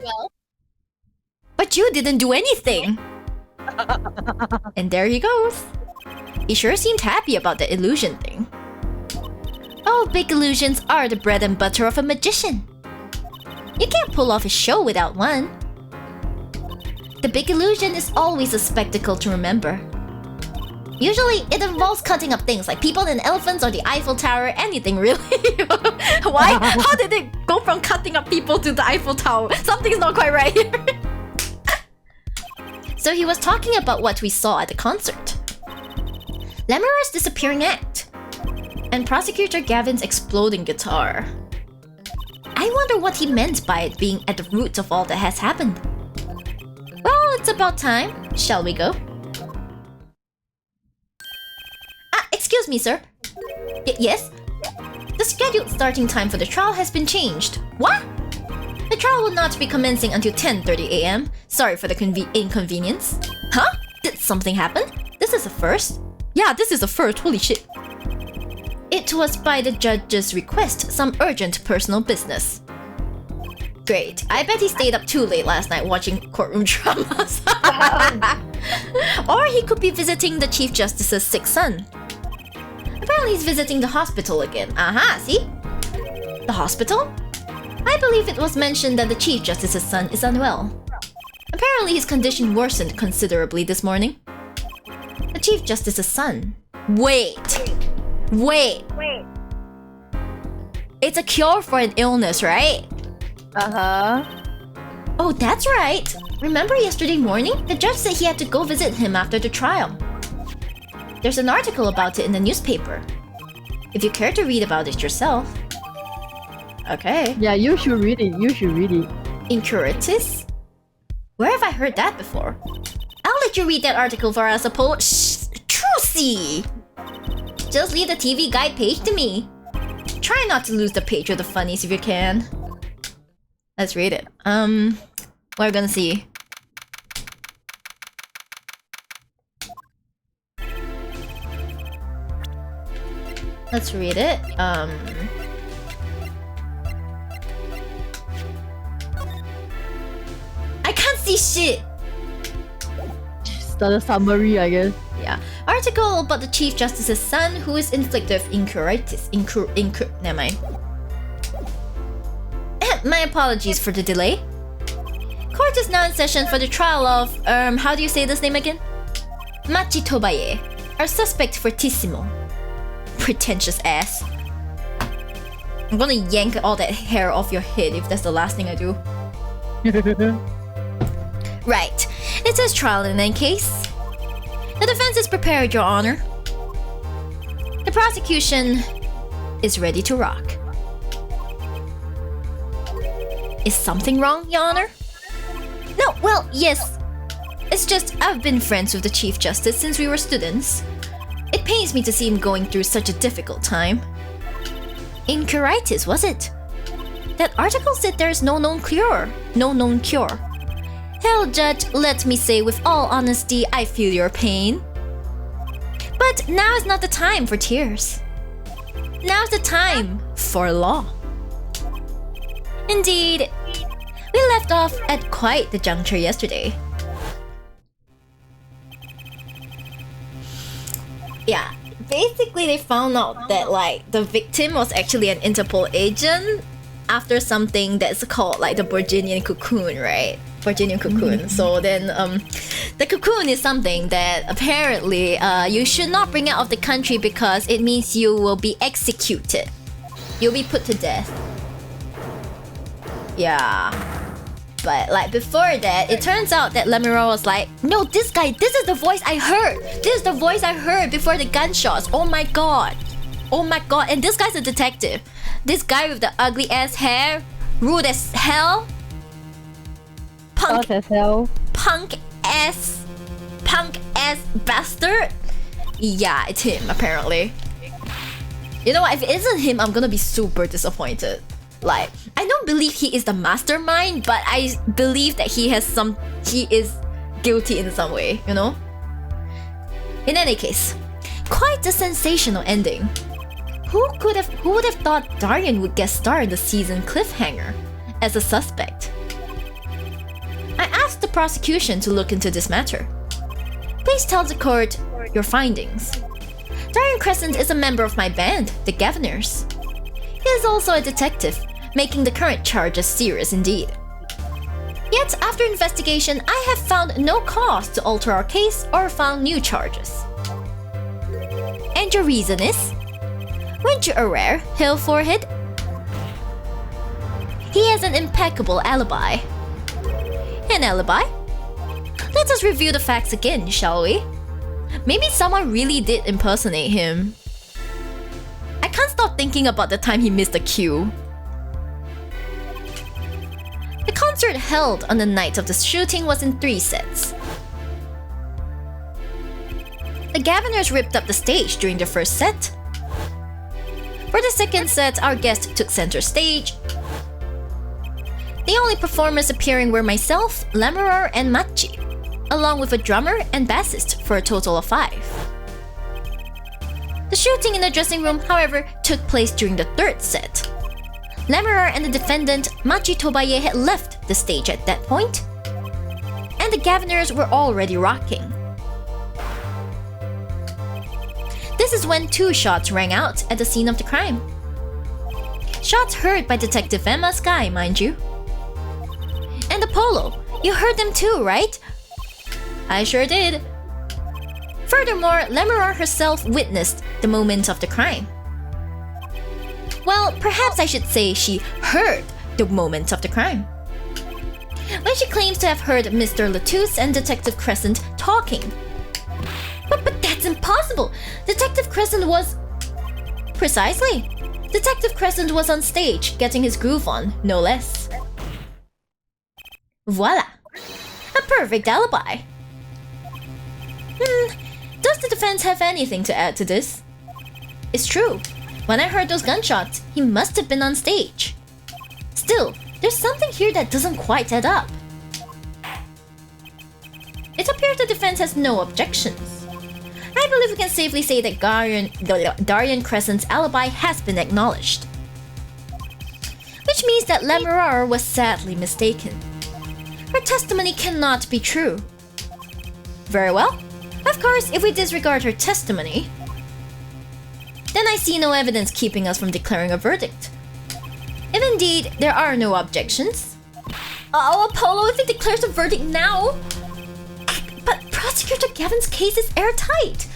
[SPEAKER 3] But you didn't do anything. And there he goes. He sure seemed happy about the illusion thing. All big illusions are the bread and butter of a magician. You can't pull off a show without one. The big illusion is always a spectacle to remember. Usually, it involves cutting up things like people and elephants or the Eiffel Tower, anything really. Why? How did it go from cutting up people to the Eiffel Tower? Something's not quite right here. So he was talking about what we saw at the concert. Lemurer's disappearing act. And Prosecutor Gavin's exploding guitar. I wonder what he meant by it being at the roots of all that has happened. Well, It's about time. Shall we go? Excuse me, sir. Yes? The scheduled starting time for the trial has been changed. What? The trial will not be commencing until 10:30 a.m. Sorry for the inconvenience. Huh? Did something happen? This is a first? Yeah, this is a first. Holy shit. It was by the judge's request, some urgent personal business. Great. I bet he stayed up too late last night watching courtroom dramas. Or he could be visiting the Chief Justice's sick son. Apparently he's visiting the hospital again. Aha, see? The hospital? I believe it was mentioned that the Chief Justice's son is unwell. Apparently his condition worsened considerably this morning. The Chief Justice's son. Wait. It's a cure for an illness, right?
[SPEAKER 2] Uh-huh.
[SPEAKER 3] Oh, that's right. Remember yesterday morning? The judge said he had to go visit him after the trial. There's an article about it in the newspaper. If you care to read about it yourself. Okay.
[SPEAKER 2] Yeah, you should read it.
[SPEAKER 3] Incuratus? Where have I heard that before? I'll let you read that article for us, Shh, Trucy! Just leave the TV guide page to me. Try not to lose the page of the funnies if you can. Let's read it. What are we gonna see? Let's read it. I can't see shit!
[SPEAKER 2] Just a summary, I guess.
[SPEAKER 3] Yeah. Article about the Chief Justice's son who is inflicted with incuratus. Never mind. My apologies for the delay. Court is now in session for the trial of, how do you say this name again? Machi Tobaye, our suspect fortissimo. Pretentious ass. I'm gonna yank all that hair off your head if that's the last thing I do. Right. It says trial in any case. The defense is prepared, Your Honor. The prosecution is ready to rock. Is something wrong, Your Honor? No, well, yes. It's just I've been friends with the Chief Justice since we were students. It pains me to see him going through such a difficult time. Incuratus, was it? That article said there is no known cure. Hell, Judge, let me say with all honesty, I feel your pain. But now is not the time for tears. Now's the time for law. Indeed, we left off at quite the juncture yesterday. Yeah, basically they found out that like the victim was actually an Interpol agent after something that's called like the Virginian cocoon, right? Virginian cocoon. So then the cocoon is something that apparently you should not bring out of the country because it means you will be executed. You'll be put to death. Yeah. But like before that, it turns out that Lemuel was like, no, this is the voice I heard. This is the voice I heard before the gunshots. Oh my god. And this guy's a detective. This guy with the ugly ass hair, rude as hell. Punk ass bastard. Yeah, it's him apparently. You know what? If it isn't him, I'm gonna be super disappointed. Like, I don't believe he is the mastermind, but I believe that he is guilty in some way, you know? In any case, quite a sensational ending. Who would have thought Darian would guest star in the season cliffhanger as a suspect? I asked the prosecution to look into this matter. Please tell the court your findings. Darian Crescent is a member of my band, the Governors. He is also a detective, making the current charges serious indeed. Yet, after investigation, I have found no cause to alter our case or found new charges. And your reason is? Weren't you aware, Hill Forehead? He has an impeccable alibi. An alibi? Let us review the facts again, shall we? Maybe someone really did impersonate him. I can't stop thinking about the time he missed the cue. The concert held on the night of the shooting was in 3 sets. The Governors ripped up the stage during the first set. For the second set, our guest took center stage. The only performers appearing were myself, Lemuror, and Machi, along with a drummer and bassist for a total of 5. The shooting in the dressing room, however, took place during the third set. Lemuror and the defendant, Machi Tobaye, had left the stage at that point, and the Governors were already rocking. This is when 2 shots rang out at the scene of the crime. Shots heard by Detective Emma Sky, mind you. And Apollo, you heard them too, right? I sure did. Furthermore, Lemuror herself witnessed the moment of the crime. Well, perhaps I should say she heard the moment of the crime. When she claims to have heard Mr. Latouche and Detective Crescent talking. But that's impossible! Detective Crescent was... Precisely. Detective Crescent was on stage, getting his groove on, no less. Voila! A perfect alibi. Does the defense have anything to add to this? It's true. When I heard those gunshots, he must have been on stage. Still, there's something here that doesn't quite add up. It appears the defense has no objections. I believe we can safely say that Darien Crescent's alibi has been acknowledged. Which means that Lemuror was sadly mistaken. Her testimony cannot be true. Very well. Of course, if we disregard her testimony, then I see no evidence keeping us from declaring a verdict. If indeed there are no objections... Oh, Apollo, if he declares a verdict now... But Prosecutor Gavin's case is airtight.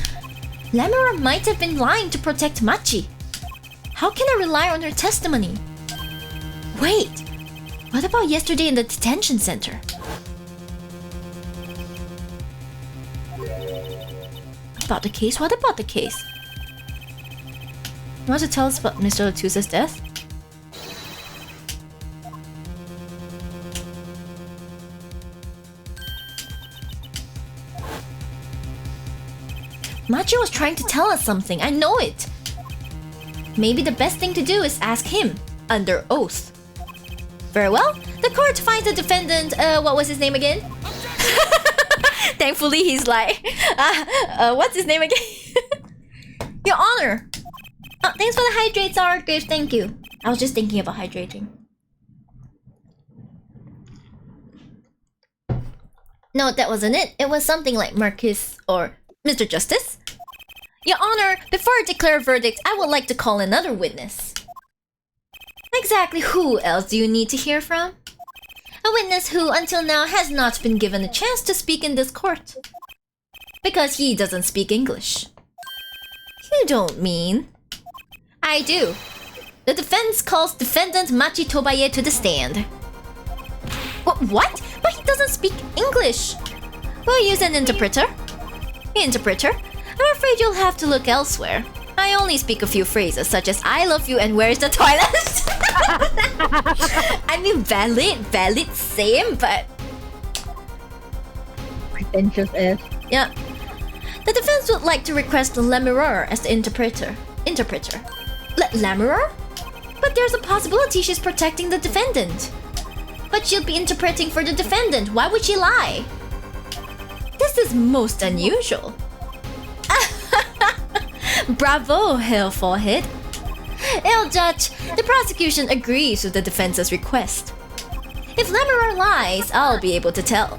[SPEAKER 3] Lemuror might have been lying to protect Machi. How can I rely on her testimony? Wait, what about yesterday in the detention center? About the case? What about the case? You want to tell us about Mr. Latouche's death? Machi was trying to tell us something, I know it! Maybe the best thing to do is ask him, under oath. Very well, the court finds the defendant, what was his name again? Thankfully he's like, what's his name again? Your Honor! Oh, thanks for the hydrates, Archive, thank you. I was just thinking about hydrating. No, that wasn't it. It was something like Marcus or Mr. Justice. Your Honor, before I declare a verdict, I would like to call another witness. Exactly who else do you need to hear from? A witness who, until now, has not been given a chance to speak in this court. Because he doesn't speak English. You don't mean... I do. The defense calls defendant Machi Tobaye to the stand. What? But he doesn't speak English. We'll use an interpreter. Interpreter? I'm afraid you'll have to look elsewhere. I only speak a few phrases such as I love you and where is the toilet? I mean, valid, same, but...
[SPEAKER 2] Pretentious ass.
[SPEAKER 3] Yeah. The defense would like to request Lemuror as the interpreter. Lemuror? But there's a possibility she's protecting the defendant. But she'll be interpreting for the defendant. Why would she lie? This is most unusual. Bravo, Hail Forehead. El Judge, the prosecution agrees with the defense's request. If Lemuror lies, I'll be able to tell.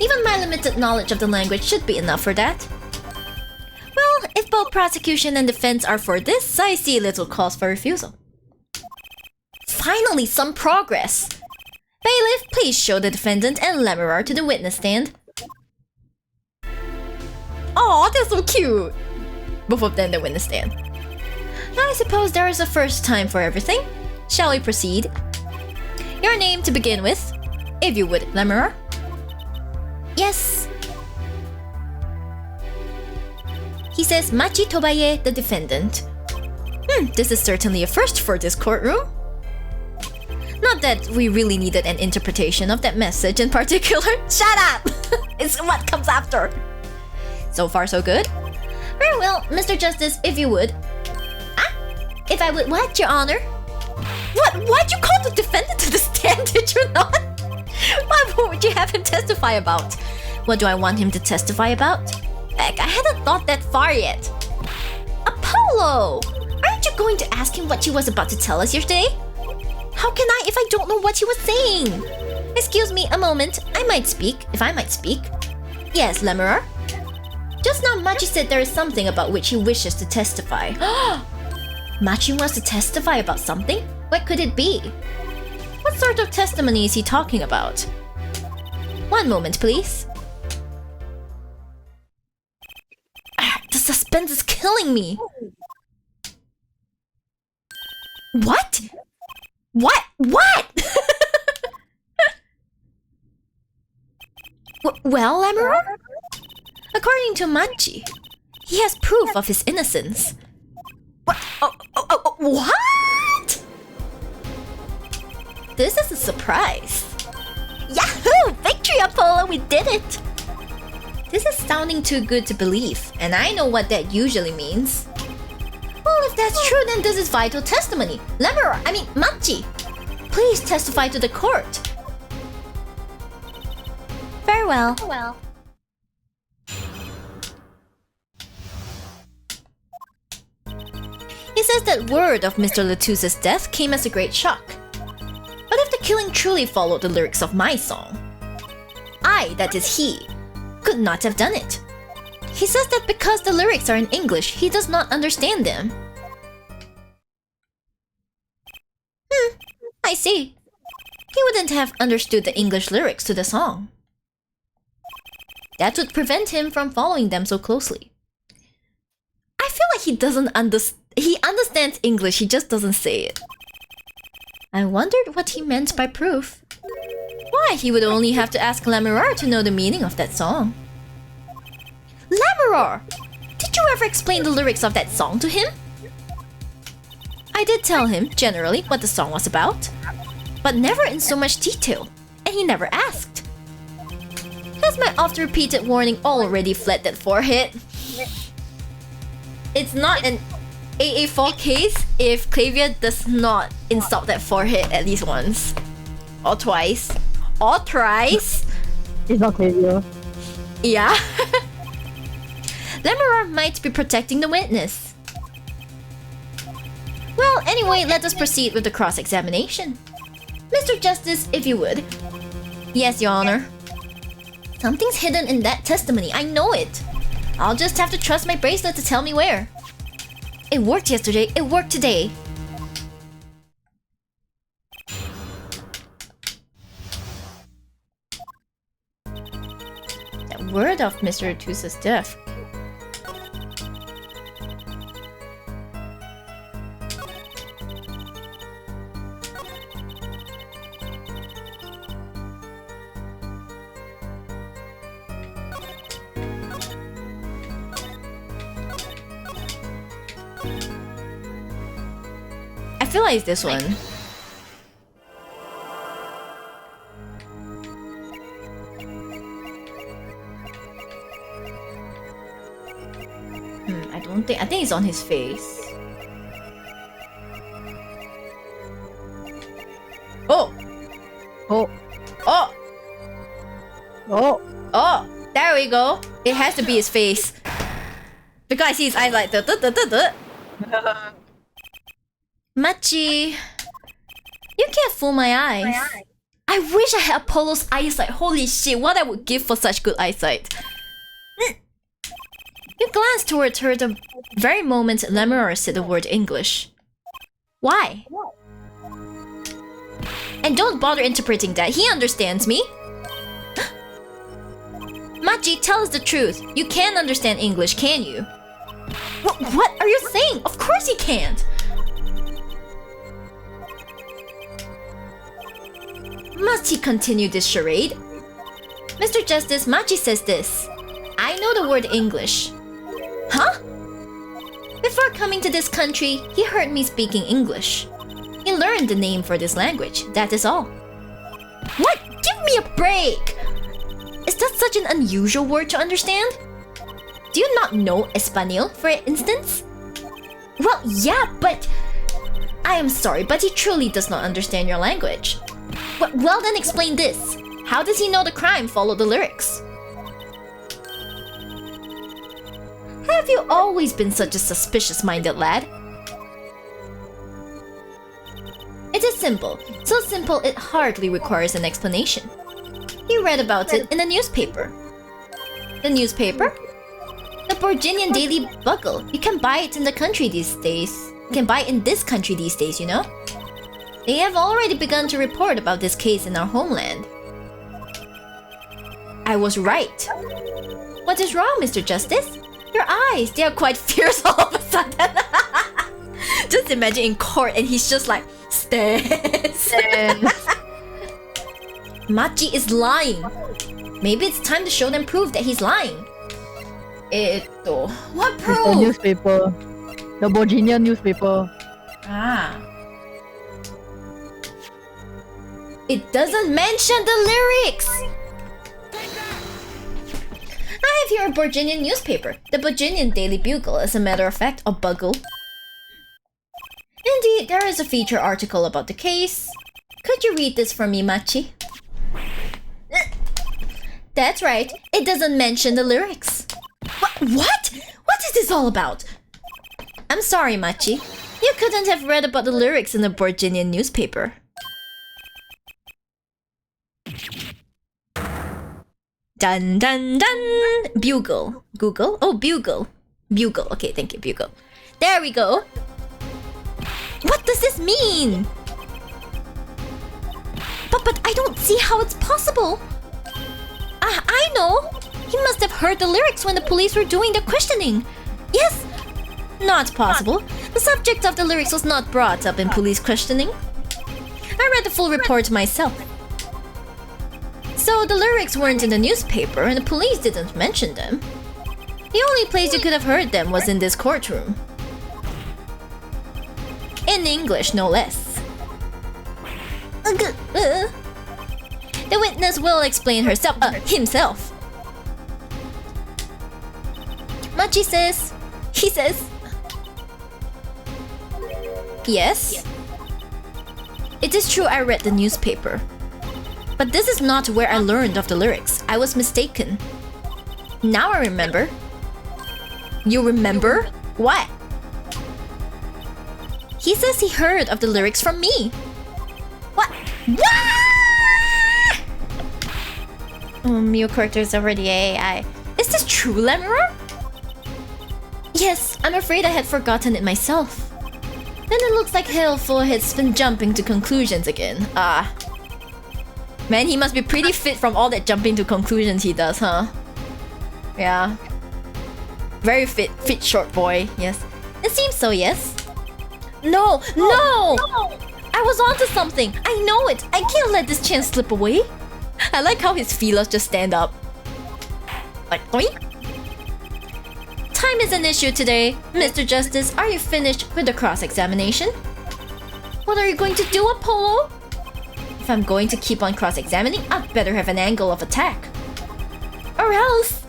[SPEAKER 3] Even my limited knowledge of the language should be enough for that. Well, if both prosecution and defense are for this, I see little cause for refusal. Finally, some progress! Bailiff, please show the defendant and Lemuror to the witness stand. Aw, they're so cute! Both of them in the witness stand. I suppose there is a first time for everything. Shall we proceed? Your name to begin with, if you would, Lemuror. Yes. He says Machi Tobaye, the defendant. This is certainly a first for this courtroom. Not that we really needed an interpretation of that message in particular. Shut up! It's what comes after. So far, so good. Very well, Mr. Justice, if you would. Ah? If I would what, Your Honor? What? Why'd you call the defendant to the stand, did you not? What would you have him testify about? What do I want him to testify about? Heck, I hadn't thought that far yet. Apollo! Aren't you going to ask him what he was about to tell us yesterday? How can I if I don't know what he was saying? Excuse me, a moment. I might speak, if I might speak. Yes, Lemurer? Just now Machi said there is something about which he wishes to testify. Machi wants to testify about something? What could it be? What sort of testimony is he talking about? One moment, please. The suspense is killing me. What? What? Well, Lemurer? According to Machi, he has proof of his innocence. What? What? This is a surprise. Yahoo! Victory, Apollo! We did it! This is sounding too good to believe, and I know what that usually means. Well, if that's true, then this is vital testimony. Lemurer, Machi, please testify to the court. Farewell. He says that word of Mr. Letus's death came as a great shock. But if the killing truly followed the lyrics of my song, I, that is he, could not have done it. He says that because the lyrics are in English, he does not understand them. I see. He wouldn't have understood the English lyrics to the song. That would prevent him from following them so closely. I feel like he doesn't he understands English, he just doesn't say it. I wondered what he meant by proof. Why, he would only have to ask Lemurer to know the meaning of that song. Lemurer! Did you ever explain the lyrics of that song to him? I did tell him, generally, what the song was about, but never in so much detail, and he never asked. Has my oft-repeated warning already fled that forehead? It's not an AA4 case if Clavia does not insult that forehead at least once. Or twice. Or thrice.
[SPEAKER 2] It's not Clavia.
[SPEAKER 3] Yeah. Lemurer might be protecting the witness. Well, anyway, let us proceed with the cross-examination. Mr. Justice, if you would. Yes, Your Honor. Something's hidden in that testimony, I know it. I'll just have to trust my bracelet to tell me where. It worked yesterday, it worked today. That word of Mr. Letus's death. I feel like it's this one. I think it's on his face. Oh!
[SPEAKER 2] Oh.
[SPEAKER 3] Oh!
[SPEAKER 2] Oh.
[SPEAKER 3] Oh! There we go. It has to be his face. Because I see his eyes like... Machi, you can't fool my eyes. I wish I had Apollo's eyesight. Holy shit, what I would give for such good eyesight. You glanced towards her the very moment Lemurer said the word English. Why? And don't bother interpreting that. He understands me. Machi, tell us the truth. You can't understand English, can you? What are you saying? Of course he can't. Must he continue this charade? Mr. Justice, Machi says this. I know the word English. Huh? Before coming to this country, he heard me speaking English. He learned learned the name for this language, that is all. What? Give me a break! Is that such an unusual word to understand? Do you not know Espanol, for instance? Well, yeah, but... I am sorry, but he truly does not understand your language. Well then explain this. How does he know the crime followed the lyrics? Have you always been such a suspicious-minded lad? It is simple. So simple it hardly requires an explanation. He read about it in the newspaper. The newspaper? The Borginian Daily Bugle. You can buy it in the country these days. You can buy it in this country these days, you know? They have already begun to report about this case in our homeland. I was right. What is wrong, Mr. Justice? Your eyes, they are quite fierce all of a sudden. Just imagine in court and he's just like, Stance. Machi is lying. Maybe it's time to show them proof that he's lying. What
[SPEAKER 2] The
[SPEAKER 3] proof?
[SPEAKER 2] newspaper. The Borginian newspaper.
[SPEAKER 3] Ah. It doesn't mention the lyrics! I have here a Borginian newspaper, the Borginian Daily Bugle, as a matter of fact, or Bugle. Indeed, there is a feature article about the case. Could you read this for me, Machi? That's right, it doesn't mention the lyrics. What? What is this all about? I'm sorry, Machi. You couldn't have read about the lyrics in the Borginian newspaper. Dun dun dun! Bugle. Google? Oh, Bugle. Bugle. Okay, thank you, Bugle. There we go. What does this mean? But I don't see how it's possible. I know. He must have heard the lyrics when the police were doing their questioning. Yes. Not possible. The subject of the lyrics was not brought up in police questioning. I read the full report myself. So the lyrics weren't in the newspaper and the police didn't mention them. The only place you could have heard them was in this courtroom. In English, no less. The witness will explain himself. Machi says... He says... Yes? It is true I read the newspaper. But this is not where I learned of the lyrics. I was mistaken. Now I remember. You remember? What? He says he heard of the lyrics from me. What? What? Your character is already AI. Is this true, Lemura? Yes, I'm afraid I had forgotten it myself. Then it looks like Hellful has been jumping to conclusions again. Man, he must be pretty fit from all that jumping to conclusions he does, huh? Yeah. Very fit short boy, yes. It seems so, yes. No! I was onto something! I know it! I can't let this chance slip away! I like how his feelers just stand up. Like, doink! Time is an issue today. Mr. Justice, are you finished with the cross-examination? What are you going to do, Apollo? If I'm going to keep on cross-examining, I'd better have an angle of attack. Or else...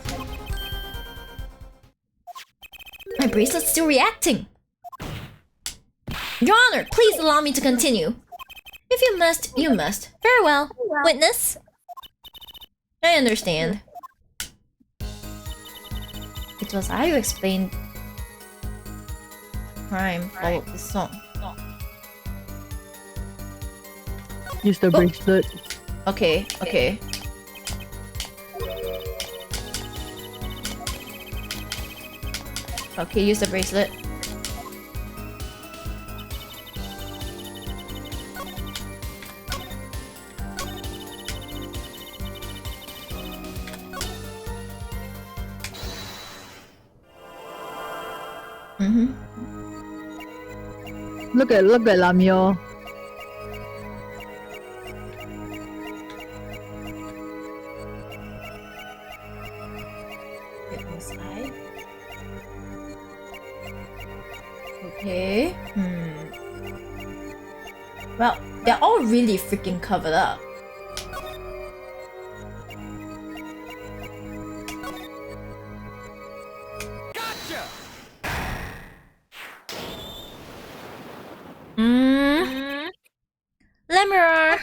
[SPEAKER 3] My bracelet's still reacting. Your Honor, please allow me to continue. If you must, you must. Very well. Witness? I understand. It was I who explained crime followed this song.
[SPEAKER 2] Use the bracelet.
[SPEAKER 3] Okay. Okay, use the bracelet.
[SPEAKER 2] Look at Lamio.
[SPEAKER 3] Okay.
[SPEAKER 1] Well, they're all really freaking covered up.
[SPEAKER 3] Lemurr,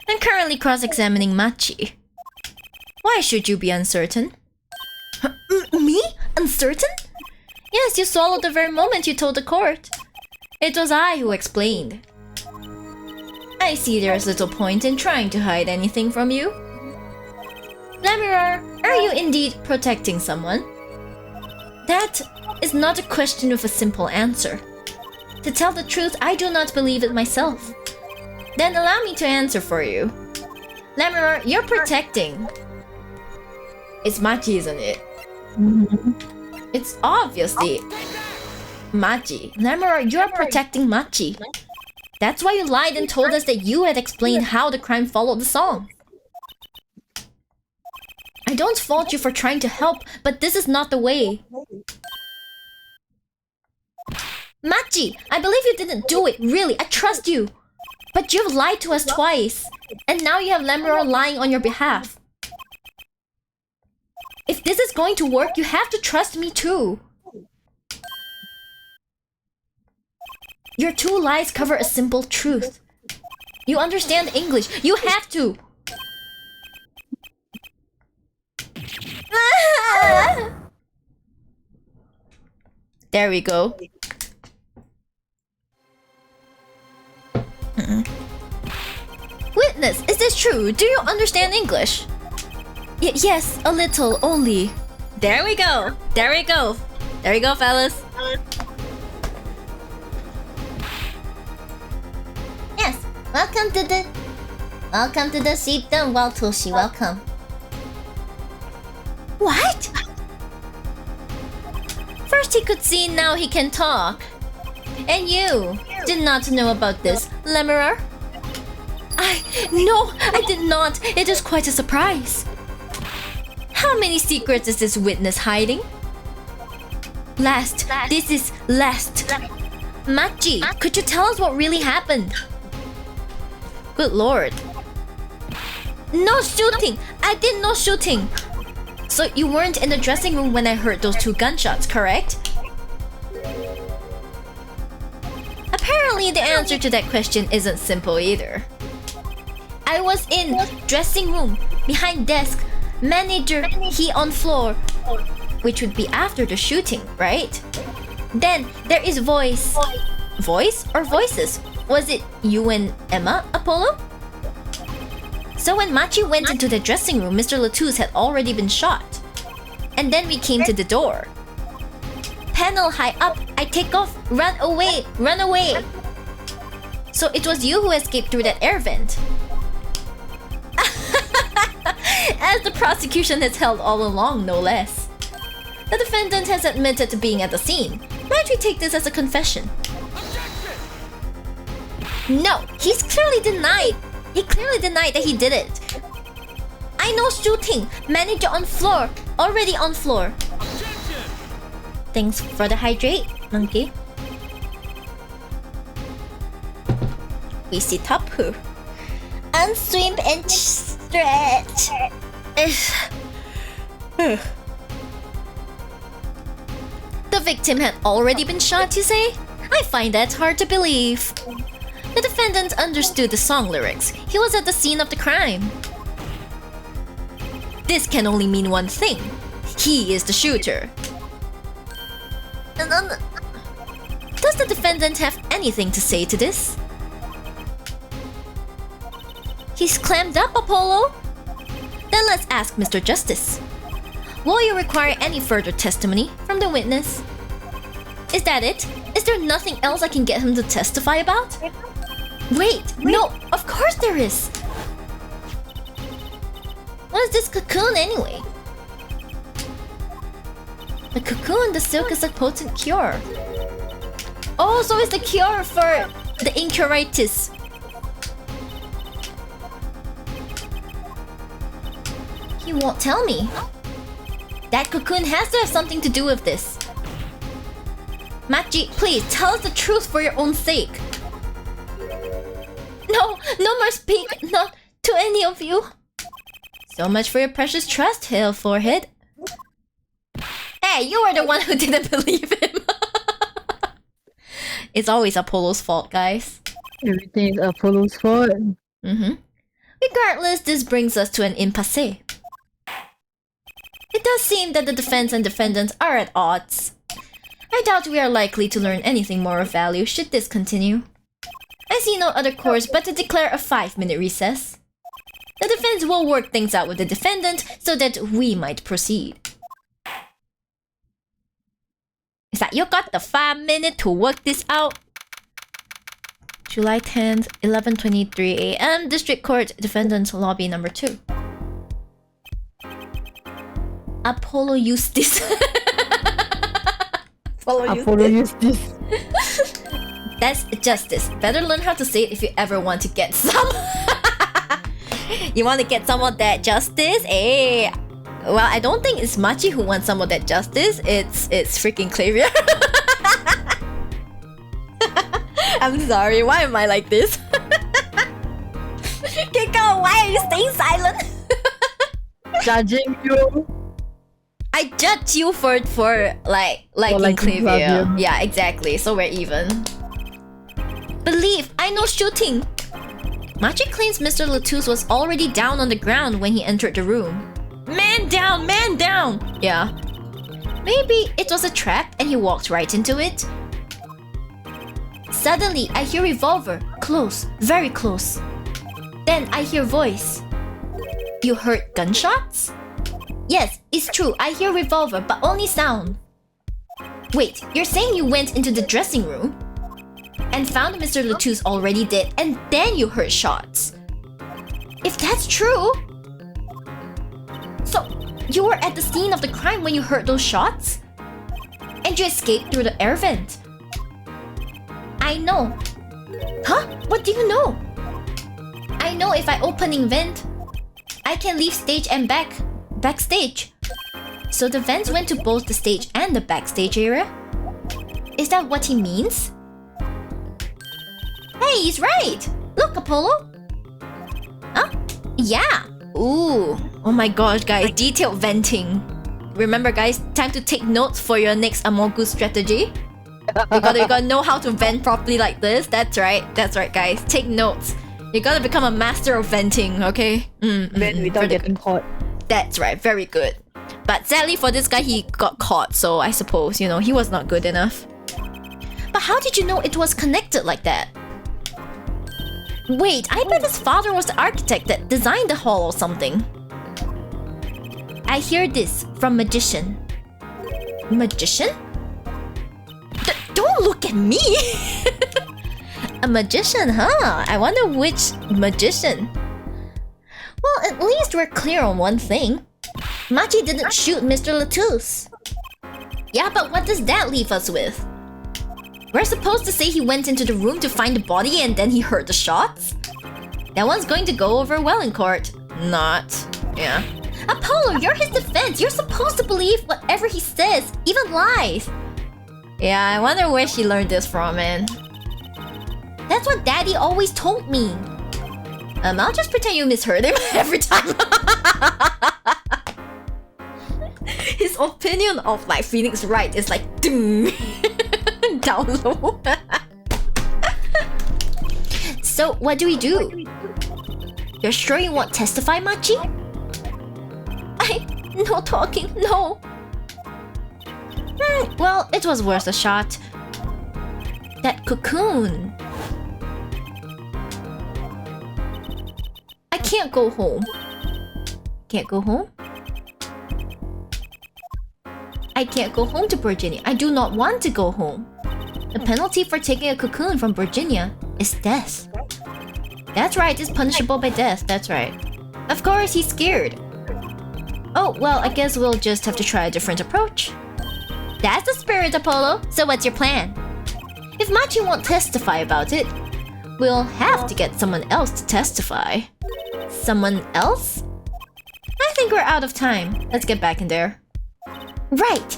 [SPEAKER 3] I'm currently cross-examining Machi. Why should you be uncertain?
[SPEAKER 1] Me? Uncertain?
[SPEAKER 3] Yes, you swallowed the very moment you told the court. It was I who explained. I see there's little point in trying to hide anything from you. Lemurr, are you indeed protecting someone? That is not a question with a simple answer. To tell the truth, I do not believe it myself. Then allow me to answer for you. Lemurr, you're protecting.
[SPEAKER 1] It's Machi, isn't it? It's obviously Machi.
[SPEAKER 3] Lemurr, you're protecting Machi. That's why you lied and told us that you had explained how the crime followed the song. I don't fault you for trying to help, but this is not the way. Machi, I believe you didn't do it, really, I trust you. But you've lied to us twice, and now you have Lemurr lying on your behalf. If this is going to work, you have to trust me too. Your two lies cover a simple truth. You understand English, you have to. There we go. Witness, is this true? Do you understand English? Yes, a little only. There we go. There we go. There we go, fellas. Yes, welcome to the Sheepdom Waltushi. Welcome. What? First he could see, now he can talk. And you did not know about this, Lemurr? No, I did not. It is quite a surprise. How many secrets is this witness hiding? Last. This is last. Machi, could you tell us what really happened? Good lord. No shooting! I did no shooting! So you weren't in the dressing room when I heard those 2 gunshots, correct? Apparently the answer to that question isn't simple either. I was in dressing room, behind desk, manager, he on floor, which would be after the shooting, right? Then there is voice. Voice or voices? Was it you and Emma, Apollo? So when Machi went into the dressing room, Mr. Latouche had already been shot. And then we came to the door. Panel high up, I take off, run away, run away. So it was you who escaped through that air vent. As the prosecution has held all along, no less. The defendant has admitted to being at the scene. Might we take this as a confession? No, he's clearly denied. He clearly denied that he did it. I know shooting. Manager on floor. Already on floor. Thanks for the hydrate, monkey. We sit up. Unswim and stretch. The victim had already been shot, you say? I find that hard to believe. The defendant understood the song lyrics. He was at the scene of the crime. This can only mean one thing. He is the shooter. Does the defendant have anything to say to this? He's clammed up, Apollo. Then let's ask Mr. Justice. Will you require any further testimony from the witness? Is that it? Is there nothing else I can get him to testify about? Wait, no, of course there is. What is this cocoon anyway? The cocoon, the silk is a potent cure. Oh, so it's the cure for the incuritis. He won't tell me. That cocoon has to have something to do with this. Machi, please tell us the truth for your own sake. No more speak, not to any of you. So much for your precious trust, Hail Forehead. Hey, you were the one who didn't believe him. It's always Apollo's fault, guys.
[SPEAKER 2] Everything is Apollo's fault.
[SPEAKER 3] Regardless, this brings us to an impasse. It does seem that the defense and defendants are at odds. I doubt we are likely to learn anything more of value should this continue. I see no other course but to declare a 5-minute recess. The defense will work things out with the defendant so that we might proceed. Is that you got the 5 minutes to work this out? July 10th, 11:23 a.m. District Court, Defendant's Lobby number 2. Apollo used this.
[SPEAKER 2] Apollo used this.
[SPEAKER 3] That's justice. Better learn how to say it if you ever want to get some. You want to get some of that justice? Eh? Well, I don't think it's Machi who wants some of that justice. It's freaking Clavia. I'm sorry. Why am I like this? Kiko, why are you staying silent?
[SPEAKER 2] Judging you.
[SPEAKER 3] I judge you for liking Clavia. Yeah, exactly. So we're even. Believe I know shooting. Machi claims Mr. Latouche was already down on the ground when he entered the room. Man down, man down! Yeah. Maybe it was a trap and he walked right into it. Suddenly, I hear revolver. Close, very close. Then I hear voice. You heard gunshots? Yes, it's true. I hear revolver, but only sound. Wait, you're saying you went into the dressing room and found Mr. Latouche already dead, and then you heard shots? If that's true, so you were at the scene of the crime when you heard those shots? And you escaped through the air vent? I know. Huh? What do you know? I know if I opening vent, I can leave stage and backstage. So the vents went to both the stage and the backstage area? Is that what he means? Hey, he's right! Look, Apollo! Huh? Yeah! Ooh. Oh my gosh, guys. Detailed venting. Remember, guys, time to take notes for your next Amogu strategy. You gotta know how to vent properly like this. That's right, guys. Take notes. You gotta become a master of venting, okay?
[SPEAKER 2] Vent without getting caught.
[SPEAKER 3] That's right, very good. But sadly for this guy, he got caught, so I suppose, he was not good enough. But how did you know it was connected like that? Wait, I bet his father was the architect that designed the hall or something. I hear this from Magician. Magician? Don't look at me! A magician, huh? I wonder which magician. Well, at least we're clear on one thing. Machi didn't shoot Mr. Latouche. Yeah, but what does that leave us with? We're supposed to say he went into the room to find the body and then he heard the shots? That one's going to go over well in court. Not. Yeah. Apollo, you're his defense. You're supposed to believe whatever he says, even lies. Yeah, I wonder where she learned this from, man. That's what Daddy always told me. I'll just pretend you misheard him every time. His opinion of Phoenix Wright is like ding down low. So what do we do? You're sure you won't testify, Machi? No talking, no. Well, it was worth a shot. That cocoon. I can't go home. Can't go home? I can't go home to Virginia. I do not want to go home. The penalty for taking a cocoon from Virginia is death. That's right, it's punishable by death. That's right. Of course, he's scared. Oh, well, I guess we'll just have to try a different approach. That's the spirit, Apollo. So what's your plan? If Machi won't testify about it, we'll have to get someone else to testify. Someone else? I think we're out of time. Let's get back in there. Right!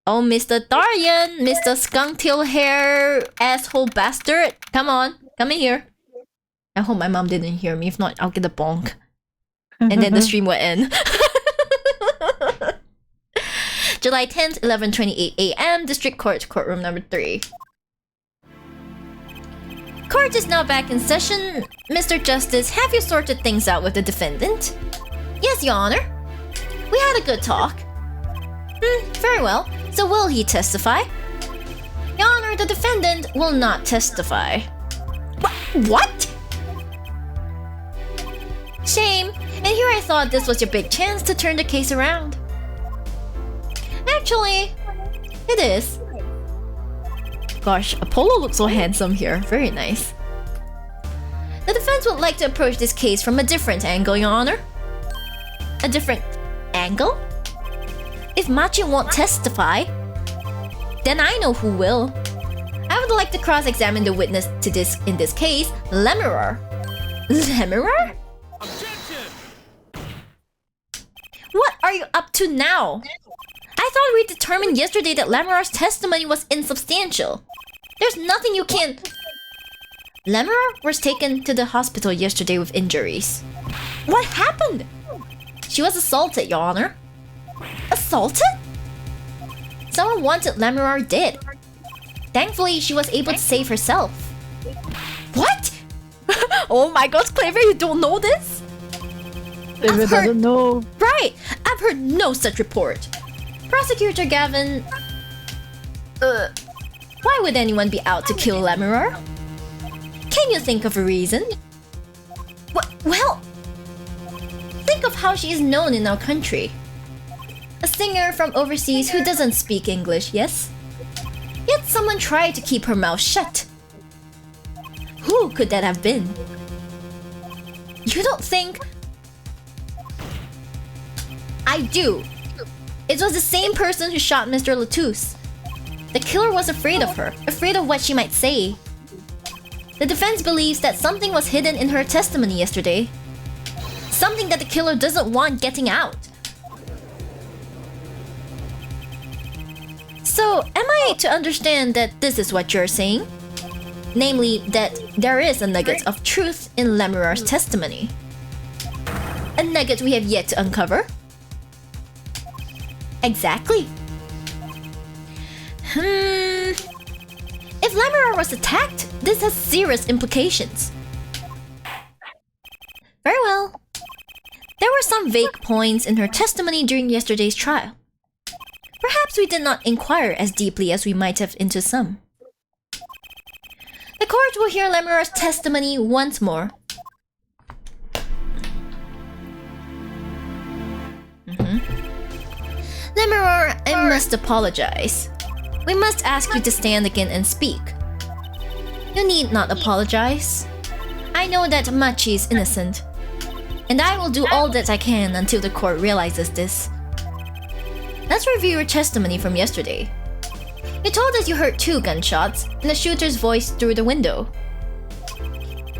[SPEAKER 3] Oh, Mr. Daryan, Mr. Skunk Tail Hair asshole bastard. Come on, come in here. I hope my mom didn't hear me. If not, I'll get a bonk. And then the stream will end. July 10th, 11:28 a.m. District Court, courtroom number 3. Court is now back in session. Mr. Justice, have you sorted things out with the defendant? Yes, Your Honor. We had a good talk. Very well. So will he testify? Your Honor, the defendant will not testify. What? Shame. And here I thought this was your big chance to turn the case around. Actually, it is. Gosh, Apollo looks so handsome here. Very nice. The defense would like to approach this case from a different angle, Your Honor. A different angle? If Machi won't testify, then I know who will. I would like to cross-examine the witness to this in this case, Lemurer. Lemurer?
[SPEAKER 4] Objection!
[SPEAKER 3] What are you up to now? I thought we determined yesterday that Lemurer's testimony was insubstantial. There's nothing you can... Lemurer was taken to the hospital yesterday with injuries. What happened? She was assaulted, Your Honor. Assaulted? Someone wanted Lemurer dead. Thankfully, she was able to save herself. What? Oh my god, Claver, you don't know this?
[SPEAKER 2] David doesn't know.
[SPEAKER 3] Right! I've heard no such report. Prosecutor Gavin... why would anyone be out to kill Lemurer? Can you think of a reason? Well... think of how she is known in our country. A singer from overseas who doesn't speak English, yes? Yet someone tried to keep her mouth shut. Who could that have been? You don't think... I do. It was the same person who shot Mr. Latouche. The killer was afraid of her, afraid of what she might say. The defense believes that something was hidden in her testimony yesterday. Something that the killer doesn't want getting out. So, am I to understand that this is what you're saying? Namely, that there is a nugget of truth in Lemurer's testimony. A nugget we have yet to uncover? Exactly. If Lemurer was attacked, this has serious implications. Very well. There were some vague points in her testimony during yesterday's trial. Perhaps we did not inquire as deeply as we might have into some. The court will hear Lemurer's testimony once more. Lemurer, I must apologize. We must ask you to stand again and speak. You need not apologize. I know that Machi is innocent. And I will do all that I can until the court realizes this. Let's review your testimony from yesterday. You told us you heard 2 gunshots and the shooter's voice through the window.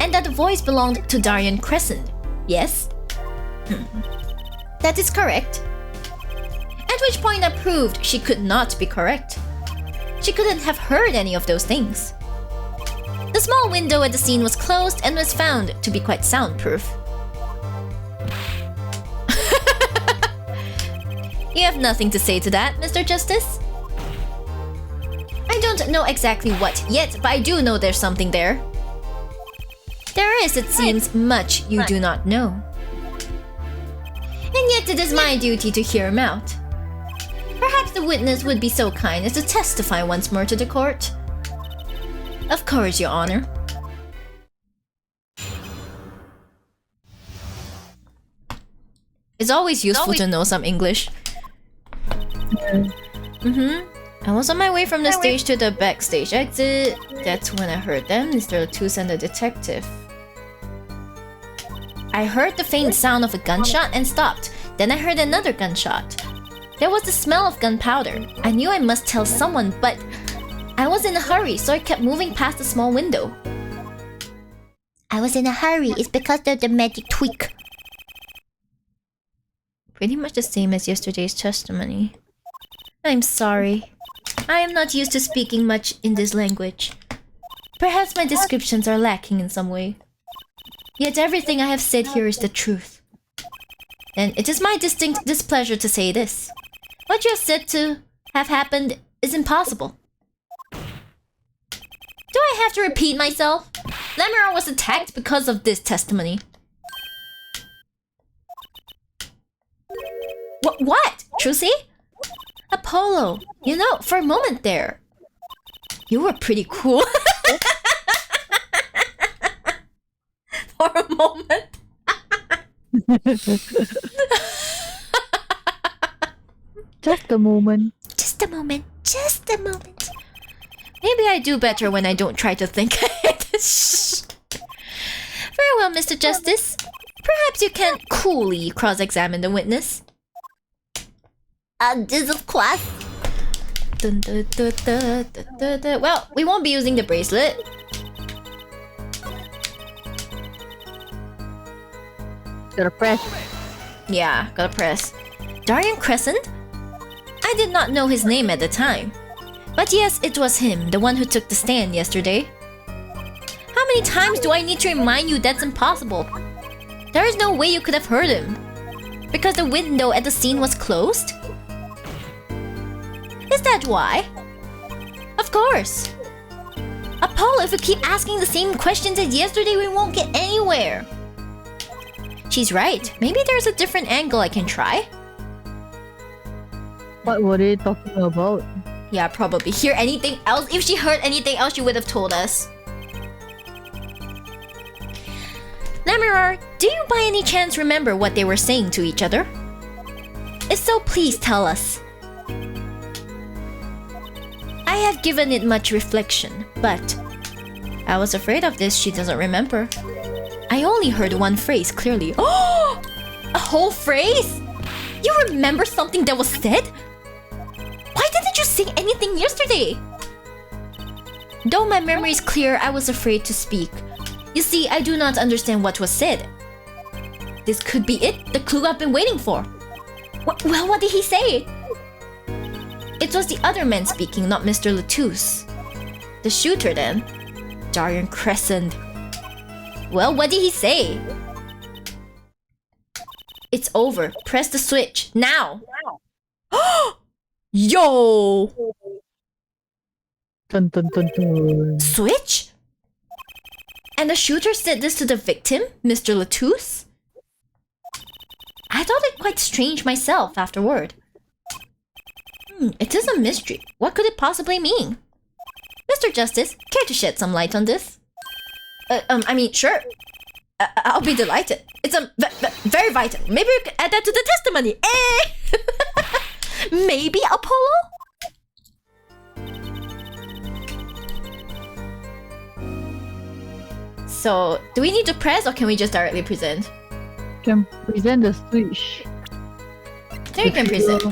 [SPEAKER 3] And that the voice belonged to Daryan Crescent, yes? That is correct. At which point I proved she could not be correct. She couldn't have heard any of those things. The small window at the scene was closed and was found to be quite soundproof. You have nothing to say to that, Mr. Justice? I don't know exactly what yet, but I do know there's something there. There is, it seems, much you do not know. And yet it is my duty to hear him out. Perhaps the witness would be so kind as to testify once more to the court. Of course, Your Honor. It's always useful to know some English. I was on my way from the stage to the backstage exit. That's when I heard them, Mr. Latouche and the detective. I heard the faint sound of a gunshot and stopped. Then I heard another gunshot. There was the smell of gunpowder. I knew I must tell someone, but I was in a hurry, so I kept moving past the small window. I was in a hurry. It's because of the magic tweak. Pretty much the same as yesterday's testimony. I'm sorry. I am not used to speaking much in this language. Perhaps my descriptions are lacking in some way. Yet everything I have said here is the truth. And it is my distinct displeasure to say this. What you have said to have happened is impossible. Do I have to repeat myself? Lemura was attacked because of this testimony. What? Trucy? Apollo, you know, for a moment there, you were pretty cool. For a moment.
[SPEAKER 2] Just a moment.
[SPEAKER 3] Just a moment. Just a moment. Maybe I do better when I don't try to think ahead. Very well, Mr. Justice. Perhaps you can coolly cross-examine the witness. This of course. Well, we won't be using the bracelet.
[SPEAKER 2] Gotta press.
[SPEAKER 3] Yeah, gotta press. Darian Crescent? I did not know his name at the time. But yes, it was him, the one who took the stand yesterday. How many times do I need to remind you that's impossible? There is no way you could have heard him. Because the window at the scene was closed? Is that why? Of course. Apollo, if we keep asking the same questions as yesterday, we won't get anywhere. She's right. Maybe there's a different angle I can try.
[SPEAKER 2] What were they talking about?
[SPEAKER 3] Yeah, probably. Hear anything else? If she heard anything else, she would have told us. Lemuror, do you by any chance remember what they were saying to each other? If so, please tell us. I have given it much reflection, but I was afraid of this she doesn't remember. I only heard one phrase clearly. Oh! A whole phrase? You remember something that was said? Why didn't you say anything yesterday? Though my memory is clear, I was afraid to speak. You see, I do not understand what was said. This could be it, the clue I've been waiting for. Well, what did he say? It was the other man speaking, not Mr. Latouche. The shooter then. Darian Crescent. Well, what did he say? It's over. Press the switch. Now! Yo!
[SPEAKER 2] Dun, dun, dun, dun.
[SPEAKER 3] Switch? And the shooter said this to the victim, Mr. Latouche? I thought it quite strange myself afterward. It is a mystery. What could it possibly mean? Mr. Justice, care to shed some light on this? I mean, sure. I'll be delighted. It's very vital. Maybe we could add that to the testimony. Maybe Apollo? So, do we need to press or can we just directly present?
[SPEAKER 2] Can present the switch.
[SPEAKER 3] There you can present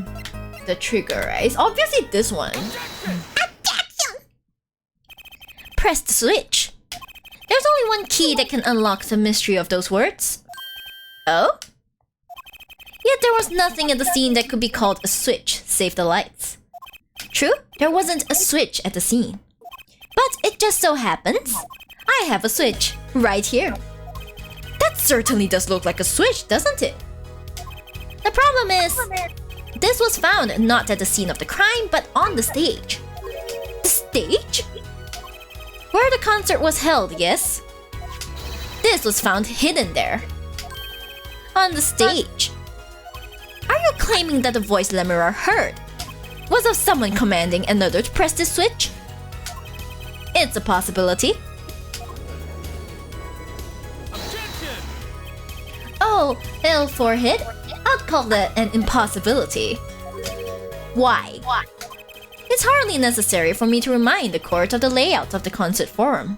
[SPEAKER 3] the trigger, right? It's obviously this one. Press the switch. There's only one key that can unlock the mystery of those words. Oh? Yet there was nothing at the scene that could be called a switch, save the lights. True, there wasn't a switch at the scene. But it just so happens, I have a switch, right here. That certainly does look like a switch, doesn't it? The problem is, this was found not at the scene of the crime, but on the stage. The stage? Where the concert was held, yes? This was found hidden there. On the stage. Are you claiming that the voice Lemura heard was of someone commanding another to press this switch? It's a possibility. Oh, ill forehead. I'd call that an impossibility. Why? It's hardly necessary for me to remind the court of the layout of the concert forum.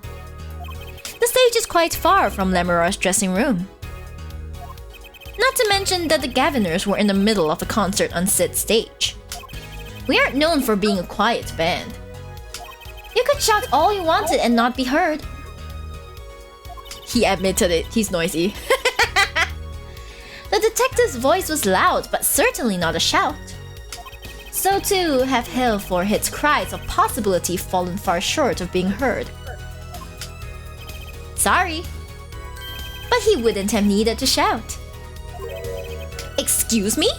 [SPEAKER 3] The stage is quite far from Lemura's dressing room. Not to mention that the Gaviners were in the middle of a concert on said stage. We aren't known for being a quiet band. You could shout all you wanted and not be heard. He admitted it, he's noisy. The detective's voice was loud, but certainly not a shout. so too have Haleford cries of possibility fallen far short of being heard. Sorry, but he wouldn't have needed to shout. Excuse me?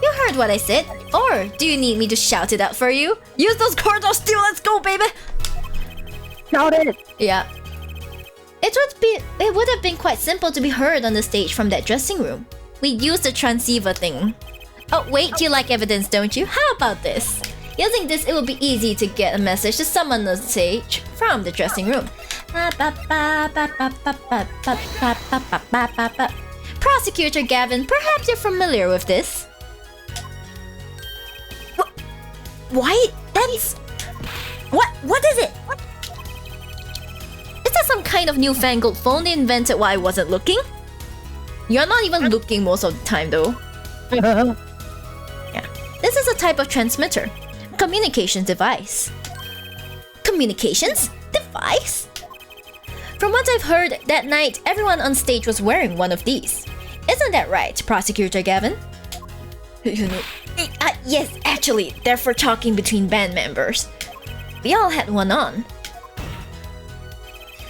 [SPEAKER 3] You heard what I said, or do you need me to shout it out for you? Use those cords of steel, let's go, baby!
[SPEAKER 2] Shout it!
[SPEAKER 3] Yeah. It would have been quite simple to be heard on the stage from that dressing room. We used the transceiver thing. Oh wait, you like evidence, don't you? How about this? Using this, it will be easy to get a message to someone on the stage from the dressing room. Prosecutor Gavin, perhaps you're familiar with this. Why? That's... What is it? Is that some kind of newfangled phone they invented while I wasn't looking? You're not even looking most of the time though. Yeah. This is a type of transmitter. Communications device. Communications device? From what I've heard, that night everyone on stage was wearing one of these. Isn't that right, Prosecutor Gavin? Yes, actually, they're for talking between band members. We all had one on.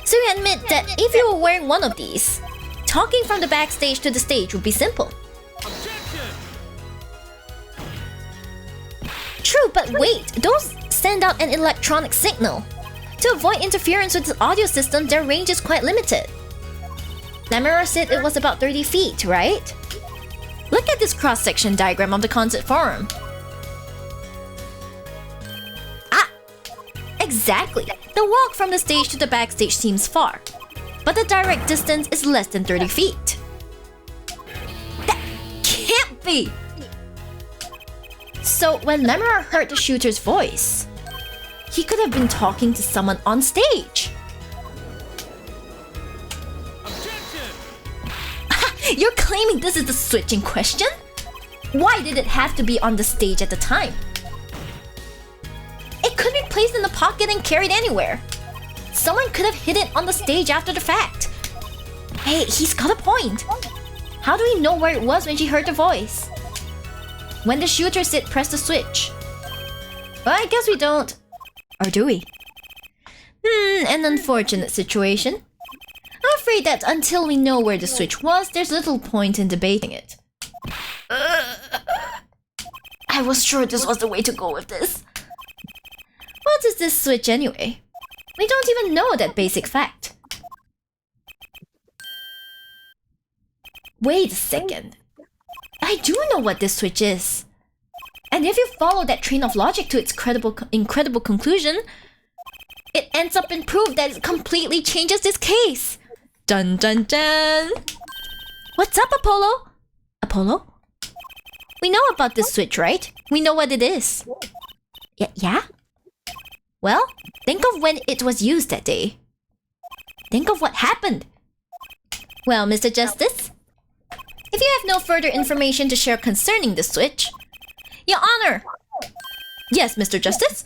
[SPEAKER 3] So you admit that if you were wearing one of these, talking from the backstage to the stage would be simple. True, but wait, those send out an electronic signal. To avoid interference with the audio system, their range is quite limited. Lamera said it was about 30 feet, right? Look at this cross-section diagram of the concert forum. Ah! Exactly! The walk from the stage to the backstage seems far, but the direct distance is less than 30 feet. That can't be! So when Lamera heard the shooter's voice, he could have been talking to someone on stage. You're claiming this is the switch in question? Why did it have to be on the stage at the time? It could be placed in the pocket and carried anywhere. Someone could have hid it on the stage after the fact. Hey, he's got a point. How do we know where it was when she heard the voice? When the shooter said press the switch. Well, I guess we don't. Or do we? An unfortunate situation. I'm afraid that until we know where the switch was, there's little point in debating it. I was sure this was the way to go with this. What is this switch anyway? We don't even know that basic fact. Wait a second. I do know what this switch is. And if you follow that train of logic to its incredible conclusion, it ends up in proof that it completely changes this case. Dun dun dun! What's up, Apollo? Apollo? We know about this switch, right? We know what it is. Yeah? Well, think of when it was used that day. Think of what happened. Well, Mr. Justice, if you have no further information to share concerning the switch... Your Honor! Yes, Mr. Justice?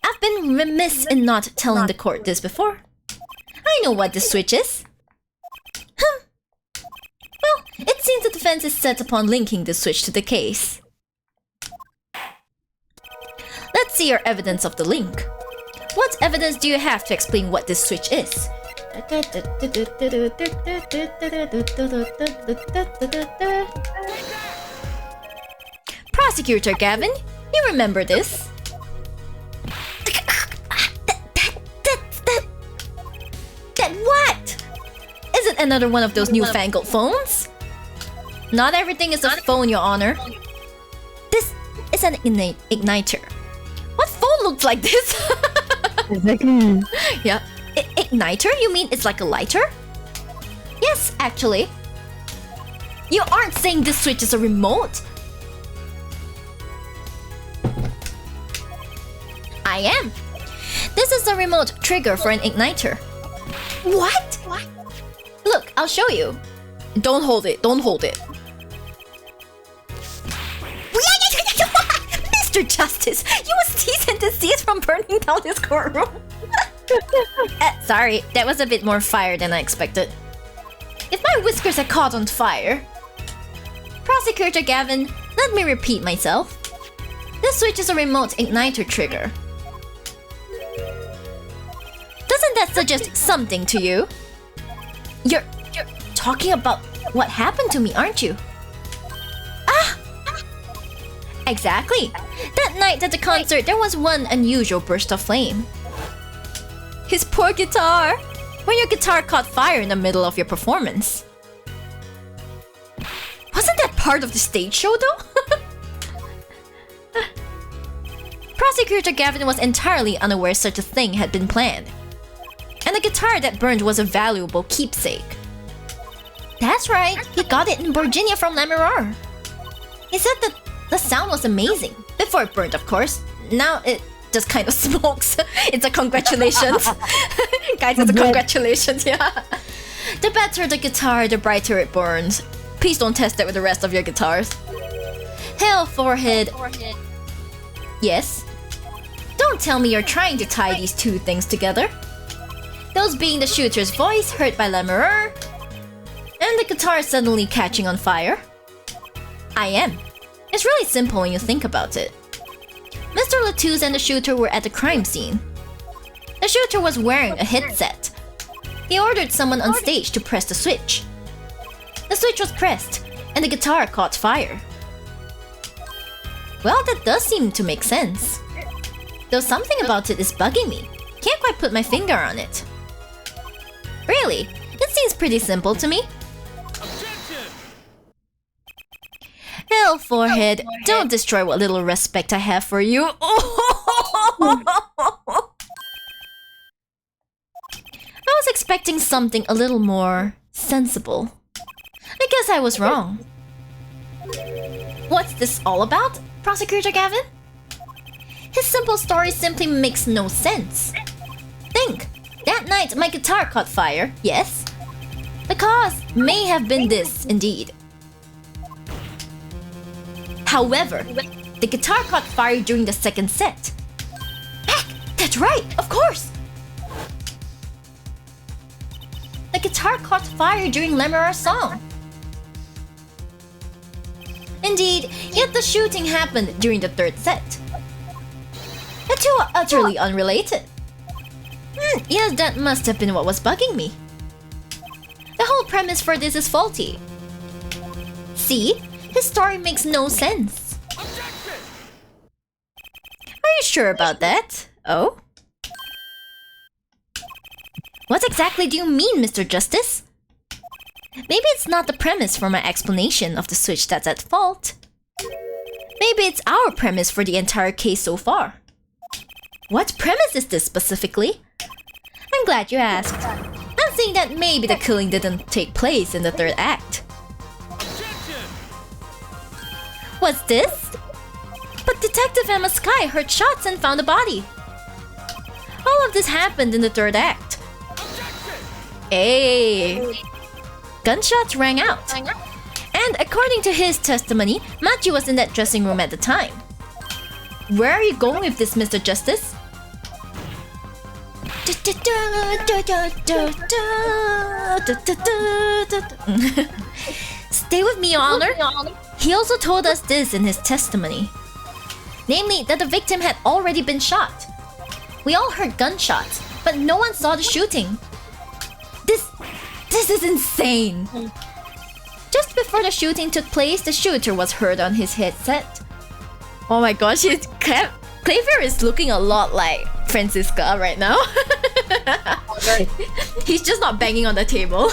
[SPEAKER 3] I've been remiss in not telling the court this before. I know what this switch is. Well, it seems the defense is set upon linking the switch to the case. Let's see your evidence of the link. What evidence do you have to explain what this switch is? Prosecutor Gavin, you remember this? That what? Is it another one of those newfangled phones? Not everything is a phone, Your Honor. This is an igniter. What phone looks like this?
[SPEAKER 2] Exactly.
[SPEAKER 3] Yeah. Igniter? You mean it's like a lighter? Yes, actually. You aren't saying this switch is a remote? I am. This is a remote trigger for an igniter. What? Look, I'll show you. Don't hold it. Don't hold it. Mr. Justice, you will cease and desist from burning down this courtroom. Sorry, that was a bit more fire than I expected. If my whiskers had caught on fire... Prosecutor Gavin, Let me repeat myself. This switch is a remote igniter trigger. Doesn't that suggest something to you? You're talking about what happened to me, aren't you? Ah! Exactly. That night at the concert, there was one unusual burst of flame. His poor guitar! When your guitar caught fire in the middle of your performance. Wasn't that part of the stage show though? Prosecutor Gavin was entirely unaware such a thing had been planned. And the guitar that burned was a valuable keepsake. That's right, he got it in Virginia from Lamoureux. He said that the sound was amazing. Before it burned, of course. Now it just kind of smokes. It's a congratulations. Guys, it's a congratulations, yeah. The better the guitar, the brighter it burns. Please don't test it with the rest of your guitars. Hell, forehead. Yes? Don't tell me you're trying to tie these two things together. Those being the shooter's voice heard by Lamoureux, and the guitar suddenly catching on fire. I am. It's really simple when you think about it. Mr. Latouche and the shooter were at the crime scene. The shooter was wearing a headset. He ordered someone on stage to press the switch. The switch was pressed, and the guitar caught fire. Well, that does seem to make sense. Though something about it is bugging me. Can't quite put my finger on it. Really, it seems pretty simple to me. Hell, forehead, don't destroy what little respect I have for you. I was expecting something a little more sensible. I guess I was wrong. What's this all about, Prosecutor Gavin? His simple story simply makes no sense. Think, that night my guitar caught fire, yes? The cause may have been this, indeed. However, the guitar caught fire during the second set. Heck, that's right, of course! The guitar caught fire during Lamoureux's song. Indeed, yet the shooting happened during the third set. The two are utterly unrelated. Yes, that must have been what was bugging me. The whole premise for this is faulty. See? His story makes no sense. Are you sure about that? Oh? What exactly do you mean, Mr. Justice? Maybe it's not the premise for my explanation of the switch that's at fault. Maybe it's our premise for the entire case so far. What premise is this specifically? I'm glad you asked. I'm saying that maybe the killing didn't take place in the third act. What's this? But Detective Emma Sky heard shots and found a body. All of this happened in the third act. Hey! Gunshots rang out. And according to his testimony, Matthew was in that dressing room at the time. Where are you going with this, Mr. Justice? Stay with me, Your Honor. He also told us this in his testimony. Namely, that the victim had already been shot. We all heard gunshots, but no one saw the shooting. This is insane. Just before the shooting took place, the shooter was heard on his headset. Oh my gosh, Clavier is looking a lot like Francisca right now. He's just not banging on the table.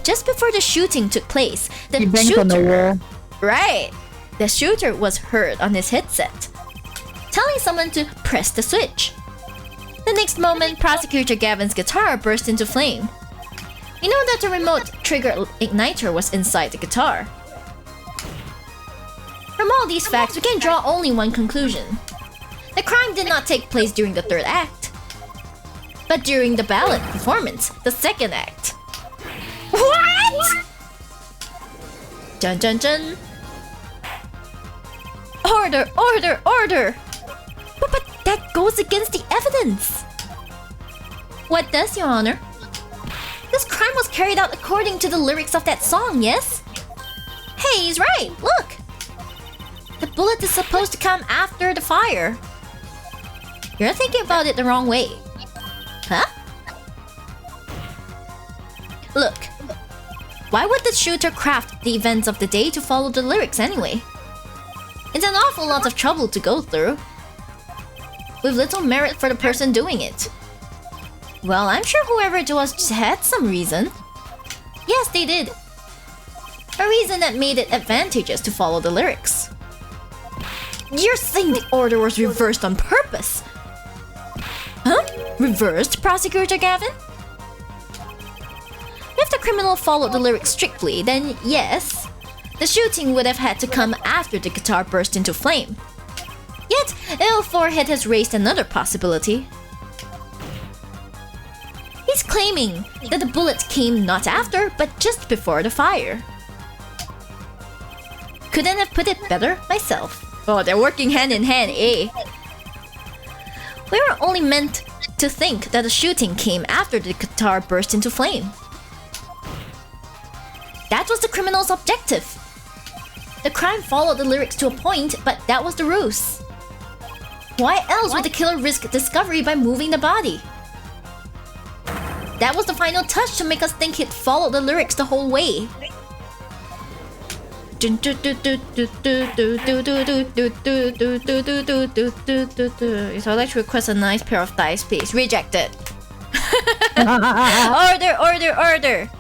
[SPEAKER 3] Just before the shooting took place, the shooter... on the wall. Right. The shooter was heard on his headset, telling someone to press the switch. The next moment, Prosecutor Gavin's guitar burst into flame. We know that the remote trigger igniter was inside the guitar. From all these facts, we can draw only one conclusion. The crime did not take place during the third act, but during the ballad performance, the second act. What? Dun dun dun. Order, order, order! But that goes against the evidence! What does, Your Honor? This crime was carried out according to the lyrics of that song, yes? Hey, he's right! Look! The bullet is supposed to come after the fire. You're thinking about it the wrong way. Huh? Look. Why would the shooter craft the events of the day to follow the lyrics anyway? It's an awful lot of trouble to go through, with little merit for the person doing it. Well, I'm sure whoever it was had some reason. Yes, they did. A reason that made it advantageous to follow the lyrics. You're saying the order was reversed on purpose? Huh? Reversed, Prosecutor Gavin? If the criminal followed the lyrics strictly, then yes, the shooting would have had to come after the guitar burst into flame. Yet, Ep3 has raised another possibility. He's claiming that the bullets came not after, but just before the fire. Couldn't have put it better myself. Oh, they're working hand in hand, eh? We were only meant to think that the shooting came after the guitar burst into flame. That was the criminal's objective. The crime followed the lyrics to a point, but that was the ruse. Why else would the killer risk discovery by moving the body? That was the final touch to make us think he'd followed the lyrics the whole way. So I'd like to request a nice pair of thighs, please. Rejected. Order, order, order.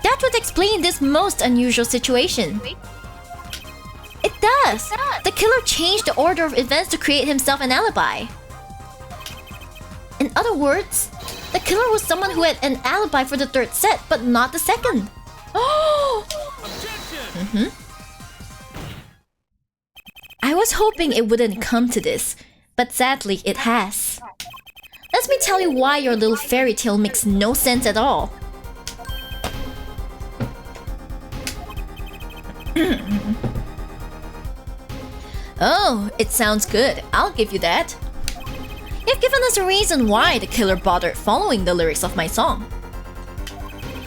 [SPEAKER 3] That would explain this most unusual situation. It does! The killer changed the order of events to create himself an alibi. In other words, the killer was someone who had an alibi for the third set, but not the second. Oh! I was hoping it wouldn't come to this, but sadly it has. Let me tell you why your little fairy tale makes no sense at all. Oh, it sounds good. I'll give you that. You've given us a reason why the killer bothered following the lyrics of my song.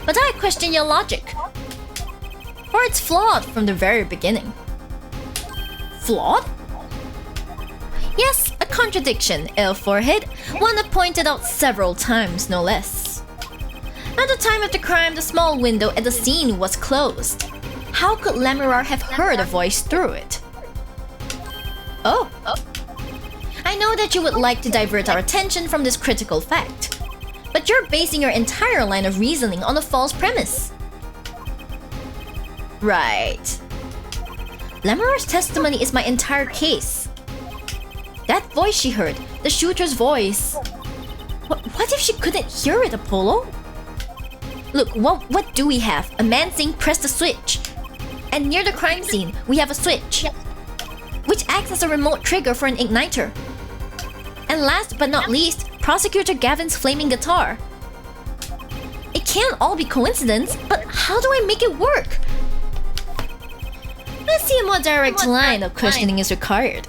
[SPEAKER 3] But I question your logic. Or it's flawed from the very beginning. Flawed? Yes, a contradiction, Ep3, one that pointed out several times, no less. At the time of the crime, the small window at the scene was closed. How could Lemurar have heard a voice through it? Oh. I know that you would like to divert our attention from this critical fact, but you're basing your entire line of reasoning on a false premise. Right. Lemurar's testimony is my entire case. That voice she heard, the shooter's voice. What if she couldn't hear it, Apollo? Look, what do we have? A man saying press the switch. And near the crime scene, we have a switch, which acts as a remote trigger for an igniter. And last but not least, Prosecutor Gavin's flaming guitar. It can't all be coincidence, but how do I make it work? Let's see, a more direct line of questioning is required.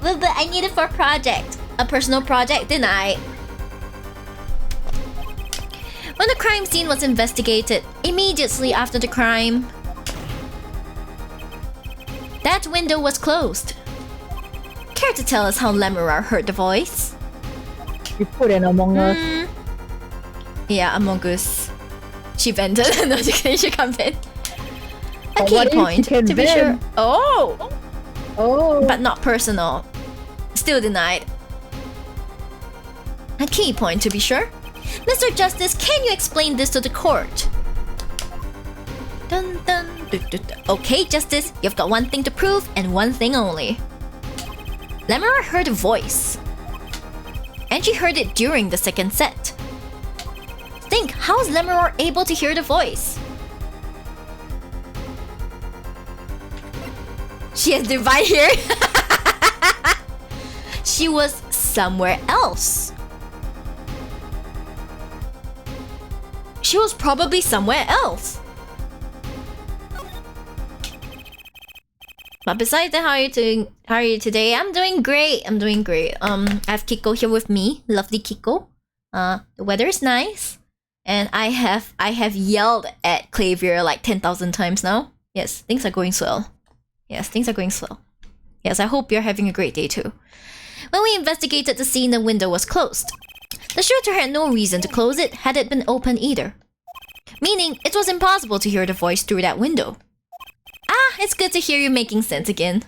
[SPEAKER 3] But I need it for a project. A personal project, denied. When the crime scene was investigated, immediately after the crime, that window was closed. Care to tell us how Lemurar heard the voice?
[SPEAKER 2] You put in Among Us.
[SPEAKER 3] Yeah, Among Us. She vented. No, she can't vent. A
[SPEAKER 2] But
[SPEAKER 3] key
[SPEAKER 2] what if
[SPEAKER 3] point,
[SPEAKER 2] she can
[SPEAKER 3] to be sure.
[SPEAKER 2] vent?
[SPEAKER 3] Oh!
[SPEAKER 2] Oh.
[SPEAKER 3] But not personal. Still denied. A key point, to be sure. Mr. Justice, can you explain this to the court? Dun dun. Okay, Justice, you've got one thing to prove and one thing only. Lemurar heard a voice. And she heard it during the second set. Think, how is Lemurar able to hear the voice? She has divine hearing. She was somewhere else. She was probably somewhere else. But besides that, how are you doing? How are you today? I'm doing great. I have Kiko here with me. Lovely Kiko. The weather is nice. And I have yelled at Clavier like 10,000 times now. Yes, things are going swell. Yes, things are going swell. Yes, I hope you're having a great day too. When we investigated the scene, the window was closed. The shooter had no reason to close it had it been open either. Meaning, it was impossible to hear the voice through that window. Ah, it's good to hear you making sense again.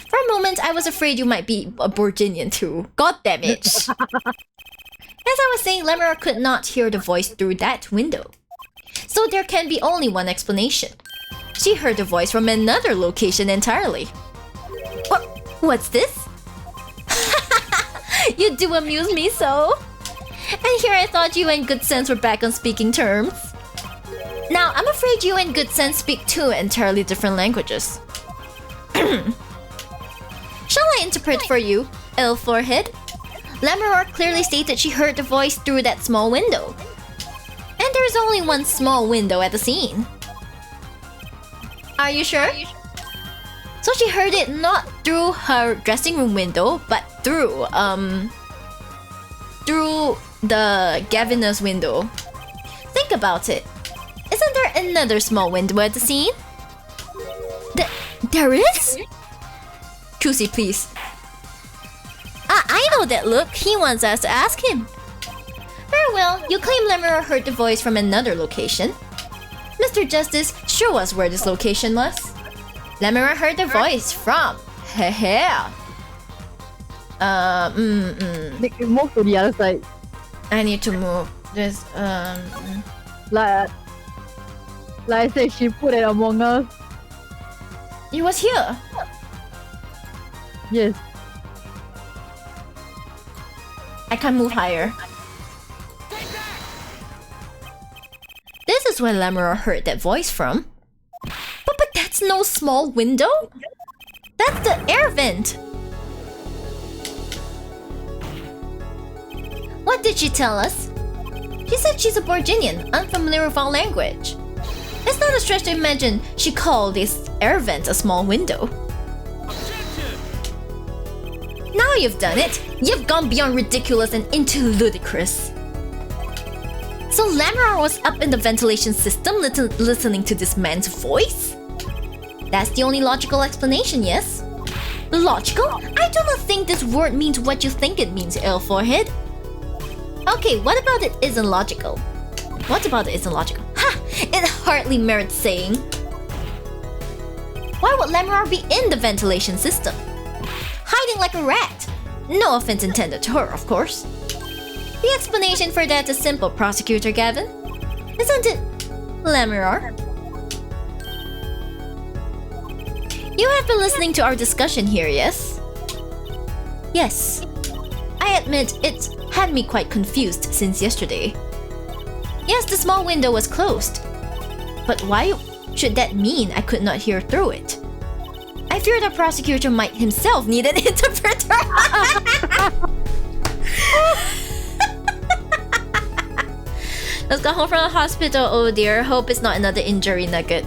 [SPEAKER 3] For a moment, I was afraid you might be a Borginian too. God damn it. As I was saying, Lemur could not hear the voice through that window. So there can be only one explanation. She heard the voice from another location entirely. What's this? You do amuse me so. And here I thought you and Good Sense were back on speaking terms. Now, I'm afraid you and Good Sense speak two entirely different languages. Shall I interpret for you, L Forehead? Lemur clearly stated she heard the voice through that small window. And there's only one small window at the scene. Are you sure? So she heard it not through her dressing room window, but through the Gaviner's window. Think about it. Isn't there another small window at the scene? There is? Kusi, please. I know that look. He wants us to ask him. Very well, you claim Lemur heard the voice from another location. Mr. Justice, show us where this location was. Lemur heard the voice from... Hehe.
[SPEAKER 2] Move to the other side.
[SPEAKER 3] I need to move. Just,
[SPEAKER 2] Like I said, she put it among us.
[SPEAKER 3] It was here.
[SPEAKER 2] Yes.
[SPEAKER 3] I can't move higher. This is where Lemur heard that voice from. But that's no small window. That's the air vent. What did she tell us? She said she's a Borginian, unfamiliar with our language. It's not a stretch to imagine she called this air vent a small window. Now you've done it. You've gone beyond ridiculous and into ludicrous. So Lemur was up in the ventilation system listening to this man's voice? That's the only logical explanation, yes? Logical? I do not think this word means what you think it means, L Forehead. Okay, what about it isn't logical? What about it isn't logical? Ha! It hardly merits saying. Why would Lemur be in the ventilation system? Hiding like a rat. No offense intended to her, of course. The explanation for that is simple, Prosecutor Gavin. Isn't it, Lemur? You have been listening to our discussion here, yes? Yes. I admit it had me quite confused since yesterday. Yes, the small window was closed. But why should that mean I could not hear through it? I fear the prosecutor might himself need an interpreter. Let's go home from the hospital, oh dear. Hope it's not another injury nugget.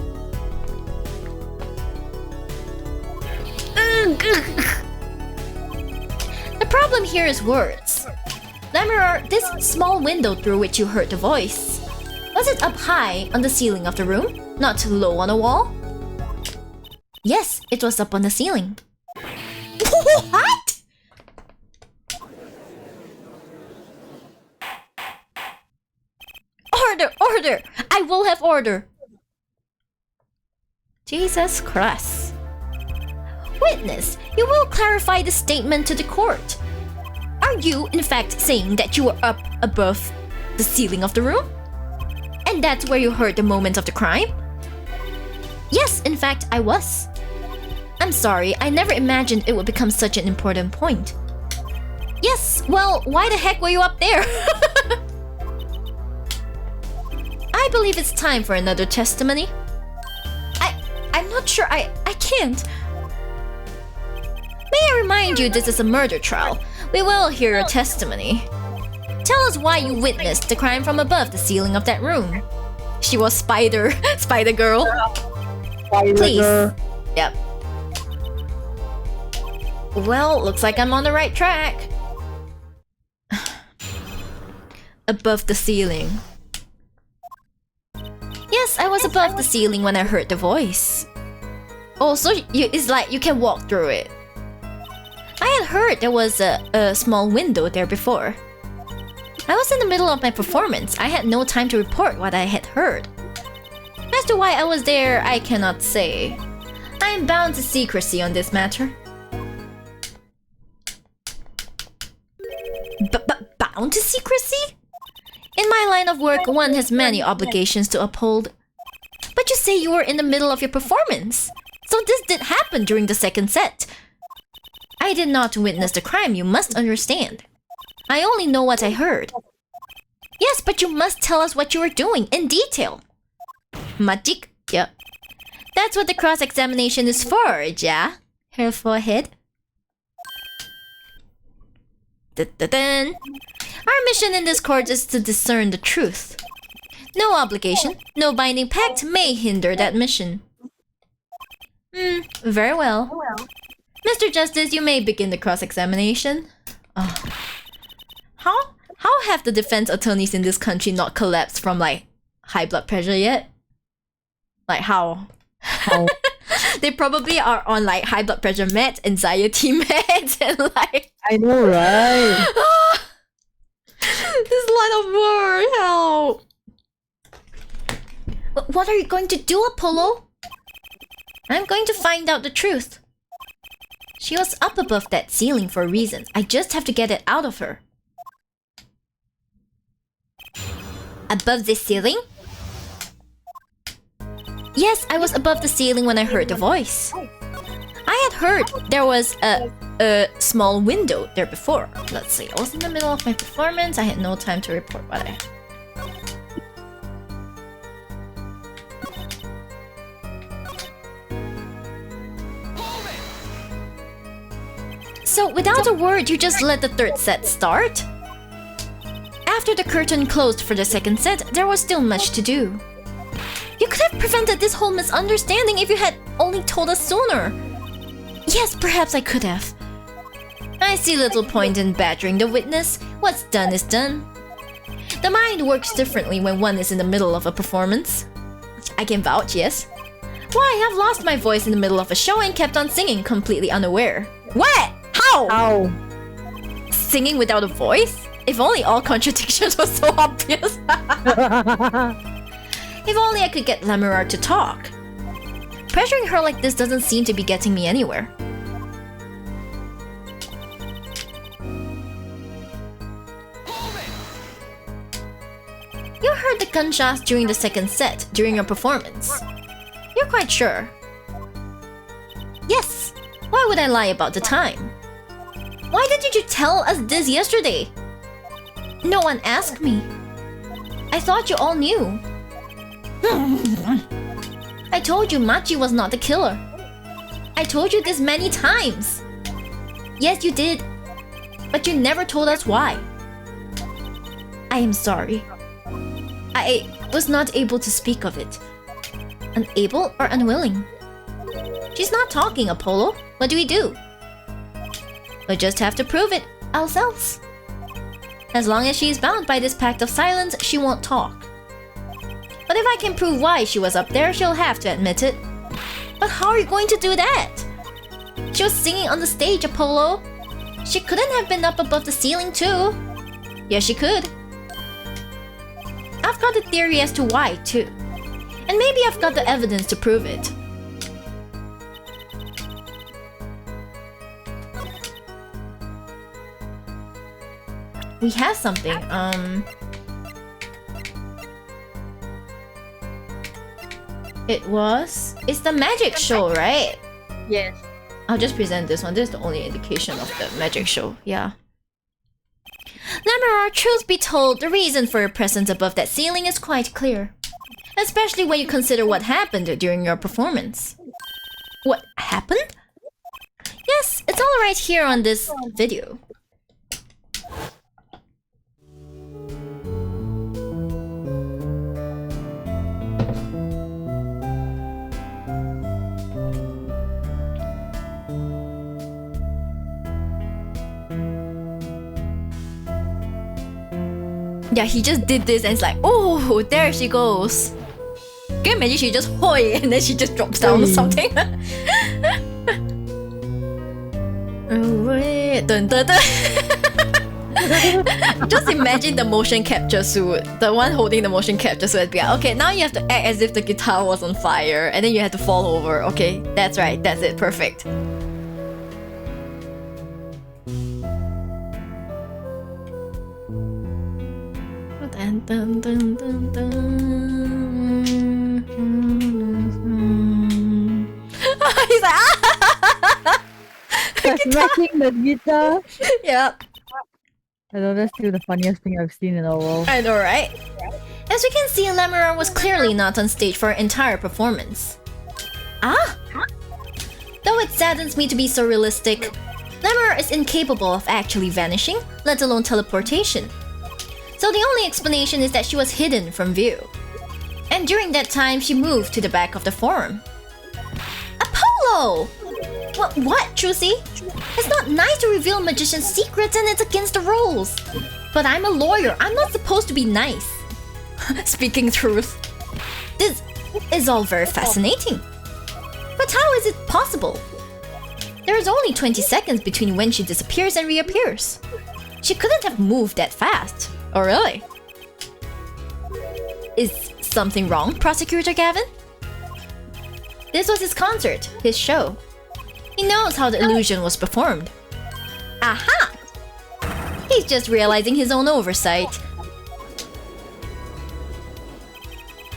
[SPEAKER 3] The problem here is words. Lemur, this small window through which you heard the voice, was it up high on the ceiling of the room, not low on a wall? Yes, it was up on the ceiling. What? Order! Order! I will have order! Jesus Christ. Witness, you will clarify the statement to the court. Are you, in fact, saying that you were up above the ceiling of the room? And that's where you heard the moment of the crime? Yes, in fact, I was. I'm sorry, I never imagined it would become such an important point. Yes, well, why the heck were you up there? I believe it's time for another testimony. I'm not sure, I can't. May I remind you this is a murder trial. We will hear your testimony. Tell us why you witnessed the crime from above the ceiling of that room. She was Spider Girl. Please. Yep. Well, looks like I'm on the right track. Above the ceiling. Yes, I was above the ceiling when I heard the voice. Oh, so it's like you can walk through it. I had heard there was a small window there before. I was in the middle of my performance. I had no time to report what I had heard. As to why I was there, I cannot say. I am bound to secrecy on this matter. Bound to secrecy? In my line of work, one has many obligations to uphold. But you say you were in the middle of your performance. So this did happen during the second set. I did not witness the crime, you must understand. I only know what I heard. Yes, but you must tell us what you were doing in detail. Matik? Yep. That's what the cross-examination is for, yeah? Her forehead. Dun-dun-dun. Our mission in this court is to discern the truth. No obligation, no binding pact may hinder that mission. Very well. Mr. Justice, you may begin the cross-examination. How have the defense attorneys in this country not collapsed from, like, high blood pressure yet? Like, how? They probably are on, like, high blood pressure meds, anxiety meds, and, like...
[SPEAKER 2] I know, right?
[SPEAKER 3] This line of work, help! What are you going to do, Apollo? I'm going to find out the truth. She was up above that ceiling for a reason. I just have to get it out of her. Above the ceiling? Yes, I was above the ceiling when I heard the voice. I had heard there was a small window there before. Let's see, I was in the middle of my performance. I had no time to report what I... So, without a word, you just let the third set start? After the curtain closed for the second set, there was still much to do. You could have prevented this whole misunderstanding if you had only told us sooner. Yes, perhaps I could have. I see little point in badgering the witness. What's done is done. The mind works differently when one is in the middle of a performance. I can vouch, yes. Why, I've lost my voice in the middle of a show and kept on singing completely unaware. What? How?
[SPEAKER 2] Ow.
[SPEAKER 3] Singing without a voice? If only all contradictions were so obvious. If only I could get Lamoureux to talk. Pressuring her like this doesn't seem to be getting me anywhere. You heard the gunshots during the second set, during your performance. You're quite sure? Yes. Why would I lie about the time? Why didn't you tell us this yesterday? No one asked me. I thought you all knew. I told you Machi was not the killer. I told you this many times. Yes, you did. But you never told us why. I am sorry. I was not able to speak of it. Unable or unwilling? She's not talking, Apollo. What do we do? We'll just have to prove it ourselves. As long as she's bound by this pact of silence, she won't talk. But if I can prove why she was up there, she'll have to admit it. But how are you going to do that? She was singing on the stage, Apollo. She couldn't have been up above the ceiling too. Yes, she could. I've got a theory as to why too. And maybe I've got the evidence to prove it. We have something, It's the magic show, right?
[SPEAKER 2] Yes.
[SPEAKER 3] I'll just present this one. This is the only indication of the magic show, yeah. Lamoureux, truth be told, the reason for your presence above that ceiling is quite clear. Especially when you consider what happened during your performance. What happened? Yes, it's all right here on this video. Yeah, he just did this and it's like, oh, there she goes. Can you imagine she just hoi and then she just drops down or something? Oh, wait. Dun, dun, dun. Just imagine the motion capture suit, the one holding the motion capture suit. Be like, okay, now you have to act as if the guitar was on fire, and then you have to fall over. Okay, that's right, that's it, perfect. Dun, dun, dun, dun, dun. He's like, ah!
[SPEAKER 2] Smacking the guitar.
[SPEAKER 3] Yep.
[SPEAKER 2] I know that's still the funniest thing I've seen in a while.
[SPEAKER 3] I know, right? As we can see, Lemuror was clearly not on stage for her entire performance. Ah? Though it saddens me to be so realistic, Lemuror is incapable of actually vanishing, let alone teleportation. So the only explanation is that she was hidden from view. And during that time, she moved to the back of the forum. Apollo! What, Trucy? It's not nice to reveal magician's secrets and it's against the rules. But I'm a lawyer, I'm not supposed to be nice. Speaking truth. This is all very fascinating. But how is it possible? There is only 20 seconds between when she disappears and reappears. She couldn't have moved that fast. Oh, really? Is something wrong, Prosecutor Gavin? This was his concert, his show. He knows how the illusion was performed. Aha! He's just realizing his own oversight.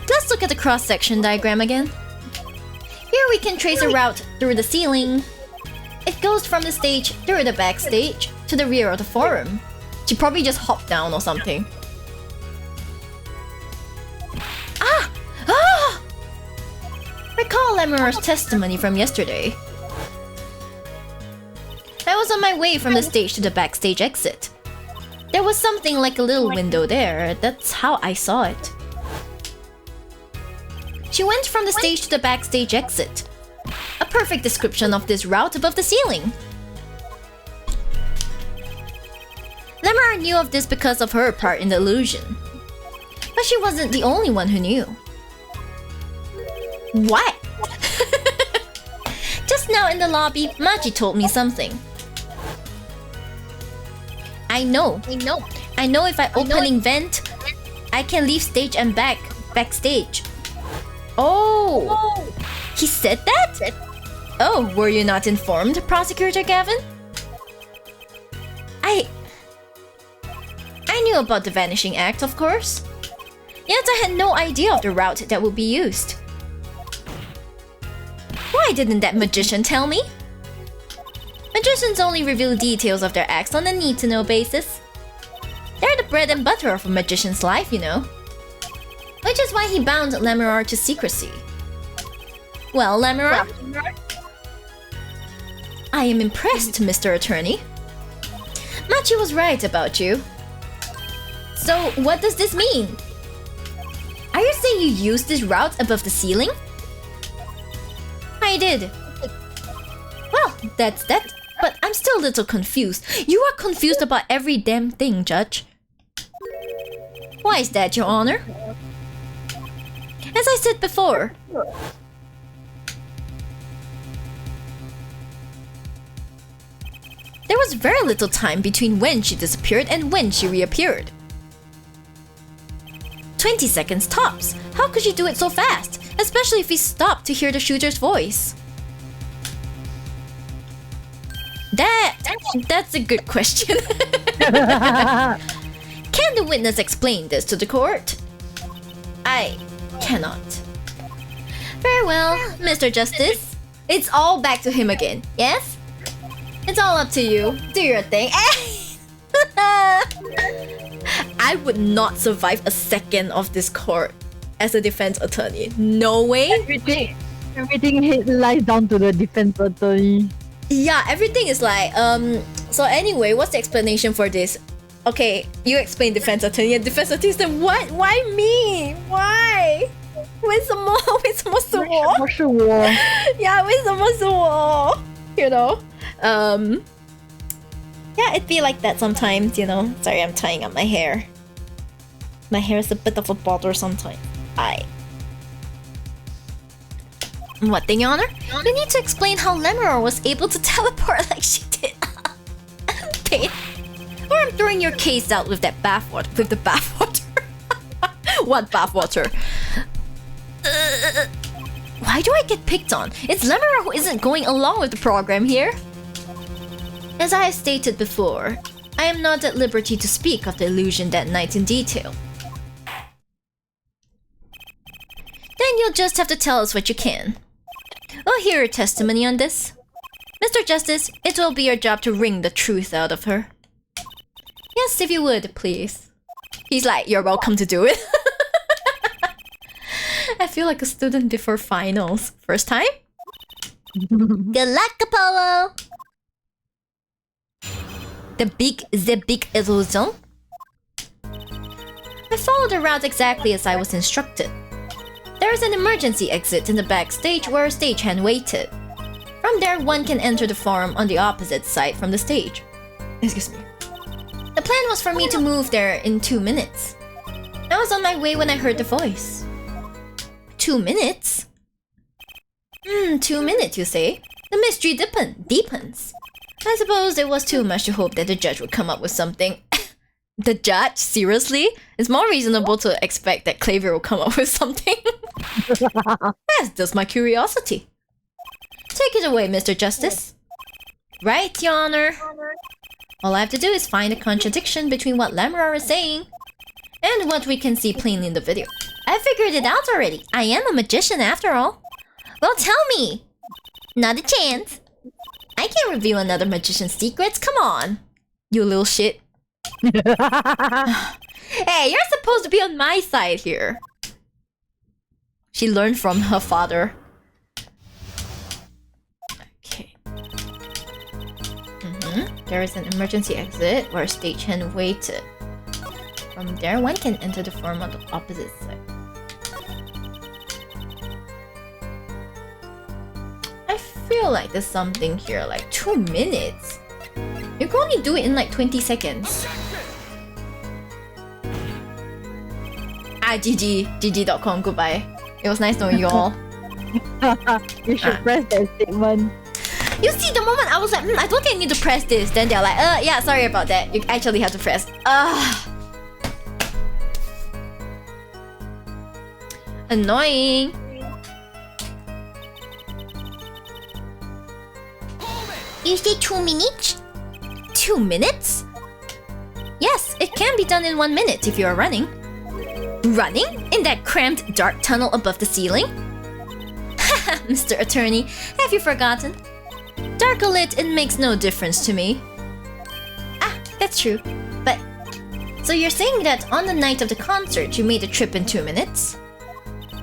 [SPEAKER 3] Let's look at the cross-section diagram again. Here we can trace a route through the ceiling. It goes from the stage through the backstage to the rear of the forum. She probably just hopped down or something. Ah! Ah! Recall Lemuror's testimony from yesterday. I was on my way from the stage to the backstage exit. There was something like a little window there. That's how I saw it. She went from the stage to the backstage exit. A perfect description of this route above the ceiling. Lemuror knew of this because of her part in the illusion. But she wasn't the only one who knew. What? Just now in the lobby, Machi told me something. I know if I open vent, I can leave stage and backstage. Oh! He said that? Oh, were you not informed, Prosecutor Gavin? I knew about the Vanishing Act, of course. Yet I had no idea of the route that would be used. Why didn't that magician tell me? Magicians only reveal details of their acts on a need-to-know basis. They're the bread and butter of a magician's life, you know. Which is why he bound Lemuror to secrecy. Well, Lemuror? I am impressed, Mr. Attorney. Machi was right about you. So, what does this mean? Are you saying you used this route above the ceiling? I did. Well, that's that. But I'm still a little confused. You are confused about every damn thing, Judge. Why is that, Your Honor? As I said before, there was very little time between when she disappeared and when she reappeared. 20 seconds tops. How could she do it so fast? Especially if we stopped to hear the shooter's voice. That's a good question. Can the witness explain this to the court? I cannot. Very well, Mr. Justice. It's all back to him again, yes? It's all up to you. Do your thing. I would not survive a second of this court as a defense attorney. No way.
[SPEAKER 2] Everything lies down to the defense attorney.
[SPEAKER 3] Yeah, everything is like, so anyway, what's the explanation for this? Okay, you explain defense attorney, and defense attorney said, what? Why me? Why? 为什么是我？
[SPEAKER 2] 不是我。
[SPEAKER 3] Yeah, 为什么是我？ You know? Yeah, it'd be like that sometimes, you know? Sorry, I'm tying up my hair. My hair is a bit of a bother sometimes. What thing, Your Honor? You need to explain how Lemuror was able to teleport like she did. Okay. Or I'm throwing your case out with that bathwater. With the bathwater. What bathwater? Why do I get picked on? It's Lemuror who isn't going along with the program here. As I have stated before, I am not at liberty to speak of the illusion that night in detail. Then you'll just have to tell us what you can. We'll hear your testimony on this. Mr. Justice, it will be your job to wring the truth out of her. Yes, if you would, please. He's like, you're welcome to do it. I feel like a student before finals. First time? Good luck, Apollo! The big illusion? I followed the route exactly as I was instructed. There is an emergency exit in the backstage where a stagehand waited. From there, one can enter the forum on the opposite side from the stage. Excuse me. The plan was for me to move there in 2 minutes. I was on my way when I heard the voice. 2 minutes? 2 minutes, you say? The mystery deepens. I suppose it was too much to hope that the judge would come up with something. The judge? Seriously? It's more reasonable to expect that Clavier will come up with something. That's just my curiosity. Take it away, Mr. Justice. Right, Your Honor. All I have to do is find a contradiction between what Lemuror is saying and what we can see plainly in the video. I figured it out already. I am a magician after all. Well, tell me. Not a chance. I can't reveal another magician's secrets. Come on, you little shit. Hey, you're supposed to be on my side here. She learned from her father. Okay. There is an emergency exit where a stagehand waited. From there, one can enter the forum on the opposite side. I feel like there's something here, like 2 minutes. You can only do it in like 20 seconds. GG. GG.com, goodbye. It was nice knowing you all.
[SPEAKER 2] You should press that statement.
[SPEAKER 3] You see, the moment I was like, I don't think I need to press this. Then they're like, yeah, sorry about that. You actually have to press. Annoying. You say 2 minutes? 2 minutes? Yes, it can be done in 1 minute if you are running. Running? In that cramped dark tunnel above the ceiling? Haha, Mr. Attorney, have you forgotten? Dark or lit, it makes no difference to me. Ah, that's true. But, so you're saying that on the night of the concert you made a trip in 2 minutes?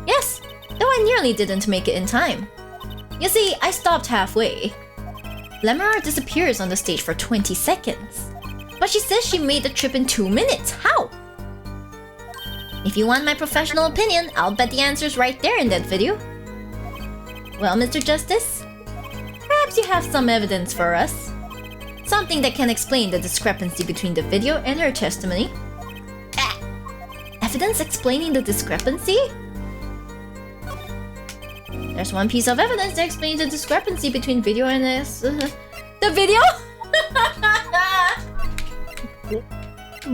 [SPEAKER 3] Yes, though I nearly didn't make it in time. You see, I stopped halfway. Lemuror disappears on the stage for 20 seconds. But she says she made the trip in 2 minutes. How? If you want my professional opinion, I'll bet the answer's right there in that video. Well, Mr. Justice, perhaps you have some evidence for us. Something that can explain the discrepancy between the video and her testimony. Evidence explaining the discrepancy? There's one piece of evidence that explains the discrepancy between video and this. The video?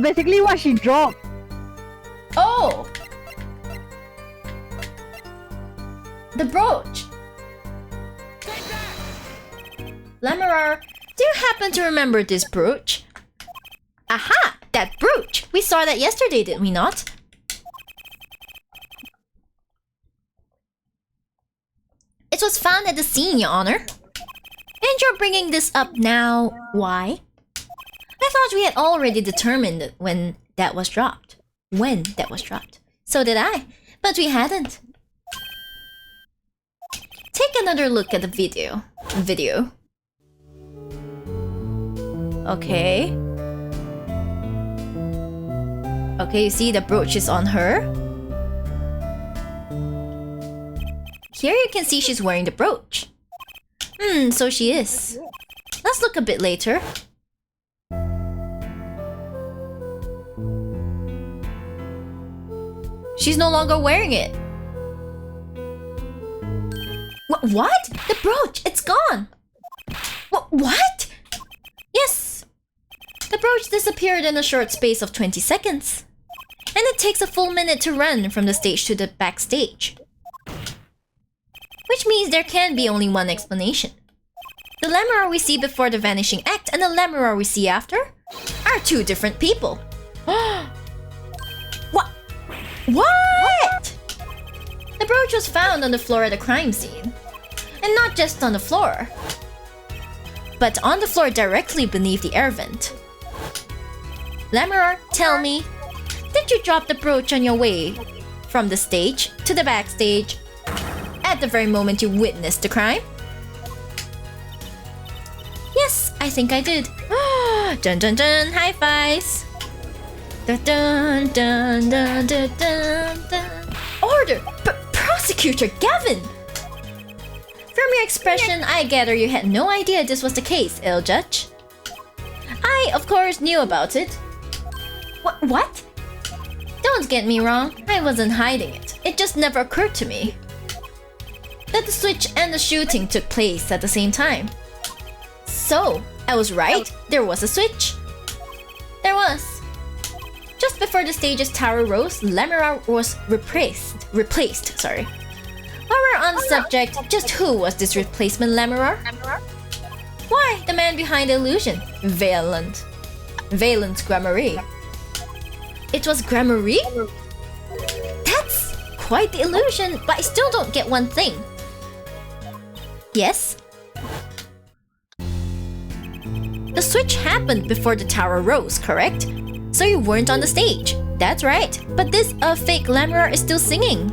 [SPEAKER 2] Basically what she dropped.
[SPEAKER 3] Oh! The brooch. Lemuror, do you happen to remember this brooch? Aha! That brooch! We saw that yesterday, did we not? It was found at the scene, Your Honor. And you're bringing this up now. Why? I thought we had already determined when that was dropped. When that was dropped. So did I. But we hadn't. Take another look at the video. Okay. Okay, you see the brooch is on her. Here you can see she's wearing the brooch. So she is. Let's look a bit later. She's no longer wearing it. What? What? The brooch, it's gone. What? Yes. The brooch disappeared in a short space of 20 seconds. And it takes a full minute to run from the stage to the backstage. Which means there can be only one explanation. The Lemuror we see before the vanishing act and the Lemuror we see after are two different people. What? What? The brooch was found on the floor at the crime scene. And not just on the floor, but on the floor directly beneath the air vent. Lemuror, tell me, did you drop the brooch on your way from the stage to the backstage at the very moment you witnessed the crime? Yes, I think I did. Dun dun dun, high fives. Dun dun dun dun dun dun dun. Order! Prosecutor Gavin! From your expression, I gather you had no idea this was the case, ill judge. I, of course, knew about it. What? Don't get me wrong, I wasn't hiding it. It just never occurred to me that the switch and the shooting took place at the same time. So, I was right, there was a switch. There was. Just before the stage's tower rose, Lemuror was replaced. While we're on the subject, just who was this replacement Lemuror? Why, the man behind the illusion. Valent Gramarye. It was Gramarye? That's quite the illusion, but I still don't get one thing. Yes? The switch happened before the tower rose, correct? So you weren't on the stage. That's right. But this fake Lemuror is still singing.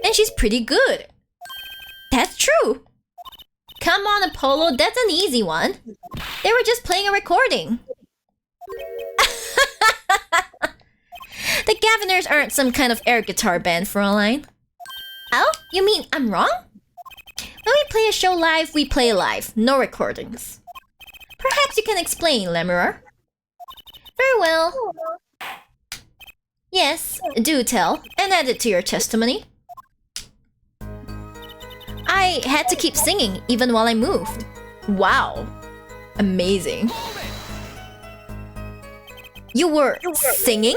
[SPEAKER 3] And she's pretty good. That's true. Come on, Apollo, that's an easy one. They were just playing a recording. The Gaviners aren't some kind of air guitar band, Fraulein. Oh, you mean I'm wrong? When we play a show live, we play live, no recordings. Perhaps you can explain, Lemuror. Very well. Yes, do tell, and add it to your testimony. I had to keep singing even while I moved. Wow. Amazing. You were singing?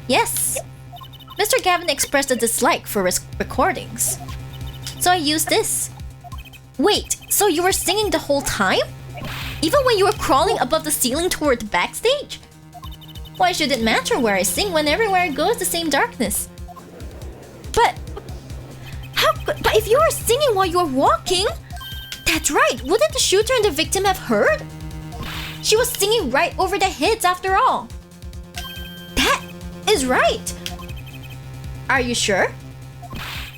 [SPEAKER 3] Yes. Mr. Gavin expressed a dislike for recordings. So I used this. Wait, so you were singing the whole time? Even when you were crawling above the ceiling toward the backstage? Why should it matter where I sing when everywhere I go is the same darkness? But if you were singing while you were walking, that's right, wouldn't the shooter and the victim have heard? She was singing right over their heads after all. That is right. Are you sure?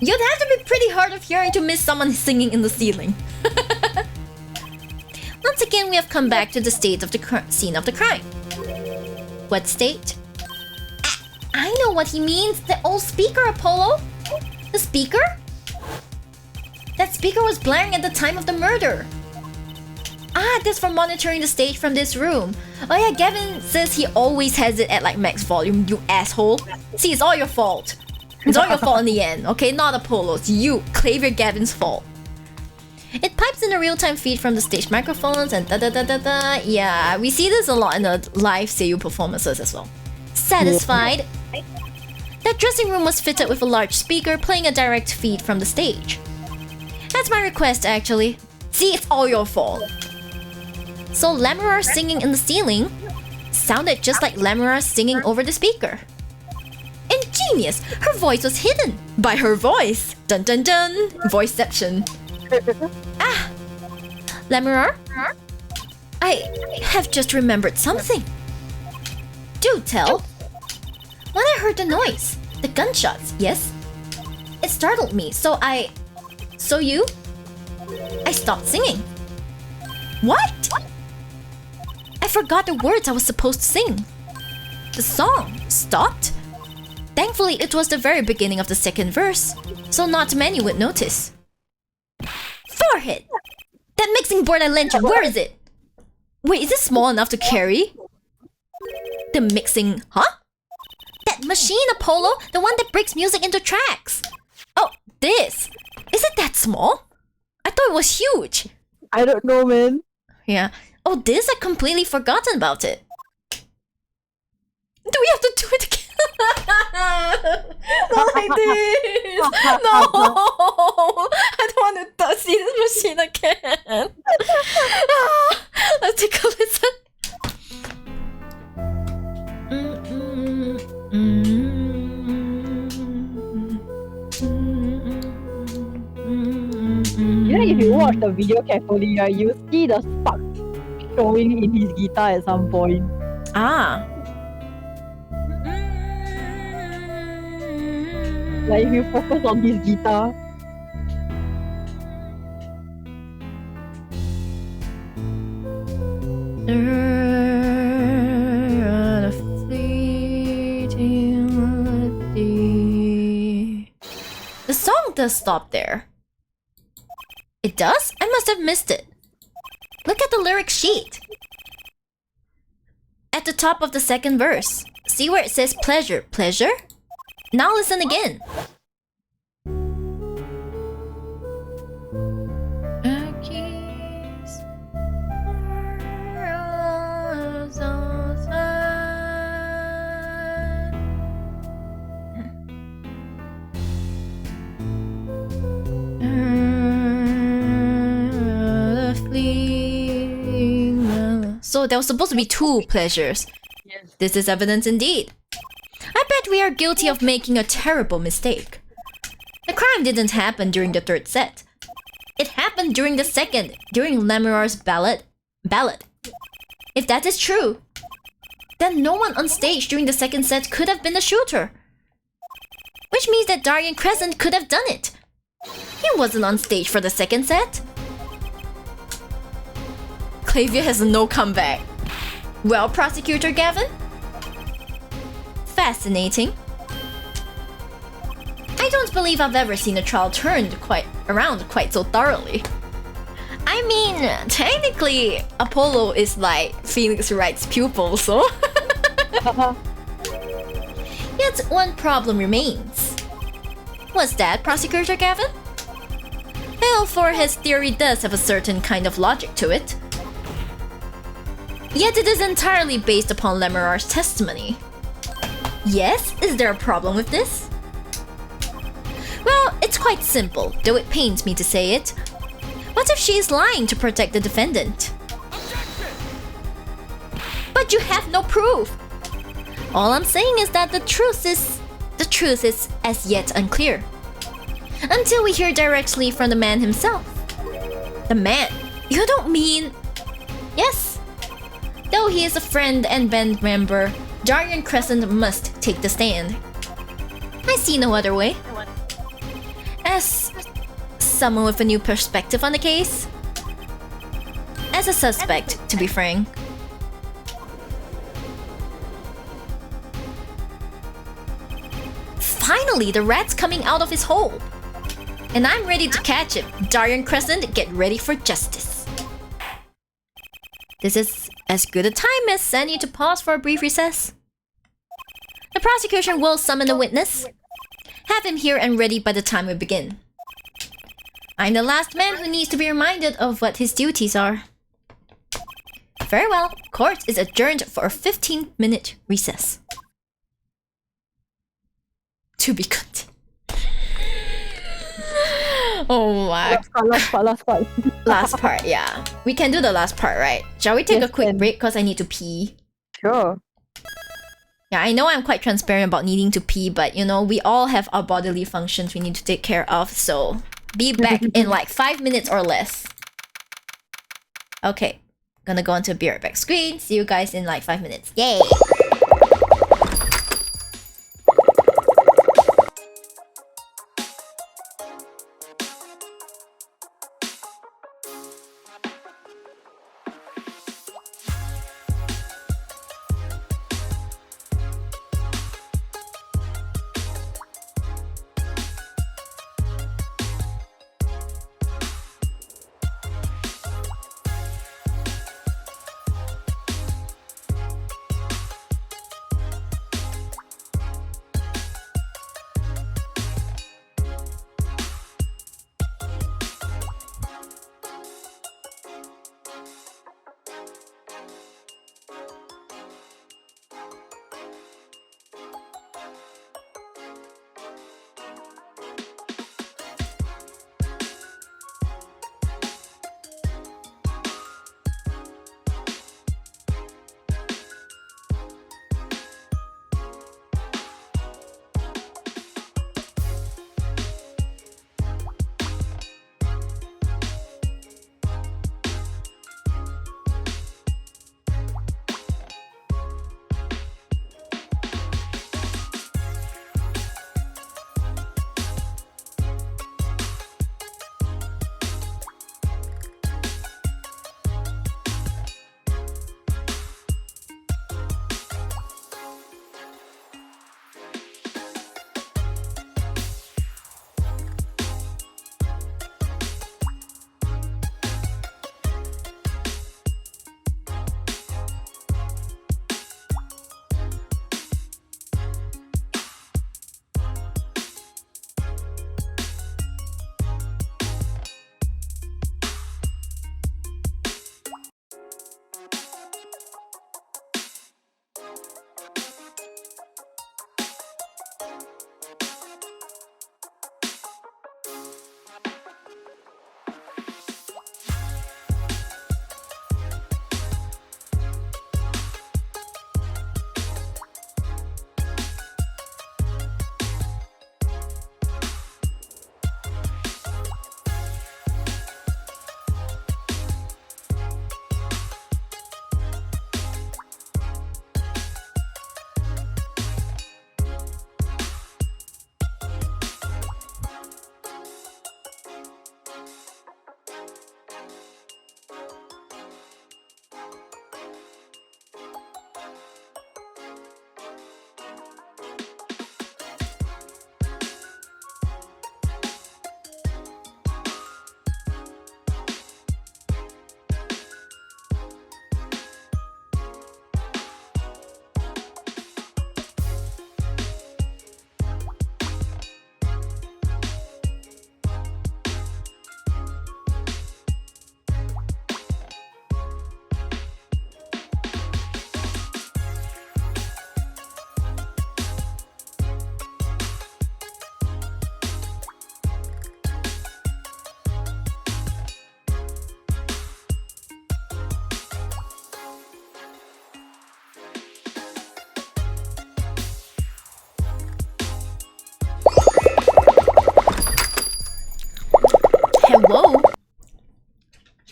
[SPEAKER 3] You'd have to be pretty hard of hearing to miss someone singing in the ceiling. Once again, we have come back to the state of the scene of the crime. What state? I know what he means. The old speaker, Apollo. The speaker? That speaker was blaring at the time of the murder. Ah, that's for monitoring the stage from this room. Oh yeah, Gavin says he always has it at like max volume, you asshole. See, it's all your fault. It's all your fault in the end, okay? Not Apollo's. You, Clavier Gavin's fault. It pipes in a real-time feed from the stage microphones and da-da-da-da-da. Yeah, we see this a lot in the live Seiyu performances as well. Satisfied? That dressing room was fitted with a large speaker playing a direct feed from the stage. That's my request, actually. See, it's all your fault. So Lemuror singing in the ceiling sounded just like Lemuror singing over the speaker. Ingenious! Her voice was hidden by her voice. Dun dun dun! Voiceception. Ah! Lemuror? I have just remembered something. Do tell. When I heard the noise, the gunshots, yes? It startled me, so I stopped singing. What? I forgot the words I was supposed to sing. The song stopped? Thankfully, it was the very beginning of the second verse, so not many would notice. Forehead! That mixing board I lent you, where is it? Wait, is it small enough to carry? The mixing... Huh? That machine, Apollo! The one that breaks music into tracks! Oh, This? Is it that small? I thought it was huge.
[SPEAKER 2] I don't know, man.
[SPEAKER 3] Yeah. Oh, this? I completely forgotten about it. Do we have to do it again? Not like this. No, I don't want to see this machine again. Let's take a listen.
[SPEAKER 2] You know, if you watch the video carefully, right, you see the spark showing in his guitar at some point.
[SPEAKER 3] Ah.
[SPEAKER 2] Like if you focus on his guitar.
[SPEAKER 3] The song does stop there. It does? I must have missed it. Look at the lyric sheet. At the top of the second verse, see where it says pleasure, pleasure? Now listen again. So there was supposed to be two pleasures.
[SPEAKER 2] Yes.
[SPEAKER 3] This is evidence indeed. I bet we are guilty of making a terrible mistake. The crime didn't happen during the third set. It happened during the second, during Lemurar's ballad. If that is true, then no one on stage during the second set could have been the shooter. Which means that Darien Crescent could have done it. He wasn't on stage for the second set. Clavia has no comeback. Well, Prosecutor Gavin? Fascinating. I don't believe I've ever seen a trial turned around quite so thoroughly. I mean, technically, Apollo is like Phoenix Wright's pupil, so... Yet one problem remains. What's that, Prosecutor Gavin? Hell, for his theory does have a certain kind of logic to it. Yet it is entirely based upon Lemurar's testimony. Yes? Is there a problem with this? Well, it's quite simple, though it pains me to say it. What if she is lying to protect the defendant? But you have no proof! All I'm saying is that the truth is as yet unclear. Until we hear directly from the man himself. The man? You don't mean... Yes. Though he is a friend and band member, Darien Crescent must take the stand. I see no other way. As someone with a new perspective on the case. As a suspect, to be frank. Finally, the rat's coming out of his hole. And I'm ready to catch him. Darien Crescent, get ready for justice. This is as good a time as any to pause for a brief recess. The prosecution will summon a witness. Have him here and ready by the time we begin. I'm the last man who needs to be reminded of what his duties are. Very well, court is adjourned for a 15-minute recess. To be continued. Oh my.
[SPEAKER 2] Last part.
[SPEAKER 3] Last part, yeah. We can do the last part, right? Shall we take
[SPEAKER 2] Yes,
[SPEAKER 3] a quick
[SPEAKER 2] can.
[SPEAKER 3] break because I need to pee?
[SPEAKER 2] Sure.
[SPEAKER 3] Yeah, I know I'm quite transparent about needing to pee, but you know, we all have our bodily functions we need to take care of, so be back in like 5 minutes or less. Okay, gonna go onto Be Right Back screen. See you guys in like 5 minutes. Yay!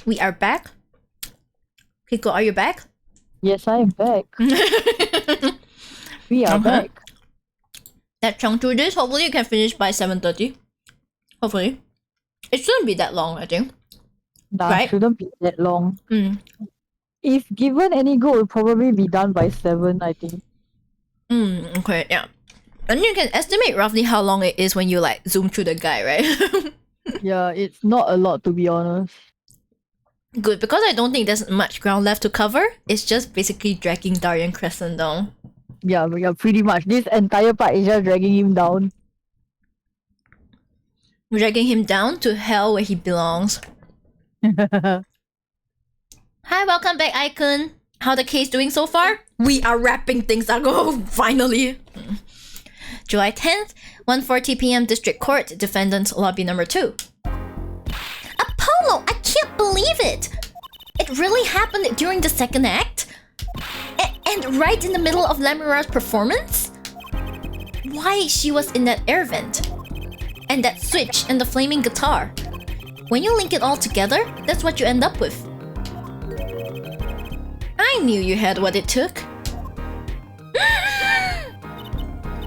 [SPEAKER 3] We are back. Kiko, are you back?
[SPEAKER 2] Yes, I am back. We are back.
[SPEAKER 3] Let's chunk through this. Hopefully you can finish by 7:30. Hopefully. It shouldn't be that long, I think.
[SPEAKER 2] Nah,
[SPEAKER 3] Right?
[SPEAKER 2] shouldn't be that long.
[SPEAKER 3] Mm.
[SPEAKER 2] If given any go, it'll probably be done by 7, I think.
[SPEAKER 3] Okay, yeah. And you can estimate roughly how long it is when you like zoom through the guy, right?
[SPEAKER 2] Yeah, it's not a lot, to be honest.
[SPEAKER 3] Good, because I don't think there's much ground left to cover. It's just basically dragging Darien Crescent down.
[SPEAKER 2] Yeah, pretty much. This entire part is just dragging him down.
[SPEAKER 3] Dragging him down to hell where he belongs. Hi, welcome back, Icon. How the case doing so far? We are wrapping things up. Oh, finally. July 10th, 1:40 p.m. District Court, Defendant Lobby number 2. Apollo, I can't believe it! It really happened during the second act? And right in the middle of Lamira's performance? Why she was in that air vent? And that switch and the flaming guitar. When you link it all together, that's what you end up with. I knew you had what it took.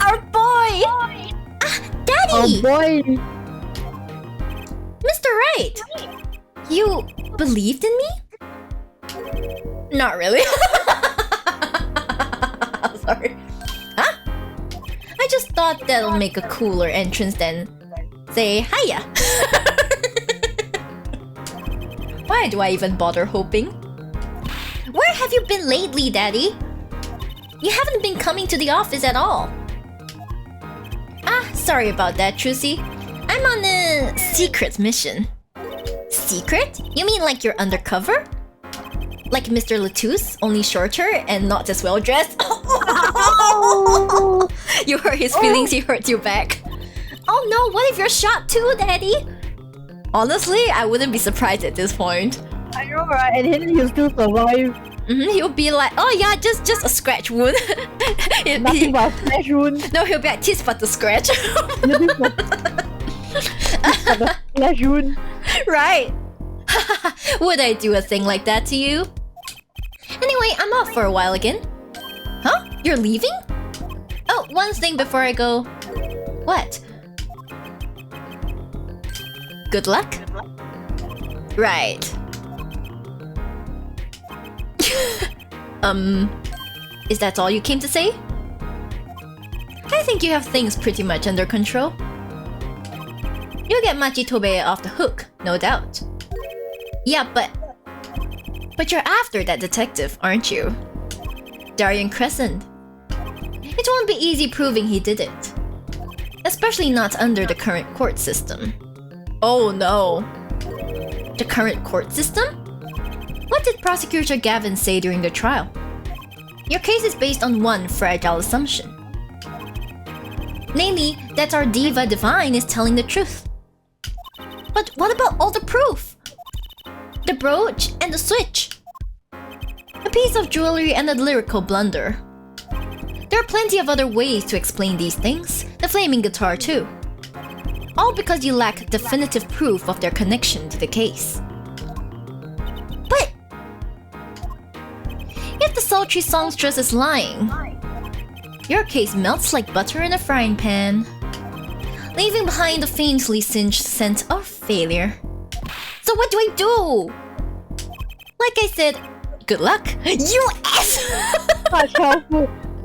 [SPEAKER 3] Our boy! Daddy!
[SPEAKER 2] Oh boy!
[SPEAKER 3] Mr. Right! You believed in me? Not really. Sorry. Huh? I just thought that'll make a cooler entrance than say hiya. Why do I even bother hoping? Where have you been lately, Daddy? You haven't been coming to the office at all. Ah, sorry about that, Trucy. I'm on a secret mission. Secret? You mean like you're undercover? Like Mr. Latouche, only shorter and not as well dressed? You hurt his feelings, he hurt you back. Oh no, what if you're shot too, Daddy? Honestly, I wouldn't be surprised at this point.
[SPEAKER 2] I know, right? And then he'll still survive.
[SPEAKER 3] He'll be like, oh yeah, just a scratch wound.
[SPEAKER 2] Nothing but a flesh wound.
[SPEAKER 3] No, he'll be like, tis but a scratch.
[SPEAKER 2] Nothing but a flesh wound.
[SPEAKER 3] Right. Would I do a thing like that to you? Anyway, I'm off for a while again. Huh? You're leaving? Oh, one thing before I go. What? Good luck? Right. Is that all you came to say? I think you have things pretty much under control. You'll get Machitobe off the hook, no doubt. Yeah, but you're after that detective, aren't you? Darien Crescent. It won't be easy proving he did it. Especially not under the current court system. Oh no. The current court system? What did Prosecutor Gavin say during the trial? Your case is based on one fragile assumption. Namely, that our diva divine is telling the truth. But what about all the proof? The brooch and the switch. A piece of jewelry and a lyrical blunder. There are plenty of other ways to explain these things, the flaming guitar too. All because you lack definitive proof of their connection to the case. But if the sultry songstress is lying, your case melts like butter in a frying pan, leaving behind a faintly singed scent of failure. So what do I do? Like I said, good luck. You ass!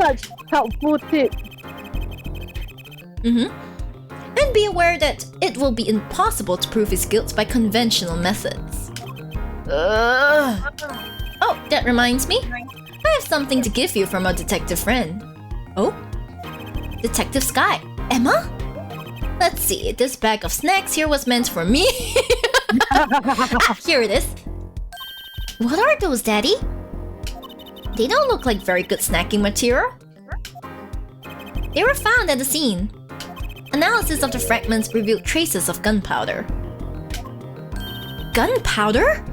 [SPEAKER 2] Such helpful tip.
[SPEAKER 3] And be aware that it will be impossible to prove his guilt by conventional methods. Oh, that reminds me. I have something to give you from a detective friend. Oh? Detective Sky. Emma? Let's see, this bag of snacks here was meant for me. Here it is. What are those, Daddy? They don't look like very good snacking material. They were found at the scene. Analysis of the fragments revealed traces of gunpowder. Gunpowder?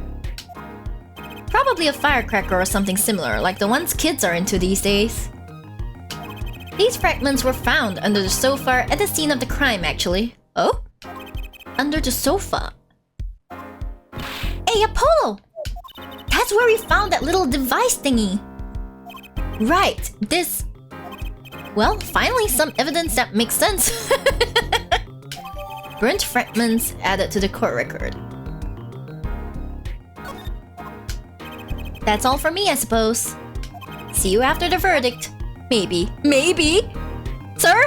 [SPEAKER 3] Probably a firecracker or something similar, like the ones kids are into these days. These fragments were found under the sofa at the scene of the crime, actually. Oh? Under the sofa. Hey, Apollo! That's where we found that little device thingy. Right, this... Well, finally some evidence that makes sense. Burnt fragments added to the court record. That's all for me, I suppose. See you after the verdict. Maybe. Maybe? Sir?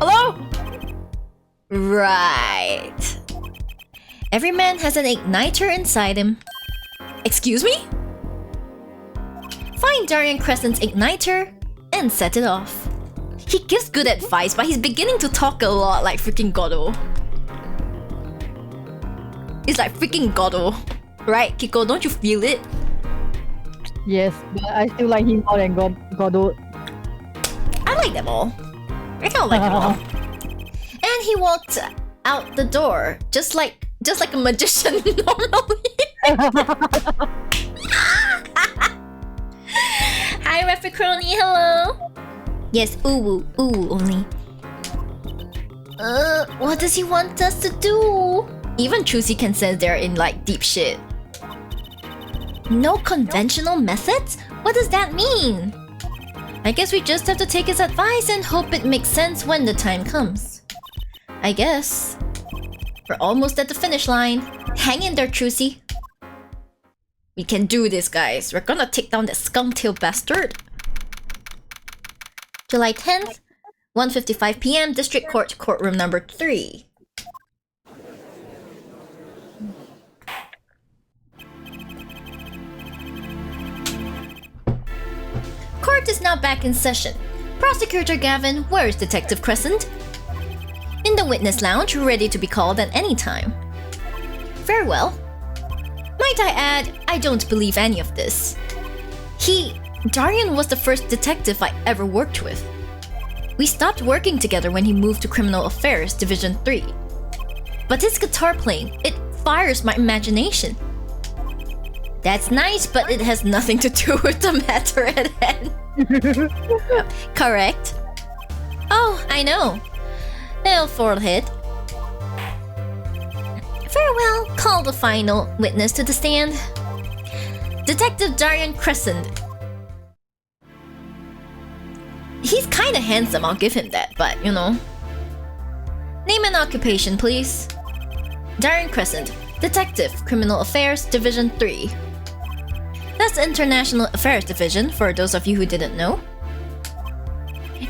[SPEAKER 3] Hello? Right. Every man has an igniter inside him. Excuse me? Find Darien Crescent's igniter and set it off. He gives good advice, but he's beginning to talk a lot like freaking Goddo. It's like freaking Goddo. Right, Kiko? Don't you feel it?
[SPEAKER 2] Yes, but I still like him more than Godot.
[SPEAKER 3] I like them all. I kind of like them all. And he walked out the door, just like a magician normally. Hi, Reficroni, hello. Yes, ooh only. What does he want us to do? Even Chusi can sense they're in like deep shit. No conventional methods? What does that mean? I guess we just have to take his advice and hope it makes sense when the time comes. I guess. We're almost at the finish line. Hang in there, Chusi. We can do this, guys. We're gonna take down that skunk-tailed bastard. July 10th, 1:55 p.m. District Court, courtroom number 3. Court is now back in session. Prosecutor Gavin, where's Detective Crescent? In the witness lounge, ready to be called at any time. Farewell. Might I add, I don't believe any of this. Darien was the first detective I ever worked with. We stopped working together when he moved to Criminal Affairs Division 3. But his guitar playing, it fires my imagination. That's nice, but it has nothing to do with the matter at hand. Correct? Oh, I know. Well, forehead. Farewell, call the final witness to the stand. Detective Darien Crescent. He's kinda handsome, I'll give him that, but you know. Name and occupation, please. Darien Crescent, Detective, Criminal Affairs, Division 3. That's the International Affairs Division, for those of you who didn't know.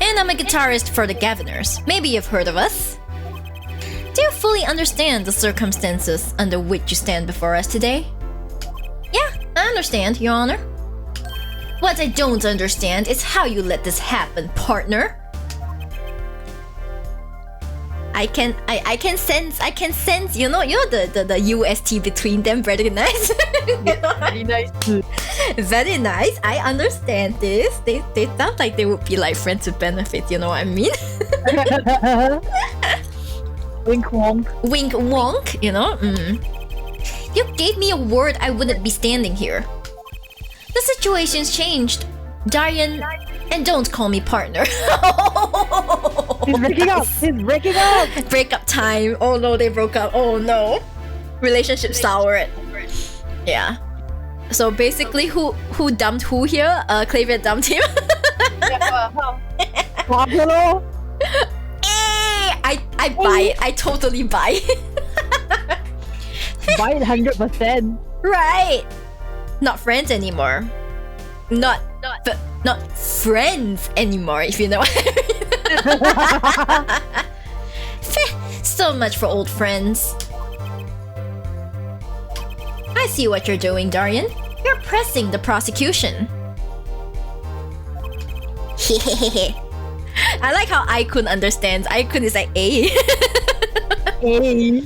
[SPEAKER 3] And I'm a guitarist for the Gaviners. Maybe you've heard of us. Do you fully understand the circumstances under which you stand before us today? Yeah, I understand, Your Honor. What I don't understand is how you let this happen, partner. I can sense, you know, the UST between them very nice.
[SPEAKER 2] Very nice.
[SPEAKER 3] Very nice. I understand this. They sound like they would be like friends with benefits, you know what I mean?
[SPEAKER 2] Wink wonk.
[SPEAKER 3] Wink wonk, you know? You gave me a word I wouldn't be standing here. The situation's changed. Darien, and don't call me partner.
[SPEAKER 2] He's breaking up. He's breaking up.
[SPEAKER 3] Breakup time. Oh no, they broke up. Oh no. Relationship soured. Yeah. So basically, who dumped who here? Clavier dumped him.
[SPEAKER 2] Hello.
[SPEAKER 3] I buy it. I totally buy it.
[SPEAKER 2] Buy it 100%.
[SPEAKER 3] Right. Not friends anymore. Not friends anymore, if you know what I mean. So much for old friends. I see what you're doing, Darien. You're pressing the prosecution. I like how Aikun understands. Aikun is like, A.
[SPEAKER 2] Hey.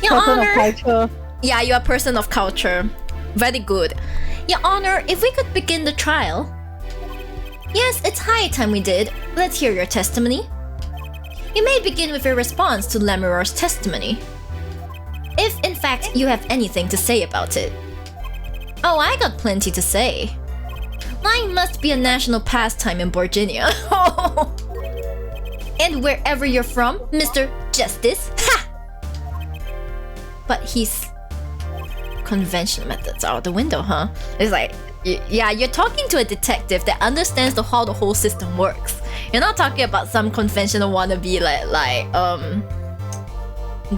[SPEAKER 3] Your
[SPEAKER 2] Person
[SPEAKER 3] Honor.
[SPEAKER 2] of culture.
[SPEAKER 3] Yeah, you're a person of culture. Very good. Your Honor, if we could begin the trial. Yes, it's high time we did. Let's hear your testimony. You may begin with your response to Lemuror's testimony. If, in fact, you have anything to say about it. Oh, I got plenty to say. Lying must be a national pastime in Virginia. And wherever you're from, Mr. Justice. Ha! But he's... Conventional methods out the window, huh? It's like, yeah, you're talking to a detective that understands how the whole system works. You're not talking about some conventional wannabe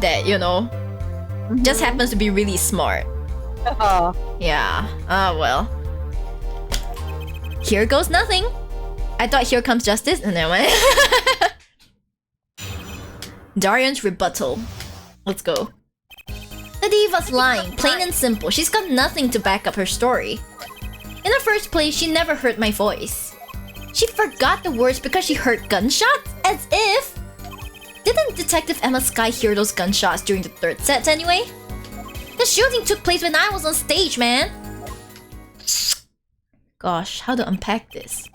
[SPEAKER 3] that, you know, just happens to be really smart. Yeah, well. Here goes nothing. I thought here comes justice, and then went. Darian's rebuttal. Let's go. The diva's lying, plain and simple. She's got nothing to back up her story. In the first place, she never heard my voice. She forgot the words because she heard gunshots? As if... Didn't Detective Emma Sky hear those gunshots during the third set anyway? The shooting took place when I was on stage, man. Gosh, how to unpack this?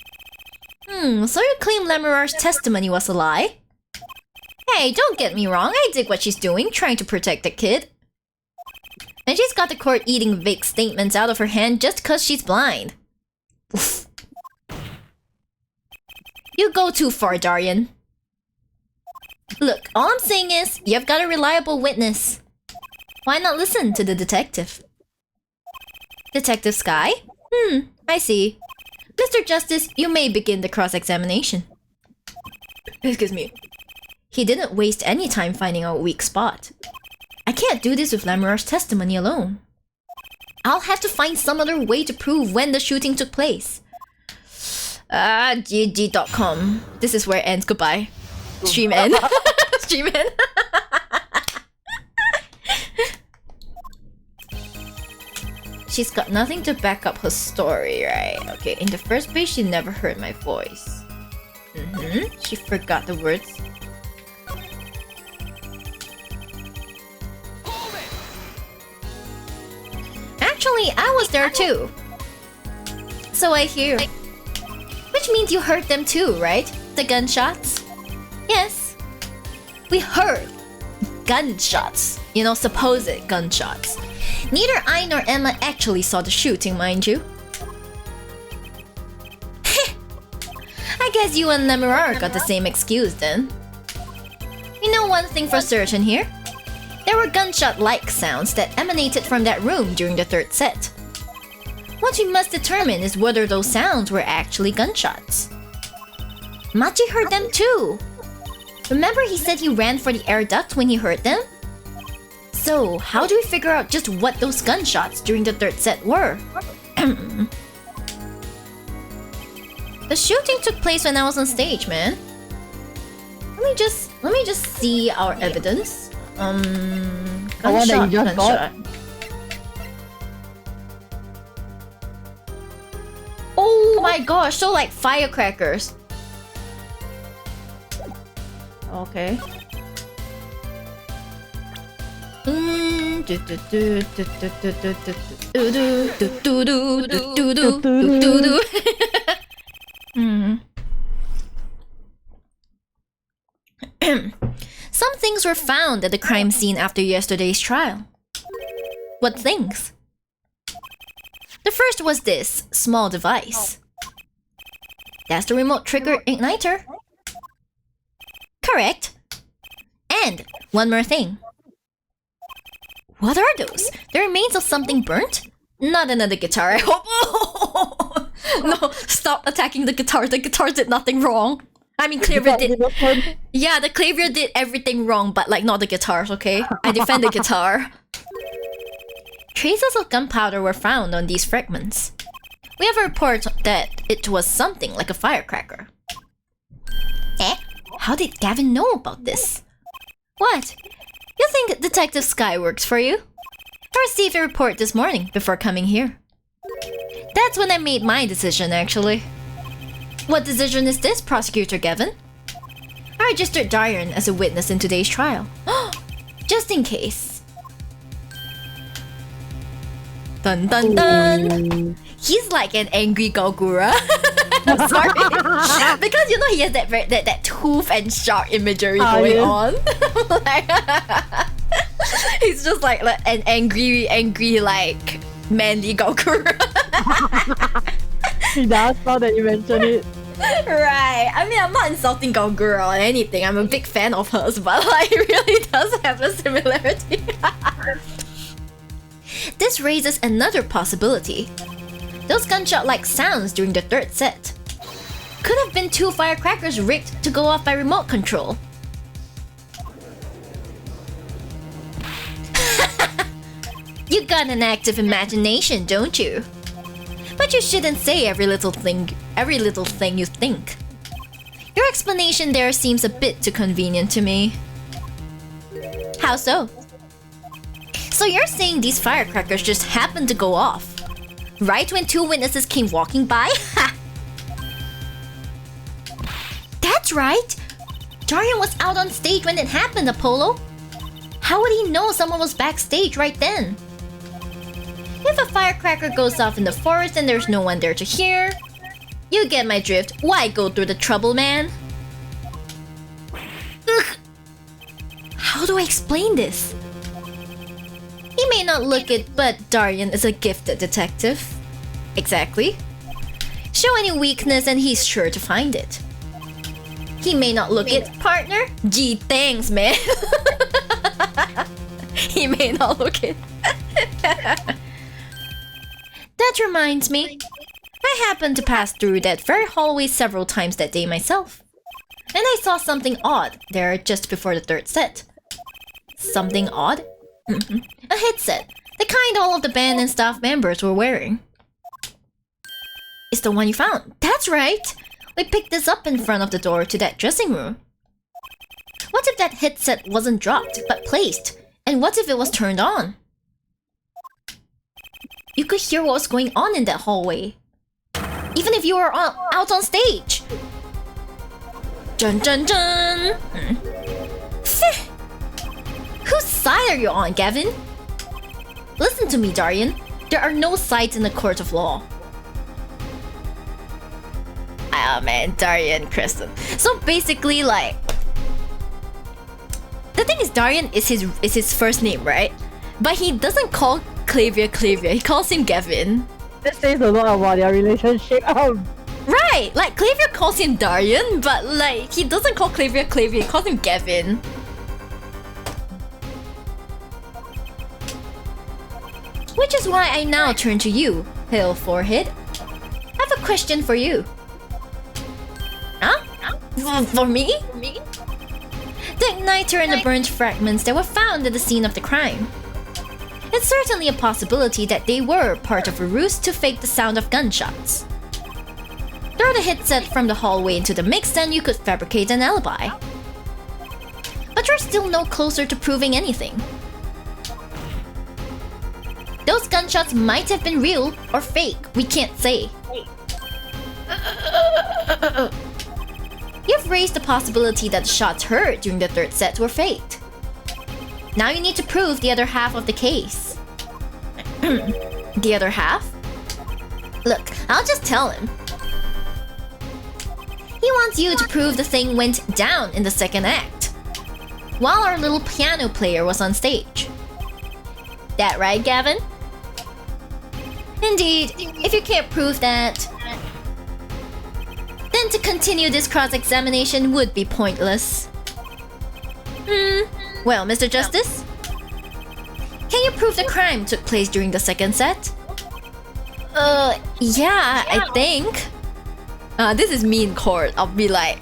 [SPEAKER 3] So you claim Lemurar's testimony was a lie? Hey, don't get me wrong, I dig what she's doing, trying to protect the kid. And she's got the court eating vague statements out of her hand just cause she's blind. Oof. You go too far, Darian. Look, all I'm saying is, you've got a reliable witness. Why not listen to the detective? Detective Sky? I see. Mr. Justice, you may begin the cross-examination. Excuse me. He didn't waste any time finding a weak spot. I can't do this with Lemurar's testimony alone. I'll have to find some other way to prove when the shooting took place. GG.com. This is where it ends. Goodbye. Stream end. Stream end. She's got nothing to back up her story, right? Okay, in the first place, she never heard my voice. She forgot the words. Actually, I was there too. So I hear. Which means you heard them too, right? The gunshots? Yes. We heard gunshots. You know, supposed gunshots. Neither I nor Emma actually saw the shooting, mind you. I guess you and Lemurar got the same excuse then. You know one thing for certain here? There were gunshot-like sounds that emanated from that room during the third set. What we must determine is whether those sounds were actually gunshots. Machi heard them too. Remember he said he ran for the air duct when he heard them? So, how do we figure out just what those gunshots during the third set were? The shooting took place when I was on stage, man. Let me just see our evidence. Gunshot. Oh my gosh, so like firecrackers. Okay. Some things were found at the crime scene after yesterday's trial. What things? The first was this small device. That's the remote trigger igniter. Correct. And one more thing. What are those? The remains of something burnt? Not another guitar, I hope. Oh! No, stop attacking the guitar. The guitar did nothing wrong. I mean, Clavier did. Yeah, the Clavier did everything wrong, but like not the guitars, okay? I defend the guitar. Traces of gunpowder were found on these fragments. We have a report that it was something like a firecracker. Eh? How did Gavin know about this? What? You think Detective Sky works for you? I received a report this morning before coming here. That's when I made my decision, actually. What decision is this, Prosecutor Gavin? I registered Darian as a witness in today's trial. Just in case. Dun dun dun! He's like an angry Gogura. Sorry. Because you know he has that tooth and shark imagery going on. Like, he's just like an angry like manly Gogura.
[SPEAKER 2] He does, now that you mention it.
[SPEAKER 3] Right. I mean, I'm not insulting Gogura or anything. I'm a big fan of hers, but like, it really does have a similarity. This raises another possibility. Those gunshot-like sounds during the third set could have been 2 firecrackers rigged to go off by remote control. You got an active imagination, don't you? But you shouldn't say every little thing you think. Your explanation there seems a bit too convenient to me. How so? So you're saying these firecrackers just happened to go off, right when 2 witnesses came walking by? That's right! Darian was out on stage when it happened, Apollo. How would he know someone was backstage right then? If a firecracker goes off in the forest and there's no one there to hear, you get my drift. Why go through the trouble, man? Ugh. How do I explain this? He may not look it, but Darian is a gifted detective. Exactly. Show any weakness and he's sure to find it. He may not look it, partner. Gee, thanks, man. He may not look it. That reminds me. I happened to pass through that very hallway several times that day myself. And I saw something odd there just before the third set. Something odd? A headset. The kind all of the band and staff members were wearing. It's the one you found. That's right! We picked this up in front of the door to that dressing room. What if that headset wasn't dropped, but placed? And what if it was turned on? You could hear what was going on in that hallway, even if you were out on stage. Dun dun dun! Whose side are you on, Gavin? Listen to me, Darian. There are no sides in the court of law. Oh man, Darian, Kristen. So basically, like, the thing is, Darian is his first name, right? But he doesn't call Clavia. He calls him Gavin.
[SPEAKER 2] This says a lot about their relationship.
[SPEAKER 3] Right, like Clavia calls him Darian, but like he doesn't call Clavia, he calls him Gavin. Which is why I now turn to you, Pale Forehead. I have a question for you. Huh? For me? The igniter and the burnt fragments that were found at the scene of the crime. It's certainly a possibility that they were part of a ruse to fake the sound of gunshots. Throw the headset from the hallway into the mix and you could fabricate an alibi. But you're still no closer to proving anything. Those gunshots might have been real or fake, we can't say. You've raised the possibility that the shots heard during the third set were faked. Now you need to prove the other half of the case. The other half? Look, I'll just tell him. He wants you to prove the thing went down in the second act, while our little piano player was on stage. That right, Gavin? Indeed, if you can't prove that, then to continue this cross-examination would be pointless. Well, Mr. Justice? Can you prove the crime took place during the second set? Yeah, I think. This is me in court. I'll be like,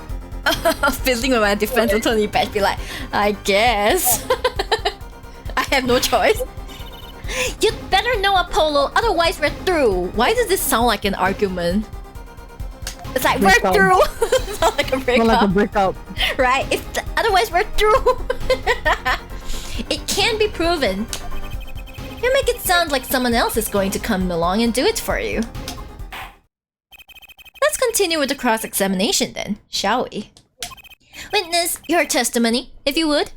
[SPEAKER 3] fiddling with my defense attorney badge, be like, I guess. I have no choice. You'd better know, Apollo, otherwise we're through. Why does this sound like an argument? It's like, we're through! Sound like a breakup.
[SPEAKER 2] Not like a breakup.
[SPEAKER 3] Right? Otherwise we're through! It can be proven. You make it sound like someone else is going to come along and do it for you. Let's continue with the cross-examination then, shall we? Witness your testimony, if you would.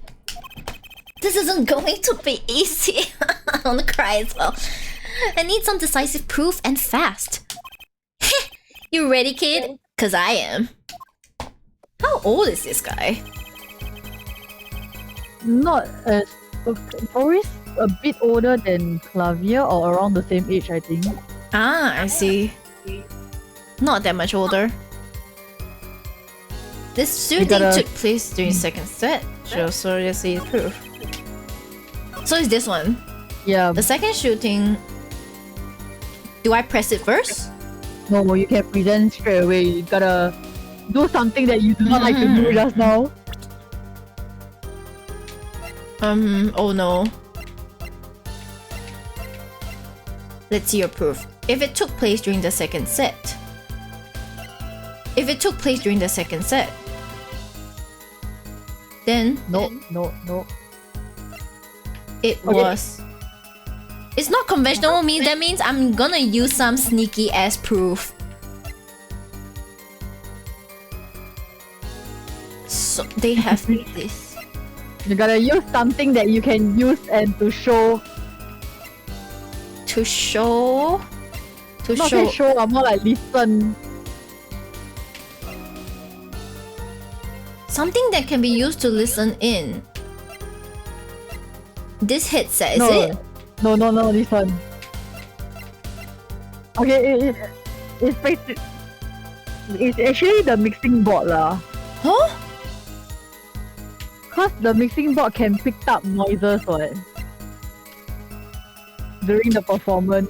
[SPEAKER 3] This isn't going to be easy. I wanna cry as well. I need some decisive proof and fast. You ready, kid? 'Cause I am. How old is this guy?
[SPEAKER 2] Not as... Always a bit older than Clavia, or around the same age, I think.
[SPEAKER 3] Ah, I see. Not that much older. This shooting took place during second set. So yes, see proof. So is this one.
[SPEAKER 2] Yeah.
[SPEAKER 3] The second shooting... Do I press it first?
[SPEAKER 2] No, you can present straight away. You gotta do something that you do not like to do just now.
[SPEAKER 3] Oh no. Let's see your proof. If it took place during the second set. Then...
[SPEAKER 2] No.
[SPEAKER 3] It was... It's not conventional means that means I'm gonna use some sneaky ass proof. So they have this.
[SPEAKER 2] You gotta use something that you can use and to show.
[SPEAKER 3] To show...
[SPEAKER 2] Not say show, more like listen.
[SPEAKER 3] Something that can be used to listen in. This headset, is it?
[SPEAKER 2] No, this one. Okay, it's actually the mixing board lah.
[SPEAKER 3] Huh?
[SPEAKER 2] Cause the mixing board can pick up noises what? During the performance.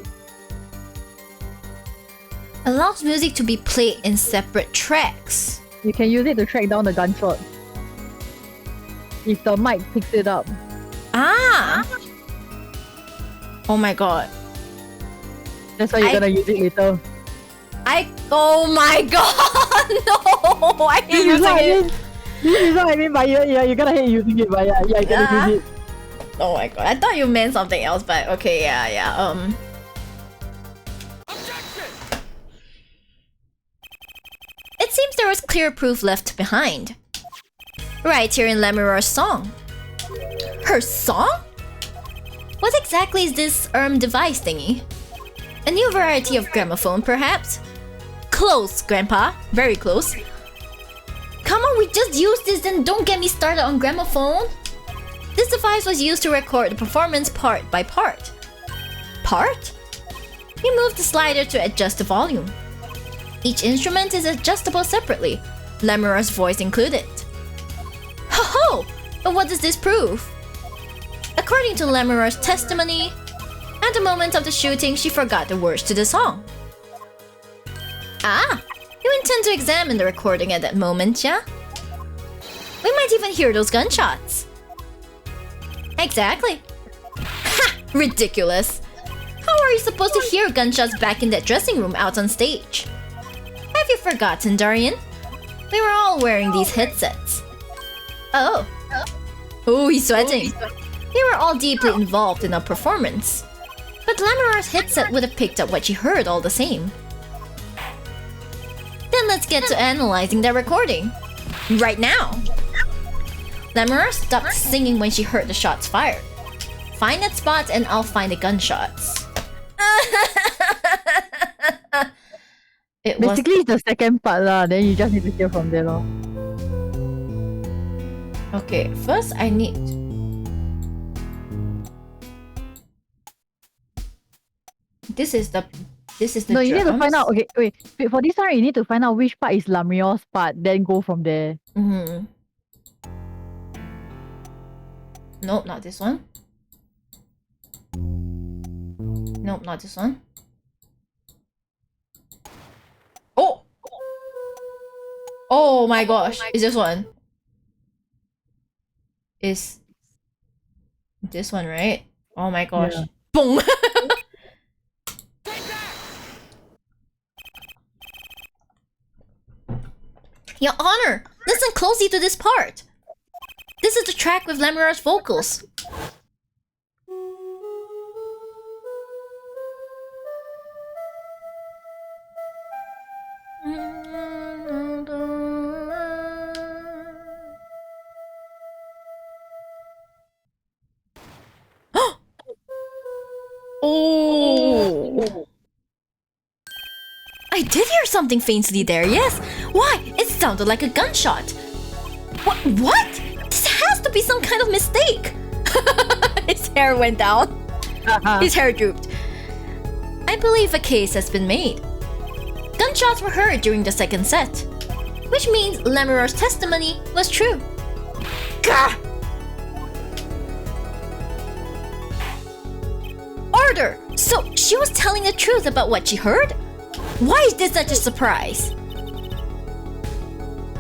[SPEAKER 3] Allows music to be played in separate tracks.
[SPEAKER 2] You can use it to track down the gunshot. If the mic picks it up.
[SPEAKER 3] Ah! Oh my god.
[SPEAKER 2] That's why you're gonna use it later.
[SPEAKER 3] Oh my god! No! I hate using it.
[SPEAKER 2] This is what I mean by you're gonna hate using it, but yeah, you're gonna use it.
[SPEAKER 3] Oh my god, I thought you meant something else, but okay, yeah. It seems there was clear proof left behind. Right here in Lemuror's song. Her song? What exactly is this device thingy? A new variety of gramophone, perhaps? Close, Grandpa. Very close. Come on, we just used this, then don't get me started on gramophone. This device was used to record the performance part by part. Part? You move the slider to adjust the volume. Each instrument is adjustable separately, Lemuror's voice included. Ho-ho! But what does this prove? According to Lemuror's testimony, at the moment of the shooting, she forgot the words to the song. Ah! You intend to examine the recording at that moment, yeah? We might even hear those gunshots. Exactly. Ha! Ridiculous. How are you supposed to hear gunshots back in that dressing room out on stage? Have you forgotten, Darian? We were all wearing these headsets. Oh. Oh, he's sweating. They were all deeply involved in our performance. But Lemuror's headset would have picked up what she heard all the same. Then let's get to analyzing that recording. Right now. Lemuror stopped singing when she heard the shots fired. Find that spot and I'll find the gunshots.
[SPEAKER 2] Basically, it's the second part lah. Then you just need to hear from there lor.
[SPEAKER 3] Okay, first I need... This is the
[SPEAKER 2] No, you need to
[SPEAKER 3] drums.
[SPEAKER 2] find out. Okay, wait. For this one, you need to find out which part is Lemuror's part. Then go from there.
[SPEAKER 3] Nope, not this one. Nope, not this one. Oh! Oh my gosh, it's this one. Is this one, right? Oh my gosh.
[SPEAKER 2] Yeah.
[SPEAKER 3] Boom! Your Honor, listen closely to this part. This is the track with Lemuror's vocals. Oh! I did hear something faintly there, yes. Why? It sounded like a gunshot. What? This has to be some kind of mistake. His hair went down. His hair drooped. I believe a case has been made. Gunshots were heard during the second set, which means Lemuror's testimony was true. Gah! murder! So she was telling the truth about what she heard? Why is this such a surprise?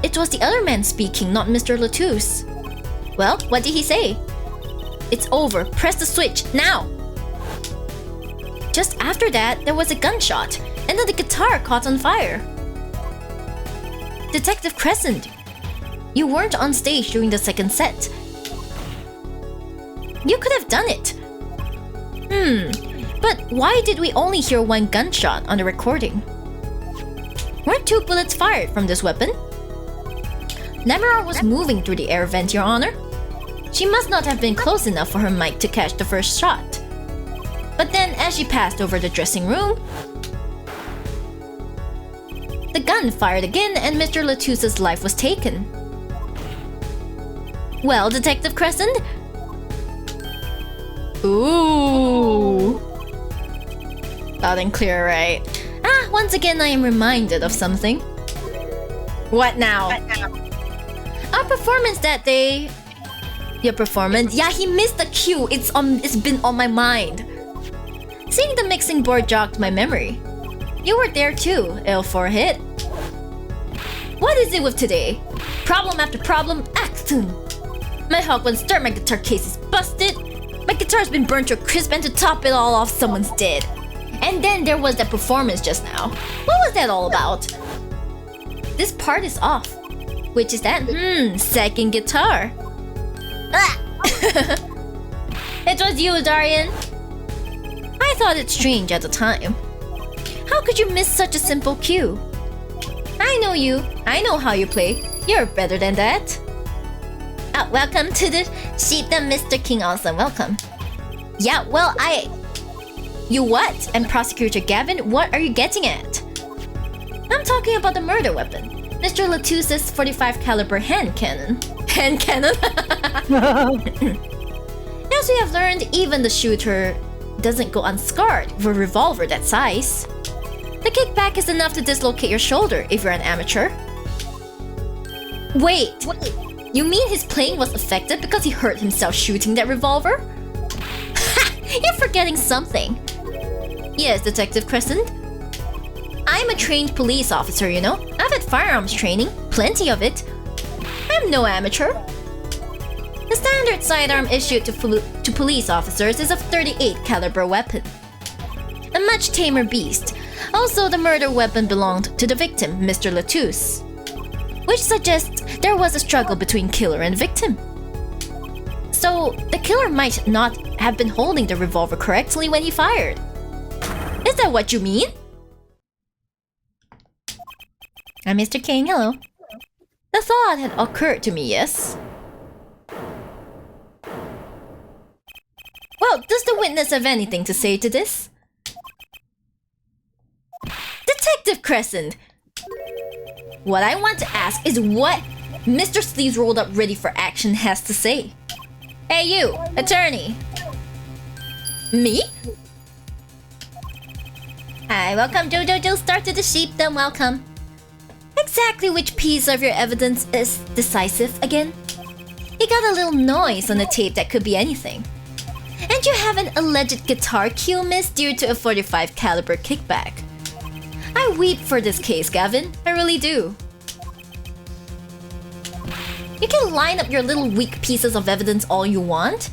[SPEAKER 3] It was the other man speaking, not Mr. Latouche. Well, what did he say? It's over. Press the switch, now! Just after that, there was a gunshot, and then the guitar caught on fire. Detective Crescent, you weren't on stage during the second set. You could have done it. But why did we only hear one gunshot on the recording? Weren't 2 bullets fired from this weapon? Lemuror was moving through the air vent, Your Honor. She must not have been close enough for her mic to catch the first shot. But then, as she passed over the dressing room, the gun fired again and Mr. Latouche's life was taken. Well, Detective Crescent? Ooh. Loud and clear, right? Once again I am reminded of something. What now? Our performance that day... Your performance? Yeah, he missed the cue. It's been on my mind. Seeing the mixing board jogged my memory. You were there too, L4 hit. What is it with today? Problem after problem, action. My hog won't start, my guitar case is busted. My guitar's been burnt to a crisp, and to top it all off, someone's dead. And then there was that performance just now. What was that all about? This part is off. Which is that? Second guitar. It was you, Darian. I thought it strange at the time. How could you miss such a simple cue? I know you. I know how you play. You're better than that. Welcome to the Sheepdom, Mr. King Awesome. Welcome. Yeah, well, You what? And Prosecutor Gavin, what are you getting at? I'm talking about the murder weapon. Mr. Latouche's 45 caliber hand cannon. Hand cannon? As we have learned, even the shooter doesn't go unscarred with a revolver that size. The kickback is enough to dislocate your shoulder if you're an amateur. Wait. You mean his playing was affected because he hurt himself shooting that revolver? Ha! You're forgetting something. Yes, Detective Crescent. I'm a trained police officer, you know. I've had firearms training, plenty of it. I'm no amateur. The standard sidearm issued to police officers is a 38 caliber weapon. A much tamer beast. Also, the murder weapon belonged to the victim, Mr. Latouche. Which suggests there was a struggle between killer and victim. So, the killer might not have been holding the revolver correctly when he fired. Is that what you mean? I'm Mr. King, hello. The thought had occurred to me, yes? Well, does the witness have anything to say to this? Detective Crescent! What I want to ask is what Mr. Sleeves rolled up ready for action has to say. Hey you, attorney. Me? Hi, welcome Jojo. Start to the sheepdom, welcome. Exactly which piece of your evidence is decisive again? You got a little noise on the tape that could be anything. And you have an alleged guitar cue miss due to a 45 caliber kickback. I weep for this case, Gavin. I really do. You can line up your little weak pieces of evidence all you want.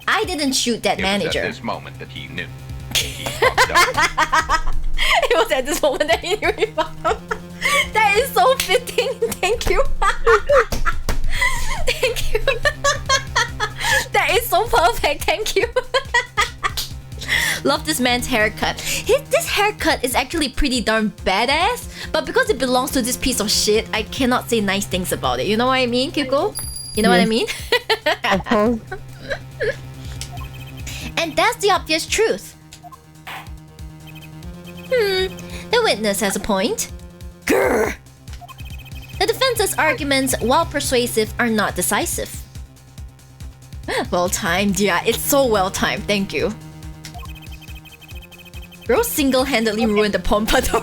[SPEAKER 3] I didn't shoot that manager.
[SPEAKER 4] It was at this moment that he knew.
[SPEAKER 3] It was at this moment that he knew he fucked up. That is so fitting. Thank you. Thank you. That is so perfect. Thank you. Love this man's haircut. This haircut is actually pretty darn badass, but because it belongs to this piece of shit, I cannot say nice things about it. You know what I mean, Kiko? You know what I mean?
[SPEAKER 2] Of course.
[SPEAKER 3] And that's the obvious truth. The witness has a point. Grr. The defense's arguments, while persuasive, are not decisive. Well timed, yeah, it's so well timed, thank you. Bro single-handedly ruined the pompadour.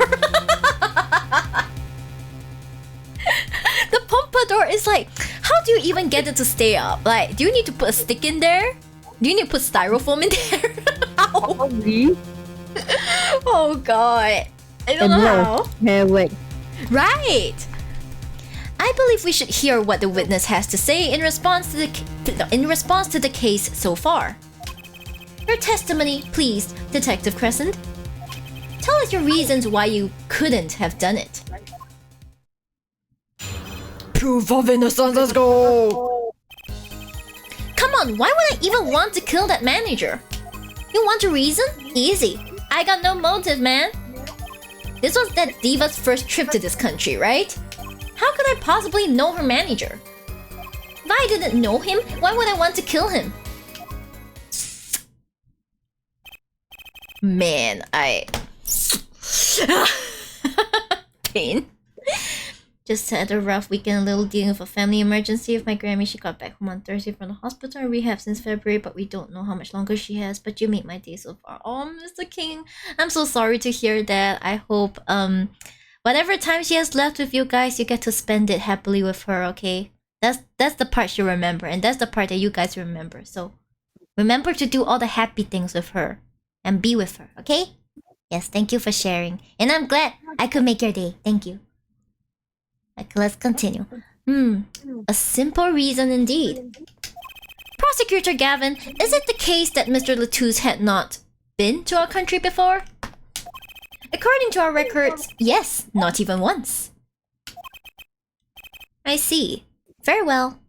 [SPEAKER 3] The pompadour is like, how do you even get it to stay up? Like, do you need to put a stick in there? Do you need to put styrofoam in there? How?
[SPEAKER 2] Probably.
[SPEAKER 1] Oh god. I don't know how.
[SPEAKER 2] Hair wax.
[SPEAKER 1] Right. I believe we should hear what the witness has to say in response to the case so far. Your testimony, please, Detective Crescent. Tell us your reasons why you couldn't have done it.
[SPEAKER 3] Proof of innocence, let's go!
[SPEAKER 1] Come on, why would I even want to kill that manager? You want a reason? Easy. I got no motive, man. This was that diva's first trip to this country, right? How could I possibly know her manager? If I didn't know him, why would I want to kill him? Man, pain. Just had a rough weekend, a little dealing with a family emergency with my Grammy. She got back home on Thursday from the hospital and rehab since February, but we don't know how much longer she has. But you made my day so far. Oh, Mr. King, I'm so sorry to hear that. I hope whatever time she has left with you guys, you get to spend it happily with her, okay? That's the part she'll remember, and that's the part that you guys remember. So remember to do all the happy things with her and be with her, okay? Yes, thank you for sharing. And I'm glad I could make your day. Thank you. Okay, let's continue. A simple reason indeed. Prosecutor Gavin, is it the case that Mr. Latouche had not been to our country before? According to our records, yes, not even once. I see. Very well.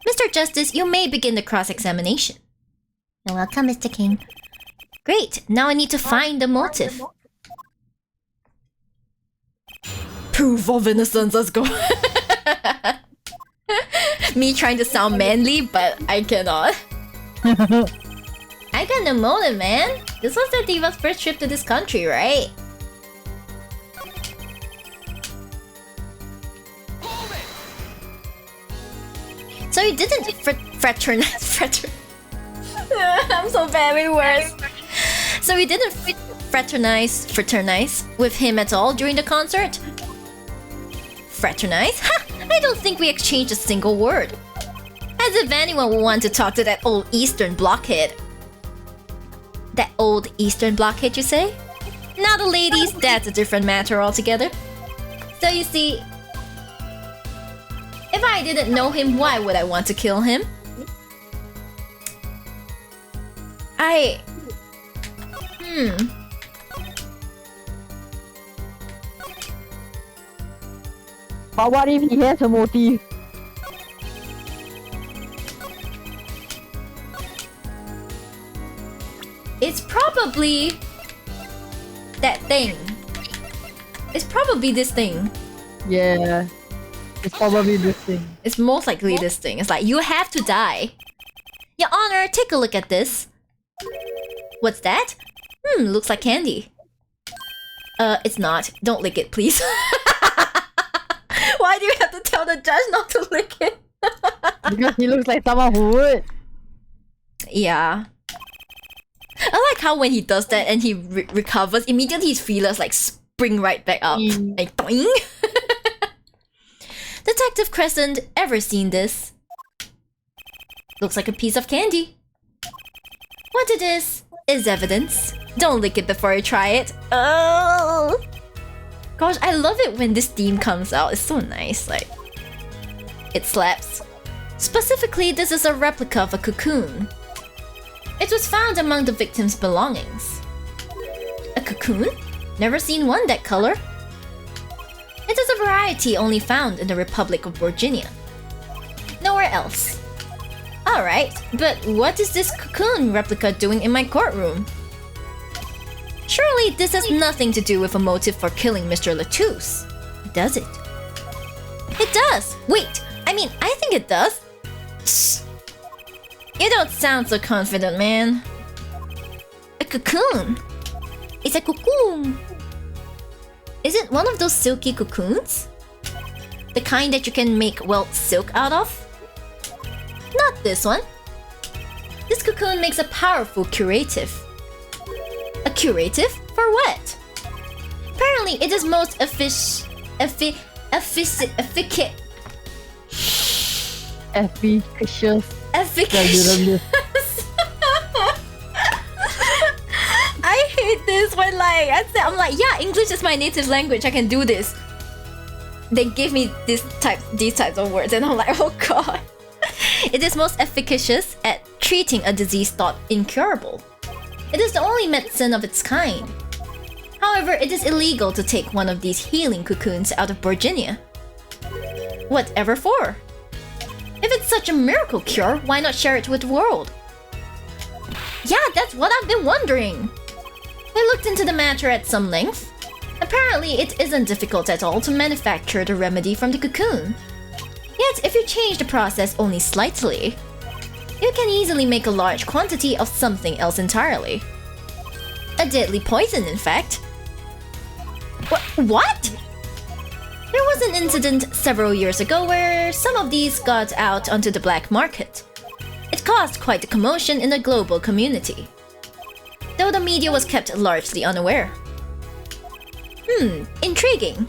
[SPEAKER 1] Mr. Justice, you may begin the cross-examination. You're welcome, Mr. King. Great, now I need to find the motive.
[SPEAKER 3] Proof of innocence, let's go.
[SPEAKER 1] Me trying to sound manly, but I cannot. I got no motive, man. This was the diva's first trip to this country, right? So you didn't fraternize. I'm so bad with words. So you didn't fraternize with him at all during the concert? Fraternize? Ha! I don't think we exchanged a single word. As if anyone would want to talk to that old Eastern blockhead. That old Eastern blockhead, you say? Now the ladies, that's a different matter altogether. So you see, if I didn't know him, why would I want to kill him?
[SPEAKER 2] But what if he has a motive?
[SPEAKER 1] It's probably that thing. It's probably this thing.
[SPEAKER 2] Yeah. It's probably this thing.
[SPEAKER 1] It's most likely this thing. It's like, you have to die. Your Honor, take a look at this. What's that? Looks like candy. It's not. Don't lick it, please. Why do you have to tell the judge not to lick it?
[SPEAKER 2] Because he looks like someone who would.
[SPEAKER 1] Yeah. I like how when he does that and he recovers, immediately his feelers like spring right back up. Like, doing. Detective Crescent, ever seen this? Looks like a piece of candy. What it is evidence. Don't lick it before you try it. Oh! Gosh, I love it when this theme comes out. It's so nice. Like, it slaps. Specifically, this is a replica of a cocoon. It was found among the victim's belongings. A cocoon? Never seen one that color. It is a variety only found in the Republic of Virginia. Nowhere else. Alright, but what is this cocoon replica doing in my courtroom? Surely this has nothing to do with a motive for killing Mr. Latouche, does it? It does! Wait, I think it does. Shh. You don't sound so confident, man. A cocoon. It's a cocoon. Is it one of those silky cocoons? The kind that you can make welt silk out of? Not this one. This cocoon makes a powerful curative. A curative? For what? Apparently, it is most efficacious. was when like I'm like, yeah, English is my native language. I can do this. They give me these types of words, and I'm like, oh god. It is most efficacious at treating a disease thought incurable. It is the only medicine of its kind. However, it is illegal to take one of these healing cocoons out of Virginia. Whatever for? If it's such a miracle cure, why not share it with the world? Yeah, that's what I've been wondering. We looked into the matter at some length. Apparently, it isn't difficult at all to manufacture the remedy from the cocoon. Yet, if you change the process only slightly, you can easily make a large quantity of something else entirely. A deadly poison, in fact. What? There was an incident several years ago where some of these got out onto the black market. It caused quite a commotion in the global community, though the media was kept largely unaware. Intriguing.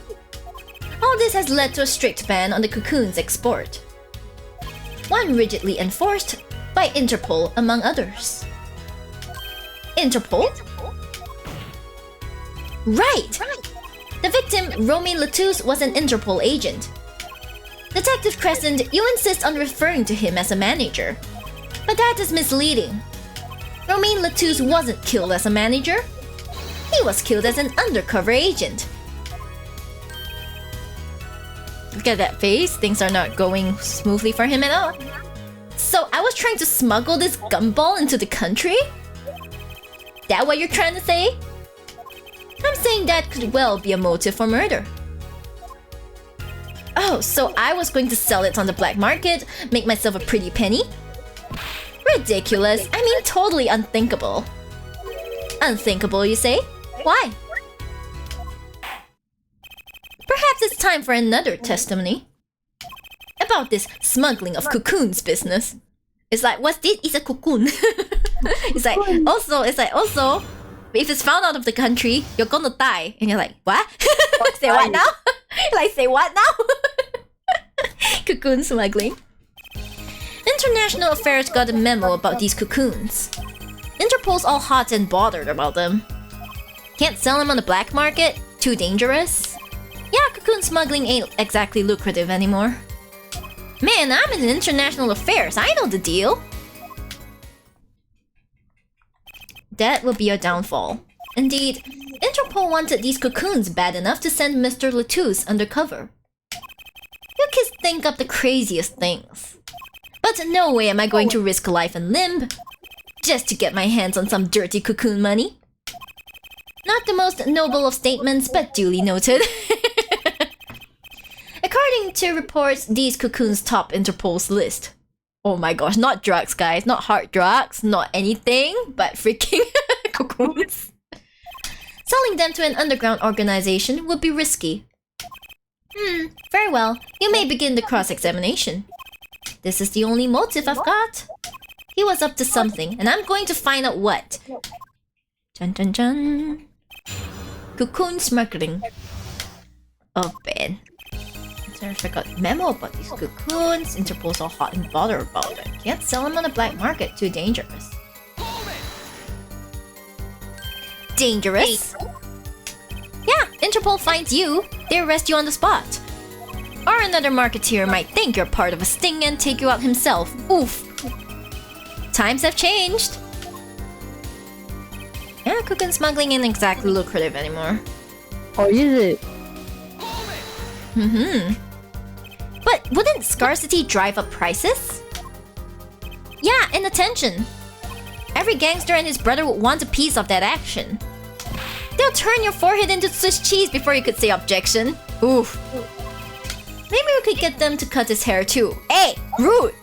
[SPEAKER 1] All this has led to a strict ban on the cocoon's export. One rigidly enforced by Interpol, among others. Interpol? Right! The victim, Romain Latouche, was an Interpol agent. Detective Crescent, you insist on referring to him as a manager. But that is misleading. Romain Latouche wasn't killed as a manager. He was killed as an undercover agent. Look at that face. Things are not going smoothly for him at all. So I was trying to smuggle this gumball into the country? That what you're trying to say? I'm saying that could well be a motive for murder. Oh, so I was going to sell it on the black market, make myself a pretty penny? Ridiculous. I mean, totally unthinkable. Unthinkable, you say? Why? Perhaps it's time for another testimony. About this smuggling of cocoons business. It's like, what's this? It's a cocoon. It's like, also, if it's found out of the country, you're gonna die. And you're like, what? Say what now? Like, say what now? Cocoon smuggling. International Affairs got a memo about these cocoons. Interpol's all hot and bothered about them. Can't sell them on the black market? Too dangerous? Yeah, cocoon smuggling ain't exactly lucrative anymore. Man, I'm in International Affairs. I know the deal. That will be a downfall. Indeed, Interpol wanted these cocoons bad enough to send Mr. Latouche undercover. You kids think up the craziest things. But no way am I going to risk life and limb just to get my hands on some dirty cocoon money. Not the most noble of statements, but duly noted. According to reports, these cocoons top Interpol's list. Oh my gosh, not drugs, guys. Not hard drugs, not anything, but freaking cocoons. Selling them to an underground organization would be risky. Very well. You may begin the cross-examination. This is the only motive I've got. He was up to something, and I'm going to find out what. Dun dun dun. Cocoon smuggling. Oh, man. I got memo about these cocoons. Interpol's all hot and bothered about it. Can't sell them on the black market. Too dangerous. Dangerous? Yeah, Interpol finds you. They arrest you on the spot. Or another marketeer might think you're part of a sting and take you out himself. Oof. Times have changed. Yeah, cocoon smuggling ain't exactly lucrative anymore.
[SPEAKER 2] Oh, is it?
[SPEAKER 1] But wouldn't scarcity drive up prices? Yeah, and attention. Every gangster and his brother would want a piece of that action. They'll turn your forehead into Swiss cheese before you could say objection. Oof. Maybe we could get them to cut his hair too. Hey, rude!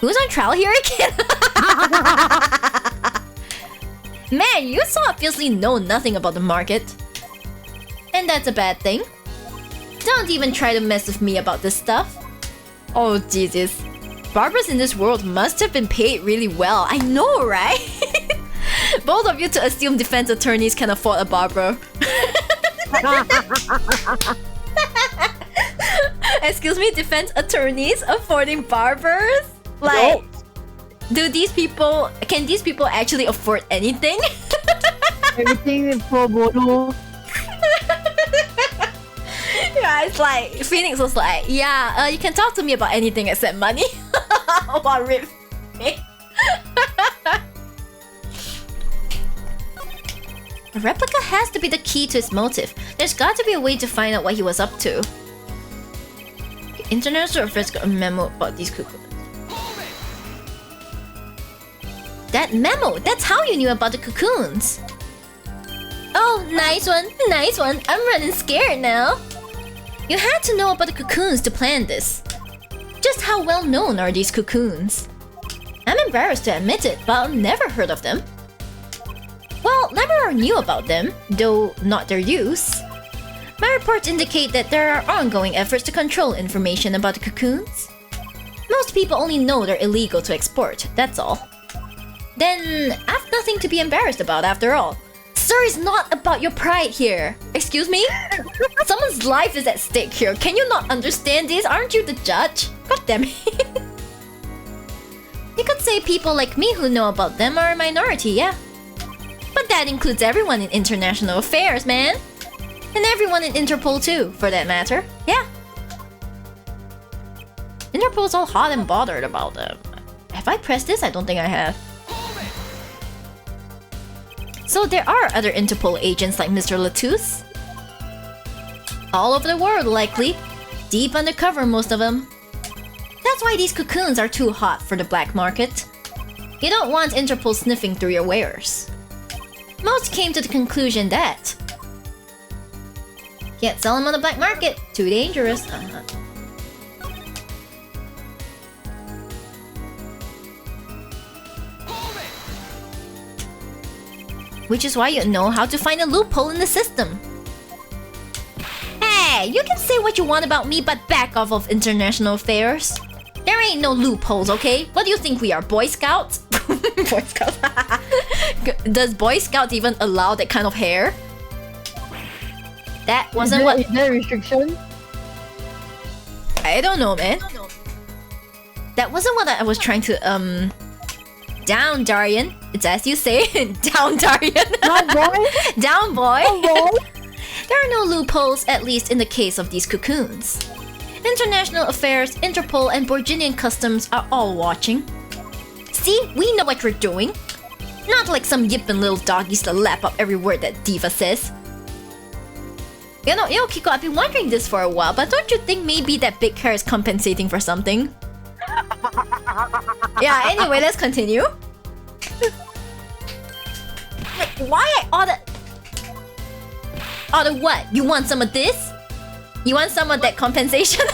[SPEAKER 1] Who's on trial here again? Man, you so obviously know nothing about the market. And that's a bad thing. Don't even try to mess with me about this stuff. Oh, Jesus. Barbers in this world must have been paid really well. I know, right? Both of you to assume defense attorneys can afford a barber. Excuse me, defense attorneys affording barbers? Like, can these people actually afford anything?
[SPEAKER 2] Everything pro bono.
[SPEAKER 1] Yeah, it's like Phoenix was like, yeah, you can talk to me about anything except money. What rip?
[SPEAKER 3] A replica has to be the key to his motive. There's got to be a way to find out what he was up to. International Affairs got a memo about these cocoons. That memo! That's how you knew about the cocoons! Oh, nice one, nice one. I'm running scared now. You had to know about the cocoons to plan this. Just how well known are these cocoons? I'm embarrassed to admit it, but I've never heard of them. Well, Labrador knew about them, though not their use. My reports indicate that there are ongoing efforts to control information about the cocoons. Most people only know they're illegal to export, that's all. Then, I've nothing to be embarrassed about after all. Sir, it's not about your pride here. Excuse me? Someone's life is at stake here. Can you not understand this? Aren't you the judge? God damn it. You could say people like me who know about them are a minority, yeah. But that includes everyone in international affairs, man. And everyone in Interpol too, for that matter. Yeah. Interpol's all hot and bothered about them. Have I pressed this? I don't think I have. So there are other Interpol agents like Mr. Latouche? All over the world, likely. Deep undercover, most of them. That's why these cocoons are too hot for the black market. You don't want Interpol sniffing through your wares. Most came to the conclusion that can't sell them on the black market, too dangerous. Which is why you know how to find a loophole in the system. Hey, you can say what you want about me, but back off of international affairs. There ain't no loopholes, okay? What do you think we are, Boy Scouts? Boy Scouts. Does Boy Scouts even allow that kind of hair? That wasn't what...
[SPEAKER 2] Is there a restriction?
[SPEAKER 1] I don't know, man. That wasn't what I was trying to, Down, Darian. It's as you say. Down, Darian.
[SPEAKER 2] Down, boy.
[SPEAKER 1] Down, boy.
[SPEAKER 2] Down, boy.
[SPEAKER 1] There are no loopholes, at least in the case of these cocoons. International Affairs, Interpol, and Borginian Customs are all watching. See, we know what you're doing. Not like some yippin' little doggies that lap up every word that Diva says. You know, Kiko, I've been wondering this for a while, but don't you think maybe that big hair is compensating for something? Yeah, anyway, let's continue. Like, why I order... Order what? You want some of this? You want some of that compensation?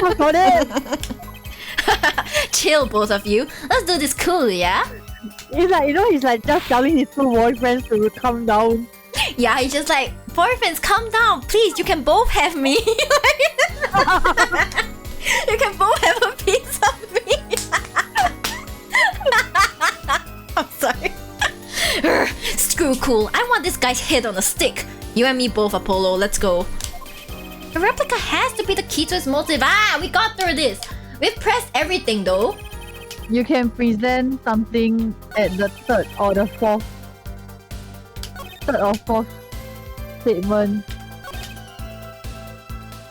[SPEAKER 2] I got it.
[SPEAKER 1] Chill, both of you. Let's do this cool, yeah?
[SPEAKER 2] He's like, you know, he's like just telling his two boyfriends to calm down.
[SPEAKER 1] Yeah, he's just like, boyfriends, calm down. Please, you can both have me. You can both have a piece of me. I'm sorry. Screw cool. I want this guy's head on a stick. You and me both, Apollo. Let's go. The replica has to be the key to his motive. Ah, we got through this. We've pressed everything though.
[SPEAKER 2] You can present something at the third or fourth statement.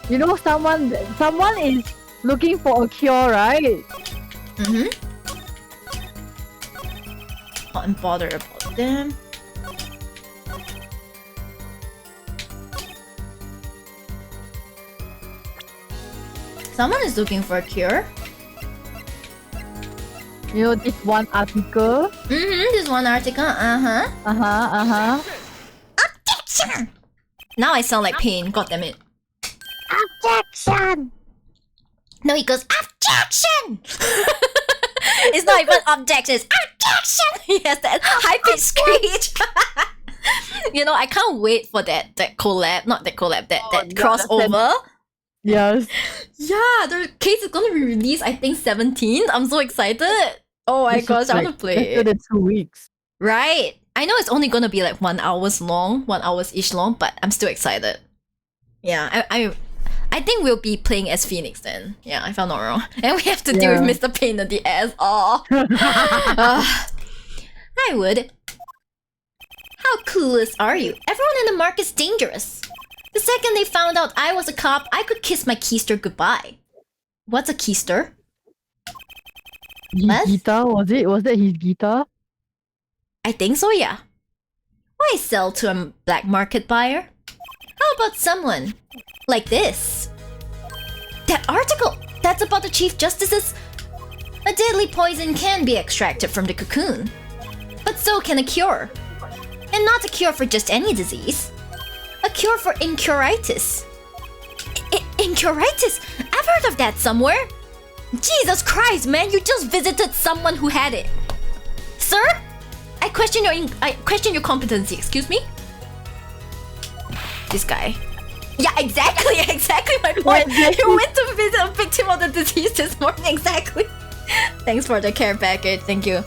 [SPEAKER 2] You know, someone is looking for a cure, right?
[SPEAKER 1] Mm-hmm. Not bothered about them. Someone is looking for a cure.
[SPEAKER 2] You know, this one article.
[SPEAKER 1] This one article. Objection! Now I sound like Pain. God damn it.
[SPEAKER 2] Objection!
[SPEAKER 1] No, he goes, objection! It's not even objection, it's objection! He has that high-pitched screech. You know, I can't wait for that collab. Not that collab, that crossover.
[SPEAKER 2] Yes.
[SPEAKER 1] Yeah, the case is gonna be released, I think, 17th. I'm so excited. Oh my gosh, I want to play
[SPEAKER 2] Better
[SPEAKER 1] it.
[SPEAKER 2] than 2 weeks.
[SPEAKER 1] Right. I know it's only gonna be like 1 hours long, 1 hours-ish long, but I'm still excited. Yeah, I think we'll be playing as Phoenix then. Yeah, if I'm not wrong. And we have to deal with Mr. Pain in the ass. Oh. I would.
[SPEAKER 3] How clueless are you? Everyone in the market's dangerous. The second they found out I was a cop, I could kiss my keister goodbye. What's a keister?
[SPEAKER 2] His
[SPEAKER 3] What?
[SPEAKER 2] guitar, was it? Was that his guitar?
[SPEAKER 3] I think so, yeah. Why sell to a black market buyer? How about someone like this? That article! That's about the Chief Justice's... A deadly poison can be extracted from the cocoon. But so can a cure. And not a cure for just any disease. A cure for incuritis. Incuritis? I've heard of that somewhere. Jesus Christ, man, you just visited someone who had it. Sir? I question your competency, excuse me? This guy. Yeah, exactly my point. You went to visit a victim of the disease this morning, exactly. Thanks for the care package, thank you.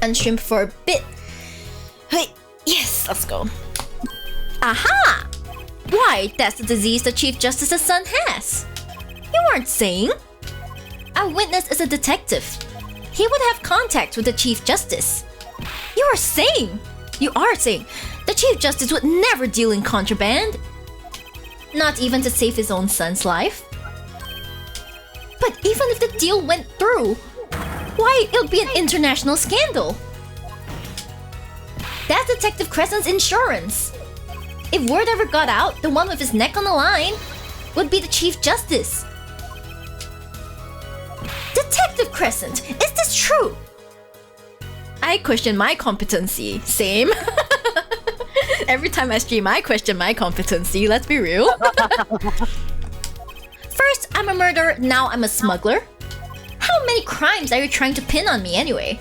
[SPEAKER 3] Unshrimp for a bit. Hey, yes, let's go. Aha! Why, that's the disease the Chief Justice's son has. You weren't saying. Our witness is a detective. He would have contact with the Chief Justice. You are saying the Chief Justice would never deal in contraband. Not even to save his own son's life. But even if the deal went through, why, it'll be an international scandal. That's Detective Crescent's insurance. If word ever got out, the one with his neck on the line would be the Chief Justice. Detective Crescent, is this true? I question my competency. Same. Every time I stream, I question my competency. Let's be real. First, I'm a murderer. Now I'm a smuggler. How many crimes are you trying to pin on me anyway?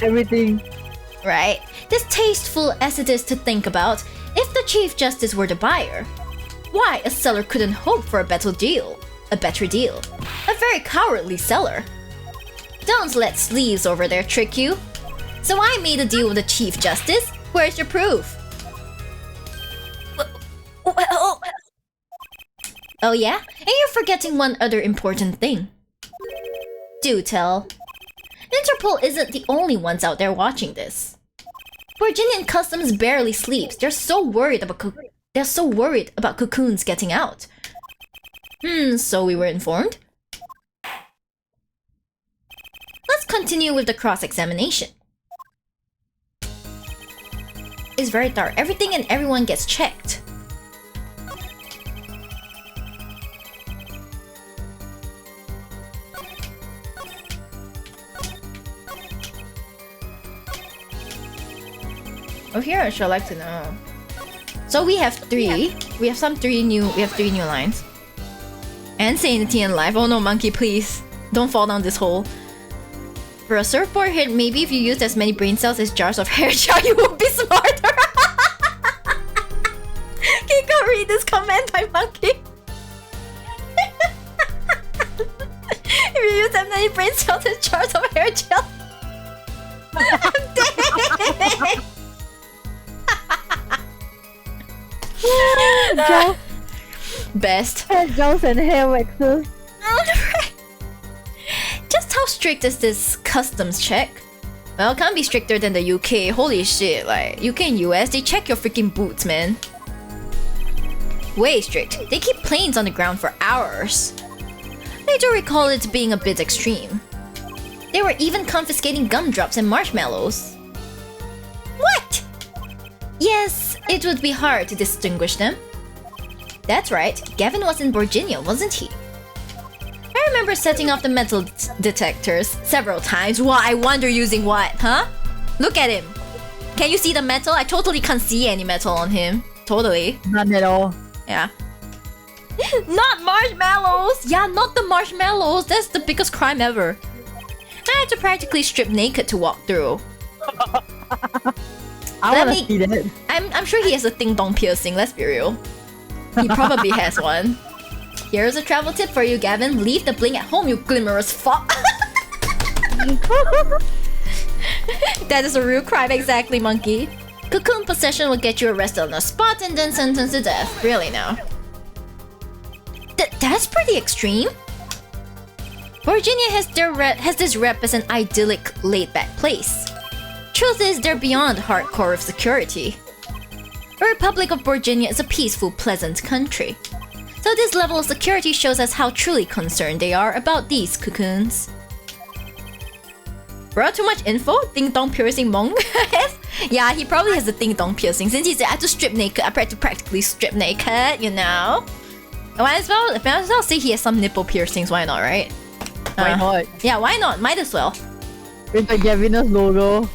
[SPEAKER 2] Everything.
[SPEAKER 3] Right. Distasteful as it is to think about, if the Chief Justice were the buyer, why a seller couldn't hope for a better deal. A better deal. A very cowardly seller. Don't let sleeves over there trick you. So I made a deal with the Chief Justice. Where's your proof? Well... Oh yeah? And you're forgetting one other important thing. Do tell. Interpol isn't the only ones out there watching this. Virginian Customs barely sleeps. They're so worried about cocoons getting out. So we were informed. Let's continue with the cross-examination. It's very thorough. Everything and everyone gets checked. Oh, here I should like to know. So we have three. We have three new lines. And sanity and life. Oh no, monkey, please. Don't fall down this hole. For a surfboard hit, maybe if you used as many brain cells as jars of hair gel, you would be smarter. Kiko, read this comment by monkey. If you use as many brain cells as jars of hair gel.
[SPEAKER 2] Gels,
[SPEAKER 3] Best.
[SPEAKER 2] hair gels and hair waxes.
[SPEAKER 3] Just how strict is this customs check? Well, it can't be stricter than the UK. Holy shit, like UK and US, they check your freaking boots, man. Way strict. They keep planes on the ground for hours. I do recall it being a bit extreme. They were even confiscating gumdrops and marshmallows. What? Yes, it would be hard to distinguish them. That's right, Gavin was in Virginia, wasn't he? I remember setting off the metal detectors several times. Why? I wonder using what, huh? Look at him. Can you see the metal? I totally can't see any metal on him. Totally.
[SPEAKER 2] None at all.
[SPEAKER 3] Yeah. Not marshmallows! Yeah, not the marshmallows. That's the biggest crime ever. I had to practically strip naked to walk through.
[SPEAKER 2] I wanna see that.
[SPEAKER 3] I'm sure he has a ding dong piercing, let's be real. He probably has one. Here's a travel tip for you, Gavin. Leave the bling at home, you glimmerous fuck. That is a real crime, exactly, monkey. Cocoon possession will get you arrested on the spot and then sentenced to death. Really now. That's pretty extreme. Virginia has this rep as an idyllic, laid-back place. Truth is, they're beyond hardcore of security. The Republic of Virginia is a peaceful, pleasant country. So this level of security shows us how truly concerned they are about these cocoons. Bro, too much info? Ding dong piercing Mong? Yeah, he probably has a ding dong piercing. Since he said I have to strip naked, I had to practically strip naked, you know? Might as well say he has some nipple piercings, why not, right?
[SPEAKER 2] Why not?
[SPEAKER 3] Yeah, why not? Might as well.
[SPEAKER 2] With the Gavinus logo.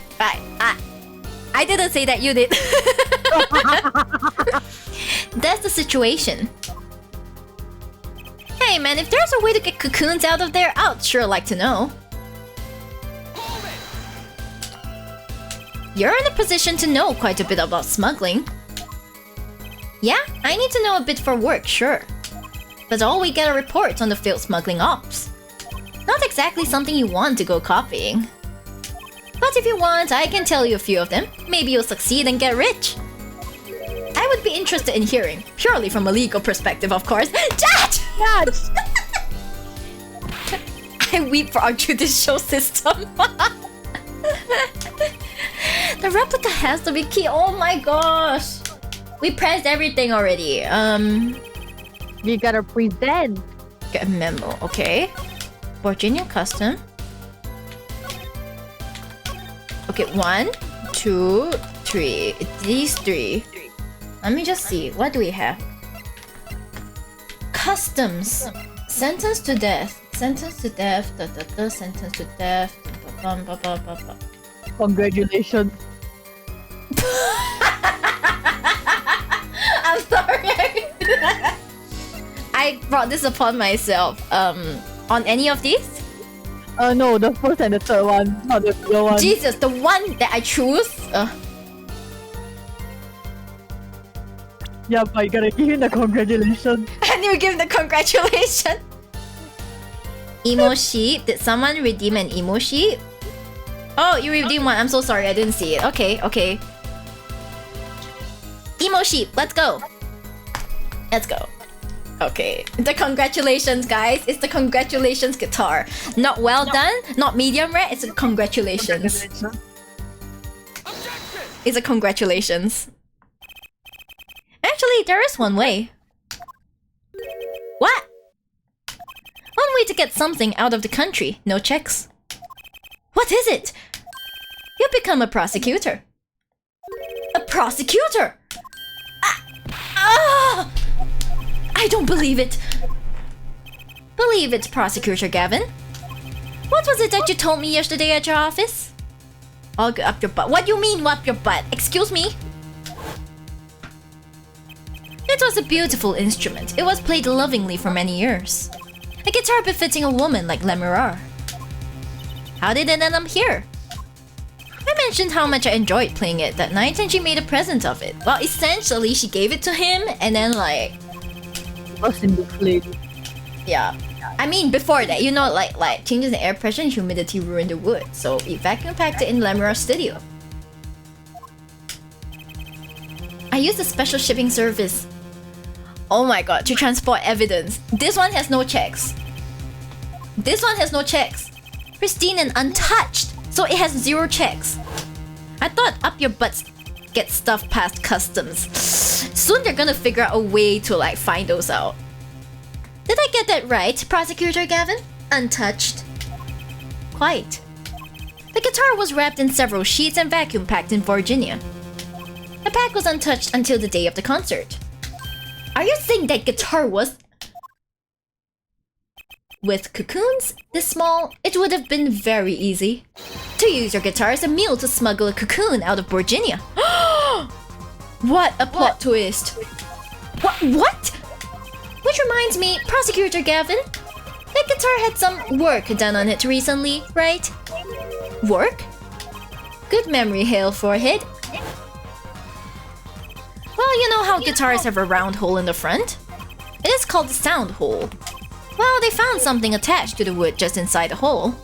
[SPEAKER 3] I didn't say that, you did. That's the situation. Hey man, if there's a way to get cocoons out of there, I'd sure like to know. You're in a position to know quite a bit about smuggling. Yeah, I need to know a bit for work, sure. But all we get are reports on the failed smuggling ops. Not exactly something you want to go copying. But if you want, I can tell you a few of them. Maybe you'll succeed and get rich. I would be interested in hearing, purely from a legal perspective, of course. Judge! I weep for our judicial system. The replica has to be key. Oh my gosh. We pressed everything already.
[SPEAKER 2] We gotta present.
[SPEAKER 3] Get a memo, okay. Virginia custom. Okay, 1, 2, 3. These 3. Let me just see. What do we have? Customs. Sentence to death. Sentence to death. Sentence to death.
[SPEAKER 2] Congratulations.
[SPEAKER 3] I'm sorry. I brought this upon myself. On any of these?
[SPEAKER 2] No, the first and the third one, not the middle one.
[SPEAKER 3] Jesus, the one that I choose.
[SPEAKER 2] Yeah, but you gotta give him the congratulations.
[SPEAKER 3] And you give the congratulations. Emo sheep. Did someone redeem an emo sheep? Oh, you redeemed one. I'm so sorry, I didn't see it. Okay, okay. Emo sheep, let's go. Let's go. Okay, the congratulations, guys. It's the congratulations guitar. Not well done, not medium rare. It's a congratulations. It's a congratulations. Actually, there is one way. What? One way to get something out of the country. No checks. What is it? You become a prosecutor. A prosecutor? I don't believe it. Believe it, Prosecutor Gavin. What was it that you told me yesterday at your office? I'll go up your butt. What do you mean, up your butt? Excuse me? It was a beautiful instrument. It was played lovingly for many years. A guitar befitting a woman like Lemurar. How did it end up here? I mentioned how much I enjoyed playing it that night and she made a present of it. Well, essentially, she gave it to him and then like...
[SPEAKER 2] Lost in the flame.
[SPEAKER 3] Yeah. I mean, before that, you know, like changes in air pressure and humidity ruined the wood. So we vacuum packed it in Lemurar's studio. I used a special shipping service. Oh my god, to transport evidence. This one has no checks. This one has no checks. Pristine and untouched. So it has 0 checks. I thought up your butts get stuff past customs. Soon they're gonna figure out a way to like find those out. Did I get that right, Prosecutor Gavin? Untouched? Quite. The guitar was wrapped in several sheets and vacuum packed in Virginia. The pack was untouched until the day of the concert. Are you saying that guitar was... With cocoons this small, it would have been very easy to use your guitar as a meal to smuggle a cocoon out of Virginia. What a plot twist. What? Which reminds me, Prosecutor Gavin, that guitar had some work done on it recently, right? Work? Good memory, Hale Forehead. Well, you know how guitars have a round hole in the front? It is called the sound hole. Well, they found something attached to the wood just inside the hole.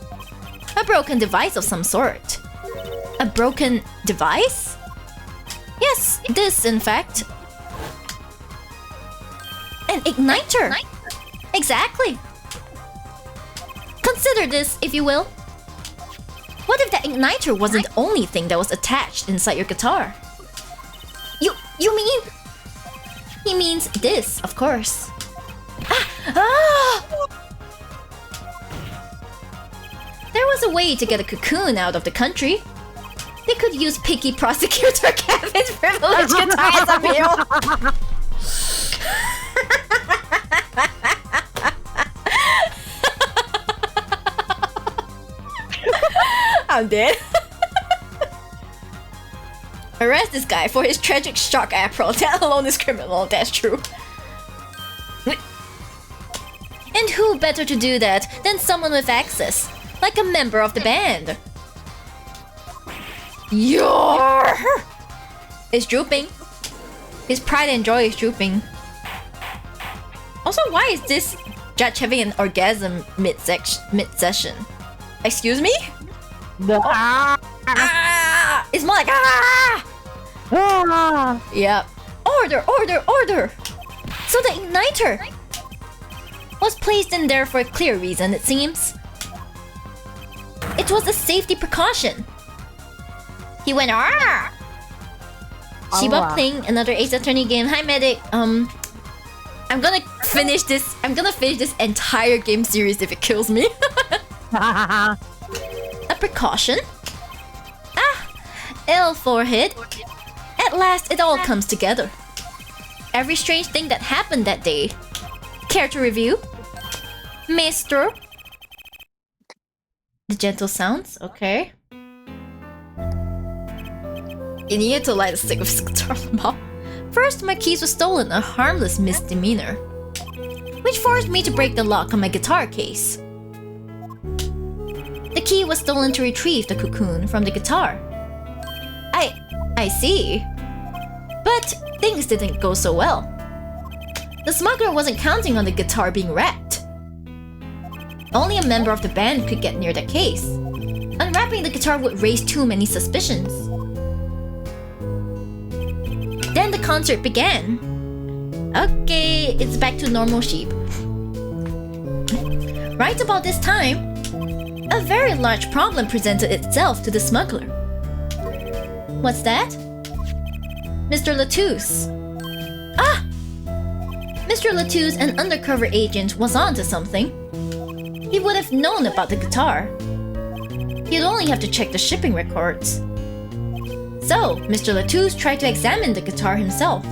[SPEAKER 3] A broken device of some sort. A broken device? Yes, this, in fact. An igniter! Exactly! Consider this, if you will. What if that igniter wasn't the only thing that was attached inside your guitar? You mean? He means this, of course. There was a way to get a cocoon out of the country. They could use picky prosecutor Kevin's privileged guitar as a meal. I'm dead. Arrest this guy for his tragic shock April. That alone is criminal, that's true. And who better to do that than someone with access, like a member of the band? Your is drooping. His pride and joy is drooping. Also, why is this judge having an orgasm mid-session? Excuse me? It's more like Yep. Order! So the igniter was placed in there for a clear reason, it seems. It was a safety precaution. He went Shiba playing another Ace Attorney game. Hi medic. I'm gonna finish this entire game series if it kills me. A precaution? Ill forehead. At last, it all comes together. Every strange thing that happened that day. Care to review? Mister? The gentle sounds, okay. You needed to light a stick of guitar mouth. First, my keys were stolen, a harmless misdemeanor, which forced me to break the lock on my guitar case. The key was stolen to retrieve the cocoon from the guitar. I see. But things didn't go so well. The smuggler wasn't counting on the guitar being wrapped. Only a member of the band could get near the case. Unwrapping the guitar would raise too many suspicions. Then the concert began. Okay, it's back to normal sheep. Right about this time, a very large problem presented itself to the smuggler. What's that? Mr. Latouche. Mr. Latouche, an undercover agent, was onto something. He would have known about the guitar. He'd only have to check the shipping records. So, Mr. Latouche tried to examine the guitar himself.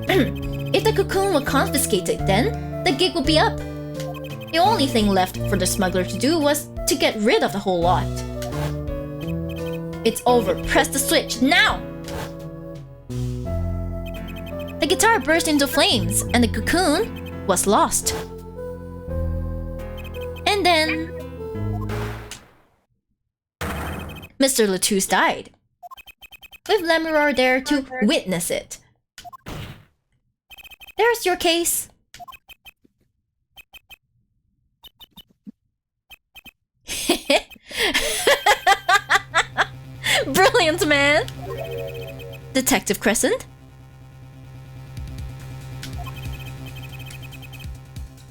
[SPEAKER 3] If the cocoon were confiscated, then the gig would be up. The only thing left for the smuggler to do was to get rid of the whole lot. It's over. Press the switch now! The guitar burst into flames, and the cocoon was lost. And then Mr. Latouche died, with Lemuror there to witness it. There's your case. Brilliant, man! Detective Crescent?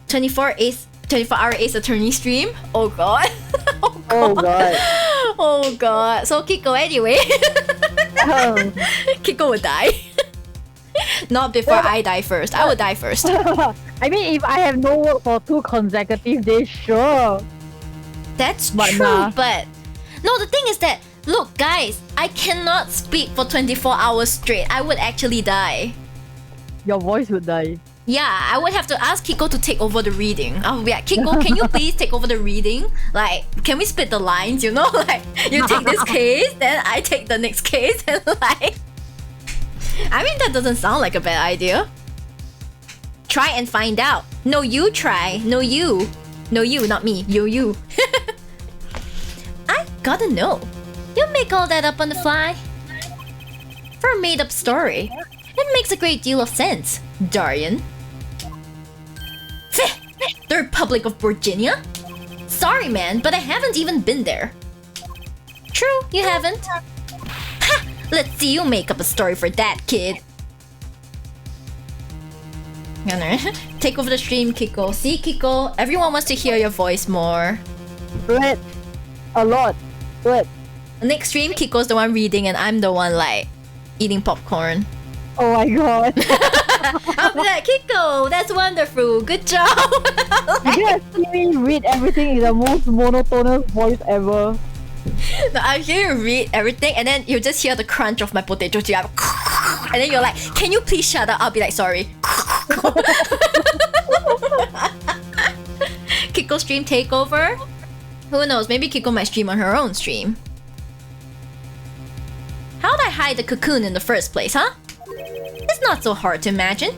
[SPEAKER 3] 24-hour Ace Attorney stream? Oh god.
[SPEAKER 2] Oh god.
[SPEAKER 3] Oh god. So Kiko anyway. Kiko would die. Not before I die first. I would die first.
[SPEAKER 2] I mean, if I have no work for 2 consecutive days, sure.
[SPEAKER 3] That's
[SPEAKER 2] But
[SPEAKER 3] true,
[SPEAKER 2] nah.
[SPEAKER 3] but... No, the thing is that, look guys, I cannot speak for 24 hours straight. I would actually die.
[SPEAKER 2] Your voice would die.
[SPEAKER 3] Yeah, I would have to ask Kiko to take over the reading. I'll be like, Kiko, can you please take over the reading? Like, can we split the lines, you know? Like, you take this case, then I take the next case, and like... I mean, that doesn't sound like a bad idea. Try and find out. No, you try. No, you. No, you, not me. You. I gotta know. You make all that up on the fly? For a made-up story, it makes a great deal of sense, Darian. The Republic of Virginia? Sorry, man, but I haven't even been there. True, you haven't. Ha! Let's see you make up a story for that, kid. Take over the stream, Kiko. See, Kiko, everyone wants to hear your voice more.
[SPEAKER 2] Do it. A lot. Do it.
[SPEAKER 3] Next stream, Kiko's the one reading and I'm the one like eating popcorn.
[SPEAKER 2] Oh my god.
[SPEAKER 3] I'll be like, Kiko, that's wonderful. Good job.
[SPEAKER 2] You gonna see me read everything in the most monotonous voice ever.
[SPEAKER 3] No, I'm here to read everything and then you just hear the crunch of my potato chip. And then you're like, can you please shut up? I'll be like, sorry. Kiko stream takeover? Who knows? Maybe Kiko might stream on her own stream. How'd I hide the cocoon in the first place, huh? It's not so hard to imagine.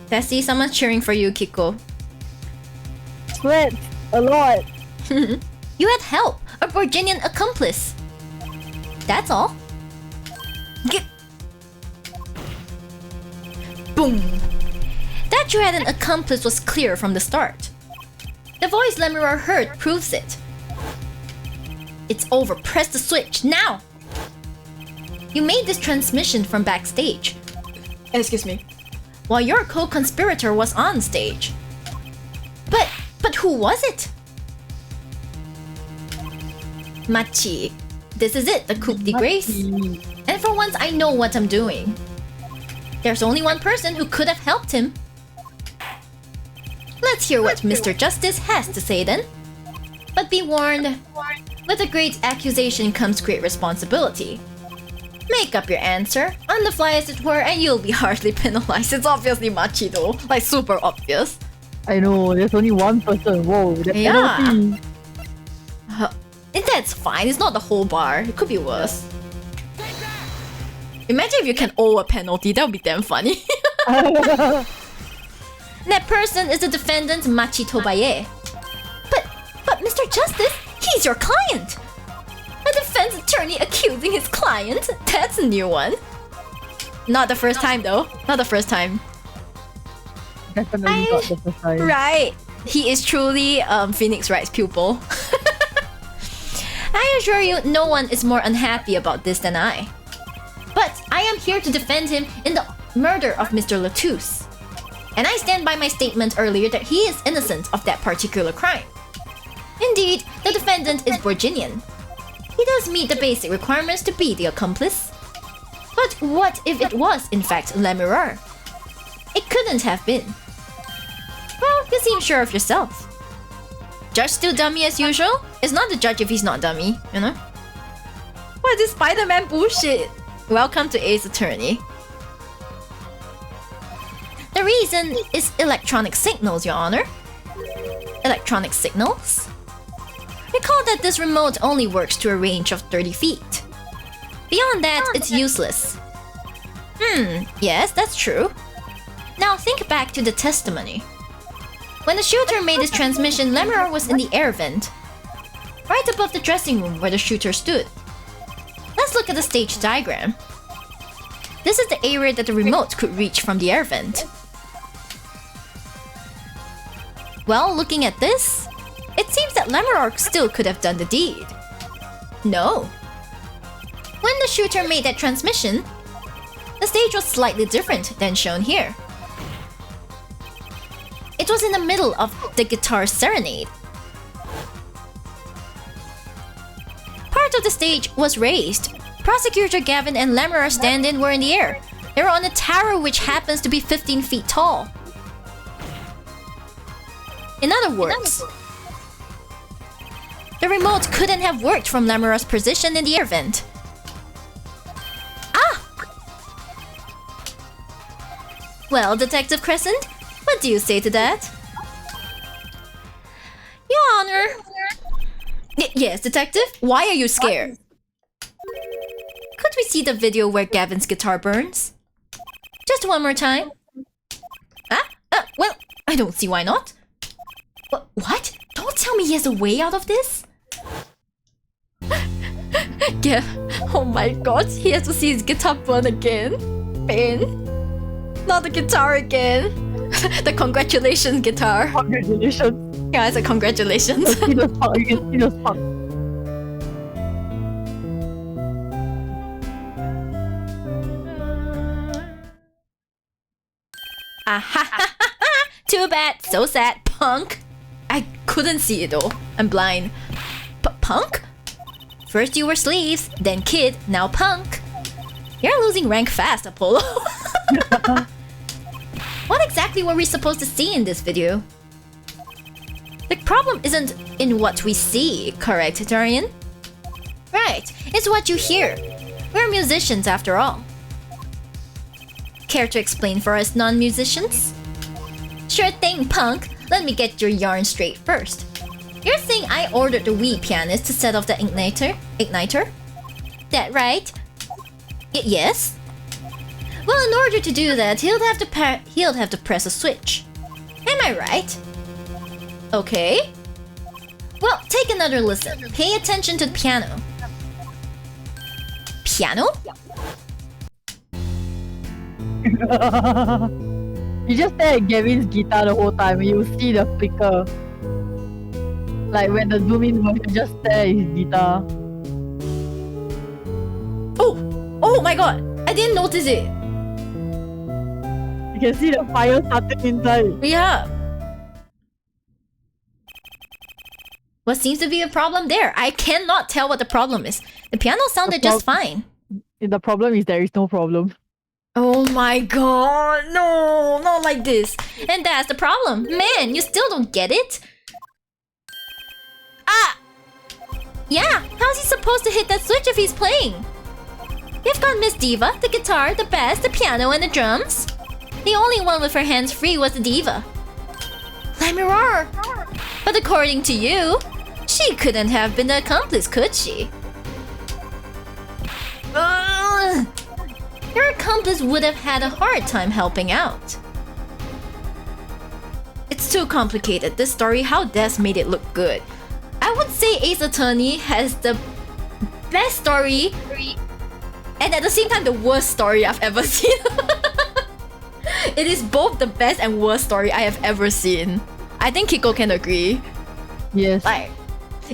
[SPEAKER 3] Tessie, someone's cheering for you, Kiko.
[SPEAKER 2] Sweat. A lot.
[SPEAKER 3] You had help, a Virginian accomplice. That's all. Boom. That you had an accomplice was clear from the start. The voice Lemurar heard proves it. It's over. Press the switch now. You made this transmission from backstage. Excuse me. While your co-conspirator was on stage. But who was it? Machi. This is it, the coup de grace. And for once, I know what I'm doing. There's only one person who could have helped him. Let's hear what Mr. Justice has to say then. But be warned, with a great accusation comes great responsibility. Make up your answer, on the fly as it were, and you'll be harshly penalized. It's obviously Machi though, like super obvious.
[SPEAKER 2] I know, there's only one person. Whoa, the penalty.
[SPEAKER 3] That's fine, it's not the whole bar. It could be worse. Imagine if you can owe a penalty, that would be damn funny. That person is the defendant Machi Tobaye. But Mr. Justice, he's your client! A defense attorney accusing his client? That's a new one. Not the first time though. Not the first time.
[SPEAKER 2] Definitely not the first time.
[SPEAKER 3] Right. He is truly Phoenix Wright's pupil. I assure you, no one is more unhappy about this than I. But I am here to defend him in the murder of Mr. Latouche. And I stand by my statement earlier that he is innocent of that particular crime. Indeed, the defendant is Virginian. He does meet the basic requirements to be the accomplice. But what if it was, in fact, Lemurar? It couldn't have been. Well, you seem sure of yourself. Judge still dummy as usual? It's not the judge if he's not dummy, you know? What is this Spider-Man bullshit? Welcome to Ace Attorney. The reason is electronic signals, Your Honor. Electronic signals? Recall that this remote only works to a range of 30 feet. Beyond that, it's useless. Yes, that's true. Now think back to the testimony. When the shooter made his transmission, Lemurar was in the air vent, right above the dressing room where the shooter stood. Let's look at the stage diagram. This is the area that the remote could reach from the air vent. Well, looking at this, it seems that Lemurar still could have done the deed. No. When the shooter made that transmission, the stage was slightly different than shown here. It was in the middle of the guitar serenade. Part of the stage was raised. Prosecutor Gavin and Lemurar stand-in were in the air. They were on a tower which happens to be 15 feet tall. In other words, the remote couldn't have worked from Lemurar's position in the air vent. Ah! Well, Detective Crescent, what do you say to that? Your Honor. Yes, Detective? Why are you scared? Could we see the video where Gavin's guitar burns? Just one more time. Well, I don't see why not. What? Don't tell me he has a way out of this? Yeah. Oh my god, he has to see his guitar burn again. Pain. Not the guitar again. The congratulations guitar.
[SPEAKER 2] Congratulations.
[SPEAKER 3] Yeah, it's a congratulations.
[SPEAKER 2] You can see the spark.
[SPEAKER 3] Ha ha ha ha ha! Too bad, so sad, punk. I couldn't see it though. I'm blind. Punk? First you were sleeves, then kid, now punk. You're losing rank fast, Apollo. What exactly were we supposed to see in this video? The problem isn't in what we see, correct, Darian? Right, it's what you hear. We're musicians after all. Care to explain for us non-musicians? Sure thing, punk. Let me get your yarn straight first. You're saying I ordered the Wii pianist to set off the igniter? That right? Yes? Well, in order to do that, he'll have to press a switch. Am I right? Okay. Well, take another listen. Pay attention to the piano. Piano?
[SPEAKER 2] You just stare at Gavin's guitar the whole time and you see the flicker. Like when the zoom in, you just stare at his guitar.
[SPEAKER 3] Oh my god! I didn't notice it!
[SPEAKER 2] You can see the fire starting inside.
[SPEAKER 3] Yeah. What seems to be a problem there? I cannot tell what the problem is. The piano sounded just fine.
[SPEAKER 2] The problem is there is no problem.
[SPEAKER 3] Oh my god, no, not like this. And that's the problem. Man, you still don't get it? Ah! Yeah, how's he supposed to hit that switch if he's playing? You've got Miss Diva, the guitar, the bass, the piano, and the drums. The only one with her hands free was the Diva. Let me roar! But according to you, she couldn't have been the accomplice, could she? Your accomplice would have had a hard time helping out. It's too complicated, this story. How Des made it look good. I would say Ace Attorney has the best story and at the same time the worst story I've ever seen. It is both the best and worst story I have ever seen. I think Kiko can agree.
[SPEAKER 2] Yes.
[SPEAKER 3] Like,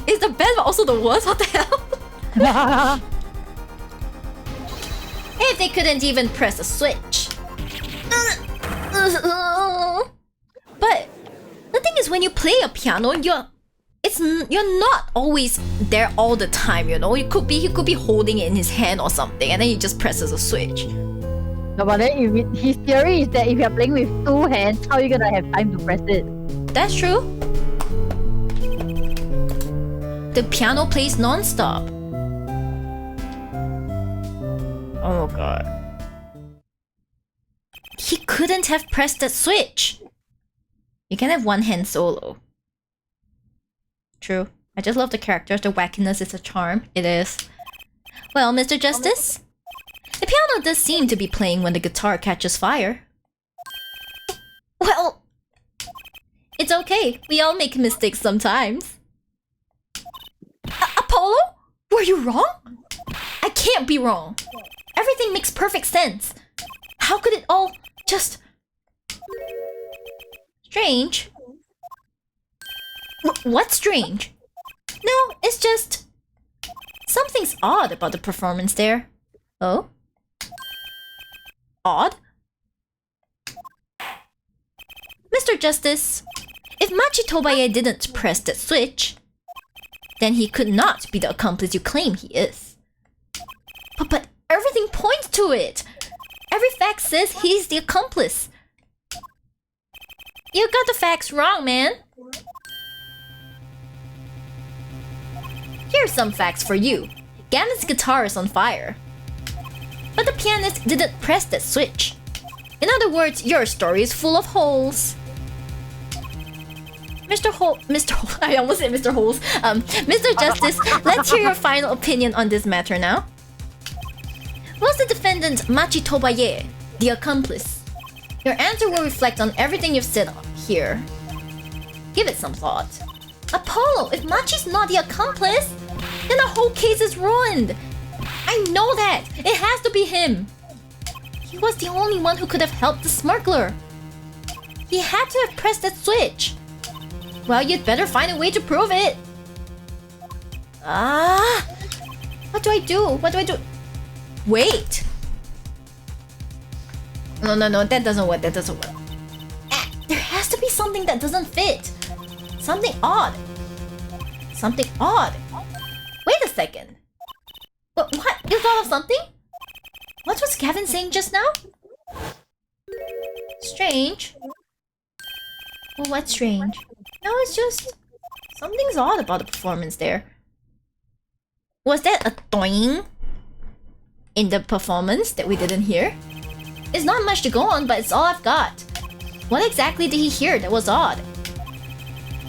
[SPEAKER 3] it's the best but also the worst. What the hell? If they couldn't even press a switch. But the thing is, when you play a piano, you're not always there all the time, you know. He could be holding it in his hand or something, and then he just presses a switch.
[SPEAKER 2] No, but then his theory is that if you're playing with two hands, how are you gonna have time to press it?
[SPEAKER 3] That's true. The piano plays non-stop. Oh god. He couldn't have pressed that switch. You can have one hand solo. True. I just love the characters. The wackiness is a charm. It is. Well, Mr. Justice? The piano does seem to be playing when the guitar catches fire. Well, it's okay. We all make mistakes sometimes. Apollo? Were you wrong? I can't be wrong. Everything makes perfect sense. How could it all just... Strange? What's strange? No, it's just... Something's odd about the performance there. Oh? Odd? Mr. Justice, if Machi Tobaye didn't press that switch, then he could not be the accomplice you claim he is. But everything points to it! Every fact says he's the accomplice. You got the facts wrong, man. Here's some facts for you. Gavin's guitar is on fire. But the pianist didn't press that switch. In other words, your story is full of holes. I almost said Mr. Holes. Mr. Justice, let's hear your final opinion on this matter now. Was the defendant Machi Tobaye the accomplice? Your answer will reflect on everything you've said here. Give it some thought. Apollo, if Machi's not the accomplice, then the whole case is ruined. I know that. It has to be him. He was the only one who could have helped the smuggler. He had to have pressed that switch. Well, you'd better find a way to prove it. What do I do? What do I do? Wait. No, that doesn't work. That doesn't work. something that doesn't fit. Something odd. Something odd. Wait a second. What? You thought of something? What was Gavin saying just now? Strange. Well, what's strange? No, it's just... something's odd about the performance there. Was that a doing in the performance that we didn't hear? It's not much to go on, but it's all I've got. What exactly did he hear that was odd?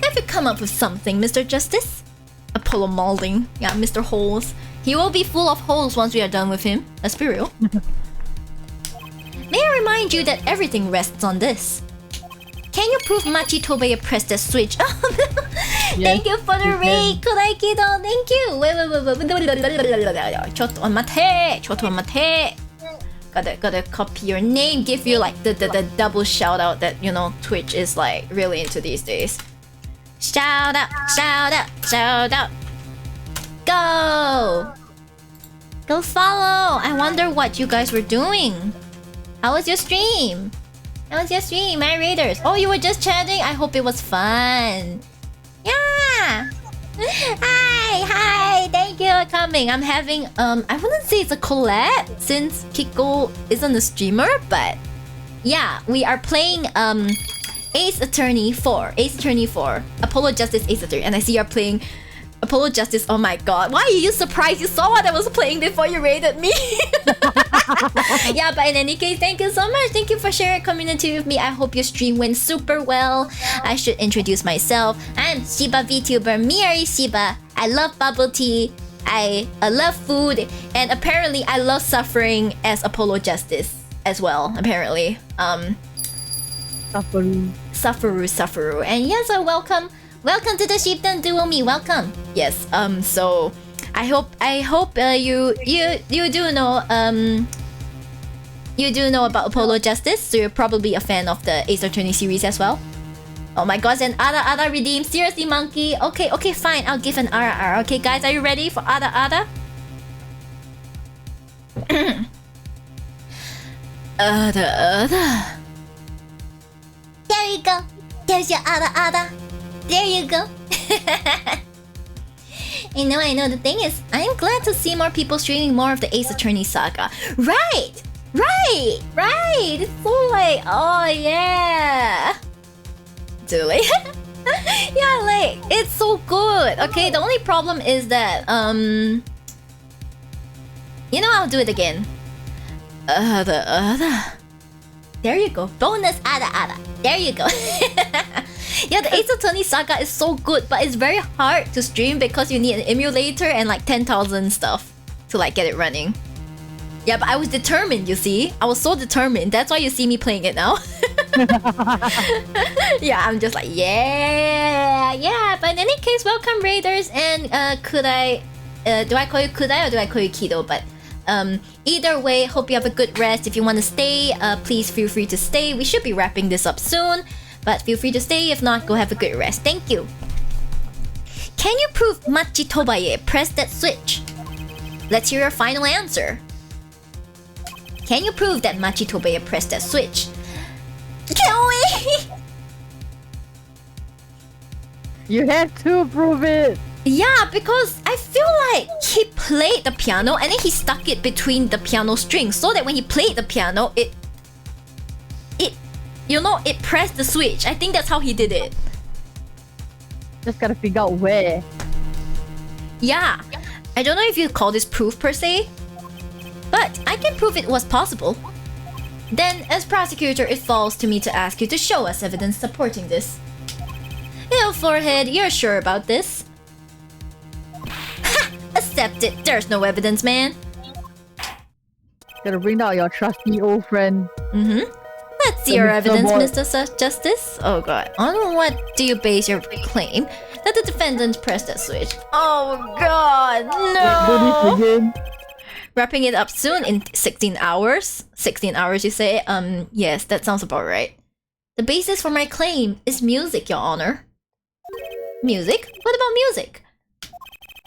[SPEAKER 3] Have you come up with something, Mr. Justice? Apollo Malding. Yeah, Mr. Holes. He will be full of holes once we are done with him. Let's be real. May I remind you that everything rests on this. Can you prove Machi Tobey pressed the switch? Thank you for the raid, Kodai Kido. Thank you. Wait. Chotto mate. Gotta copy your name. Give you like the double shout out that, you know, Twitch is like really into these days. Shout out. Go follow. I wonder what you guys were doing. How was your stream? My raiders? Oh, you were just chatting? I hope it was fun. Yeah. Hi. Thank you for coming. I'm having I wouldn't say it's a collab since Kiko isn't a streamer, but yeah, we are playing Ace Attorney 4. Apollo Justice Ace Attorney, and I see you're playing Apollo Justice. Oh my god. Why are you surprised? You saw what I was playing before you raided me. Yeah, but in any case, thank you so much. Thank you for sharing community with me. I hope your stream went super well. I should introduce myself. I'm Shiba VTuber, Miari Shiba. I love bubble tea. I love food. And apparently I love suffering as Apollo Justice as well, apparently. Sufferu. And yes, welcome to the Sheepdon Duo Me. Welcome. Yes. So I hope you do know about Apollo Justice, so you're probably a fan of the Ace Attorney series as well. Oh my gosh, and Ada redeemed. Seriously, monkey. Okay, fine. I'll give an RR. Okay, guys, are you ready for Ada? Ada. There you go. There's your Ada. There you go. I know. The thing is, I am glad to see more people streaming more of the Ace Attorney saga. Right. It's so like, oh yeah. Too late. Yeah, like it's so good. Okay, the only problem is that I'll do it again. There you go. Bonus Ada. There you go. Yeah, the Ace Attorney saga is so good, but it's very hard to stream because you need an emulator and like 10,000 stuff to like get it running. Yeah, but I was determined, you see. I was so determined. That's why you see me playing it now. Yeah, I'm just like, yeah. But in any case, welcome Raiders. And do I call you Kudai or do I call you Kido? But either way, hope you have a good rest. If you want to stay, please feel free to stay. We should be wrapping this up soon, but feel free to stay. If not, go have a good rest. Thank you. Can you prove Machi Tobaye pressed that switch? Let's hear your final answer. Can you prove that Machi Tobaye pressed that switch? Can we?
[SPEAKER 2] You have to prove it.
[SPEAKER 3] Yeah, because I feel like he played the piano and then he stuck it between the piano strings so that when he played the piano, it pressed the switch. I think that's how he did it.
[SPEAKER 2] Just gotta figure out where.
[SPEAKER 3] Yeah. I don't know if you call this proof per se, but I can prove it was possible. Then, as prosecutor, it falls to me to ask you to show us evidence supporting this. Forehead, you're sure about this? Ha! Accept it. There's no evidence, man.
[SPEAKER 2] Gotta bring out your trusty old friend.
[SPEAKER 3] Let's see your evidence, Mr. Justice. Oh god. On what do you base your claim that the defendant pressed that switch? Oh god, no! Wrapping it up soon in 16 hours. 16 hours, you say? Yes, that sounds about right. The basis for my claim is music, Your Honor. Music? What about music?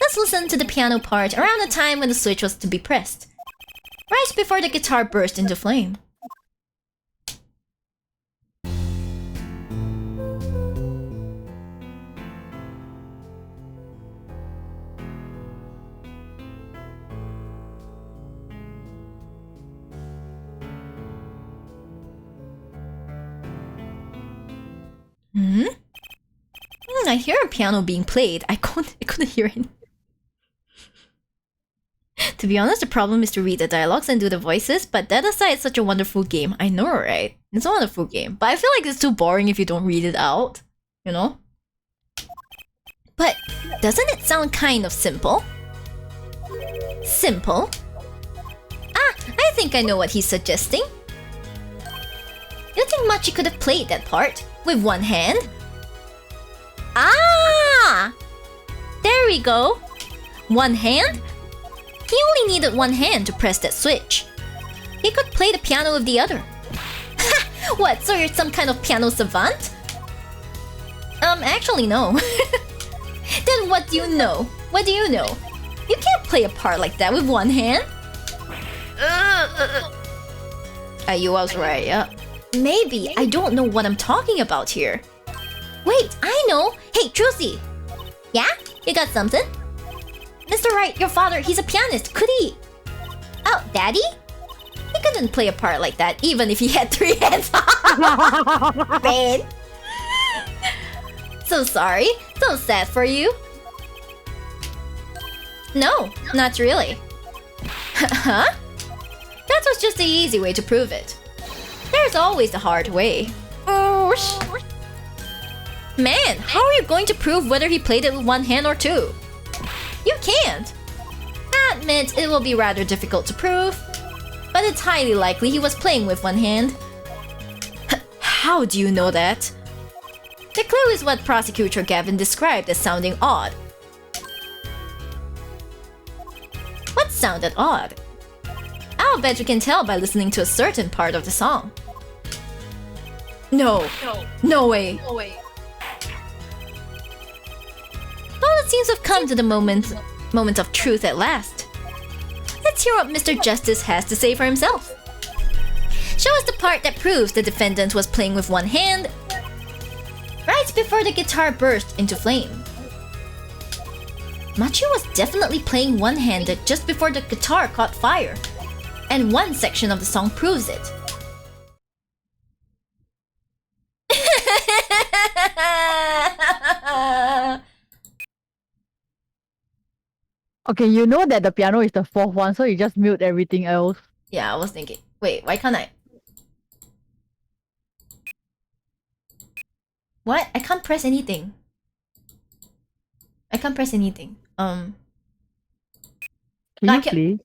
[SPEAKER 3] Let's listen to the piano part around the time when the switch was to be pressed. Right before the guitar burst into flame. Hmm? I hear a piano being played. I couldn't hear it. To be honest, the problem is to read the dialogues and do the voices, but that aside, it's such a wonderful game. I know, right? It's a wonderful game, but I feel like it's too boring if you don't read it out, you know? But doesn't it sound kind of simple? Simple? Ah, I think I know what he's suggesting. You think Machi could have played that part with one hand? Ah! There we go. One hand? He only needed one hand to press that switch. He could play the piano with the other. Ha! What, so you're some kind of piano savant? Actually no. Then what do you know? What do you know? You can't play a part like that with one hand. You was right, yeah. Maybe I don't know what I'm talking about here. Wait, I know! Hey, Trucy! Yeah? You got something? Mr. Wright, your father, he's a pianist. Could he? Oh, Daddy? He couldn't play a part like that, even if he had 3 hands. Man. So sorry. So sad for you. No, not really. Huh? That was just the easy way to prove it. There's always the hard way. Man, how are you going to prove whether he played it with one hand or two? You can't. I admit it will be rather difficult to prove, but it's highly likely he was playing with one hand. How do you know that? The clue is what Prosecutor Gavin described as sounding odd. What sounded odd? I'll bet you can tell by listening to a certain part of the song. No way. Well, it seems to have come to the moment of truth at last. Let's hear what Mr. Justice has to say for himself. Show us the part that proves the defendant was playing with one hand right before the guitar burst into flame. Machi was definitely playing one-handed just before the guitar caught fire, and one section of the song proves it.
[SPEAKER 2] Okay, you know that the piano is the 4th one, so you just mute everything else.
[SPEAKER 3] Yeah, I was thinking. Wait, why can't I? What? I can't press anything. I can't press anything.
[SPEAKER 2] Can
[SPEAKER 3] No,
[SPEAKER 2] you please?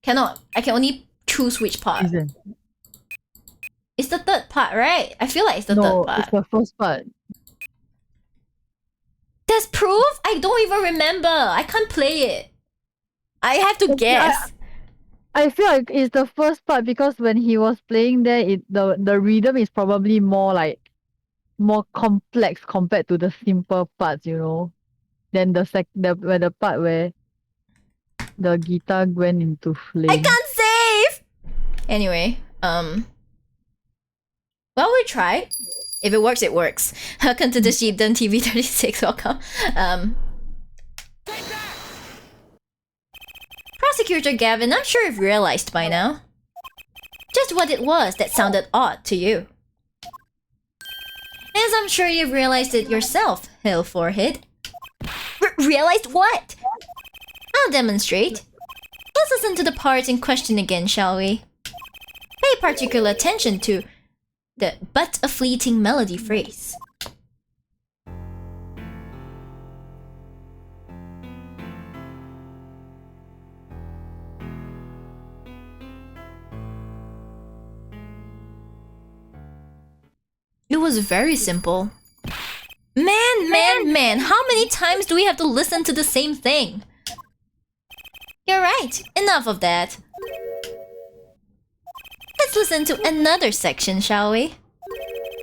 [SPEAKER 3] Cannot. I can only choose which part.
[SPEAKER 2] Isn't.
[SPEAKER 3] It's the third part, right? I feel like it's the
[SPEAKER 2] No,
[SPEAKER 3] third part.
[SPEAKER 2] it's the first part.
[SPEAKER 3] There's proof? I don't even remember. I can't play it. I have to guess.
[SPEAKER 2] I feel like it's the first part because when he was playing there, the rhythm is probably more more complex compared to the simple parts, you know, than the part where the guitar went into flame.
[SPEAKER 3] I can't save! Anyway, well, we try. If it works, it works. Welcome to the Sheepdon TV 36, welcome. Prosecutor Gavin, I'm sure you've realized by now just what it was that sounded odd to you. As I'm sure you've realized it yourself, Hill Forehead. Realized what? I'll demonstrate. Let's listen to the part in question again, shall we? Pay particular attention to the "but a fleeting melody" phrase. It was very simple. Man, how many times do we have to listen to the same thing? You're right, enough of that. Let's listen to another section, shall we?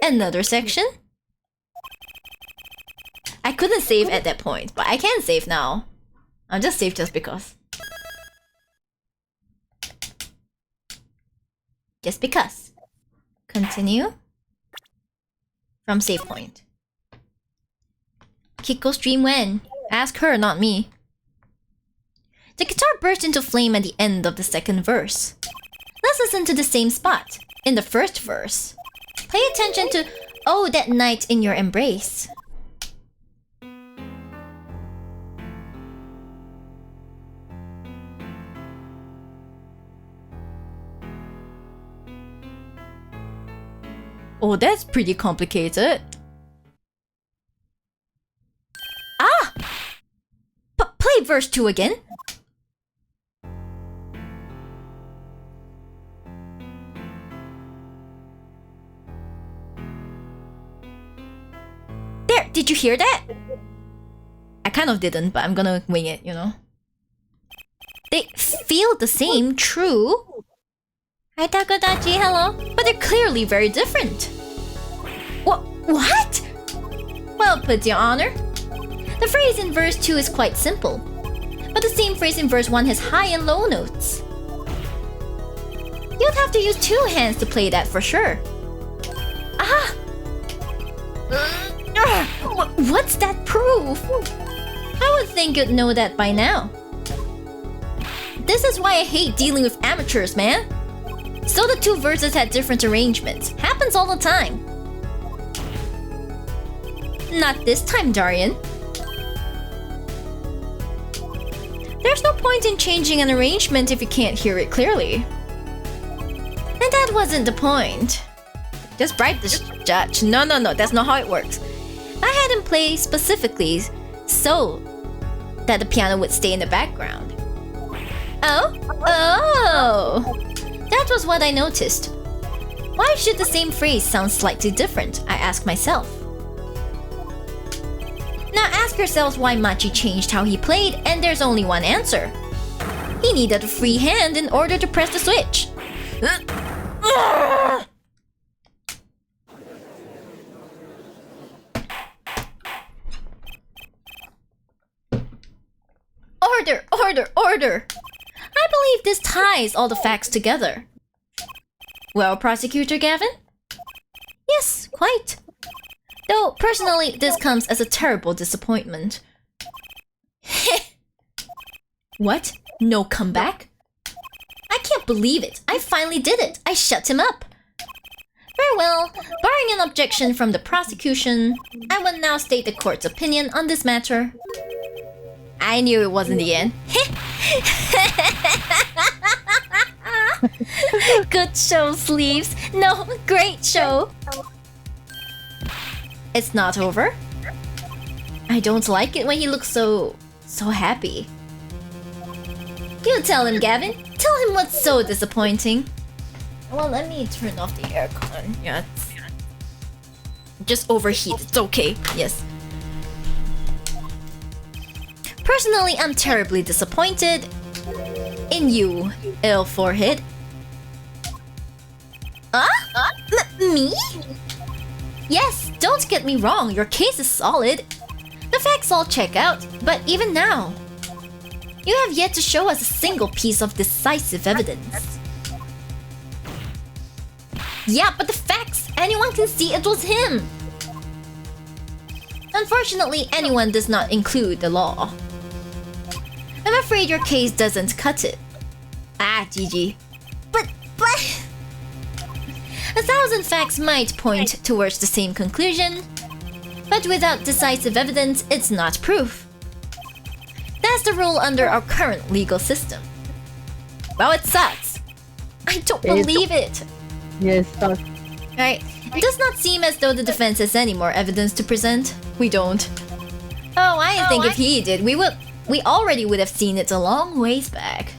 [SPEAKER 3] Another section? I couldn't save at that point, but I can save now. I'll just save just because. Just because. Continue. From save point. Kiko stream when? Ask her, not me. The guitar burst into flame at the end of the second verse. Let's listen to the same spot, in the first verse. Pay attention to Oh, that night in your embrace. Oh, that's pretty complicated. Ah! Play verse 2 again. There, did you hear that? I kind of didn't, but I'm gonna wing it, you know. They feel the same, true. Hi Takodachi, hello. But they're clearly very different. What? Well put, Your Honor. The phrase in verse 2 is quite simple. But the same phrase in verse 1 has high and low notes. You'd have to use 2 hands to play that for sure. Ah! What's that proof? I would think you'd know that by now. This is why I hate dealing with amateurs, man. So the 2 verses had different arrangements. Happens all the time. Not this time, Darian. There's no point in changing an arrangement if you can't hear it clearly. And that wasn't the point. Just bribe the judge. No, that's not how it works. I had him play specifically so that the piano would stay in the background. Oh! That was what I noticed. Why should the same phrase sound slightly different? I asked myself. Now ask yourselves why Machi changed how he played, and there's only one answer. He needed a free hand in order to press the switch. Order! I believe this ties all the facts together. Well, Prosecutor Gavin? Yes, quite. Though, personally, this comes as a terrible disappointment. What? No comeback? I can't believe it. I finally did it. I shut him up. Very well. Barring an objection from the prosecution, I will now state the court's opinion on this matter. I knew it wasn't the end. Good show, Sleeves. No, great show. It's not over. I don't like it when he looks so happy. You tell him, Gavin. Tell him what's so disappointing. Well, let me turn off the aircon. Yeah, it's just overheat. It's okay. Yes. Personally, I'm terribly disappointed in you, ill forehead. Me? Yes, don't get me wrong, your case is solid. The facts all check out, but even now, you have yet to show us a single piece of decisive evidence. Yeah, but the facts! Anyone can see it was him! Unfortunately, anyone does not include the law. I'm afraid your case doesn't cut it. GG. But... 1,000 facts might point towards the same conclusion, but without decisive evidence, it's not proof. That's the rule under our current legal system. Well, it sucks. I don't believe it.
[SPEAKER 2] Yes, sucks.
[SPEAKER 3] Right. It does not seem as though the defense has any more evidence to present. We don't. Oh, I think if he did, we already would have seen it a long ways back.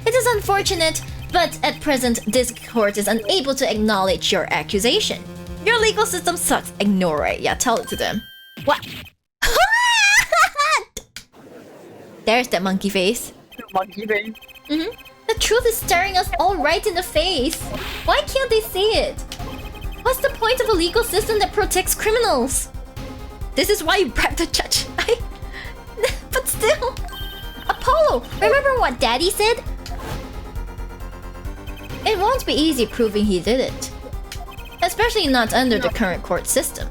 [SPEAKER 3] It is unfortunate, but at present, this court is unable to acknowledge your accusation. Your legal system sucks. Ignore it. Yeah, tell it to them. What? There's that monkey face.
[SPEAKER 2] Monkey face.
[SPEAKER 3] The truth is staring us all right in the face. Why can't they see it? What's the point of a legal system that protects criminals? This is why you bribed the judge. But still... Apollo, remember what Daddy said? It won't be easy proving he did it. Especially not under the current court system.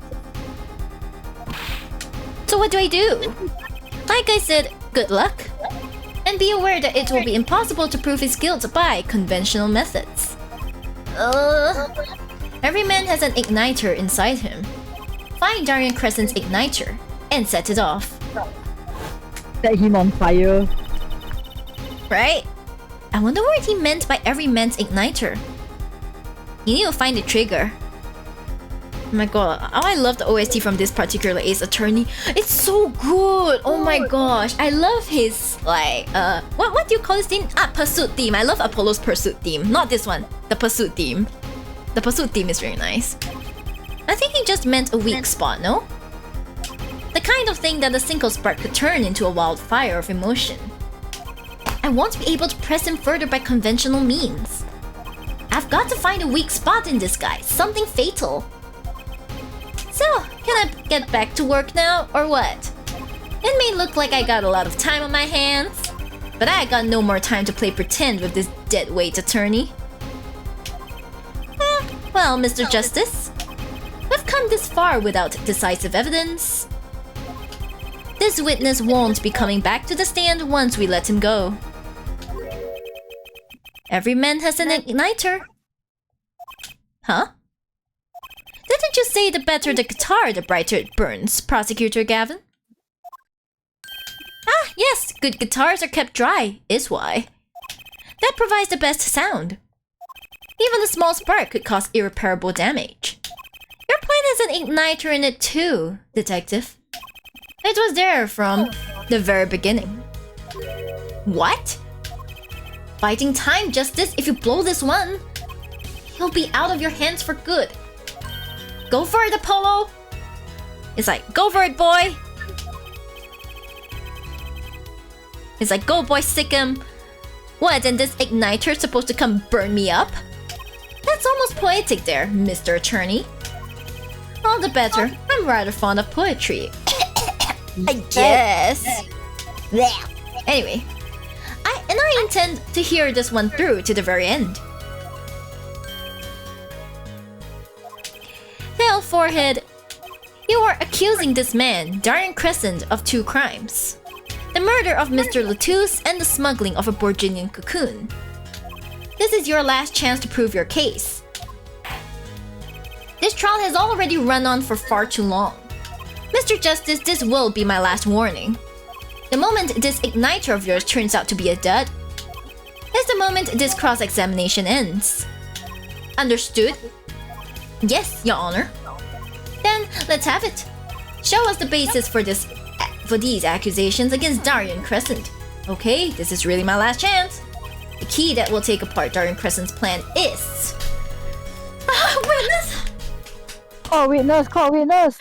[SPEAKER 3] So what do I do? Like I said, good luck. And be aware that it will be impossible to prove his guilt by conventional methods. Every man has an igniter inside him. Find Darien Crescent's igniter and set it off.
[SPEAKER 2] Set him on fire.
[SPEAKER 3] Right? I wonder what he meant by every man's igniter. You need to find the trigger. Oh my god, oh, I love the OST from this particular Ace Attorney. It's so good! Oh my gosh, I love his, like, what do you call this theme? Pursuit theme. I love Apollo's Pursuit theme. Not this one, the Pursuit theme. The Pursuit theme is very nice. I think he just meant a weak spot, no? The kind of thing that a single spark could turn into a wildfire of emotion. I won't be able to press him further by conventional means. I've got to find a weak spot in this guy, something fatal. So, can I get back to work now, or what? It may look like I got a lot of time on my hands, but I got no more time to play pretend with this deadweight attorney. Well, Mr. Justice, we've come this far without decisive evidence. This witness won't be coming back to the stand once we let him go. Every man has an igniter. Huh? Didn't you say the better the guitar, the brighter it burns, Prosecutor Gavin? Ah, yes, good guitars are kept dry, is why. That provides the best sound. Even a small spark could cause irreparable damage. Your plan has an igniter in it too, Detective. It was there from the very beginning. What? Fighting time, Justice. If you blow this one, he'll be out of your hands for good. Go for it, Apollo! It's like, go for it, boy! It's like, go boy, sick him! What, and this igniter supposed to come burn me up? That's almost poetic there, Mr. Attorney. All the better, I'm rather fond of poetry. I guess. Anyway, I intend to hear this one through to the very end. Pale forehead, you are accusing this man, Darien Crescent, of 2 crimes. The murder of Mr. Latouche and the smuggling of a Borginian cocoon. This is your last chance to prove your case. This trial has already run on for far too long. Mr. Justice, this will be my last warning. The moment this igniter of yours turns out to be a dud, is the moment this cross-examination ends. Understood? Yes, Your Honor. Then, let's have it. Show us the basis for these accusations against Darien Crescent. Okay, this is really my last chance. The key that will take apart Darien Crescent's plan is... witness!
[SPEAKER 2] Call witness, call witness!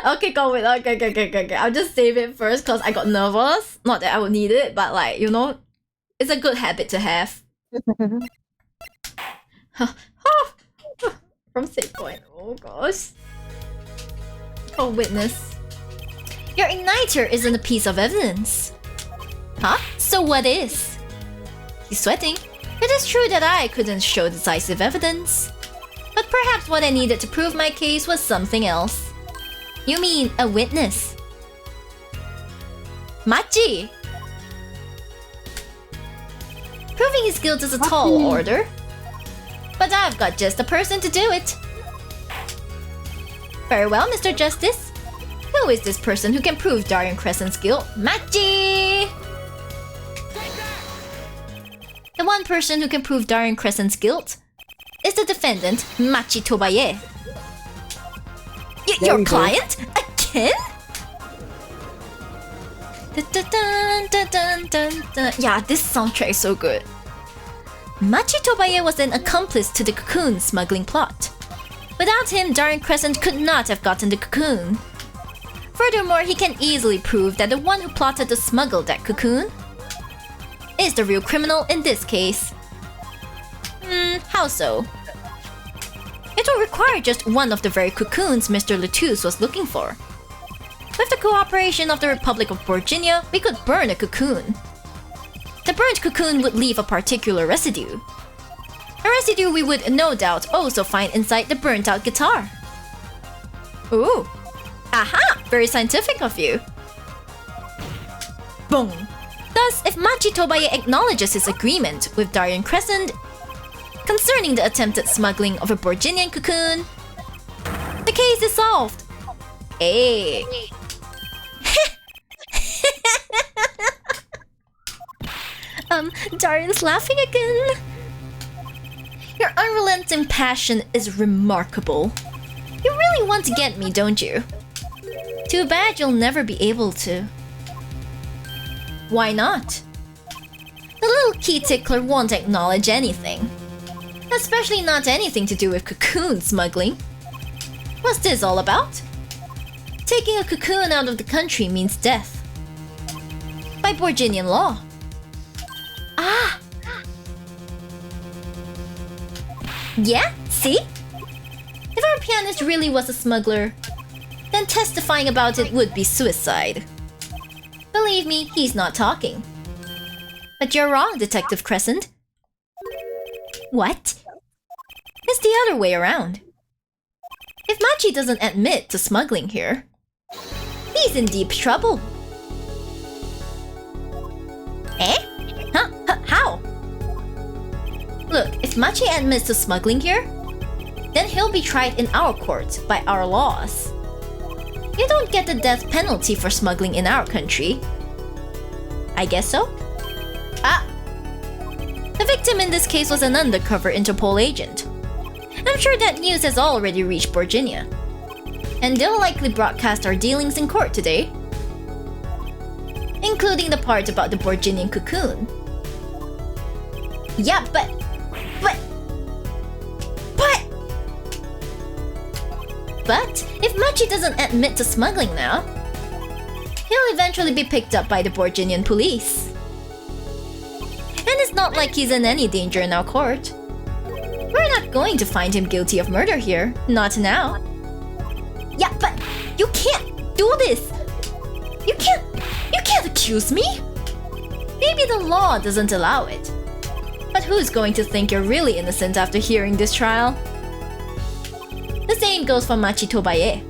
[SPEAKER 3] Okay, call witness. Okay. I'll just save it first because I got nervous. Not that I would need it, but like, you know, it's a good habit to have. From save point. Oh gosh. Call witness. Your igniter isn't a piece of evidence. Huh? So what is? He's sweating. It is true that I couldn't show decisive evidence. But perhaps what I needed to prove my case was something else. You mean a witness? Machi! Proving his guilt is a tall order. But I've got just the person to do it. Very well, Mr. Justice. Who is this person who can prove Darien Crescent's guilt? Machi! The one person who can prove Darien Crescent's guilt is the defendant, Machi Tobaye. Your client? Again? Yeah, this soundtrack is so good. Machi Tobaye was an accomplice to the cocoon smuggling plot. Without him, Darien Crescent could not have gotten the cocoon. Furthermore, he can easily prove that the one who plotted to smuggle that cocoon is the real criminal in this case. How so? It will require just one of the very cocoons Mr. Latouche was looking for. With the cooperation of the Republic of Virginia, we could burn a cocoon. The burnt cocoon would leave a particular residue. A residue we would no doubt also find inside the burnt out guitar. Ooh. Aha! Very scientific of you. Boom. Thus, if Machi Tobaye acknowledges his agreement with Darien Crescent, concerning the attempted smuggling of a Borginian cocoon. The case is solved. Hey. Darian's laughing again. Your unrelenting passion is remarkable. You really want to get me, don't you? Too bad you'll never be able to. Why not? The little key tickler won't acknowledge anything. Especially not anything to do with cocoon smuggling. What's this all about? Taking a cocoon out of the country means death. By Borginian law. Ah! Yeah? See? If our pianist really was a smuggler, then testifying about it would be suicide. Believe me, he's not talking. But you're wrong, Detective Crescent. What? It's the other way around. If Machi doesn't admit to smuggling here, he's in deep trouble. Eh? Huh? How? Look, if Machi admits to smuggling here, then he'll be tried in our court by our laws. You don't get the death penalty for smuggling in our country. I guess so? Ah! The victim in this case was an undercover Interpol agent. I'm sure that news has already reached Borginia. And they'll likely broadcast our dealings in court today. Including the part about the Borginian cocoon. Yeah, but... But if Machi doesn't admit to smuggling now, he'll eventually be picked up by the Borginian police. And it's not like he's in any danger in our court. We're not going to find him guilty of murder here, not now. Yeah, but you can't do this! You can't accuse me! Maybe the law doesn't allow it. But who's going to think you're really innocent after hearing this trial? The same goes for Machi Tobaye.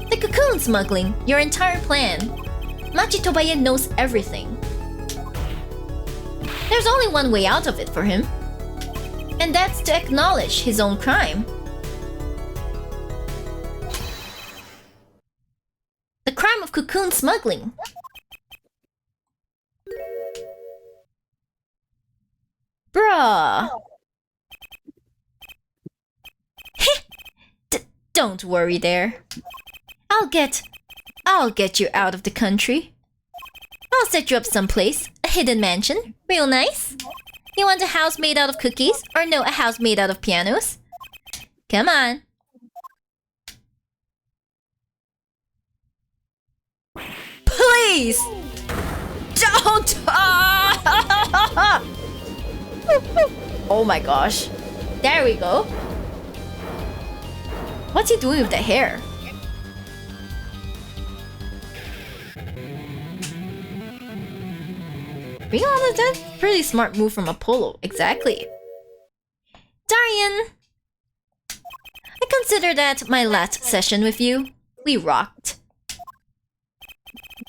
[SPEAKER 3] The cocoon smuggling, your entire plan. Machi Tobaye knows everything. There's only one way out of it for him. And that's to acknowledge his own crime. The crime of cocoon smuggling. Bruh. Don't worry there. I'll get you out of the country. I'll set you up someplace, a hidden mansion, real nice. You want a house made out of cookies, or no, a house made out of pianos? Come on. Please! Don't! Oh my gosh. There we go. What's he doing with the hair? Being honest, that's a pretty smart move from Apollo. Exactly. Darian! I consider that my last session with you. We rocked.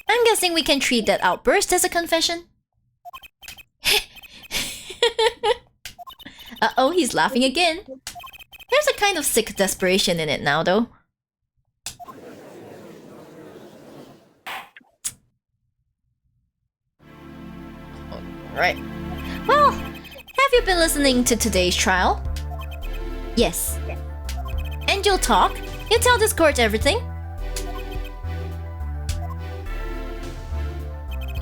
[SPEAKER 3] I'm guessing we can treat that outburst as a confession. Uh-oh, he's laughing again. There's a kind of sick desperation in it now, though. Right. Well, have you been listening to today's trial? Yes. And you'll talk? You tell this court everything?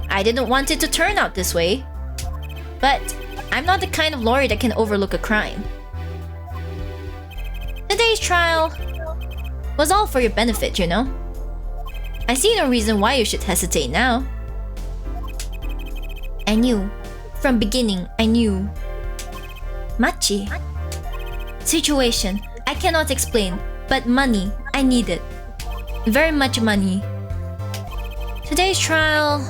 [SPEAKER 3] I didn't want it to turn out this way. But I'm not the kind of lawyer that can overlook a crime. Today's trial was all for your benefit, you know? I see no reason why you should hesitate now. I knew. From beginning, I knew. Machi. Situation. I cannot explain. But money. I need it. Very much money. Today's trial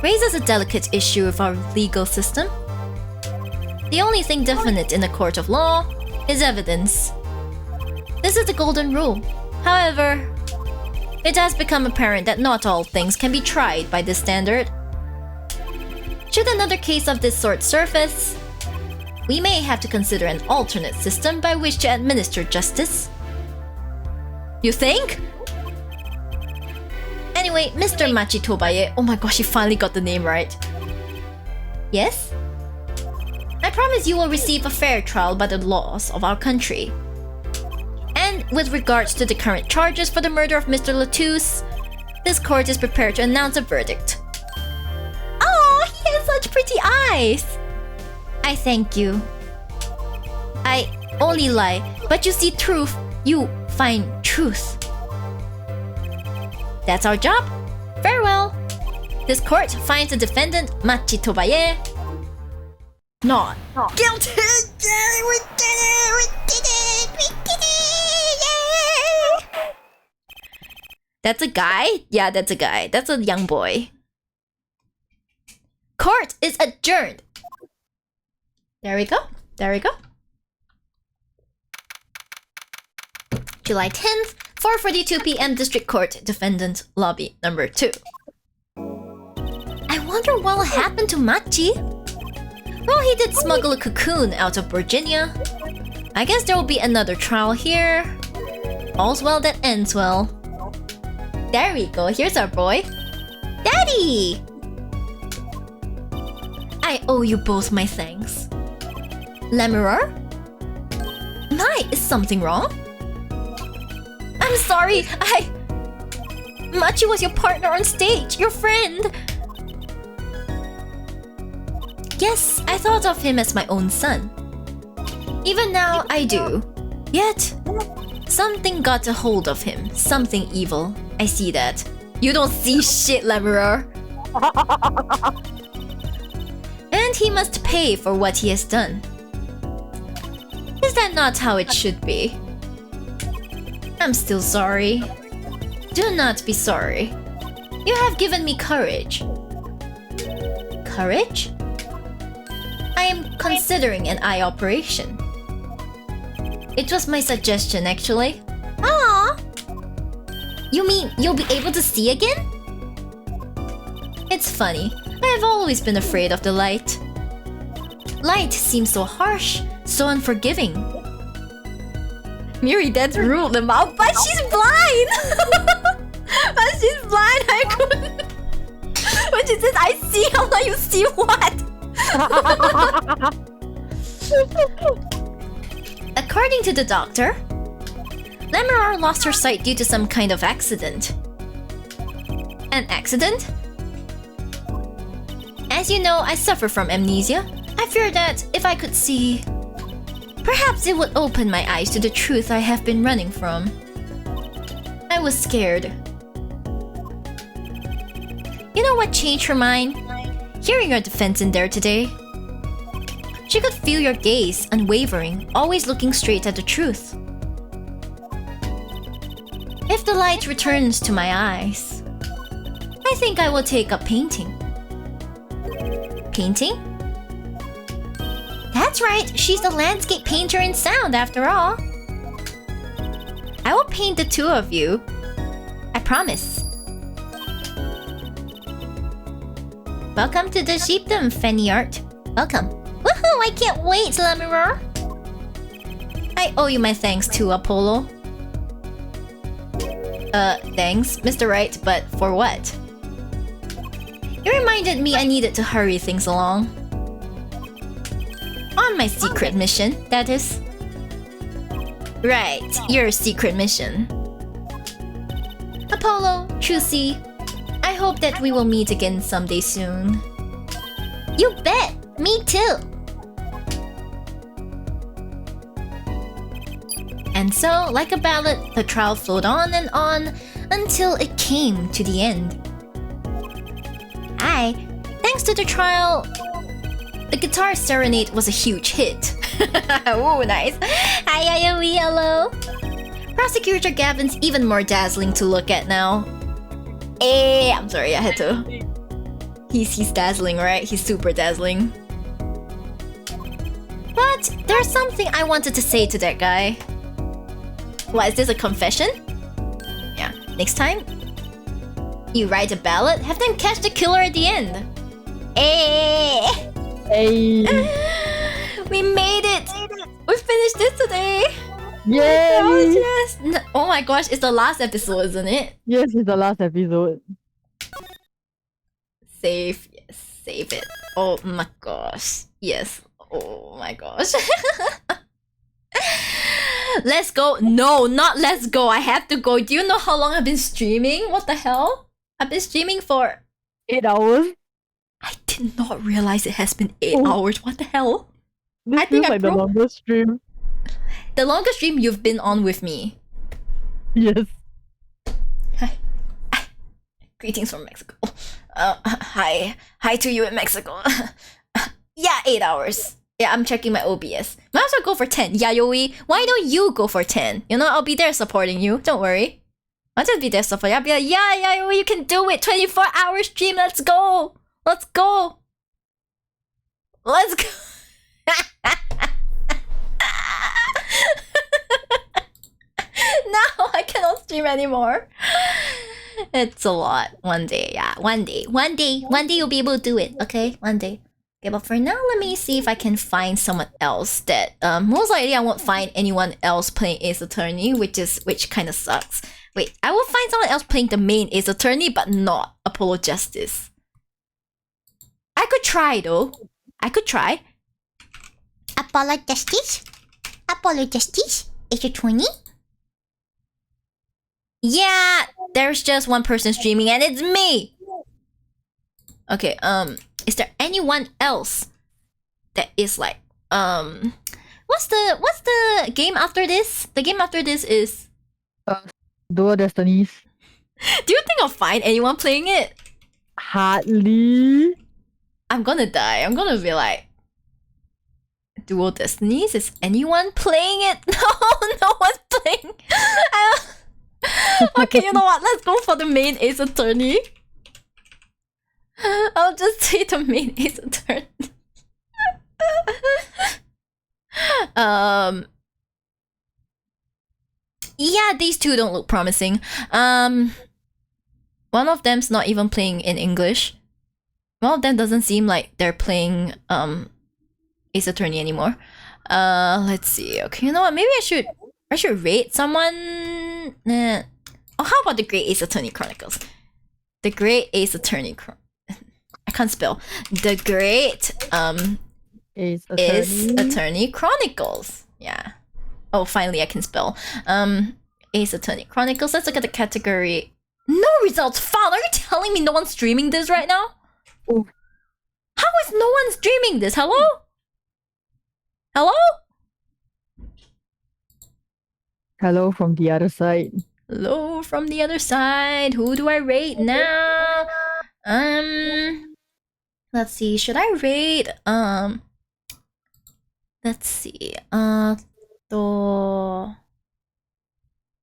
[SPEAKER 3] raises a delicate issue of our legal system. The only thing definite in a court of law is evidence. This is the golden rule. However, it has become apparent that not all things can be tried by this standard. Should another case of this sort surface, we may have to consider an alternate system by which to administer justice. You think? Anyway, Mr. Machitobaye, oh my gosh, he finally got the name right. Yes? I promise you will receive a fair trial by the laws of our country. And with regards to the current charges for the murder of Mr. Latouche, this court is prepared to announce a verdict. Oh, he has such pretty eyes! I thank you. I only lie, but you see truth, you find truth. That's our job. Farewell. This court finds the defendant, Machitobaye, not guilty. Yay, we did it! We did it! We did it! Yay! That's a guy? Yeah, that's a guy. That's a young boy. Court is adjourned. There we go. There we go. July 10th, 4:42 p.m. District Court, Defendant Lobby number 2. I wonder what'll happen to Machi. Well, he did smuggle a cocoon out of Virginia. I guess there will be another trial here. All's well that ends well. There we go, here's our boy. Daddy! I owe you both my thanks. Lemurer? My, is something wrong? I'm sorry, Machi was your partner on stage, your friend. Yes, I thought of him as my own son. Even now, I do. Yet, something got a hold of him. Something evil. I see that. You don't see shit, Lemurer. And he must pay for what he has done. Is that not how it should be? I'm still sorry. Do not be sorry. You have given me courage. Courage? I am considering an eye operation. It was my suggestion, actually. Ah! You mean you'll be able to see again? It's funny. I have always been afraid of the light. Light seems so harsh, so unforgiving. Miri, that's rude, the mouth, but she's blind! But she's blind, I couldn't. When she says, I see, I'm like, you see what? According to the doctor, Lemurer lost her sight due to some kind of accident. An accident? As you know, I suffer from amnesia. I fear that if I could see, perhaps it would open my eyes to the truth I have been running from. I was scared. You know what changed her mind? Hearing your defense in there today. She could feel your gaze, unwavering, always looking straight at the truth. If the light returns to my eyes, I think I will take up painting. Painting? That's right, she's a landscape painter in sound after all. I will paint the two of you. I promise. Welcome to the sheepdom, Fanny Art. Welcome. Woohoo! I can't wait, Lemurer! I owe you my thanks too, Apollo. Thanks, Mr. Right, but for what? You reminded me I needed to hurry things along. On my secret mission, that is. Right, your secret mission. Apollo, Trucy, I hope that we will meet again someday soon. You bet! Me too! And so, like a ballad, the trial flowed on and on until it came to the end. Thanks to the trial, the guitar serenade was a huge hit. Ooh, nice. Hi, hello. Prosecutor Gavin's even more dazzling to look at now. I'm sorry, I had to. He's dazzling, right? He's super dazzling. But there's something I wanted to say to that guy. What, is this a confession? Yeah, next time you write a ballad, have them catch the killer at the end. Hey!
[SPEAKER 2] Hey.
[SPEAKER 3] We made it! We finished it today!
[SPEAKER 2] Yay!
[SPEAKER 3] Oh, yes! Oh my gosh, it's the last episode, isn't it?
[SPEAKER 2] Yes, it's the last episode.
[SPEAKER 3] Save. Yes, save it. Oh my gosh. Yes. Oh my gosh. Let's go. No, not let's go. I have to go. Do you know how long I've been streaming? What the hell? I've been streaming for...
[SPEAKER 2] 8 hours?
[SPEAKER 3] I did not realize it has been 8
[SPEAKER 2] Oh.
[SPEAKER 3] hours. What the hell?
[SPEAKER 2] This
[SPEAKER 3] I think
[SPEAKER 2] feels
[SPEAKER 3] I
[SPEAKER 2] like the
[SPEAKER 3] broke-
[SPEAKER 2] longest stream.
[SPEAKER 3] The longest stream you've been on with me.
[SPEAKER 2] Yes.
[SPEAKER 3] Greetings from Mexico. Hi. Hi to you in Mexico. Yeah, 8 hours. Yeah, I'm checking my OBS. Might as well go for 10. Yayoi, why don't you go for 10? You know, I'll be there supporting you. Don't worry. I'll just be there supporting you. I'll be like, yeah, Yayoi, you can do it. 24-hour stream. Let's go. Let's go. Let's go. Now I cannot stream anymore. It's a lot. One day, yeah. One day you'll be able to do it, okay? One day. Okay, but for now, let me see if I can find someone else that most likely I won't find anyone else playing Ace Attorney, which kind of sucks. Wait, I will find someone else playing the main Ace Attorney, but not Apollo Justice. I could try though. I could try.
[SPEAKER 4] Apollo Justice? Apollo Justice? Ace Attorney?
[SPEAKER 3] Yeah, there's just one person streaming and it's me. Okay, is there anyone else that is like what's the game after this? The game after this is
[SPEAKER 2] Dual Destinies.
[SPEAKER 3] do you think I'll find anyone playing it?
[SPEAKER 2] Hardly.
[SPEAKER 3] I'm gonna die. I'm gonna be like Dual Destinies? Is anyone playing it? No, no one's playing. Okay, you know what? Let's go for the main Ace Attorney. I'll just say the main Ace Attorney. Yeah, these two don't look promising. One of them's not even playing in English. One of them doesn't seem like they're playing Ace Attorney anymore. Let's see. Okay, you know what? Maybe I should rate someone. Oh, how about the Great Ace Attorney Chronicles? The Great Ace Attorney I can't spell. The Great
[SPEAKER 2] Ace
[SPEAKER 3] Ace
[SPEAKER 2] Attorney.
[SPEAKER 3] Attorney Chronicles. Yeah. Oh, finally I can spell. Ace Attorney Chronicles. Let's look at the category. No results found. Are you telling me no one's streaming this right now?
[SPEAKER 2] Oh.
[SPEAKER 3] How is no one streaming this? Hello? Hello?
[SPEAKER 2] Hello from the other side.
[SPEAKER 3] Hello from the other side. Who do I rate now? Let's see. Should I rate let's see.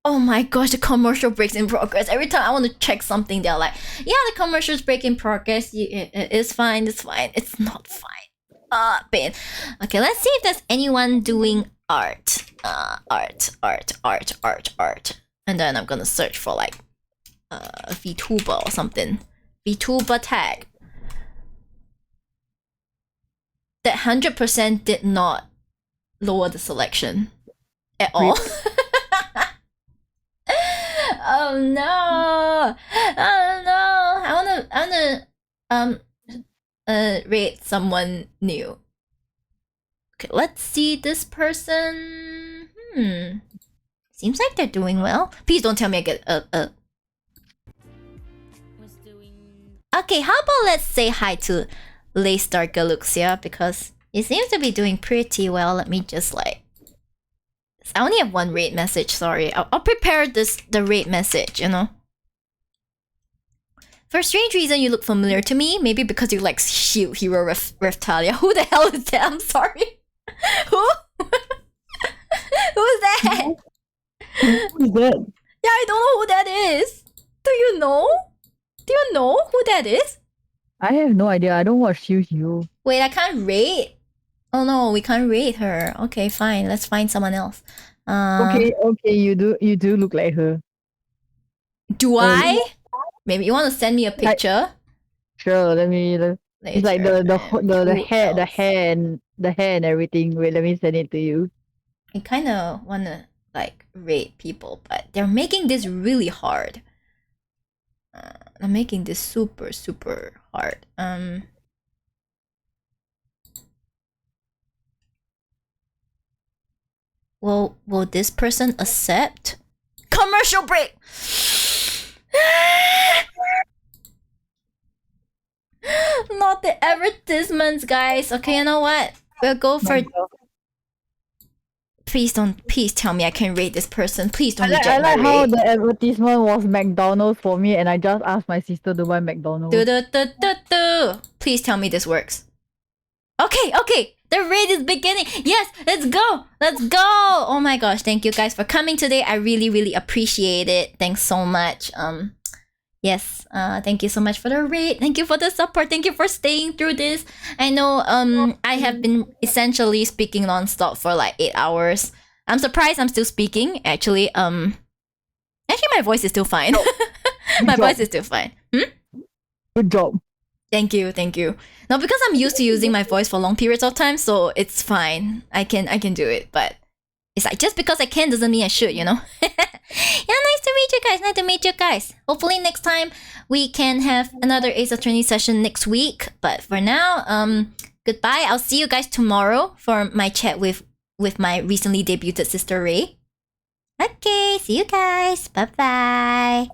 [SPEAKER 3] Oh my gosh, the commercial breaks in progress. Every time I want to check something, they're like, yeah, the commercial's break in progress. It's fine, it's fine. It's not fine. Pain. Okay, let's see if there's anyone doing art. Art. And then I'm gonna search for like VTuber or something. VTuber tag. That 100% did not lower the selection at all. Oh no! Oh no! I wanna rate someone new. Okay, let's see this person. Seems like they're doing well. Please don't tell me I get a. Okay, how about let's say hi to Laystar Galuxia because it seems to be doing pretty well. Let me just like. I only have one rate message, sorry. I'll prepare the rate message, you know? For a strange reason, you look familiar to me. Maybe because you like Shield Hero Reftalia. Who the hell is that? I'm sorry. Who? Who's that?
[SPEAKER 2] Who's that?
[SPEAKER 3] Yeah, I don't know who that is. Do you know? Do you know who that is?
[SPEAKER 2] I have no idea. I don't watch Shield Hero.
[SPEAKER 3] Wait, I can't rate? Oh no, we can't rate her. Okay, fine. Let's find someone else.
[SPEAKER 2] Okay, you do look like her.
[SPEAKER 3] Do I? Maybe you want to send me a picture?
[SPEAKER 2] Sure, let me It's like the hair and everything. Wait, let me send it to you.
[SPEAKER 3] I kind of want to like rate people, but they're making this really hard. I'm making this super hard. Will this person accept? Commercial break. Not the advertisements, guys. Okay, you know what? We'll go for. Please tell me I can rate this person. Please don't reject my
[SPEAKER 2] I like how
[SPEAKER 3] rate.
[SPEAKER 2] the advertisement was McDonald's for me, and I just asked my sister to buy McDonald's.
[SPEAKER 3] Please tell me this works. Okay. The raid is beginning. Yes, let's go. Oh my gosh, thank you guys for coming today. I really appreciate it. Thanks so much. Yes, thank you so much for the raid. Thank you for the support. Thank you for staying through this. I know I have been essentially speaking nonstop for like 8 hours. I'm surprised I'm still speaking. Actually, my voice is still fine. My voice is still fine.
[SPEAKER 2] Good job.
[SPEAKER 3] Thank you. No, because I'm used to using my voice for long periods of time, so it's fine. I can do it, but it's like just because I can doesn't mean I should, you know? Yeah, nice to meet you guys. Hopefully next time we can have another Ace Attorney session next week. But for now, goodbye. I'll see you guys tomorrow for my chat with my recently debuted sister Ray. Okay, see you guys. Bye-bye.